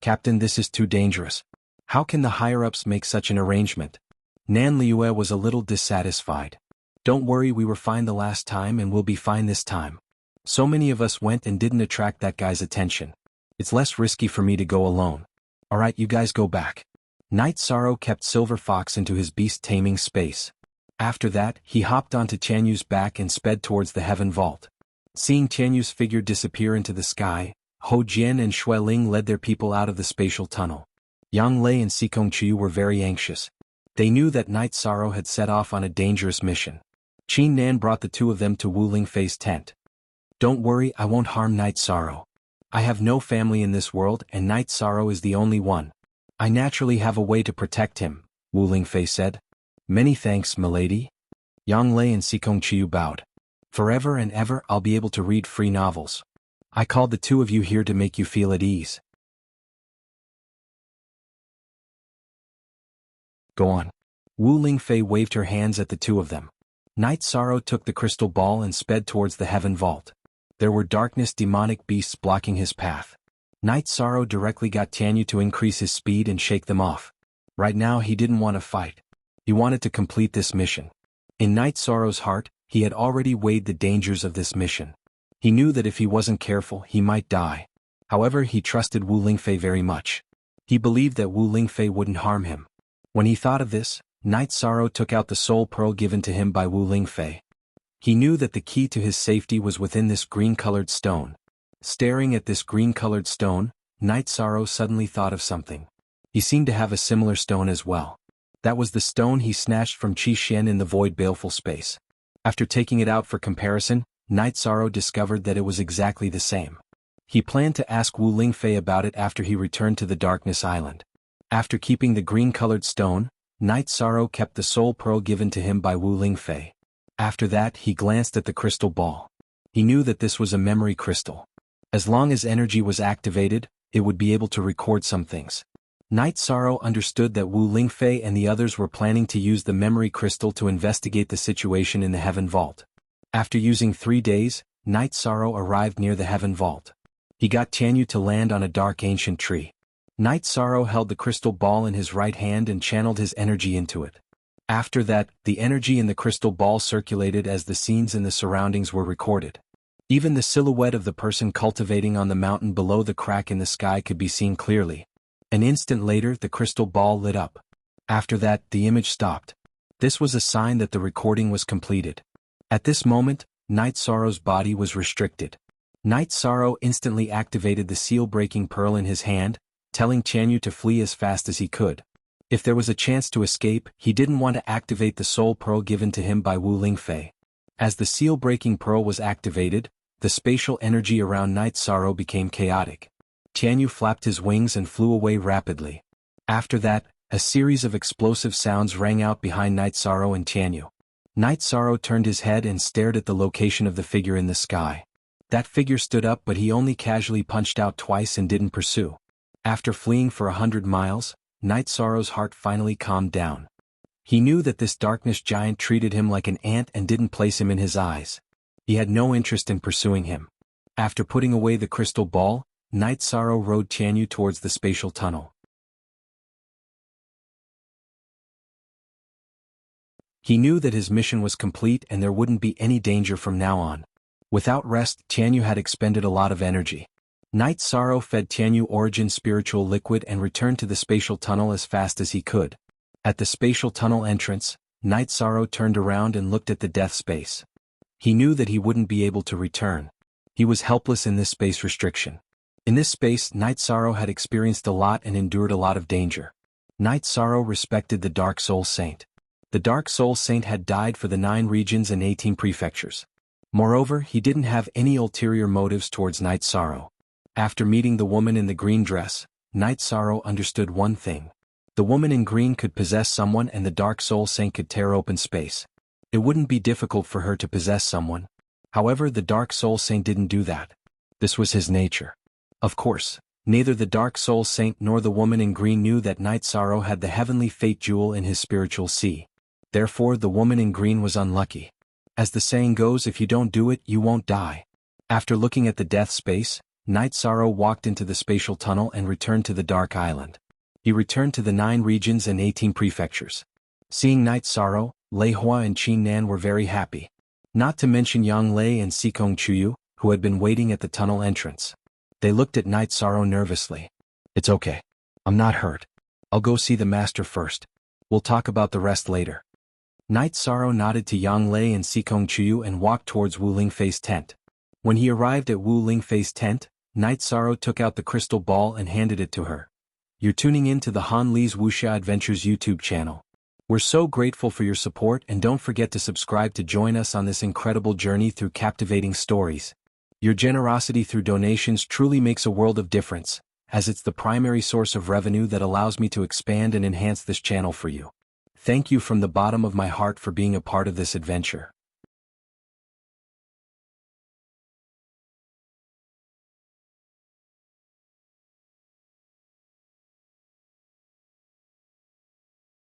Captain, this is too dangerous. How can the higher-ups make such an arrangement? Nan Liue was a little dissatisfied. Don't worry, we were fine the last time and we'll be fine this time. So many of us went and didn't attract that guy's attention. It's less risky for me to go alone. Alright, you guys go back. Night Sorrow kept Silver Fox into his beast-taming space. After that, he hopped onto Tianyu's back and sped towards the heaven vault. Seeing Tianyu's figure disappear into the sky, Ho Jian and Shui Ling led their people out of the spatial tunnel. Yang Lei and Sikong Chiu were very anxious. They knew that Night Sorrow had set off on a dangerous mission. Qin Nan brought the two of them to Wu Lingfei's tent. Don't worry, I won't harm Night Sorrow. I have no family in this world and Night Sorrow is the only one. I naturally have a way to protect him, Wu Lingfei said. Many thanks, milady. Yang Lei and Sikong Chiu bowed. Forever and ever I'll be able to read free novels. I called the two of you here to make you feel at ease. Go on. Wu Lingfei waved her hands at the two of them. Night Sorrow took the crystal ball and sped towards the heaven vault. There were darkness demonic beasts blocking his path. Night Sorrow directly got Tianyu to increase his speed and shake them off. Right now he didn't want to fight. He wanted to complete this mission. In Night Sorrow's heart, he had already weighed the dangers of this mission. He knew that if he wasn't careful, he might die. However, he trusted Wu Lingfei very much. He believed that Wu Lingfei wouldn't harm him. When he thought of this, Night Sorrow took out the soul pearl given to him by Wu Lingfei. He knew that the key to his safety was within this green-colored stone. Staring at this green-colored stone, Night Sorrow suddenly thought of something. He seemed to have a similar stone as well. That was the stone he snatched from Qi Xian in the void baleful space. After taking it out for comparison, Night Sorrow discovered that it was exactly the same. He planned to ask Wu Lingfei about it after he returned to the Darkness Island. After keeping the green-colored stone, Night Sorrow kept the soul pearl given to him by Wu Lingfei. After that, he glanced at the crystal ball. He knew that this was a memory crystal. As long as energy was activated, it would be able to record some things. Night Sorrow understood that Wu Lingfei and the others were planning to use the memory crystal to investigate the situation in the Heaven Vault. After using 3 days, Night Sorrow arrived near the Heaven Vault. He got Tianyu to land on a dark ancient tree. Night Sorrow held the crystal ball in his right hand and channeled his energy into it. After that, the energy in the crystal ball circulated as the scenes in the surroundings were recorded. Even the silhouette of the person cultivating on the mountain below the crack in the sky could be seen clearly. An instant later, the crystal ball lit up. After that, the image stopped. This was a sign that the recording was completed. At this moment, Night Sorrow's body was restricted. Night Sorrow instantly activated the seal-breaking pearl in his hand, telling Tianyu to flee as fast as he could. If there was a chance to escape, he didn't want to activate the soul pearl given to him by Wu Lingfei. As the seal-breaking pearl was activated, the spatial energy around Night Sorrow became chaotic. Tianyu flapped his wings and flew away rapidly. After that, a series of explosive sounds rang out behind Night Sorrow and Tianyu. Night Sorrow turned his head and stared at the location of the figure in the sky. That figure stood up, but he only casually punched out twice and didn't pursue. After fleeing for 100 miles, Night Sorrow's heart finally calmed down. He knew that this darkness giant treated him like an ant and didn't place him in his eyes. He had no interest in pursuing him. After putting away the crystal ball, Night Sorrow rode Tianyu towards the spatial tunnel. He knew that his mission was complete and there wouldn't be any danger from now on. Without rest, Tianyu had expended a lot of energy. Night Sorrow fed Tianyu Origin spiritual liquid and returned to the spatial tunnel as fast as he could. At the spatial tunnel entrance, Night Sorrow turned around and looked at the death space. He knew that he wouldn't be able to return. He was helpless in this space restriction. In this space, Night Sorrow had experienced a lot and endured a lot of danger. Night Sorrow respected the Dark Soul Saint. The Dark Soul Saint had died for the 9 regions and 18 prefectures. Moreover, he didn't have any ulterior motives towards Night Sorrow. After meeting the woman in the green dress, Night Sorrow understood one thing. The woman in green could possess someone and the Dark Soul Saint could tear open space. It wouldn't be difficult for her to possess someone. However, the Dark Soul Saint didn't do that. This was his nature. Of course, neither the Dark Soul Saint nor the woman in green knew that Night Sorrow had the heavenly fate jewel in his spiritual sea. Therefore, the woman in green was unlucky. As the saying goes, if you don't do it, you won't die. After looking at the death space, Night Sorrow walked into the spatial tunnel and returned to the Dark Island. He returned to the 9 regions and 18 prefectures. Seeing Night Sorrow, Lei Hua and Qin Nan were very happy. Not to mention Yang Lei and Sikong Chuyu, who had been waiting at the tunnel entrance. They looked at Night Sorrow nervously. It's okay. I'm not hurt. I'll go see the master first. We'll talk about the rest later. Night Sorrow nodded to Yang Lei and Sikong Chuyu and walked towards Wu Lingfei's tent. When he arrived at Wu Lingfei's tent, Night Sorrow took out the crystal ball and handed it to her. You're tuning in to the Han Li's Wuxia Adventures YouTube channel. We're so grateful for your support, and don't forget to subscribe to join us on this incredible journey through captivating stories. Your generosity through donations truly makes a world of difference, as it's the primary source of revenue that allows me to expand and enhance this channel for you. Thank you from the bottom of my heart for being a part of this adventure.